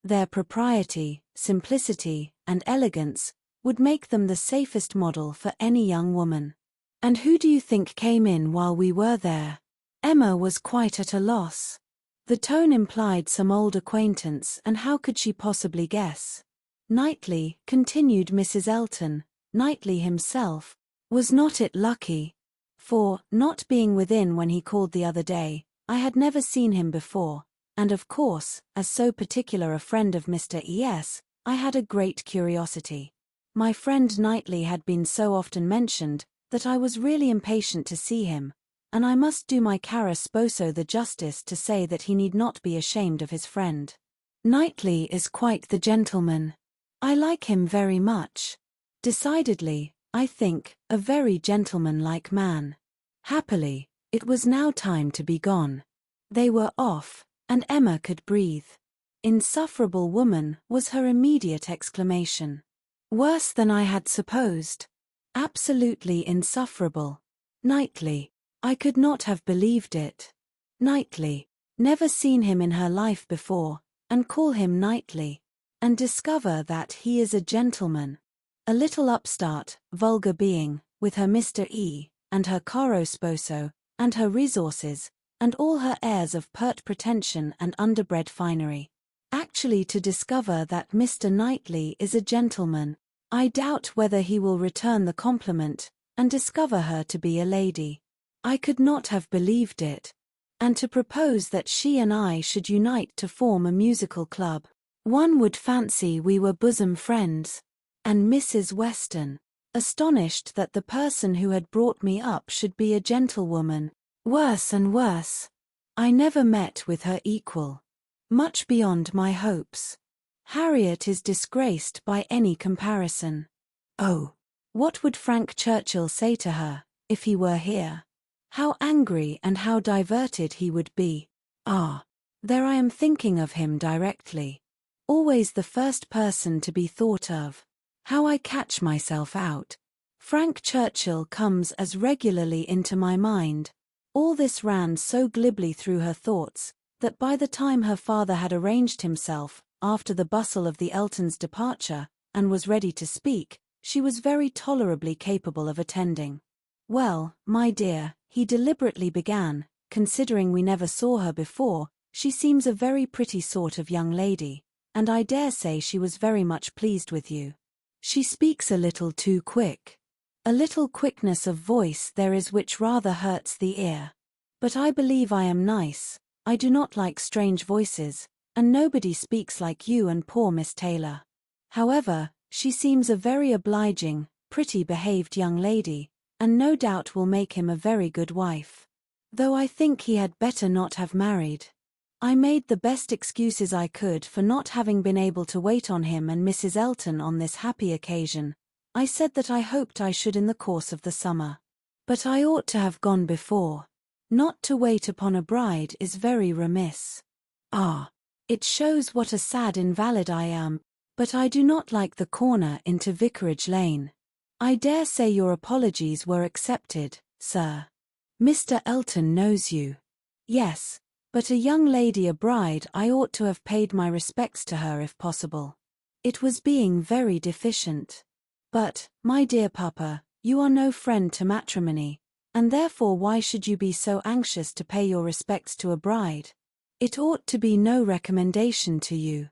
Their propriety, simplicity, and elegance would make them the safest model for any young woman. And who do you think came in while we were there? Emma was quite at a loss. The tone implied some old acquaintance, and how could she possibly guess? Knightley, continued Mrs. Elton, Knightley himself, was not it lucky? For, not being within when he called the other day, I had never seen him before, and of course, as so particular a friend of Mr. E.S., I had a great curiosity. My friend Knightley had been so often mentioned, that I was really impatient to see him, and I must do my cara sposo the justice to say that he need not be ashamed of his friend. Knightley is quite the gentleman. I like him very much. Decidedly, I think, a very gentlemanlike man. Happily, it was now time to be gone. They were off, and Emma could breathe. Insufferable woman, was her immediate exclamation. Worse than I had supposed. Absolutely insufferable. Knightley. I could not have believed it. Knightley. Never seen him in her life before, and call him Knightley. And discover that he is a gentleman. A little upstart, vulgar being, with her Mr. E., and her caro sposo, and her resources, and all her airs of pert pretension and underbred finery. Actually to discover that Mr. Knightley is a gentleman, I doubt whether he will return the compliment, and discover her to be a lady. I could not have believed it. And to propose that she and I should unite to form a musical club. One would fancy we were bosom friends. And Mrs. Weston, astonished that the person who had brought me up should be a gentlewoman. Worse and worse. I never met with her equal. Much beyond my hopes. Harriet is disgraced by any comparison. Oh, what would Frank Churchill say to her, if he were here? How angry and how diverted he would be. Ah, there I am thinking of him directly. Always the first person to be thought of. How I catch myself out. Frank Churchill comes as regularly into my mind. All this ran so glibly through her thoughts, that by the time her father had arranged himself, after the bustle of the Eltons' departure, and was ready to speak, she was very tolerably capable of attending. Well, my dear, he deliberately began, considering we never saw her before, she seems a very pretty sort of young lady, and I dare say she was very much pleased with you. She speaks a little too quick. A little quickness of voice there is which rather hurts the ear. But I believe I am nice, I do not like strange voices, and nobody speaks like you and poor Miss Taylor. However, she seems a very obliging, pretty-behaved young lady, and no doubt will make him a very good wife. Though I think he had better not have married. I made the best excuses I could for not having been able to wait on him and Mrs. Elton on this happy occasion. I said that I hoped I should in the course of the summer. But I ought to have gone before. Not to wait upon a bride is very remiss. Ah, it shows what a sad invalid I am, but I do not like the corner into Vicarage Lane. I dare say your apologies were accepted, sir. Mr. Elton knows you. Yes, but a young lady a bride I ought to have paid my respects to her if possible. It was being very deficient. But, my dear papa, you are no friend to matrimony, and therefore why should you be so anxious to pay your respects to a bride? It ought to be no recommendation to you.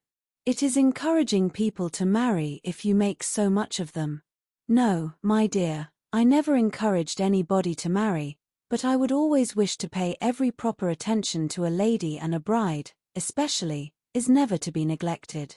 It is encouraging people to marry if you make so much of them. No, my dear, I never encouraged anybody to marry, but I would always wish to pay every proper attention to a lady, and a bride, especially, is never to be neglected.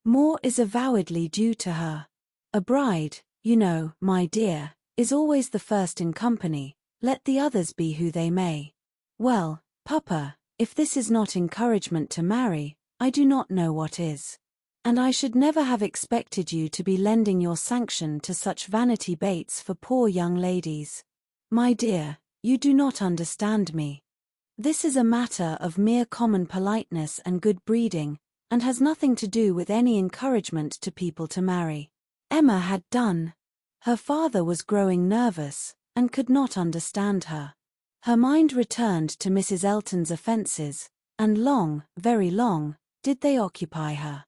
More is avowedly due to her. A bride, you know, my dear, is always the first in company, let the others be who they may. Well, papa, if this is not encouragement to marry, I do not know what is. And I should never have expected you to be lending your sanction to such vanity baits for poor young ladies. My dear, you do not understand me. This is a matter of mere common politeness and good breeding, and has nothing to do with any encouragement to people to marry. Emma had done. Her father was growing nervous, and could not understand her. Her mind returned to Mrs. Elton's offences, and long, very long, did they occupy her.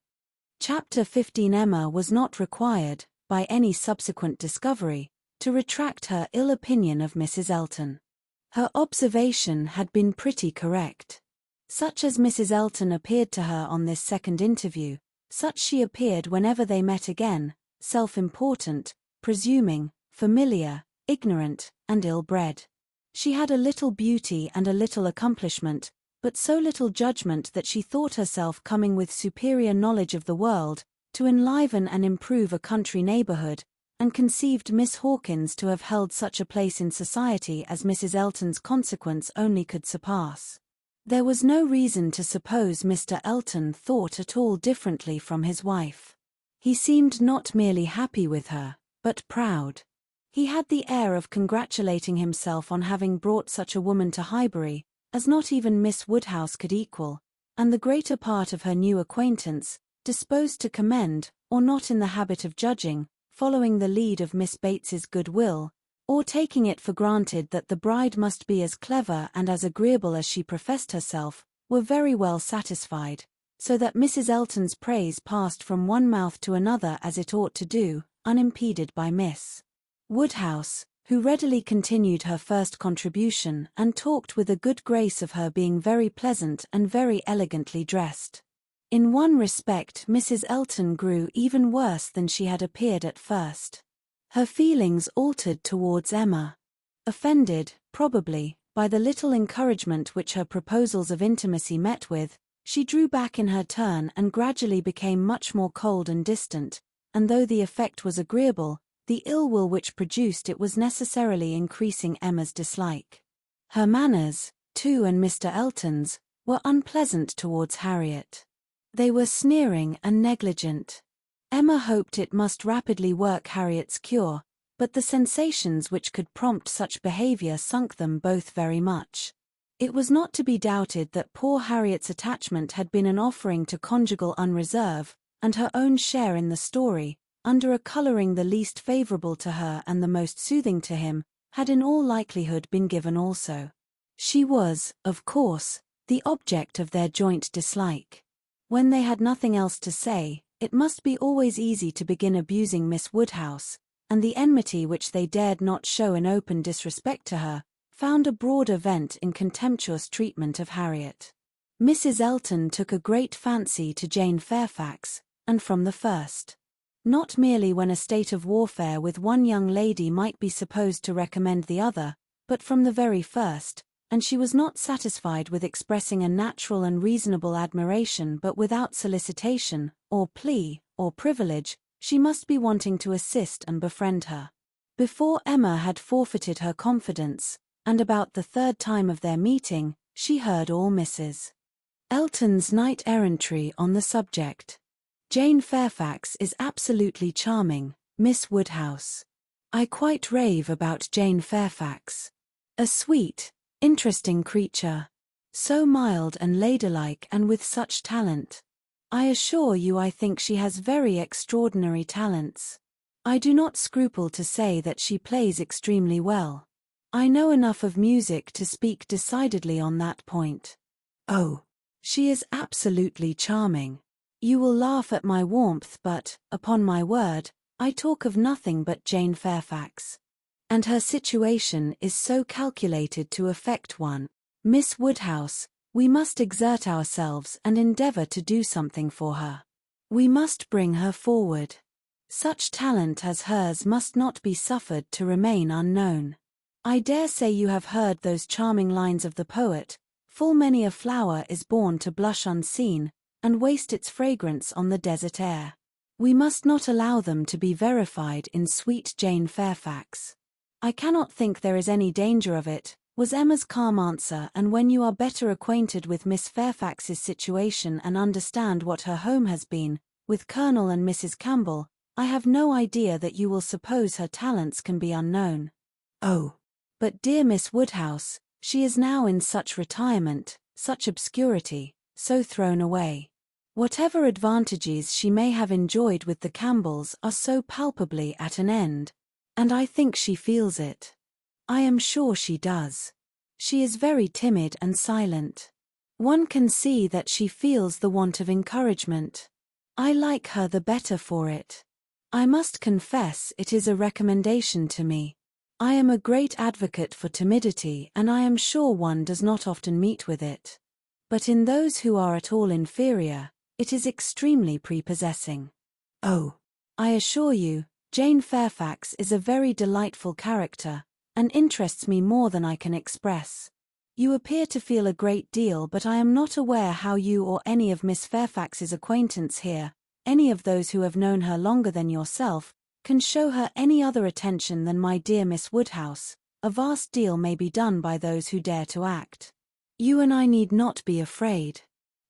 Chapter 15. Emma was not required, by any subsequent discovery, to retract her ill opinion of Mrs. Elton. Her observation had been pretty correct. Such as Mrs. Elton appeared to her on this second interview, such she appeared whenever they met again, self-important, presuming, familiar, ignorant, and ill-bred. She had a little beauty and a little accomplishment, but so little judgment that she thought herself coming with superior knowledge of the world, to enliven and improve a country neighborhood, and conceived Miss Hawkins to have held such a place in society as Mrs. Elton's consequence only could surpass. There was no reason to suppose Mr. Elton thought at all differently from his wife. He seemed not merely happy with her, but proud. He had the air of congratulating himself on having brought such a woman to Highbury, as not even Miss Woodhouse could equal, and the greater part of her new acquaintance, disposed to commend, or not in the habit of judging, following the lead of Miss Bates's goodwill, or taking it for granted that the bride must be as clever and as agreeable as she professed herself, were very well satisfied, so that Mrs. Elton's praise passed from one mouth to another as it ought to do, unimpeded by Miss Woodhouse, who readily continued her first contribution and talked with a good grace of her being very pleasant and very elegantly dressed. In one respect Mrs. Elton grew even worse than she had appeared at first. Her feelings altered towards Emma. Offended, probably, by the little encouragement which her proposals of intimacy met with, she drew back in her turn and gradually became much more cold and distant, and though the effect was agreeable, the ill will which produced it was necessarily increasing Emma's dislike. Her manners, too, and Mr. Elton's, were unpleasant towards Harriet. They were sneering and negligent. Emma hoped it must rapidly work Harriet's cure, but the sensations which could prompt such behavior sunk them both very much. It was not to be doubted that poor Harriet's attachment had been an offering to conjugal unreserve, and her own share in the story, under a coloring the least favorable to her and the most soothing to him, had in all likelihood been given also. She was, of course, the object of their joint dislike. When they had nothing else to say, it must be always easy to begin abusing Miss Woodhouse, and the enmity which they dared not show in open disrespect to her, found a broader vent in contemptuous treatment of Harriet. Mrs. Elton took a great fancy to Jane Fairfax, and from the first. Not merely when a state of warfare with one young lady might be supposed to recommend the other, but from the very first, and she was not satisfied with expressing a natural and reasonable admiration but without solicitation, or plea, or privilege, she must be wanting to assist and befriend her. Before Emma had forfeited her confidence, and about the third time of their meeting, she heard all Mrs. Elton's knight-errantry on the subject. Jane Fairfax is absolutely charming, Miss Woodhouse. I quite rave about Jane Fairfax. A sweet, interesting creature. So mild and ladylike and with such talent. I assure you I think she has very extraordinary talents. I do not scruple to say that she plays extremely well. I know enough of music to speak decidedly on that point. Oh, she is absolutely charming. You will laugh at my warmth but, upon my word, I talk of nothing but Jane Fairfax. And her situation is so calculated to affect one. Miss Woodhouse, we must exert ourselves and endeavor to do something for her. We must bring her forward. Such talent as hers must not be suffered to remain unknown. I dare say you have heard those charming lines of the poet, "Full many a flower is born to blush unseen, and waste its fragrance on the desert air." We must not allow them to be verified in sweet Jane Fairfax. I cannot think there is any danger of it, was Emma's calm answer, and when you are better acquainted with Miss Fairfax's situation and understand what her home has been, with Colonel and Mrs. Campbell, I have no idea that you will suppose her talents can be unknown. Oh, but dear Miss Woodhouse, she is now in such retirement, such obscurity, so thrown away. Whatever advantages she may have enjoyed with the Campbells are so palpably at an end. And I think she feels it. I am sure she does. She is very timid and silent. One can see that she feels the want of encouragement. I like her the better for it. I must confess it is a recommendation to me. I am a great advocate for timidity, and I am sure one does not often meet with it. But in those who are at all inferior, it is extremely prepossessing. Oh, I assure you, Jane Fairfax is a very delightful character, and interests me more than I can express. You appear to feel a great deal, but I am not aware how you or any of Miss Fairfax's acquaintance here, any of those who have known her longer than yourself, can show her any other attention than my dear Miss Woodhouse. A vast deal may be done by those who dare to act. You and I need not be afraid.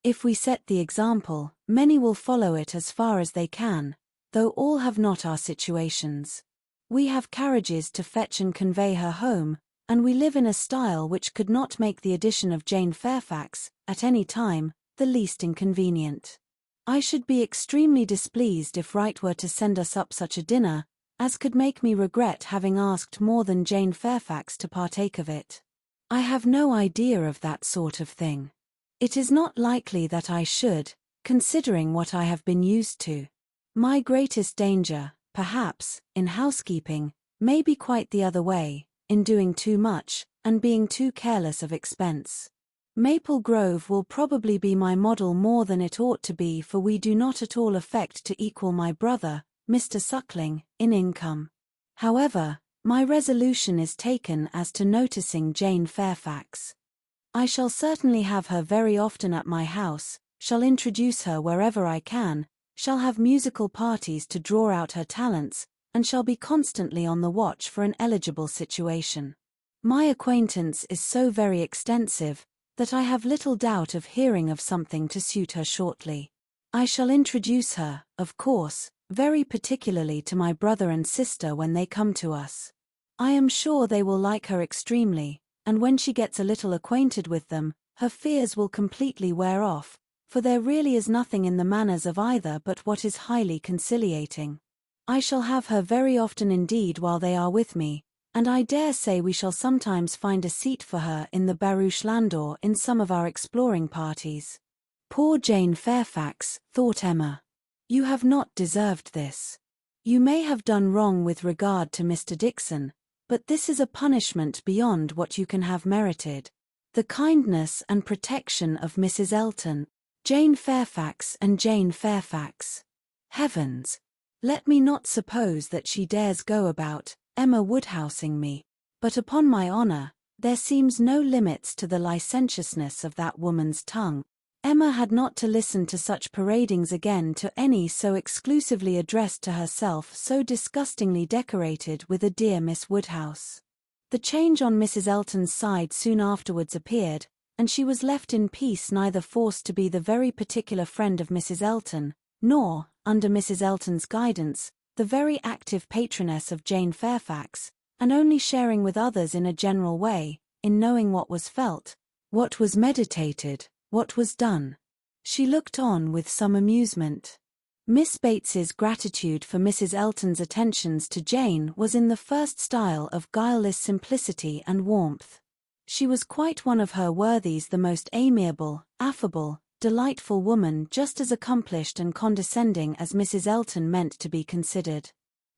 If we set the example, many will follow it as far as they can, though all have not our situations. We have carriages to fetch and convey her home, and we live in a style which could not make the addition of Jane Fairfax, at any time, the least inconvenient. I should be extremely displeased if Wright were to send us up such a dinner, as could make me regret having asked more than Jane Fairfax to partake of it. I have no idea of that sort of thing. It is not likely that I should, considering what I have been used to. My greatest danger, perhaps, in housekeeping, may be quite the other way, in doing too much, and being too careless of expense. Maple Grove will probably be my model more than it ought to be, for we do not at all affect to equal my brother, Mr. Suckling, in income. However, my resolution is taken as to noticing Jane Fairfax. I shall certainly have her very often at my house, shall introduce her wherever I can, shall have musical parties to draw out her talents, and shall be constantly on the watch for an eligible situation. My acquaintance is so very extensive, that I have little doubt of hearing of something to suit her shortly. I shall introduce her, of course, very particularly to my brother and sister when they come to us. I am sure they will like her extremely, and when she gets a little acquainted with them, her fears will completely wear off, for there really is nothing in the manners of either but what is highly conciliating. I shall have her very often indeed while they are with me, and I dare say we shall sometimes find a seat for her in the barouche landau in some of our exploring parties. Poor Jane Fairfax, thought Emma. You have not deserved this. You may have done wrong with regard to Mr. Dixon, but this is a punishment beyond what you can have merited. The kindness and protection of Mrs. Elton, Jane Fairfax and Jane Fairfax. Heavens! Let me not suppose that she dares go about, Emma Woodhousing me, but upon my honour, there seems no limits to the licentiousness of that woman's tongue. Emma had not to listen to such paradings again, to any so exclusively addressed to herself, so disgustingly decorated with a dear Miss Woodhouse. The change on Mrs. Elton's side soon afterwards appeared, and she was left in peace, neither forced to be the very particular friend of Mrs. Elton, nor, under Mrs. Elton's guidance, the very active patroness of Jane Fairfax, and only sharing with others in a general way, in knowing what was felt, what was meditated, what was done. She looked on with some amusement. Miss Bates's gratitude for Mrs. Elton's attentions to Jane was in the first style of guileless simplicity and warmth. She was quite one of her worthies, the most amiable, affable, delightful woman, just as accomplished and condescending as Mrs. Elton meant to be considered.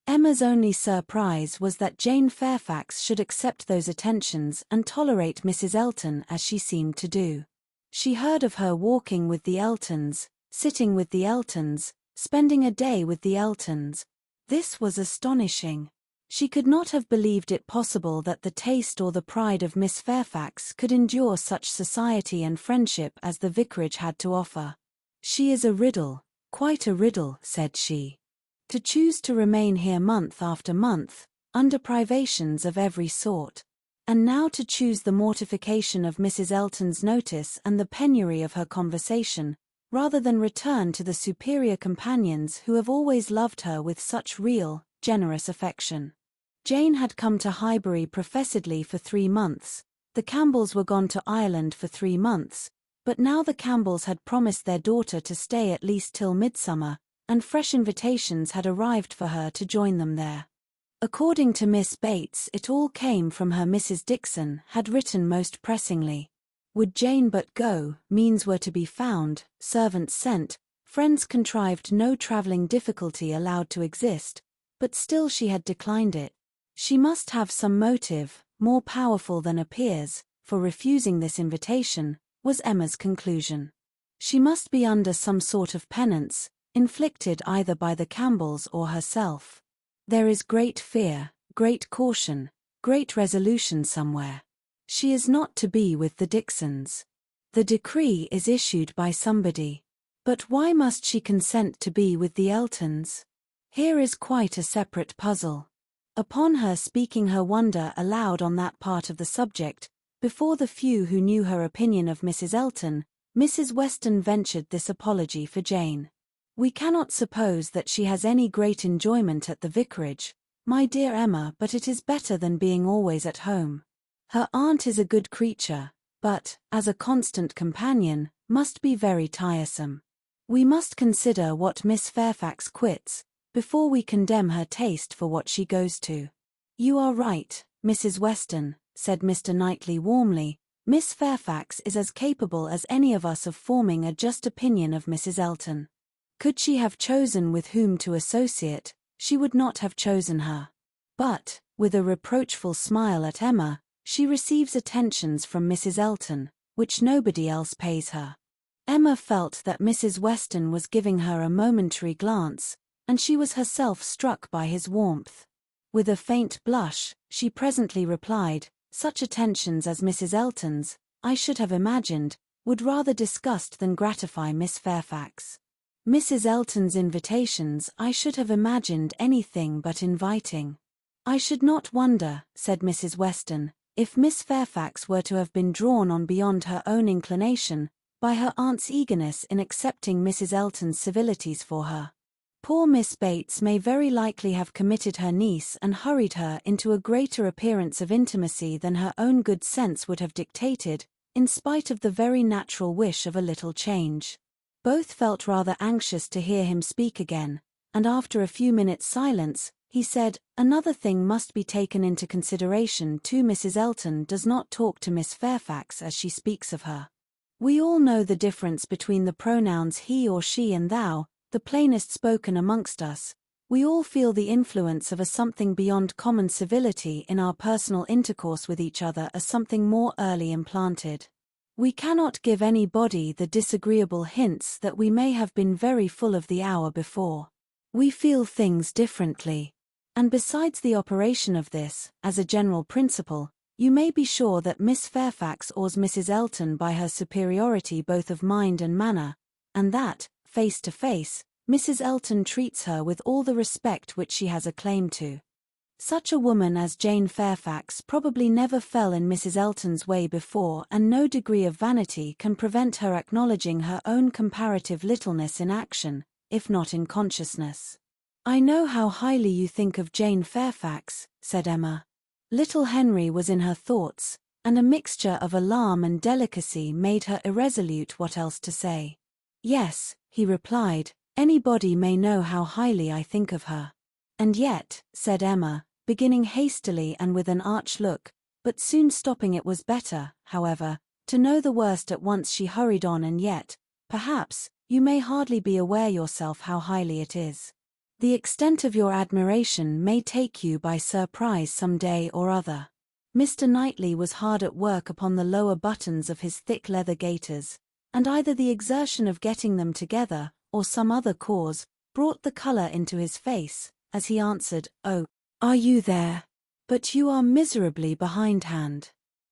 Emma's only surprise was that Jane Fairfax should accept those attentions and tolerate Mrs. Elton as she seemed to do. She heard of her walking with the Eltons, sitting with the Eltons, spending a day with the Eltons. This was astonishing. She could not have believed it possible that the taste or the pride of Miss Fairfax could endure such society and friendship as the vicarage had to offer. She is a riddle, quite a riddle, said she. To choose to remain here month after month, under privations of every sort. And now to choose the mortification of Mrs. Elton's notice and the penury of her conversation, rather than return to the superior companions who have always loved her with such real, generous affection. Jane had come to Highbury professedly for 3 months, the Campbells were gone to Ireland for 3 months, but now the Campbells had promised their daughter to stay at least till midsummer, and fresh invitations had arrived for her to join them there. According to Miss Bates, it all came from her Mrs. Dixon had written most pressingly. Would Jane but go, means were to be found, servants sent, friends contrived, no travelling difficulty allowed to exist, but still she had declined it. She must have some motive, more powerful than appears, for refusing this invitation, was Emma's conclusion. She must be under some sort of penance, inflicted either by the Campbells or herself. There is great fear, great caution, great resolution somewhere. She is not to be with the Dixons. The decree is issued by somebody. But why must she consent to be with the Eltons? Here is quite a separate puzzle. Upon her speaking her wonder aloud on that part of the subject, before the few who knew her opinion of Mrs. Elton, Mrs. Weston ventured this apology for Jane. "We cannot suppose that she has any great enjoyment at the vicarage, my dear Emma, but it is better than being always at home. Her aunt is a good creature, but, as a constant companion, must be very tiresome. We must consider what Miss Fairfax quits, before we condemn her taste for what she goes to." "You are right, Mrs. Weston," said Mr. Knightley warmly. "Miss Fairfax is as capable as any of us of forming a just opinion of Mrs. Elton. Could she have chosen with whom to associate, she would not have chosen her. But, with a reproachful smile at Emma, she receives attentions from Mrs. Elton, which nobody else pays her." Emma felt that Mrs. Weston was giving her a momentary glance, and she was herself struck by his warmth. With a faint blush, she presently replied, "Such attentions as Mrs. Elton's, I should have imagined, would rather disgust than gratify Miss Fairfax. Mrs. Elton's invitations I should have imagined anything but inviting." "I should not wonder," said Mrs. Weston, "if Miss Fairfax were to have been drawn on beyond her own inclination, by her aunt's eagerness in accepting Mrs. Elton's civilities for her. Poor Miss Bates may very likely have committed her niece and hurried her into a greater appearance of intimacy than her own good sense would have dictated, in spite of the very natural wish of a little change." Both felt rather anxious to hear him speak again, and after a few minutes' silence, he said, "Another thing must be taken into consideration too. Mrs. Elton does not talk to Miss Fairfax as she speaks of her. We all know the difference between the pronouns he or she and thou, the plainest spoken amongst us. We all feel the influence of a something beyond common civility in our personal intercourse with each other as something more early implanted. We cannot give anybody the disagreeable hints that we may have been very full of the hour before. We feel things differently. And besides the operation of this, as a general principle, you may be sure that Miss Fairfax awes Mrs. Elton by her superiority both of mind and manner, and that, face to face, Mrs. Elton treats her with all the respect which she has a claim to. Such a woman as Jane Fairfax probably never fell in Mrs. Elton's way before, and no degree of vanity can prevent her acknowledging her own comparative littleness in action, if not in consciousness." "I know how highly you think of Jane Fairfax," said Emma. Little Henry was in her thoughts, and a mixture of alarm and delicacy made her irresolute what else to say. "Yes," he replied, "anybody may know how highly I think of her." "And yet," said Emma, beginning hastily and with an arch look, but soon stopping. It was better, however, to know the worst at once. She hurried on, "and yet, perhaps, you may hardly be aware yourself how highly it is. The extent of your admiration may take you by surprise some day or other." Mr. Knightley was hard at work upon the lower buttons of his thick leather gaiters, and either the exertion of getting them together, or some other cause, brought the colour into his face, as he answered, "Oh, are you there? But you are miserably behindhand.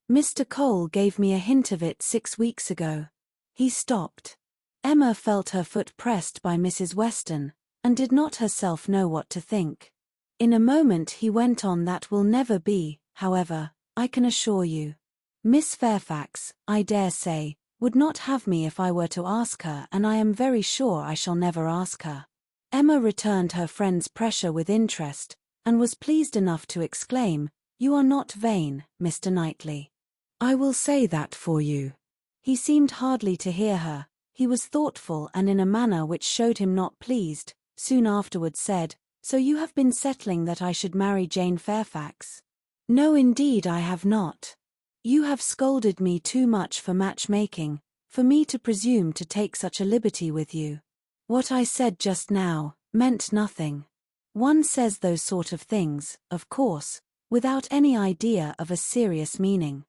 Mr. Cole gave me a hint of it 6 weeks ago." He stopped. Emma felt her foot pressed by Mrs. Weston, and did not herself know what to think. In a moment he went on, "That will never be, however, I can assure you. Miss Fairfax, I dare say, would not have me if I were to ask her, and I am very sure I shall never ask her." Emma returned her friend's pressure with interest, and was pleased enough to exclaim, "You are not vain, Mr. Knightley. I will say that for you." He seemed hardly to hear her. He was thoughtful, and in a manner which showed him not pleased, soon afterwards said, "So you have been settling that I should marry Jane Fairfax?" "No, indeed I have not. You have scolded me too much for matchmaking, for me to presume to take such a liberty with you. What I said just now meant nothing. One says those sort of things, of course, without any idea of a serious meaning.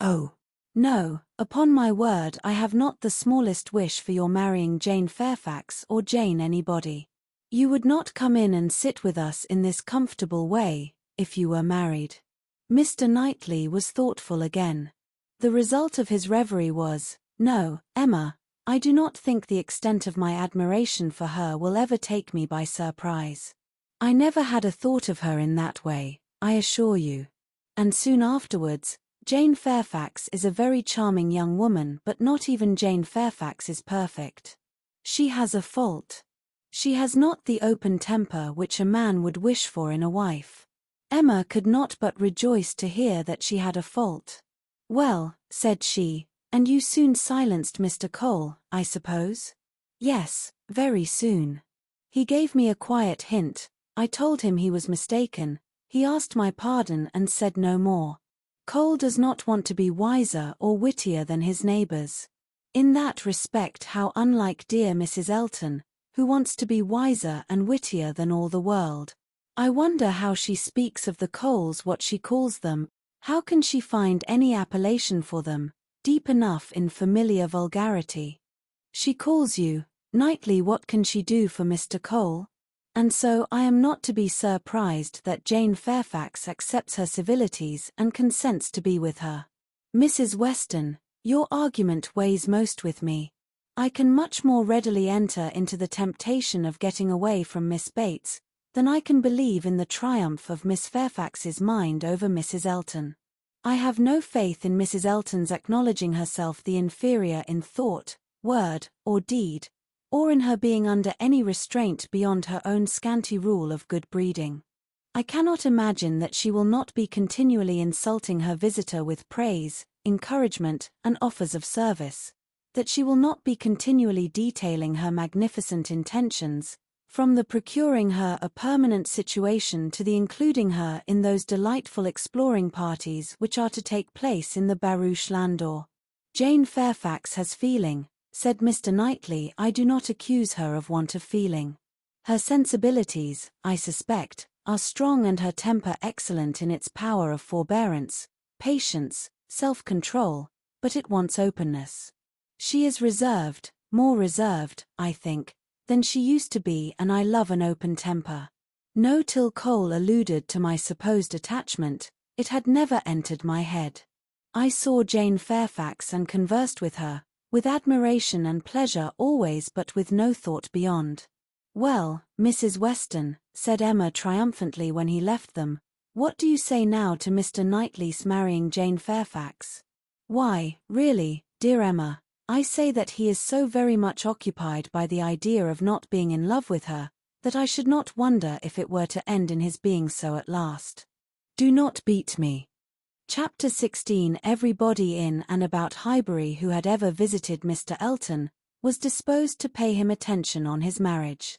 "Oh, no, upon my word I have not the smallest wish for your marrying Jane Fairfax or Jane anybody. You would not come in and sit with us in this comfortable way, if you were married." Mr. Knightley was thoughtful again. The result of his reverie was, "No, Emma, I do not think the extent of my admiration for her will ever take me by surprise. I never had a thought of her in that way, I assure you." And soon afterwards, "Jane Fairfax is a very charming young woman, but not even Jane Fairfax is perfect. She has a fault. She has not the open temper which a man would wish for in a wife." Emma could not but rejoice to hear that she had a fault. "Well," said she, "and you soon silenced Mr. Cole, I suppose?" "Yes, very soon. He gave me a quiet hint. I told him he was mistaken. He asked my pardon and said no more. Cole does not want to be wiser or wittier than his neighbors. In that respect how unlike dear Mrs. Elton, who wants to be wiser and wittier than all the world. I wonder how she speaks of the Coles, what she calls them. How can she find any appellation for them, deep enough in familiar vulgarity? She calls you, Knightley. What can she do for Mr. Cole? And so I am not to be surprised that Jane Fairfax accepts her civilities and consents to be with her. Mrs. Weston, your argument weighs most with me. I can much more readily enter into the temptation of getting away from Miss Bates than I can believe in the triumph of Miss Fairfax's mind over Mrs. Elton. I have no faith in Mrs. Elton's acknowledging herself the inferior in thought, word, or deed, or in her being under any restraint beyond her own scanty rule of good breeding. I cannot imagine that she will not be continually insulting her visitor with praise, encouragement, and offers of service, that she will not be continually detailing her magnificent intentions, from the procuring her a permanent situation to the including her in those delightful exploring parties which are to take place in the barouche landau. Jane Fairfax has feeling, said Mr. Knightley. I do not accuse her of want of feeling. Her sensibilities, I suspect, are strong and her temper excellent in its power of forbearance, patience, self-control, but it wants openness. She is reserved, more reserved, I think, than she used to be, and I love an open temper. No, till Cole alluded to my supposed attachment, it had never entered my head. I saw Jane Fairfax and conversed with her, with admiration and pleasure always, but with no thought beyond. Well, Mrs. Weston, said Emma triumphantly when he left them, what do you say now to Mr. Knightley's marrying Jane Fairfax? Why, really, dear Emma, I say that he is so very much occupied by the idea of not being in love with her, that I should not wonder if it were to end in his being so at last. Do not beat me. Chapter 16. Everybody in and about Highbury who had ever visited Mr. Elton was disposed to pay him attention on his marriage.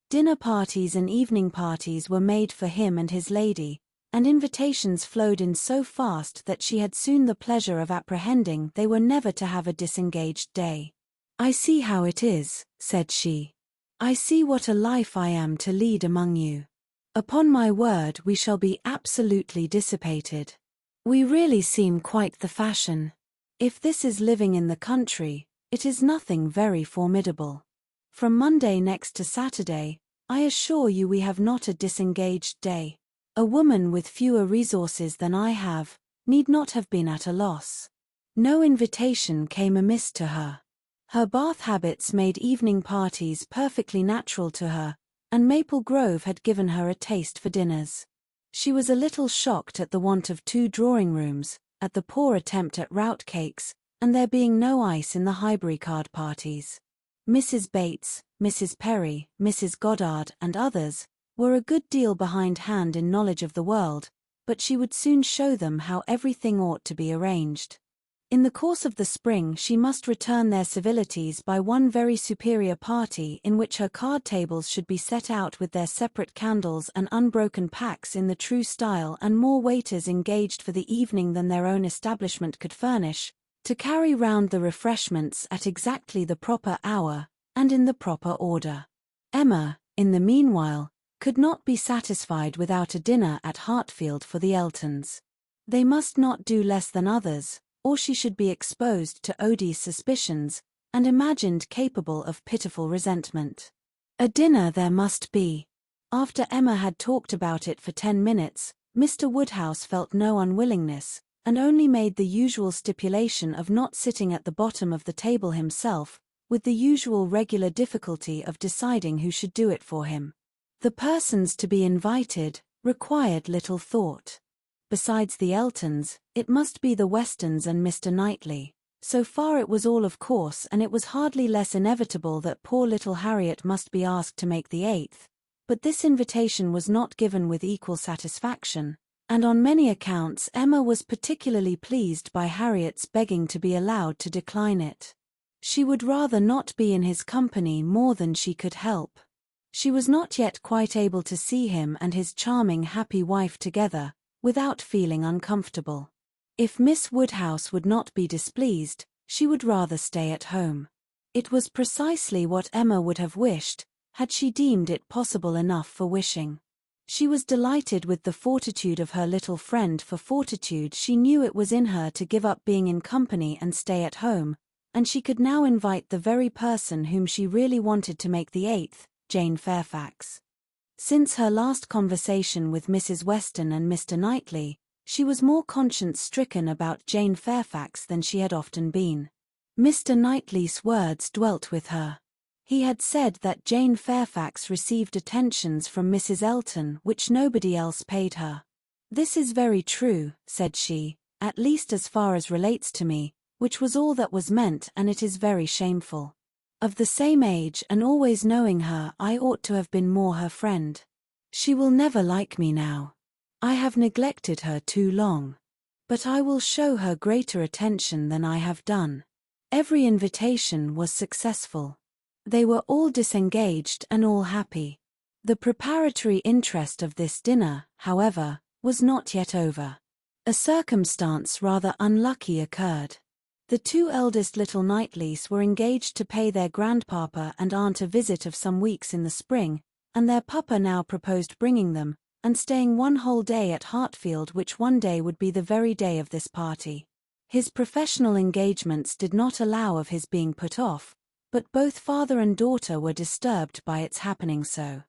Dinner parties and evening parties were made for him and his lady, and invitations flowed in so fast that she had soon the pleasure of apprehending they were never to have a disengaged day. I see how it is, said she. I see what a life I am to lead among you. Upon my word, we shall be absolutely dissipated. We really seem quite the fashion. If this is living in the country, it is nothing very formidable. From Monday next to Saturday, I assure you we have not a disengaged day. A woman with fewer resources than I have need not have been at a loss. No invitation came amiss to her. Her Bath habits made evening parties perfectly natural to her, and Maple Grove had given her a taste for dinners. She was a little shocked at the want of 2 drawing-rooms, at the poor attempt at rout cakes, and there being no ice in the Highbury card parties. Mrs. Bates, Mrs. Perry, Mrs. Goddard, and others were a good deal behindhand in knowledge of the world, but she would soon show them how everything ought to be arranged. In the course of the spring she must return their civilities by one very superior party in which her card tables should be set out with their separate candles and unbroken packs in the true style, and more waiters engaged for the evening than their own establishment could furnish, to carry round the refreshments at exactly the proper hour, and in the proper order. Emma, in the meanwhile, could not be satisfied without a dinner at Hartfield for the Eltons. They must not do less than others, or she should be exposed to odious suspicions, and imagined capable of pitiful resentment. A dinner there must be. After Emma had talked about it for 10 minutes, Mr. Woodhouse felt no unwillingness, and only made the usual stipulation of not sitting at the bottom of the table himself, with the usual regular difficulty of deciding who should do it for him. The persons to be invited required little thought. Besides the Eltons, it must be the Westons and Mr. Knightley. So far it was all of course, and it was hardly less inevitable that poor little Harriet must be asked to make the 8th. But this invitation was not given with equal satisfaction, and on many accounts Emma was particularly pleased by Harriet's begging to be allowed to decline it. She would rather not be in his company more than she could help. She was not yet quite able to see him and his charming happy wife together, without feeling uncomfortable. If Miss Woodhouse would not be displeased, she would rather stay at home. It was precisely what Emma would have wished, had she deemed it possible enough for wishing. She was delighted with the fortitude of her little friend, for fortitude she knew it was in her to give up being in company and stay at home, and she could now invite the very person whom she really wanted to make the 8th, Jane Fairfax. Since her last conversation with Mrs. Weston and Mr. Knightley, she was more conscience-stricken about Jane Fairfax than she had often been. Mr. Knightley's words dwelt with her. He had said that Jane Fairfax received attentions from Mrs. Elton which nobody else paid her. "This is very true," said she, "at least as far as relates to me, which was all that was meant, and it is very shameful. Of the same age and always knowing her, I ought to have been more her friend. She will never like me now. I have neglected her too long. But I will show her greater attention than I have done." Every invitation was successful. They were all disengaged and all happy. The preparatory interest of this dinner, however, was not yet over. A circumstance rather unlucky occurred. The 2 eldest little Knightleys were engaged to pay their grandpapa and aunt a visit of some weeks in the spring, and their papa now proposed bringing them, and staying one whole day at Hartfield, which one day would be the very day of this party. His professional engagements did not allow of his being put off, but both father and daughter were disturbed by its happening so.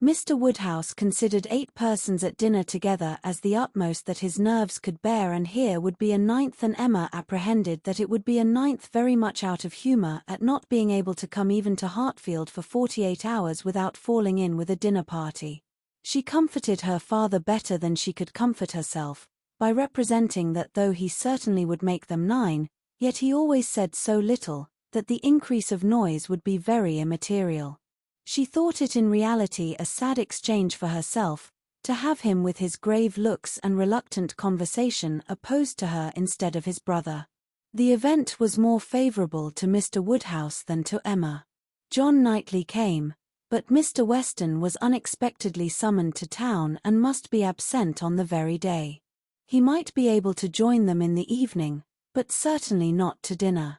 Mr. Woodhouse considered 8 persons at dinner together as the utmost that his nerves could bear, and here would be a 9th, and Emma apprehended that it would be a 9th very much out of humour at not being able to come even to Hartfield for 48 hours without falling in with a dinner party. She comforted her father better than she could comfort herself, by representing that though he certainly would make them 9, yet he always said so little, that the increase of noise would be very immaterial. She thought it in reality a sad exchange for herself, to have him with his grave looks and reluctant conversation opposed to her instead of his brother. The event was more favourable to Mr. Woodhouse than to Emma. John Knightley came, but Mr. Weston was unexpectedly summoned to town and must be absent on the very day. He might be able to join them in the evening, but certainly not to dinner.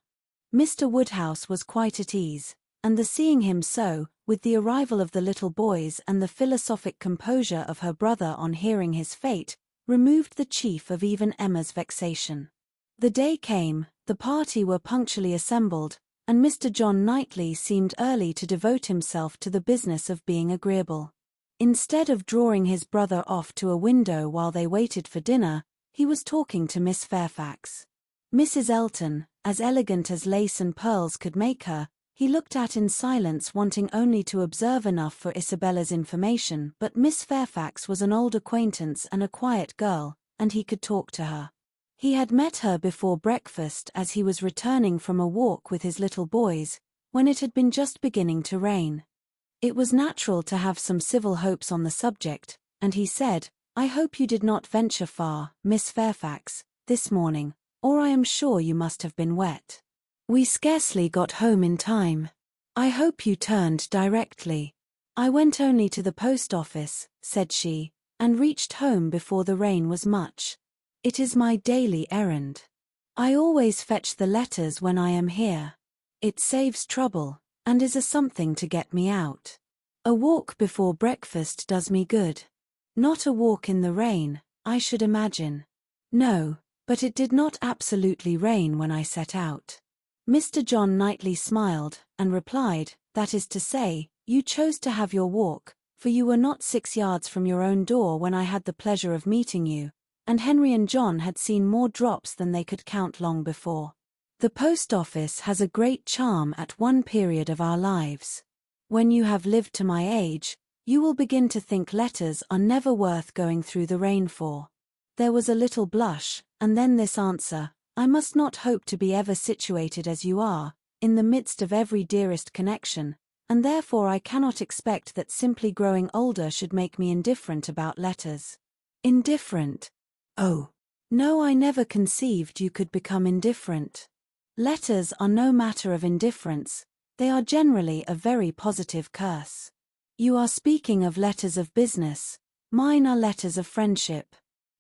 Mr. Woodhouse was quite at ease, and the seeing him so, with the arrival of the little boys and the philosophic composure of her brother on hearing his fate, removed the chief of even Emma's vexation. The day came, the party were punctually assembled, and Mr. John Knightley seemed early to devote himself to the business of being agreeable. Instead of drawing his brother off to a window while they waited for dinner, he was talking to Miss Fairfax. Mrs. Elton, as elegant as lace and pearls could make her, he looked at in silence, wanting only to observe enough for Isabella's information, but Miss Fairfax was an old acquaintance and a quiet girl, and he could talk to her. He had met her before breakfast as he was returning from a walk with his little boys, when it had been just beginning to rain. It was natural to have some civil hopes on the subject, and he said, "I hope you did not venture far, Miss Fairfax, this morning, or I am sure you must have been wet. We scarcely got home in time. I hope you turned directly." "I went only to the post office," said she, "and reached home before the rain was much. It is my daily errand. I always fetch the letters when I am here. It saves trouble, and is a something to get me out." A walk before breakfast does me good. Not a walk in the rain, I should imagine. No, but it did not absolutely rain when I set out. Mr. John Knightley smiled, and replied, that is to say, you chose to have your walk, for you were not 6 yards from your own door when I had the pleasure of meeting you, and Henry and John had seen more drops than they could count long before. The post office has a great charm at one period of our lives. When you have lived to my age, you will begin to think letters are never worth going through the rain for. There was a little blush, and then this answer, I must not hope to be ever situated as you are, in the midst of every dearest connection, and therefore I cannot expect that simply growing older should make me indifferent about letters. Indifferent? Oh, no, I never conceived you could become indifferent. Letters are no matter of indifference, they are generally a very positive curse. You are speaking of letters of business, mine are letters of friendship.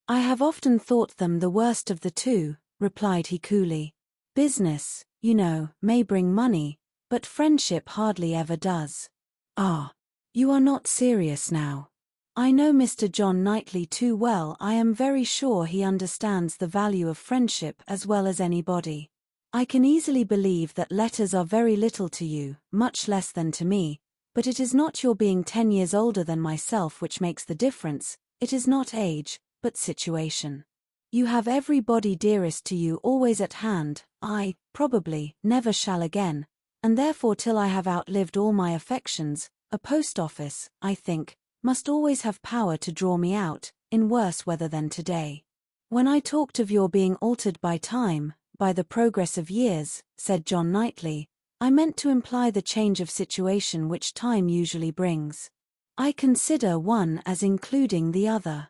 I have often thought them the worst of the two, replied he coolly. Business, you know, may bring money, but friendship hardly ever does. Ah, you are not serious now. I know Mr. John Knightley too well. I am very sure he understands the value of friendship as well as anybody. I can easily believe that letters are very little to you, much less than to me, but it is not your being 10 years older than myself which makes the difference, it is not age, but situation. You have everybody dearest to you always at hand, I, probably, never shall again, and therefore till I have outlived all my affections, a post office, I think, must always have power to draw me out, in worse weather than today. When I talked of your being altered by time, by the progress of years, said John Knightley, I meant to imply the change of situation which time usually brings. I consider one as including the other.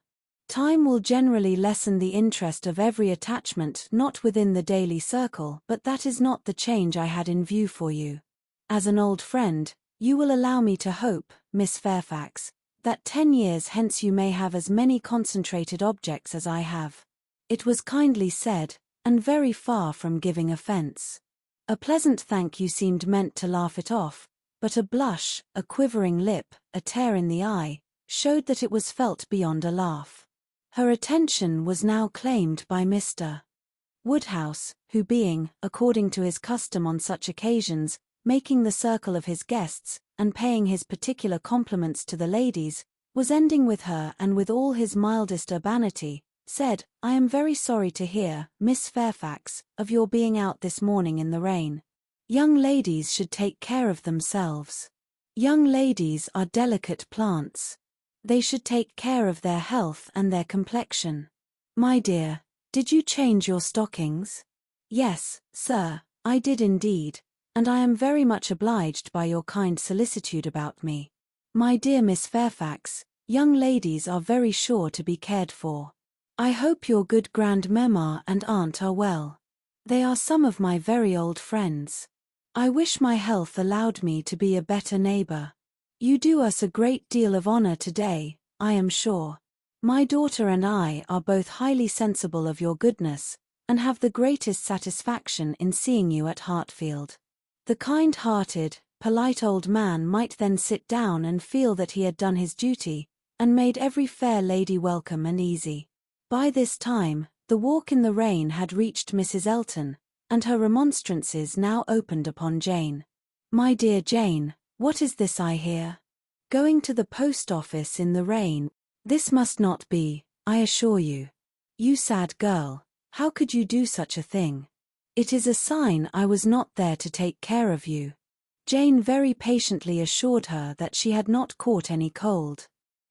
Time will generally lessen the interest of every attachment not within the daily circle, but that is not the change I had in view for you. As an old friend, you will allow me to hope, Miss Fairfax, that 10 years hence you may have as many concentrated objects as I have. It was kindly said, and very far from giving offence. A pleasant thank you seemed meant to laugh it off, but a blush, a quivering lip, a tear in the eye, showed that it was felt beyond a laugh. Her attention was now claimed by Mr. Woodhouse, who being, according to his custom on such occasions, making the circle of his guests, and paying his particular compliments to the ladies, was ending with her and with all his mildest urbanity, said, I am very sorry to hear, Miss Fairfax, of your being out this morning in the rain. Young ladies should take care of themselves. Young ladies are delicate plants. They should take care of their health and their complexion. My dear, did you change your stockings? Yes, sir, I did indeed, and I am very much obliged by your kind solicitude about me. My dear Miss Fairfax, young ladies are very sure to be cared for. I hope your good grandmamma and aunt are well. They are some of my very old friends. I wish my health allowed me to be a better neighbor. You do us a great deal of honor today, I am sure. My daughter and I are both highly sensible of your goodness, and have the greatest satisfaction in seeing you at Hartfield. The kind-hearted, polite old man might then sit down and feel that he had done his duty, and made every fair lady welcome and easy. By this time, the walk in the rain had reached Mrs. Elton, and her remonstrances now opened upon Jane. My dear Jane, what is this I hear? Going to the post office in the rain? This must not be, I assure you. You sad girl, how could you do such a thing? It is a sign I was not there to take care of you. Jane very patiently assured her that she had not caught any cold.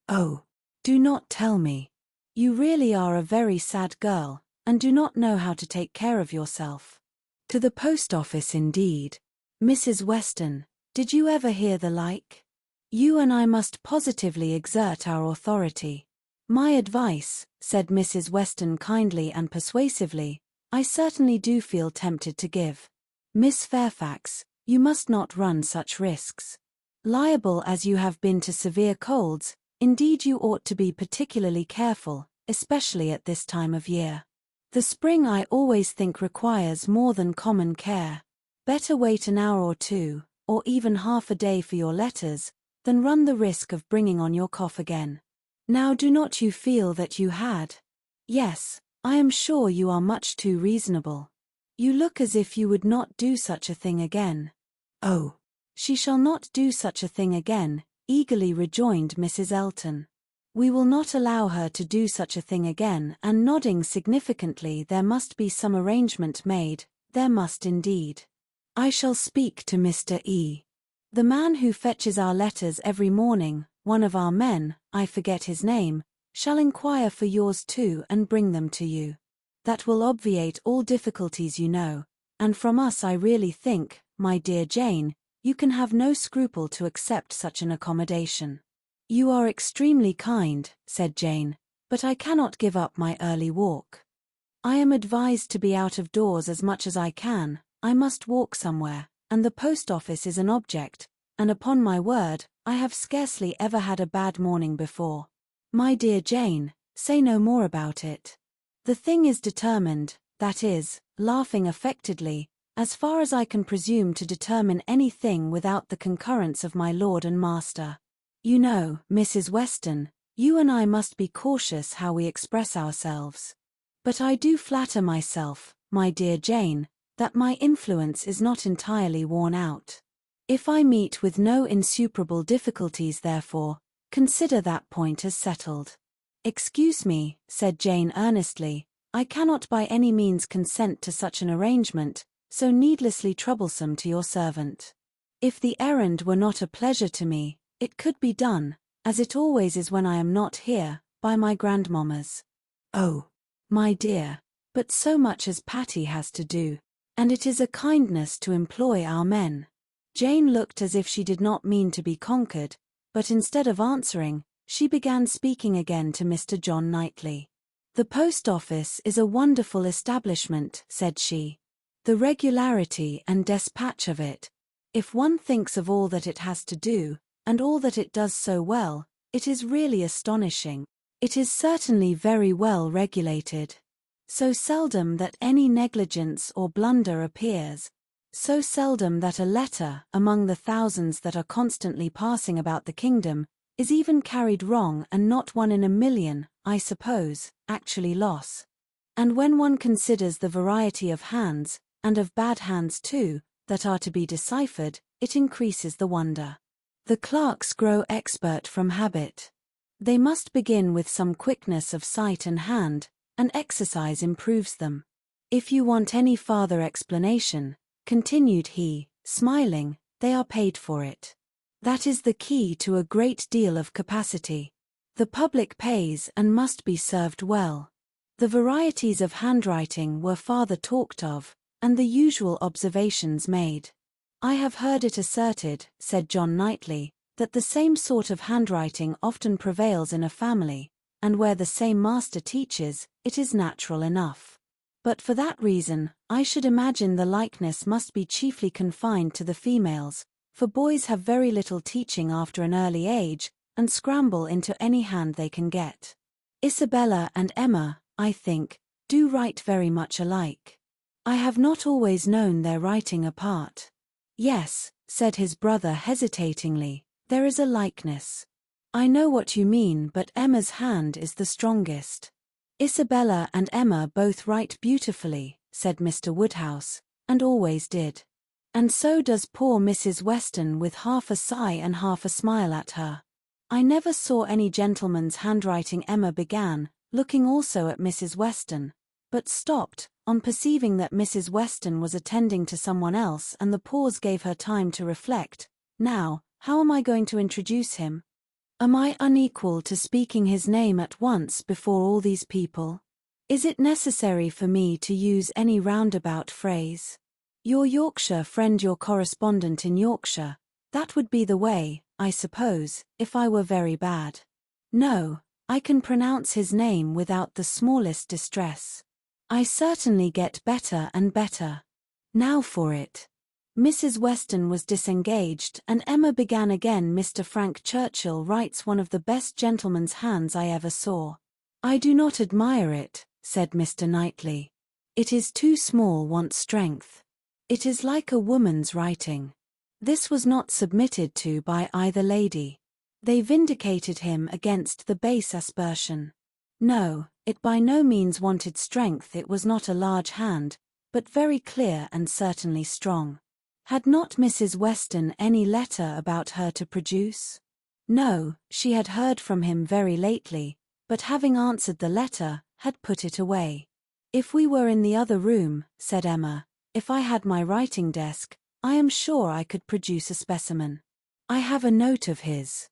Oh, do not tell me. You really are a very sad girl, and do not know how to take care of yourself. To the post office indeed. Mrs. Weston, did you ever hear the like? You and I must positively exert our authority. My advice, said Mrs. Weston kindly and persuasively, I certainly do feel tempted to give. Miss Fairfax, you must not run such risks. Liable as you have been to severe colds, indeed you ought to be particularly careful, especially at this time of year. The spring I always think requires more than common care. Better wait an hour or two, or even half a day for your letters, than run the risk of bringing on your cough again. Now do not you feel that you had? Yes, I am sure you are much too reasonable. You look as if you would not do such a thing again. Oh, she shall not do such a thing again, eagerly rejoined Mrs. Elton. We will not allow her to do such a thing again, and nodding significantly, there must be some arrangement made, there must indeed. I shall speak to Mr. E. The man who fetches our letters every morning, one of our men, I forget his name, shall inquire for yours too and bring them to you. That will obviate all difficulties, you know, and from us I really think, my dear Jane, you can have no scruple to accept such an accommodation. You are extremely kind, said Jane, but I cannot give up my early walk. I am advised to be out of doors as much as I can, I must walk somewhere, and the post office is an object, and upon my word, I have scarcely ever had a bad morning before. My dear Jane, say no more about it. The thing is determined, that is, laughing affectedly, as far as I can presume to determine anything without the concurrence of my lord and master. You know, Mrs. Weston, you and I must be cautious how we express ourselves. But I do flatter myself, my dear Jane, that my influence is not entirely worn out. If I meet with no insuperable difficulties, therefore, consider that point as settled. Excuse me, said Jane earnestly, I cannot by any means consent to such an arrangement, so needlessly troublesome to your servant. If the errand were not a pleasure to me, it could be done, as it always is when I am not here, by my grandmammas. Oh, my dear, but so much as Patty has to do, and it is a kindness to employ our men. Jane looked as if she did not mean to be conquered, but instead of answering, she began speaking again to Mr. John Knightley. The post office is a wonderful establishment, said she. The regularity and despatch of it. If one thinks of all that it has to do, and all that it does so well, it is really astonishing. It is certainly very well regulated. So seldom that any negligence or blunder appears. So seldom that a letter, among the thousands that are constantly passing about the kingdom, is even carried wrong, and not one in a million, I suppose, actually lost. And when one considers the variety of hands, and of bad hands too, that are to be deciphered, it increases the wonder. The clerks grow expert from habit. They must begin with some quickness of sight and hand, and exercise improves them. If you want any farther explanation, continued he, smiling, they are paid for it. That is the key to a great deal of capacity. The public pays and must be served well. The varieties of handwriting were farther talked of, and the usual observations made. I have heard it asserted, said John Knightley, that the same sort of handwriting often prevails in a family, and where the same master teaches, it is natural enough. But for that reason, I should imagine the likeness must be chiefly confined to the females, for boys have very little teaching after an early age, and scramble into any hand they can get. Isabella and Emma, I think, do write very much alike. I have not always known their writing apart. Yes, said his brother hesitatingly, there is a likeness. I know what you mean, but Emma's hand is the strongest. Isabella and Emma both write beautifully, said Mr. Woodhouse, and always did. And so does poor Mrs. Weston, with half a sigh and half a smile at her. I never saw any gentleman's handwriting. Emma began, looking also at Mrs. Weston, but stopped, on perceiving that Mrs. Weston was attending to someone else, and the pause gave her time to reflect. Now, how am I going to introduce him? Am I unequal to speaking his name at once before all these people? Is it necessary for me to use any roundabout phrase? Your Yorkshire friend, your correspondent in Yorkshire, that would be the way, I suppose, if I were very bad. No, I can pronounce his name without the smallest distress. I certainly get better and better. Now for it. Mrs. Weston was disengaged, and Emma began again. Mr. Frank Churchill writes one of the best gentleman's hands I ever saw. I do not admire it, said Mr. Knightley. It is too small, wants strength. It is like a woman's writing. This was not submitted to by either lady. They vindicated him against the base aspersion. No, it by no means wanted strength. It was not a large hand, but very clear and certainly strong. Had not Mrs. Weston any letter about her to produce? No, she had heard from him very lately, but having answered the letter, had put it away. If we were in the other room, said Emma, if I had my writing desk, I am sure I could produce a specimen. I have a note of his.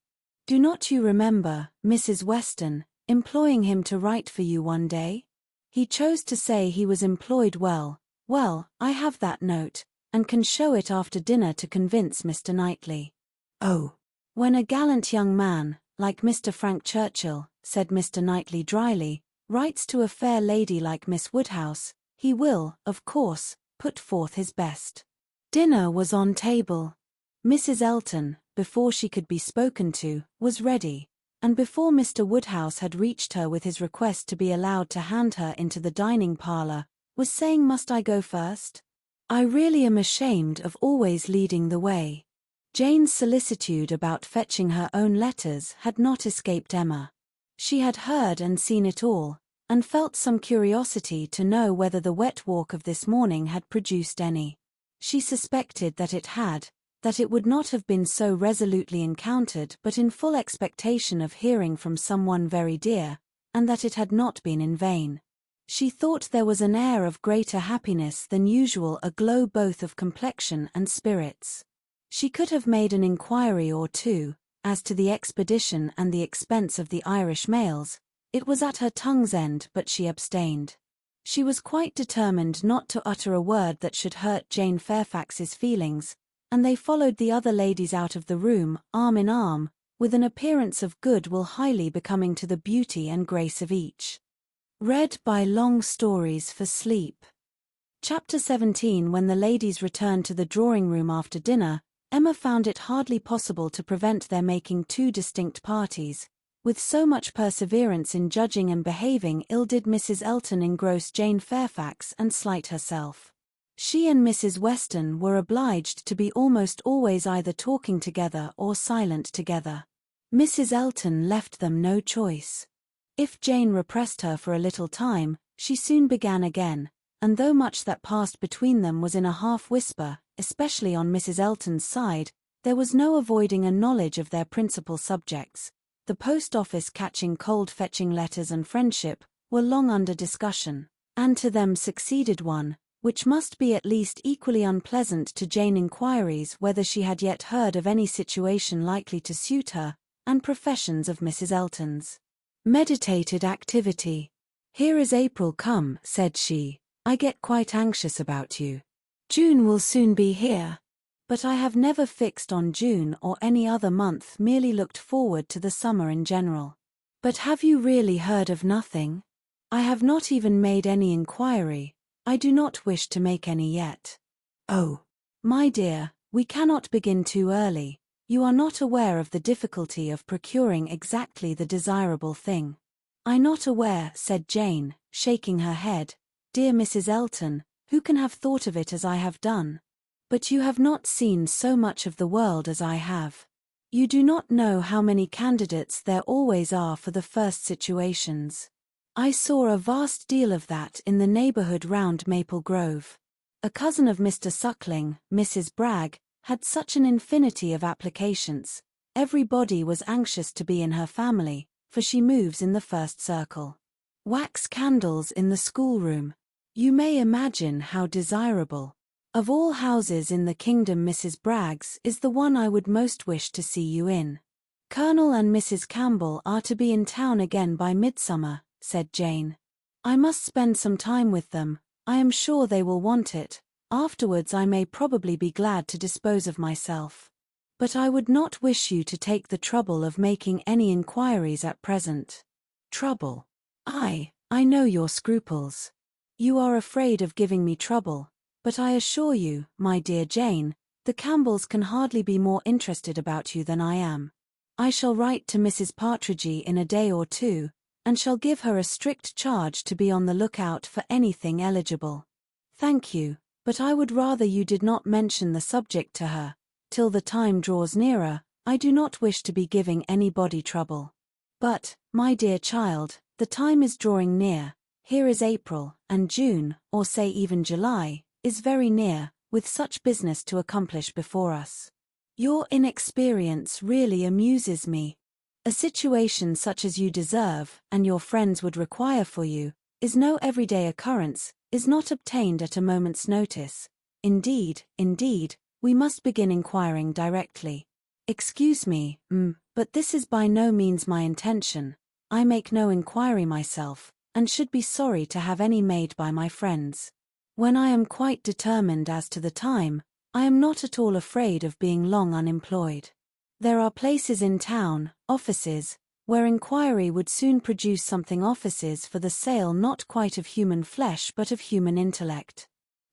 Do not you remember, Mrs. Weston, employing him to write for you one day? He chose to say he was employed well. Well, I have that note, and can show it after dinner to convince Mr. Knightley. Oh, when a gallant young man, like Mr. Frank Churchill, said Mr. Knightley dryly, writes to a fair lady like Miss Woodhouse, he will, of course, put forth his best. Dinner was on table. Mrs. Elton, before she could be spoken to, was ready, and before Mr. Woodhouse had reached her with his request to be allowed to hand her into the dining parlour, was saying, "Must I go first? I really am ashamed of always leading the way." Jane's solicitude about fetching her own letters had not escaped Emma. She had heard and seen it all, and felt some curiosity to know whether the wet walk of this morning had produced any. She suspected that it had, that it would not have been so resolutely encountered but in full expectation of hearing from someone very dear, and that it had not been in vain. She thought there was an air of greater happiness than usual aglow both of complexion and spirits. She could have made an inquiry or two, as to the expedition and the expense of the Irish mails. It was at her tongue's end, but she abstained. She was quite determined not to utter a word that should hurt Jane Fairfax's feelings, and they followed the other ladies out of the room, arm in arm, with an appearance of good will highly becoming to the beauty and grace of each. Read by Long Stories for Sleep. Chapter 17. When the ladies returned to the drawing-room after dinner, Emma found it hardly possible to prevent their making two distinct parties. With so much perseverance in judging and behaving ill did Mrs. Elton engross Jane Fairfax and slight herself. She and Mrs. Weston were obliged to be almost always either talking together or silent together. Mrs. Elton left them no choice. If Jane repressed her for a little time, she soon began again, and though much that passed between them was in a half-whisper, especially on Mrs. Elton's side, there was no avoiding a knowledge of their principal subjects. The post-office catching cold-fetching letters and friendship were long under discussion, and to them succeeded one, which must be at least equally unpleasant to Jane, inquiries whether she had yet heard of any situation likely to suit her, and professions of Mrs. Elton's. Meditated activity. "Here is April come," said she. "I get quite anxious about you. June will soon be here. But I have never fixed on June or any other month, merely looked forward to the summer in general." "But have you really heard of nothing?" "I have not even made any inquiry. I do not wish to make any yet." "Oh, my dear, we cannot begin too early. You are not aware of the difficulty of procuring exactly the desirable thing." "I'm not aware," said Jane, shaking her head. "Dear Mrs. Elton, who can have thought of it as I have done? But you have not seen so much of the world as I have. You do not know how many candidates there always are for the first situations. I saw a vast deal of that in the neighbourhood round Maple Grove. A cousin of Mr. Suckling, Mrs. Bragg, had such an infinity of applications. Everybody was anxious to be in her family, for she moves in the first circle. Wax candles in the schoolroom. You may imagine how desirable. Of all houses in the kingdom, Mrs. Bragg's is the one I would most wish to see you in. Colonel and Mrs. Campbell are to be in town again by midsummer," said Jane. "I must spend some time with them. I am sure they will want it. Afterwards I may probably be glad to dispose of myself. But I would not wish you to take the trouble of making any inquiries at present." "Trouble? I know your scruples. You are afraid of giving me trouble, but I assure you, my dear Jane, the Campbells can hardly be more interested about you than I am. I shall write to Mrs. Partridge in a day or two, and shall give her a strict charge to be on the lookout for anything eligible." "Thank you, but I would rather you did not mention the subject to her. till the time draws nearer, I do not wish to be giving anybody trouble. But, my dear child, the time is drawing near. Here is April, and June, or say even July, is very near, with such business to accomplish before us. Your inexperience really amuses me. A situation such as you deserve, and your friends would require for you, is no everyday occurrence, is not obtained at a moment's notice. Indeed, we must begin inquiring directly. Excuse me, but this is by no means my intention. I make no inquiry myself, and should be sorry to have any made by my friends. When I am quite determined as to the time, I am not at all afraid of being long unemployed. There are places in town, offices, where inquiry would soon produce something, offices for the sale not quite of human flesh but of human intellect.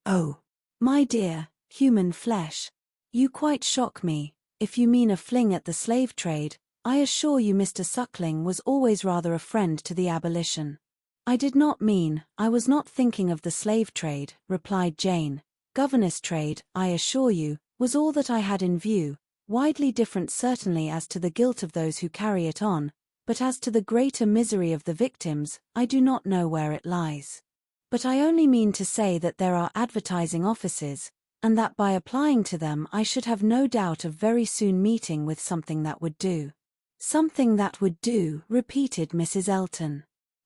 Oh, my dear, human flesh. You quite shock me. If you mean a fling at the slave trade, I assure you Mr. Suckling was always rather a friend to the abolition. I did not mean, I was not thinking of the slave trade, replied Jane. Governess trade, I assure you, was all that I had in view, widely different certainly as to the guilt of those who carry it on, but as to the greater misery of the victims, I do not know where it lies. But I only mean to say that there are advertising offices, and that by applying to them I should have no doubt of very soon meeting with something that would do. Something that would do, repeated Mrs. Elton.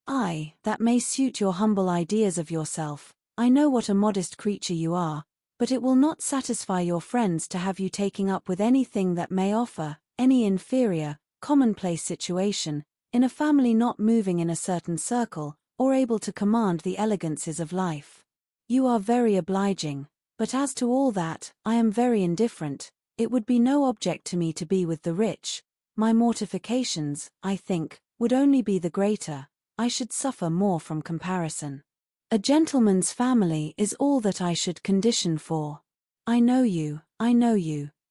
Aye, that may suit your humble ideas of yourself. I know what a modest creature you are, but it will not satisfy your friends to have you taking up with anything that may offer, any inferior, commonplace situation, in a family not moving in a certain circle, or able to command the elegances of life. You are very obliging, but as to all that, I am very indifferent. It would be no object to me to be with the rich. My mortifications, I think, would only be the greater. I should suffer more from comparison. A gentleman's family is all that I should condition for. I know you,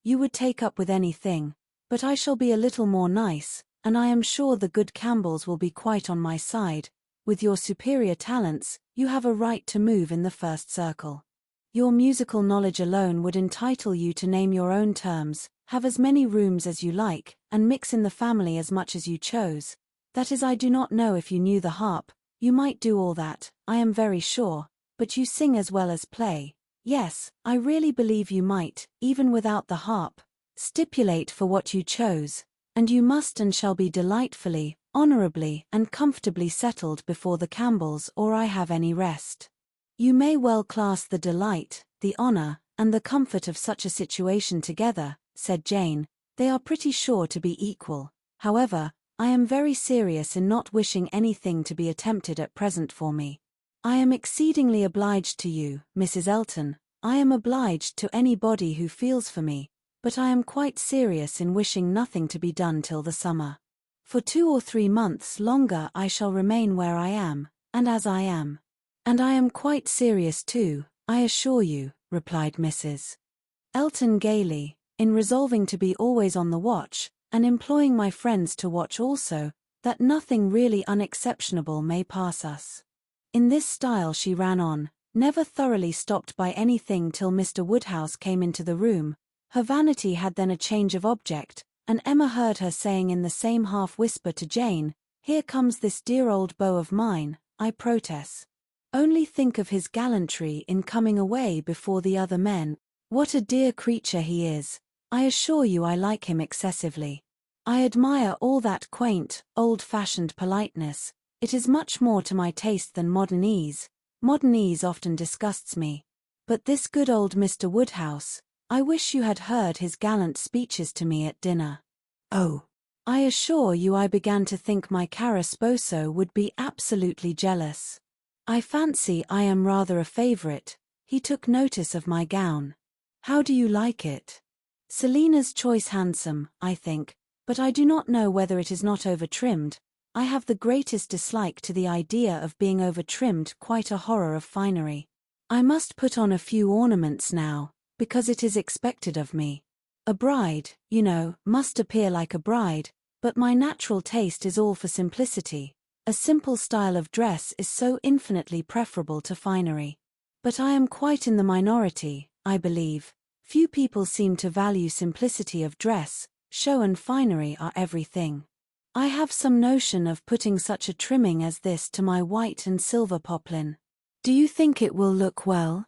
you would take up with anything, but I shall be a little more nice, and I am sure the good Campbells will be quite on my side. With your superior talents, you have a right to move in the first circle. Your musical knowledge alone would entitle you to name your own terms, have as many rooms as you like, and mix in the family as much as you chose. That is, I do not know if you knew the harp, you might do all that, I am very sure, but you sing as well as play. Yes, I really believe you might, even without the harp, stipulate for what you chose, and you must and shall be delightfully, honorably and comfortably settled before the Campbells or I have any rest. You may well class the delight, the honor, and the comfort of such a situation together, said Jane. They are pretty sure to be equal. However, I am very serious in not wishing anything to be attempted at present for me. I am exceedingly obliged to you, Mrs. Elton. I am obliged to anybody who feels for me, but I am quite serious in wishing nothing to be done till the summer. For 2 or 3 months longer I shall remain where I am, and as I am. And I am quite serious too, I assure you, replied Mrs. Elton gaily, in resolving to be always on the watch, and employing my friends to watch also, that nothing really unexceptionable may pass us. In this style she ran on, never thoroughly stopped by anything till Mr. Woodhouse came into the room. Her vanity had then a change of object, and Emma heard her saying in the same half-whisper to Jane, "Here comes this dear old beau of mine, I protest. Only think of his gallantry in coming away before the other men. What a dear creature he is. I assure you I like him excessively. I admire all that quaint, old-fashioned politeness. It is much more to my taste than modern ease. Modern ease often disgusts me. But this good old Mr. Woodhouse, I wish you had heard his gallant speeches to me at dinner. Oh, I assure you I began to think my cara sposo would be absolutely jealous. I fancy I am rather a favorite. He took notice of my gown. How do you like it? Selina's choice handsome, I think, but I do not know whether it is not over-trimmed. I have the greatest dislike to the idea of being over-trimmed, quite a horror of finery. I must put on a few ornaments now, because it is expected of me. A bride, you know, must appear like a bride, but my natural taste is all for simplicity. A simple style of dress is so infinitely preferable to finery. But I am quite in the minority, I believe. Few people seem to value simplicity of dress, show and finery are everything. I have some notion of putting such a trimming as this to my white and silver poplin. Do you think it will look well?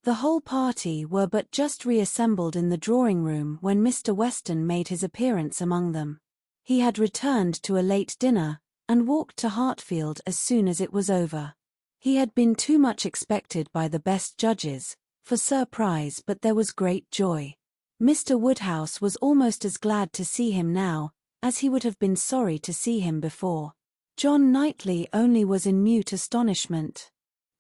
The whole party were but just reassembled in the drawing-room when Mr. Weston made his appearance among them. He had returned to a late dinner, and walked to Hartfield as soon as it was over. He had been too much expected by the best judges, for surprise, but there was great joy. Mr. Woodhouse was almost as glad to see him now, as he would have been sorry to see him before. John Knightley only was in mute astonishment.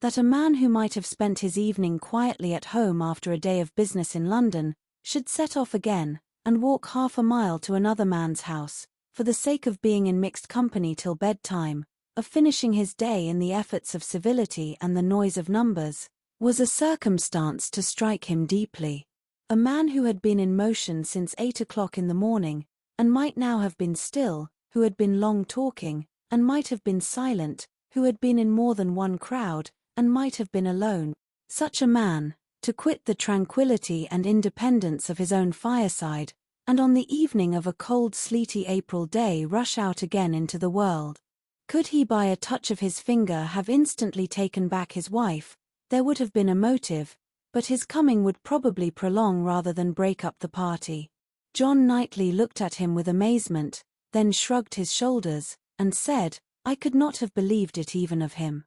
That a man who might have spent his evening quietly at home after a day of business in London, should set off again, and walk half a mile to another man's house, for the sake of being in mixed company till bedtime, of finishing his day in the efforts of civility and the noise of numbers, was a circumstance to strike him deeply. A man who had been in motion since 8 o'clock in the morning, and might now have been still, who had been long talking, and might have been silent, who had been in more than one crowd, and might have been alone, such a man, to quit the tranquillity and independence of his own fireside, and on the evening of a cold sleety April day rush out again into the world. Could he by a touch of his finger have instantly taken back his wife, there would have been a motive, but his coming would probably prolong rather than break up the party. John Knightley looked at him with amazement, then shrugged his shoulders, and said, "I could not have believed it even of him."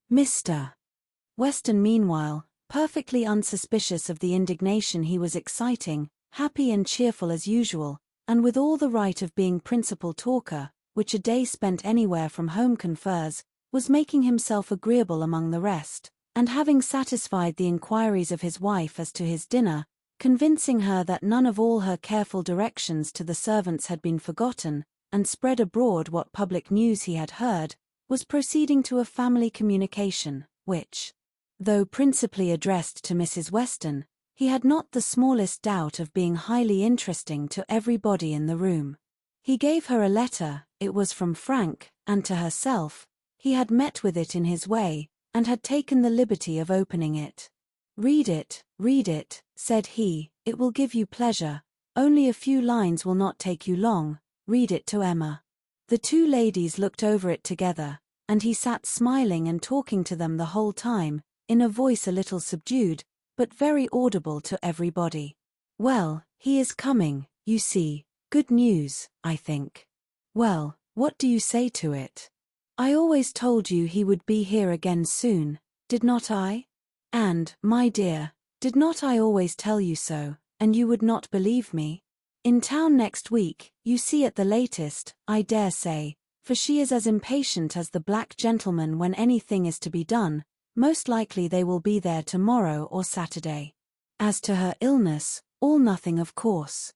Mr. Weston meanwhile, perfectly unsuspicious of the indignation he was exciting, happy and cheerful as usual, and with all the right of being principal talker, which a day spent anywhere from home confers, was making himself agreeable among the rest, and having satisfied the inquiries of his wife as to his dinner, convincing her that none of all her careful directions to the servants had been forgotten, and spread abroad what public news he had heard, was proceeding to a family communication, which, though principally addressed to Mrs. Weston, he had not the smallest doubt of being highly interesting to everybody in the room. He gave her a letter, it was from Frank, and to herself, he had met with it in his way, and had taken the liberty of opening it. Read it, said he, it will give you pleasure, only a few lines will not take you long, read it to Emma. The two ladies looked over it together, and he sat smiling and talking to them the whole time, in a voice a little subdued, but very audible to everybody. Well, he is coming, you see, good news, I think. Well, what do you say to it? I always told you he would be here again soon, did not I? And, my dear, did not I always tell you so, and you would not believe me? In town next week, you see at the latest, I dare say, for she is as impatient as the black gentleman when anything is to be done, most likely they will be there tomorrow or Saturday. As to her illness, all nothing of course.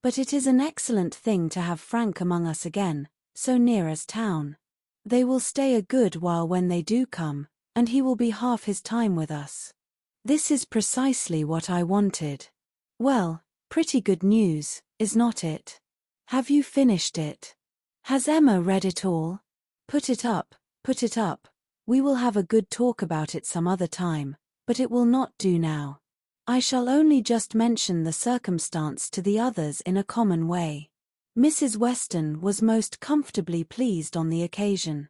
But it is an excellent thing to have Frank among us again, so near as town. They will stay a good while when they do come, and he will be half his time with us. This is precisely what I wanted. Well, pretty good news, is not it? Have you finished it? Has Emma read it all? Put it up. We will have a good talk about it some other time, but it will not do now. I shall only just mention the circumstance to the others in a common way. Mrs. Weston was most comfortably pleased on the occasion.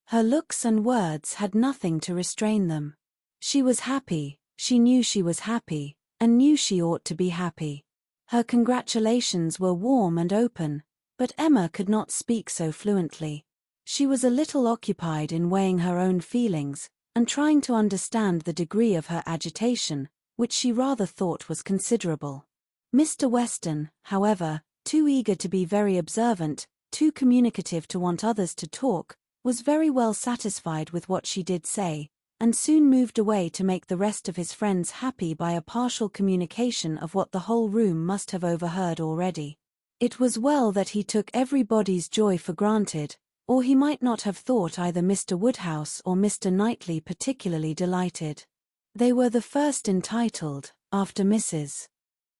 Her looks and words had nothing to restrain them. She was happy, she knew she was happy, and knew she ought to be happy. Her congratulations were warm and open, but Emma could not speak so fluently. She was a little occupied in weighing her own feelings, and trying to understand the degree of her agitation, which she rather thought was considerable. Mr. Weston, however, too eager to be very observant, too communicative to want others to talk, was very well satisfied with what she did say, and soon moved away to make the rest of his friends happy by a partial communication of what the whole room must have overheard already. It was well that he took everybody's joy for granted, or he might not have thought either Mr. Woodhouse or Mr. Knightley particularly delighted. They were the first entitled, after Mrs.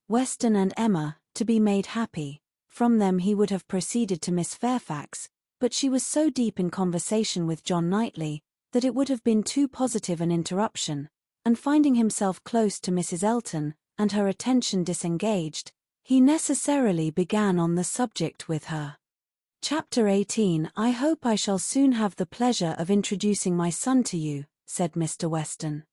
Weston and Emma, to be made happy. From them he would have proceeded to Miss Fairfax, but she was so deep in conversation with John Knightley, that it would have been too positive an interruption, and finding himself close to Mrs. Elton, and her attention disengaged, he necessarily began on the subject with her. Chapter 18. I hope I shall soon have the pleasure of introducing my son to you, said Mr. Weston.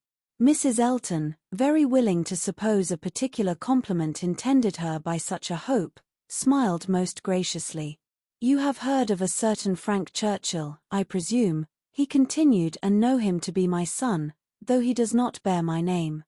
Mrs. Elton, very willing to suppose a particular compliment intended her by such a hope, smiled most graciously. You have heard of a certain Frank Churchill, I presume, he continued, and know him to be my son, though he does not bear my name.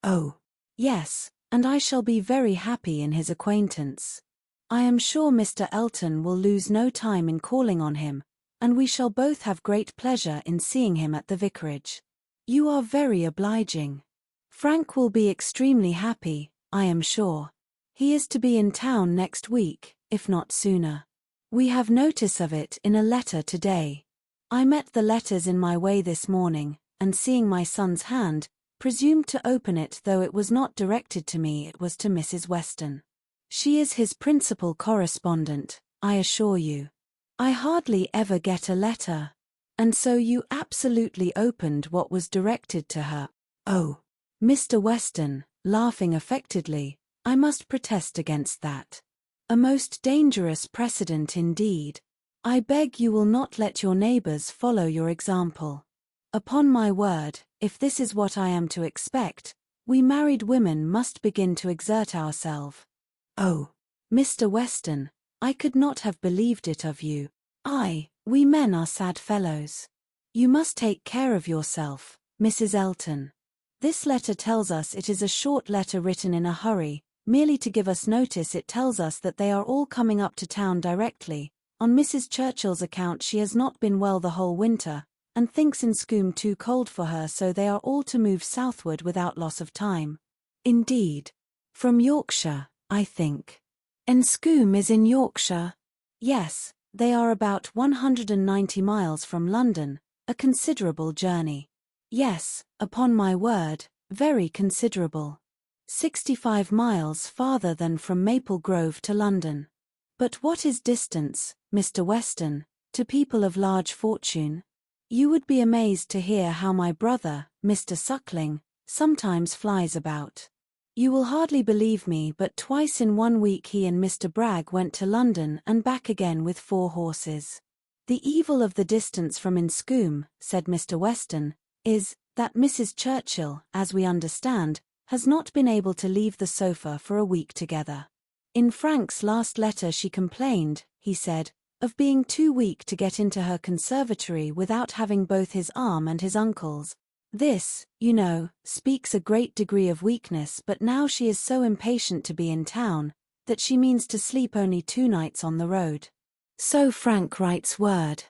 Oh, yes, and I shall be very happy in his acquaintance. I am sure Mr. Elton will lose no time in calling on him, and we shall both have great pleasure in seeing him at the vicarage. You are very obliging. Frank will be extremely happy, I am sure. He is to be in town next week, if not sooner. We have notice of it in a letter today. I met the letters in my way this morning, and seeing my son's hand, presumed to open it, though it was not directed to me, it was to Mrs. Weston. She is his principal correspondent, I assure you. I hardly ever get a letter. And so you absolutely opened what was directed to her. Oh, Mr. Weston, laughing affectedly, I must protest against that. A most dangerous precedent indeed. I beg you will not let your neighbors follow your example. Upon my word, if this is what I am to expect, we married women must begin to exert ourselves. Oh, Mr. Weston, I could not have believed it of you. We men are sad fellows. You must take care of yourself, Mrs. Elton. This letter tells us it is a short letter written in a hurry, merely to give us notice. It tells us that they are all coming up to town directly. On Mrs. Churchill's account, she has not been well the whole winter, and thinks Enscombe too cold for her, so they are all to move southward without loss of time. Indeed. From Yorkshire, I think. Enscombe is in Yorkshire? Yes, they are about 190 miles from London, a considerable journey. Yes, upon my word, very considerable. 65 miles farther than from Maple Grove to London. But what is distance, Mr. Weston, to people of large fortune? You would be amazed to hear how my brother, Mr. Suckling, sometimes flies about. You will hardly believe me, but twice in 1 week he and Mr. Bragg went to London and back again with 4 horses. The evil of the distance from Enscombe, said Mr. Weston, is, that Mrs. Churchill, as we understand, has not been able to leave the sofa for a week together. In Frank's last letter she complained, he said, of being too weak to get into her conservatory without having both his arm and his uncle's. This, you know, speaks a great degree of weakness, but now she is so impatient to be in town, that she means to sleep only 2 nights on the road. So Frank writes word.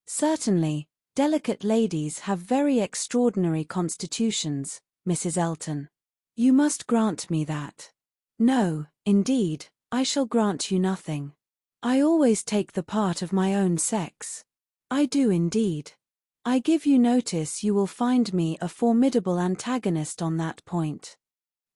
Certainly, delicate ladies have very extraordinary constitutions, Mrs. Elton. You must grant me that. No, indeed, I shall grant you nothing. I always take the part of my own sex. I do indeed. I give you notice you will find me a formidable antagonist on that point.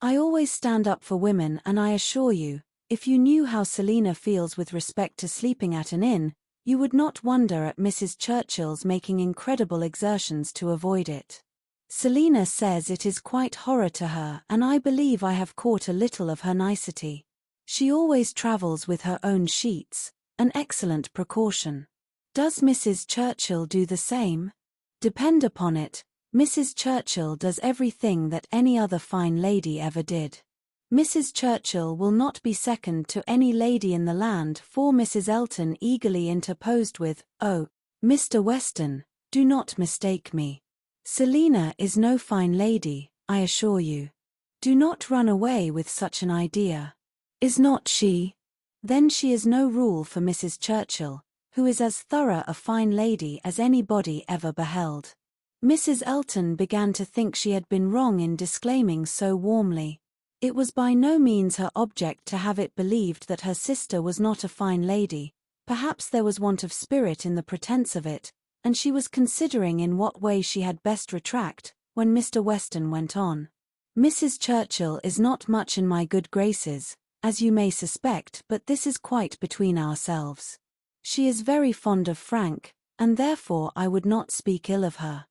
I always stand up for women, and I assure you, if you knew how Selina feels with respect to sleeping at an inn, you would not wonder at Mrs. Churchill's making incredible exertions to avoid it. Selina says it is quite horror to her, and I believe I have caught a little of her nicety. She always travels with her own sheets, an excellent precaution. Does Mrs. Churchill do the same? Depend upon it, Mrs. Churchill does everything that any other fine lady ever did. Mrs. Churchill will not be second to any lady in the land, for Mrs. Elton eagerly interposed with, "Oh, Mr. Weston, do not mistake me. Selina is no fine lady, I assure you. Do not run away with such an idea. Is not she? Then she is no rule for Mrs. Churchill, who is as thorough a fine lady as anybody ever beheld." Mrs. Elton began to think she had been wrong in disclaiming so warmly. It was by no means her object to have it believed that her sister was not a fine lady. Perhaps there was want of spirit in the pretence of it, and she was considering in what way she had best retract, when Mr. Weston went on. "Mrs. Churchill is not much in my good graces, as you may suspect, but this is quite between ourselves. She is very fond of Frank, and therefore I would not speak ill of her.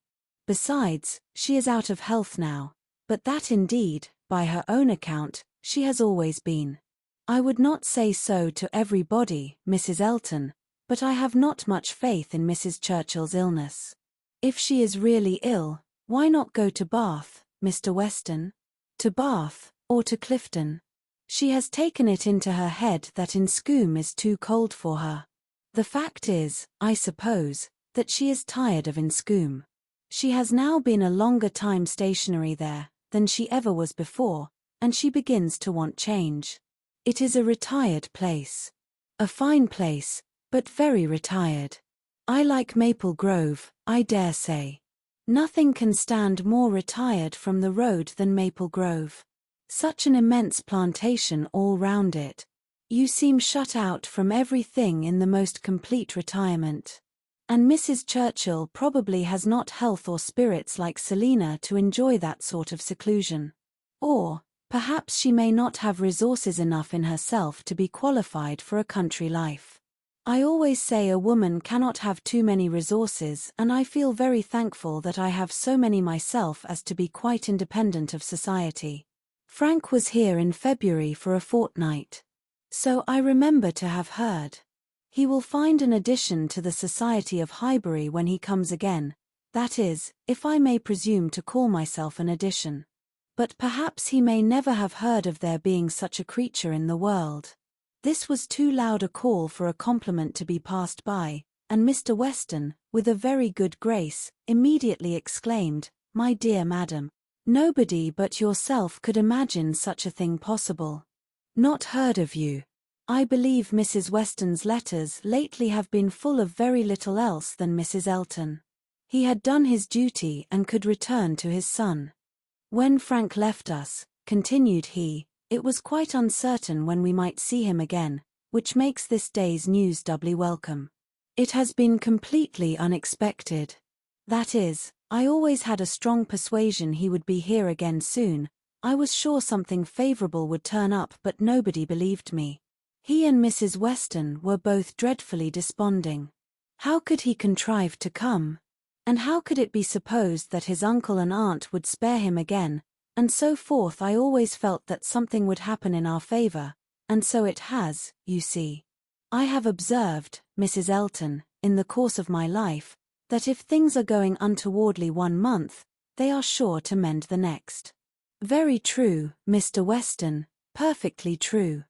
Besides, she is out of health now, but that indeed, by her own account, she has always been. I would not say so to everybody, Mrs. Elton, but I have not much faith in Mrs. Churchill's illness. If she is really ill, why not go to Bath, Mr. Weston? To Bath, or to Clifton? She has taken it into her head that Inscombe is too cold for her. The fact is, I suppose, that she is tired of Inscombe. She has now been a longer time stationary there than she ever was before, and she begins to want change. It is a retired place. A fine place, but very retired. I like Maple Grove, I dare say. Nothing can stand more retired from the road than Maple Grove. Such an immense plantation all round it. You seem shut out from everything in the most complete retirement. And Mrs. Churchill probably has not health or spirits like Selina to enjoy that sort of seclusion. Or, perhaps she may not have resources enough in herself to be qualified for a country life. I always say a woman cannot have too many resources, and I feel very thankful that I have so many myself as to be quite independent of society. Frank was here in February for a fortnight. So I remember to have heard. He will find an addition to the Society of Highbury when he comes again, that is, if I may presume to call myself an addition. But perhaps he may never have heard of there being such a creature in the world. This was too loud a call for a compliment to be passed by, and Mr. Weston, with a very good grace, immediately exclaimed, "My dear madam, nobody but yourself could imagine such a thing possible. Not heard of you. I believe Mrs. Weston's letters lately have been full of very little else than Mrs. Elton." He had done his duty and could return to his son. "When Frank left us," continued he, "it was quite uncertain when we might see him again, which makes this day's news doubly welcome. It has been completely unexpected. That is, I always had a strong persuasion he would be here again soon. I was sure something favourable would turn up, but nobody believed me. He and Mrs. Weston were both dreadfully desponding. How could he contrive to come? And how could it be supposed that his uncle and aunt would spare him again, and so forth? I always felt that something would happen in our favour, and so it has, you see. I have observed, Mrs. Elton, in the course of my life, that if things are going untowardly 1 month, they are sure to mend the next." "Very true, Mr. Weston, perfectly true.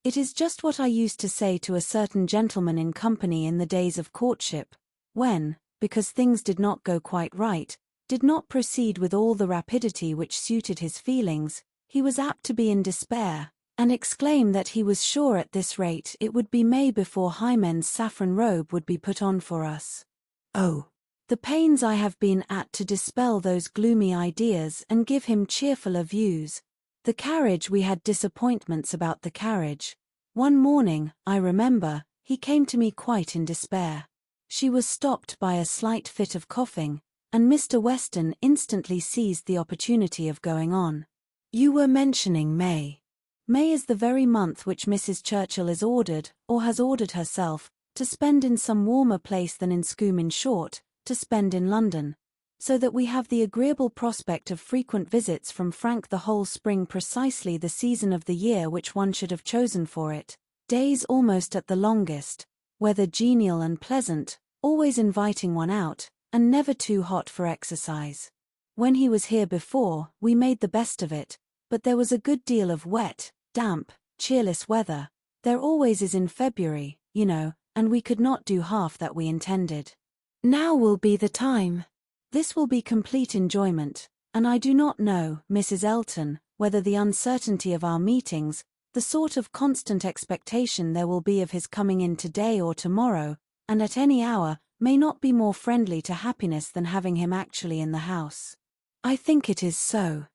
It is just what I used to say to a certain gentleman in company in the days of courtship, when, because things did not go quite right, did not proceed with all the rapidity which suited his feelings, he was apt to be in despair, and exclaim that he was sure at this rate it would be May before Hymen's saffron robe would be put on for us. Oh, the pains I have been at to dispel those gloomy ideas and give him cheerfuller views. The carriage, we had disappointments about the carriage. One morning, I remember, he came to me quite in despair. She was stopped by a slight fit of coughing, and Mr. Weston instantly seized the opportunity of going on. You were mentioning May. May is the very month which Mrs. Churchill is ordered, or has ordered herself, to spend in some warmer place than Inscombe, in short, to spend in London, so that we have the agreeable prospect of frequent visits from Frank the whole spring, precisely the season of the year which one should have chosen for it, days almost at the longest, weather genial and pleasant, always inviting one out, and never too hot for exercise. When he was here before, we made the best of it, but there was a good deal of wet, damp, cheerless weather. There always is in February, you know, and we could not do half that we intended. Now will be the time. This will be complete enjoyment, and I do not know, Mrs. Elton, whether the uncertainty of our meetings, the sort of constant expectation there will be of his coming in today or tomorrow, and at any hour, may not be more friendly to happiness than having him actually in the house. I think it is so.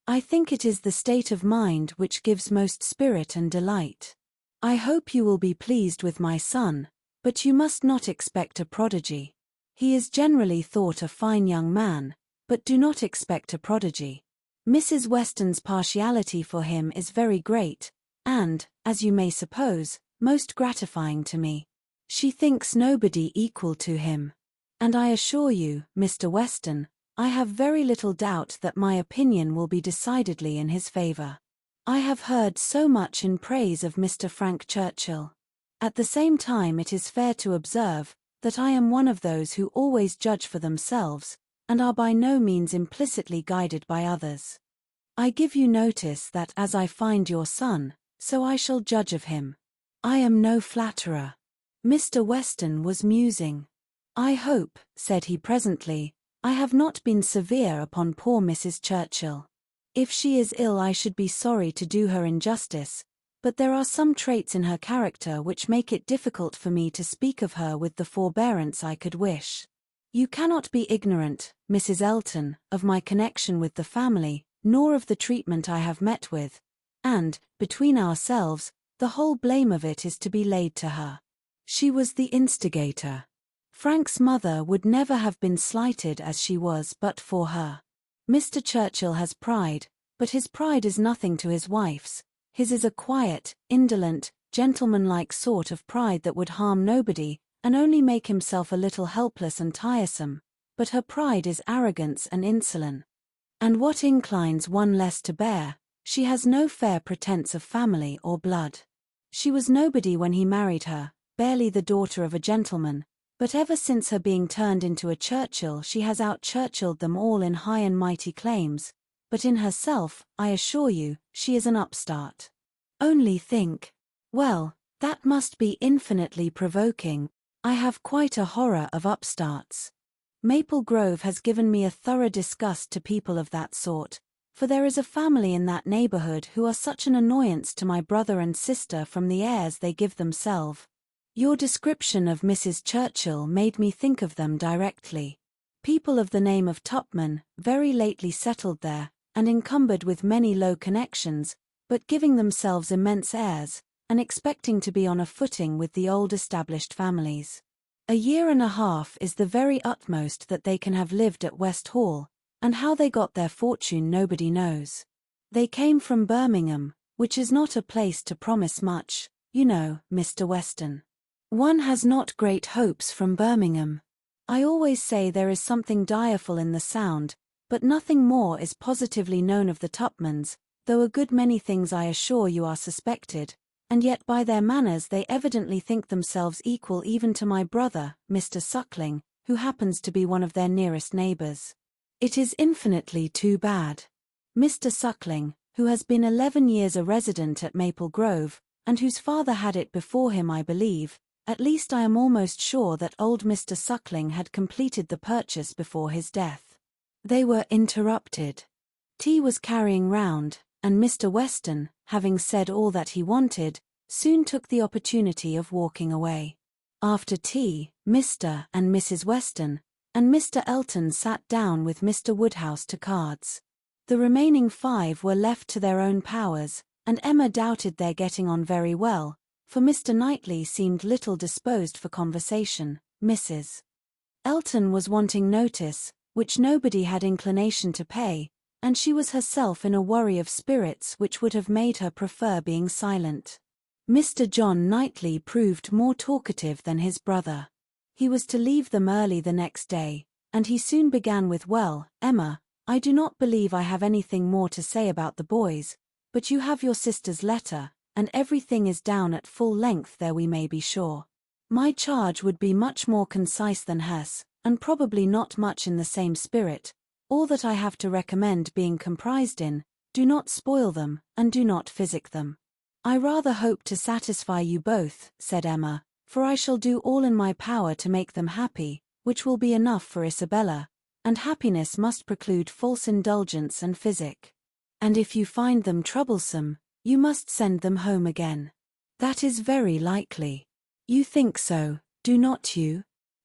I think it is the state of mind which gives most spirit and delight. I hope you will be pleased with my son, but you must not expect a prodigy. He is generally thought a fine young man, but do not expect a prodigy. Mrs. Weston's partiality for him is very great, and, as you may suppose, most gratifying to me. She thinks nobody equal to him. And I assure you, Mr. Weston, I have very little doubt that my opinion will be decidedly in his favour. I have heard so much in praise of Mr. Frank Churchill. At the same time, it is fair to observe that I am one of those who always judge for themselves, and are by no means implicitly guided by others. I give you notice that as I find your son, so I shall judge of him. I am no flatterer. Mr. Weston was musing. I hope, said he presently, I have not been severe upon poor Mrs. Churchill. If she is ill, I should be sorry to do her injustice, but there are some traits in her character which make it difficult for me to speak of her with the forbearance I could wish. You cannot be ignorant, Mrs. Elton, of my connection with the family, nor of the treatment I have met with, and, between ourselves, the whole blame of it is to be laid to her. She was the instigator. Frank's mother would never have been slighted as she was but for her. Mr. Churchill has pride, but his pride is nothing to his wife's. His is a quiet, indolent, gentlemanlike sort of pride that would harm nobody, and only make himself a little helpless and tiresome, but her pride is arrogance and insolence. And what inclines one less to bear, she has no fair pretence of family or blood. She was nobody when he married her, barely the daughter of a gentleman, but ever since her being turned into a Churchill she has out-Churchilled them all in high and mighty claims, but in herself, I assure you, she is an upstart. Only think. Well, that must be infinitely provoking. I have quite a horror of upstarts. Maple Grove has given me a thorough disgust to people of that sort, for there is a family in that neighbourhood who are such an annoyance to my brother and sister from the airs they give themselves. Your description of Mrs. Churchill made me think of them directly. People of the name of Tupman, very lately settled there, and encumbered with many low connections, but giving themselves immense airs, and expecting to be on a footing with the old established families. A year and a half is the very utmost that they can have lived at West Hall, and how they got their fortune nobody knows. They came from Birmingham, which is not a place to promise much, you know, Mr. Weston. One has not great hopes from Birmingham. I always say there is something direful in the sound, but nothing more is positively known of the Tupmans, though a good many things I assure you are suspected, and yet by their manners they evidently think themselves equal even to my brother, Mr. Suckling, who happens to be one of their nearest neighbours. It is infinitely too bad. Mr. Suckling, who has been 11 years a resident at Maple Grove, and whose father had it before him I believe, at least I am almost sure that old Mr. Suckling had completed the purchase before his death. They were interrupted. Tea was carrying round, and Mr. Weston, having said all that he wanted, soon took the opportunity of walking away. After tea, Mr. and Mrs. Weston and Mr. Elton sat down with Mr. Woodhouse to cards. The remaining 5 were left to their own powers, and Emma doubted their getting on very well, for Mr. Knightley seemed little disposed for conversation. Mrs. Elton was wanting notice, which nobody had inclination to pay, and she was herself in a worry of spirits which would have made her prefer being silent. Mr. John Knightley proved more talkative than his brother. He was to leave them early the next day, and he soon began with, "Well, Emma, I do not believe I have anything more to say about the boys, but you have your sister's letter, and everything is down at full length there, we may be sure. My charge would be much more concise than hers, and probably not much in the same spirit, all that I have to recommend being comprised in, do not spoil them, and do not physic them. I rather hope to satisfy you both," said Emma, "for I shall do all in my power to make them happy, which will be enough for Isabella, and happiness must preclude false indulgence and physic. And if you find them troublesome, you must send them home again." "That is very likely." "You think so, do not you?"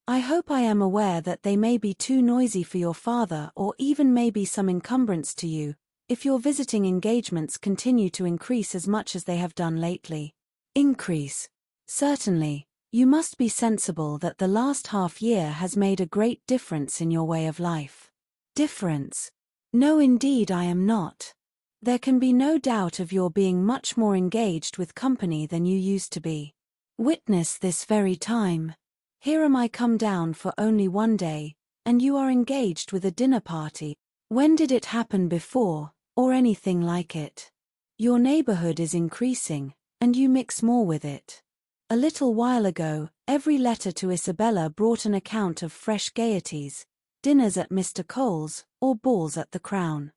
"I hope I am aware that they may be too noisy for your father, or even may be some encumbrance to you, if your visiting engagements continue to increase as much as they have done lately." "Increase? Certainly. You must be sensible that the last half-year has made a great difference in your way of life." "Difference? No, indeed I am not. There can be no doubt of your being much more engaged with company than you used to be. Witness this very time. Here am I come down for only one day, And you are engaged with a dinner party. When did it happen before, or anything like it? Your neighborhood is increasing, and you mix more with it. A little while ago, every letter to Isabella brought an account of fresh gaieties, dinners at Mr. Cole's, or balls at the Crown.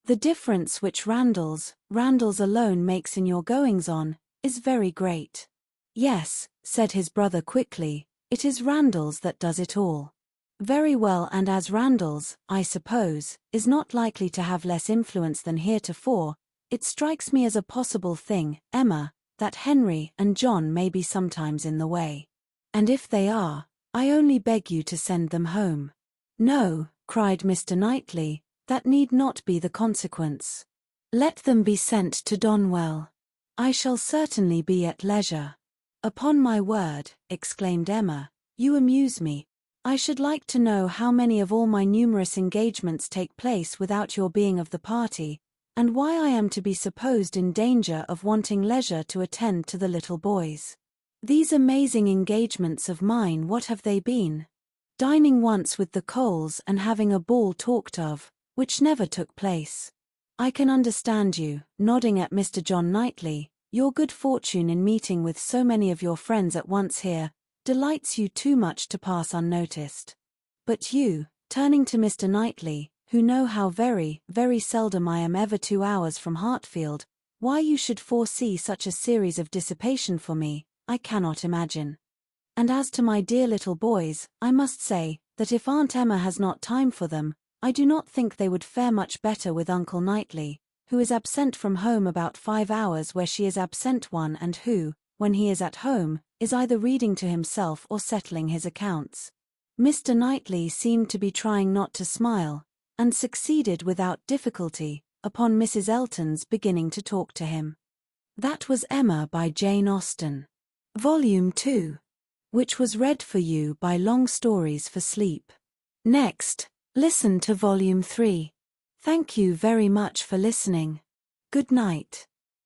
The difference which Randalls alone makes in your goings-on, is very great. Yes, said his brother quickly, it is Randalls that does it all. Very well, and as Randalls, I suppose, is not likely to have less influence than heretofore, it strikes me as a possible thing, Emma, that Henry and John may be sometimes in the way. And if they are, I only beg you to send them home. No, cried Mr. Knightley, that need not be the consequence. Let them be sent to Donwell. I shall certainly be at leisure. Upon my word, exclaimed Emma, you amuse me. I should like to know how many of all my numerous engagements take place without your being of the party, and why I am to be supposed in danger of wanting leisure to attend to the little boys. These amazing engagements of mine, what have they been? Dining once with the Coles and having a ball talked of, which never took place. I can understand you, nodding at Mr. John Knightley, your good fortune in meeting with so many of your friends at once here, delights you too much to pass unnoticed. But you, turning to Mr. Knightley, who know how very, very seldom I am ever 2 hours from Hartfield, why you should foresee such a series of dissipation for me, I cannot imagine. And as to my dear little boys, I must say, that if Aunt Emma has not time for them, I do not think they would fare much better with Uncle Knightley, who is absent from home about 5 hours where she is absent one, and who, when he is at home, is either reading to himself or settling his accounts. Mr. Knightley seemed to be trying not to smile, and succeeded without difficulty, upon Mrs. Elton's beginning to talk to him. That was Emma by Jane Austen. Volume 2. Which was read for you by Long Stories for Sleep. Next, listen to Volume 3. Thank you very much for listening. Good night.